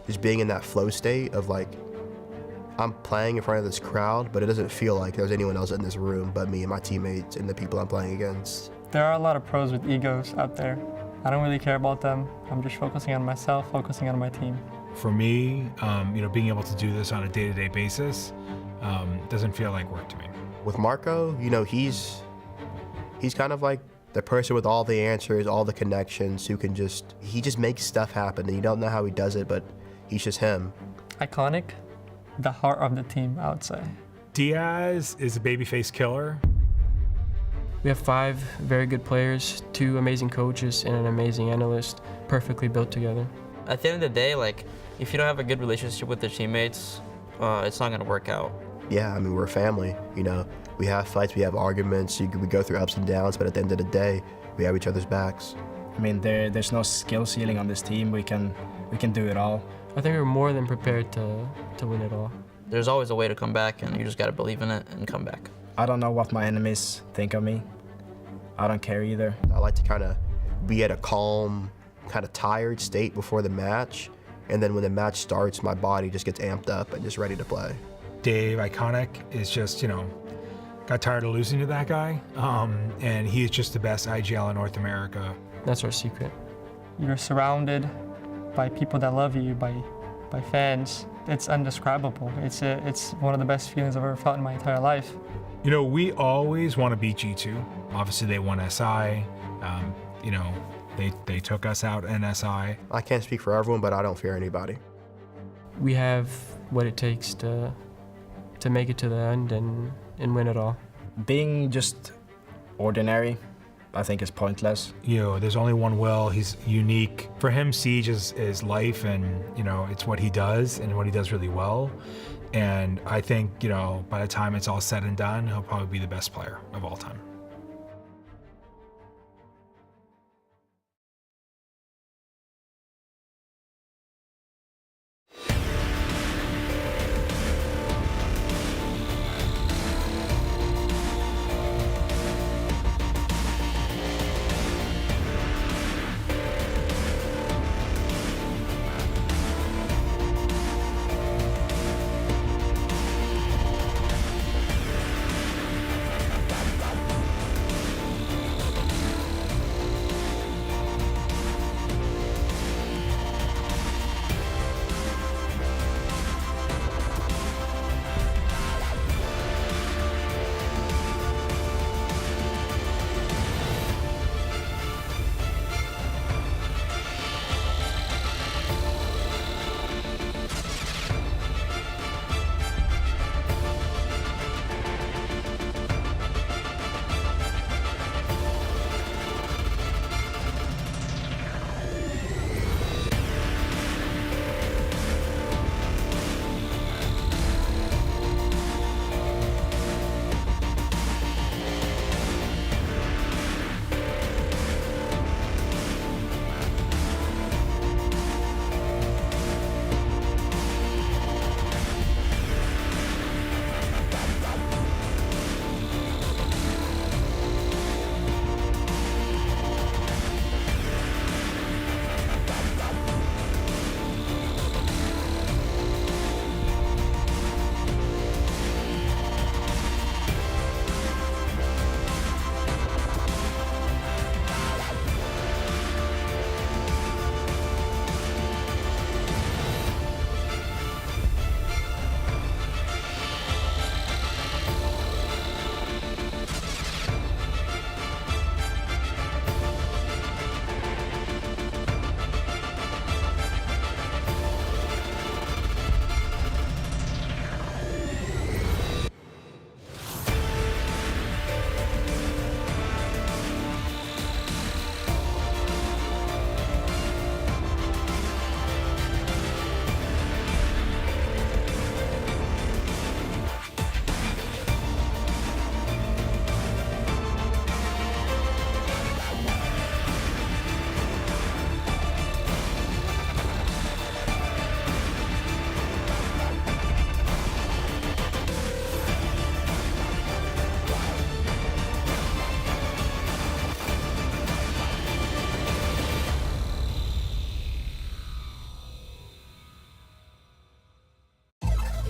Just being in that flow state of like, I'm playing in front of this crowd, but it doesn't feel like there's anyone else in this room but me and my teammates and the people I'm playing against. There are a lot of pros with egos out there. I don't really care about them. I'm just focusing on myself, focusing on my team. For me, you know, being able to do this on a day-to-day basis doesn't feel like work to me. With Marco, you know, he's kind of like the person with all the answers, all the connections, who can he just makes stuff happen, and you don't know how he does it, but he's just him. Iconic, the heart of the team, I would say. Diaz is a babyface killer. We have 5 very good players, 2 amazing coaches, and an amazing analyst, perfectly built together. At the end of the day, like, if you don't have a good relationship with your teammates, it's not gonna work out. Yeah, I mean, we're a family, you know. We have fights, we have arguments, we go through ups and downs, but at the end of the day, we have each other's backs. I mean, there's no skill ceiling on this team. We can do it all. I think we're more than prepared to win it all. There's always a way to come back, and you just gotta believe in it and come back. I don't know what my enemies think of me. I don't care either. I like to kind of be at a calm, kind of tired state before the match, and then when the match starts, my body just gets amped up and just ready to play. Dave, iconic, is just, you know, got tired of losing to that guy, and he is just the best IGL in North America. That's our secret. You're surrounded by people that love you, by fans. It's indescribable. It's one of the best feelings I've ever felt in my entire life. You know, we always want to beat G2. Obviously, they won SI. You know, they took us out in SI. I can't speak for everyone, but I don't fear anybody. We have what it takes to make it to the end and win it all. Being just ordinary, I think, is pointless. You know, there's only one Will. He's unique. For him, Siege is life, and, you know, it's what he does and what he does really well. And I think, you know, by the time it's all said and done, he'll probably be the best player of all time.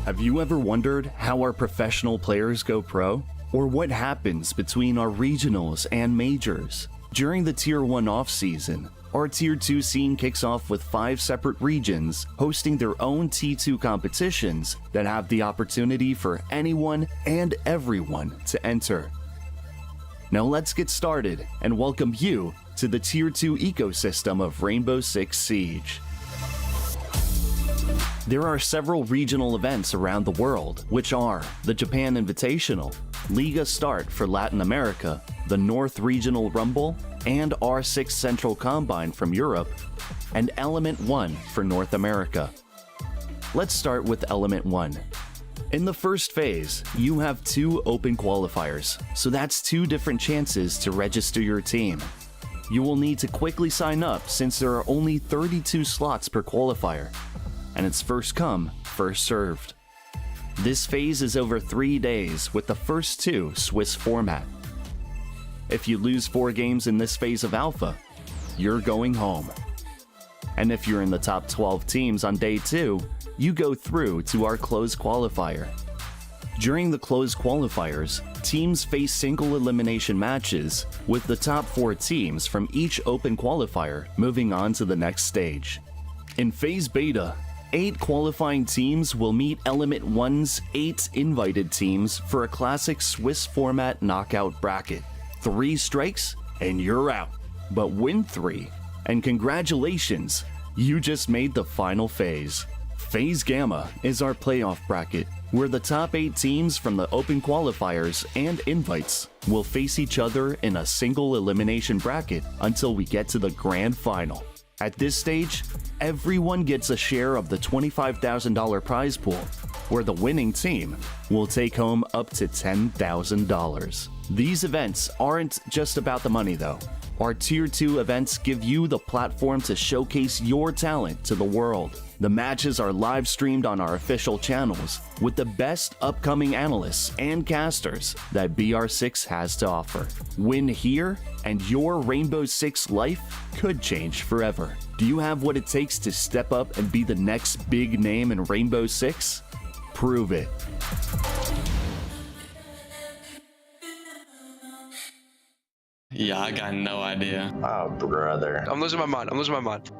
Have you ever wondered how our professional players go pro? Or what happens between our regionals and majors? During the Tier 1 off-season, our Tier 2 scene kicks off with 5 separate regions hosting their own T2 competitions that have the opportunity for anyone and everyone to enter. Now let's get started and welcome you to the Tier 2 ecosystem of Rainbow Six Siege. There are several regional events around the world, which are the Japan Invitational, Liga Start for Latin America, the North Regional Rumble, and R6 Central Combine from Europe, and Element 1 for North America. Let's start with Element 1. In the first phase, you have 2 open qualifiers, so that's 2 different chances to register your team. You will need to quickly sign up since there are only 32 slots per qualifier, and it's first come, first served. This phase is over 3 days with the first 2 Swiss format. If you lose 4 games in this phase of Alpha, you're going home. And if you're in the top 12 teams on day 2, you go through to our closed qualifier. During the closed qualifiers, teams face single elimination matches, with the top 4 teams from each open qualifier moving on to the next stage. In phase beta, 8 qualifying teams will meet Element 1's 8 invited teams for a classic Swiss format knockout bracket. 3 strikes and you're out, but win 3, and congratulations, you just made the final phase. Phase Gamma is our playoff bracket, where the top 8 teams from the open qualifiers and invites will face each other in a single elimination bracket until we get to the grand final. At this stage, everyone gets a share of the $25,000 prize pool, where the winning team will take home up to $10,000. These events aren't just about the money though. Our Tier 2 events give you the platform to showcase your talent to the world. The matches are live streamed on our official channels with the best upcoming analysts and casters that BR6 has to offer. Win here and your Rainbow Six life could change forever. Do you have what it takes to step up and be the next big name in Rainbow Six? Prove it. Yeah, I got no idea. Oh, brother. I'm losing my mind.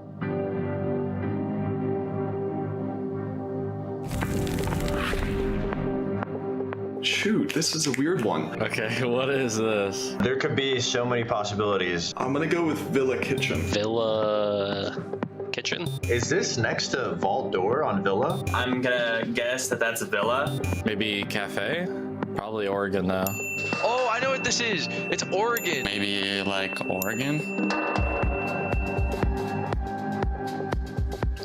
Shoot, this is a weird one. Okay, what is this? There could be so many possibilities. I'm gonna go with Villa Kitchen. Villa Kitchen? Is this next to Vault Door on Villa? I'm gonna guess that that's a Villa. Maybe Cafe? Probably Oregon though. Oh, I know what this is. It's Oregon. Maybe like Oregon?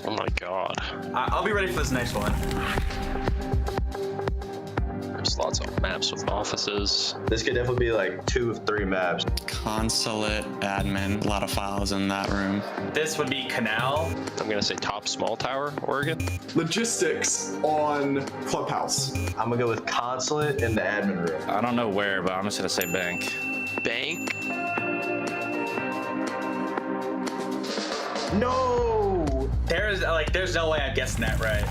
Oh my god. I'll be ready for this next one. There's lots of maps with offices. This could definitely be like 2 of 3 maps. Consulate, admin, a lot of files in that room. This would be Canal. I'm gonna say Top Small Tower, Oregon. Logistics on Clubhouse. I'm gonna go with Consulate in the admin room. I don't know where, but I'm just gonna say Bank. Bank? No! There's no way I'm guessing that right.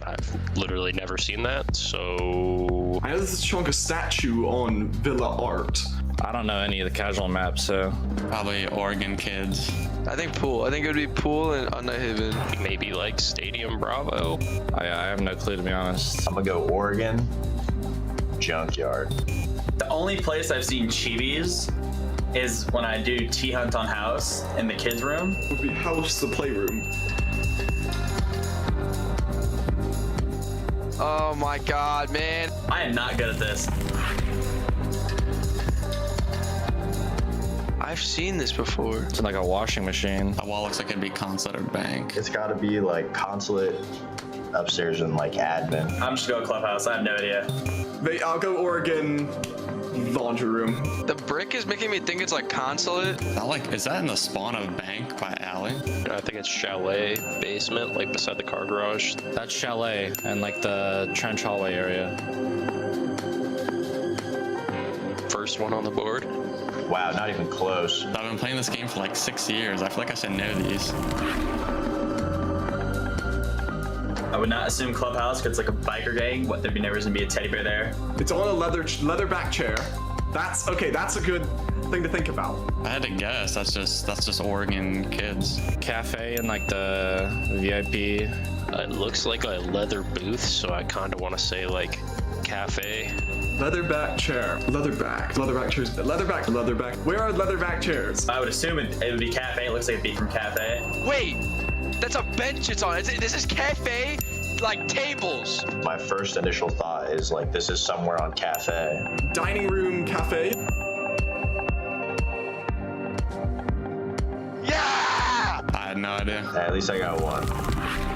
I've literally never seen that, so... I know there's a chunk of statue on Villa Art. I don't know any of the casual maps, so... Probably Oregon kids. I think Pool. I think it would be Pool and on Nighthaven. Maybe like Stadium Bravo. I have no clue, to be honest. I'm gonna go Oregon Junkyard. The only place I've seen chibis is when I do T-Hunt on House in the kids' room. Would be House the Playroom. Oh my god, man. I am not good at this. I've seen this before. It's like a washing machine. That wall looks like it'd be Consulate or Bank. It's gotta be like Consulate upstairs and like admin. I'm just going Clubhouse. I have no idea. I'll go Oregon laundry room. The brick is making me think it's like Consulate. Is that in the spawn of Bank by Alley? I think it's Chalet basement, like beside the car garage. That's Chalet and like the trench hallway area. First one on the board. Wow, not even close. I've been playing this game for like 6 years. I feel like I should know these. would not assume clubhouse because it's like a biker gang. What, there'd be never gonna be a teddy bear there? It's on a leatherback chair. That's okay. That's a good thing to think about. I had to guess. That's just Oregon kids. Cafe and like the VIP. It looks like a leather booth, so I kind of want to say like cafe. Leatherback chair. Leatherback chairs. Leatherback. Where are leatherback chairs? I would assume it would be cafe. It looks like it'd be from cafe. Wait, that's a bench it's on. This is cafe, like tables. My first initial thought is like this is somewhere on cafe. Dining room cafe. Yeah! I had no idea. At least I got one.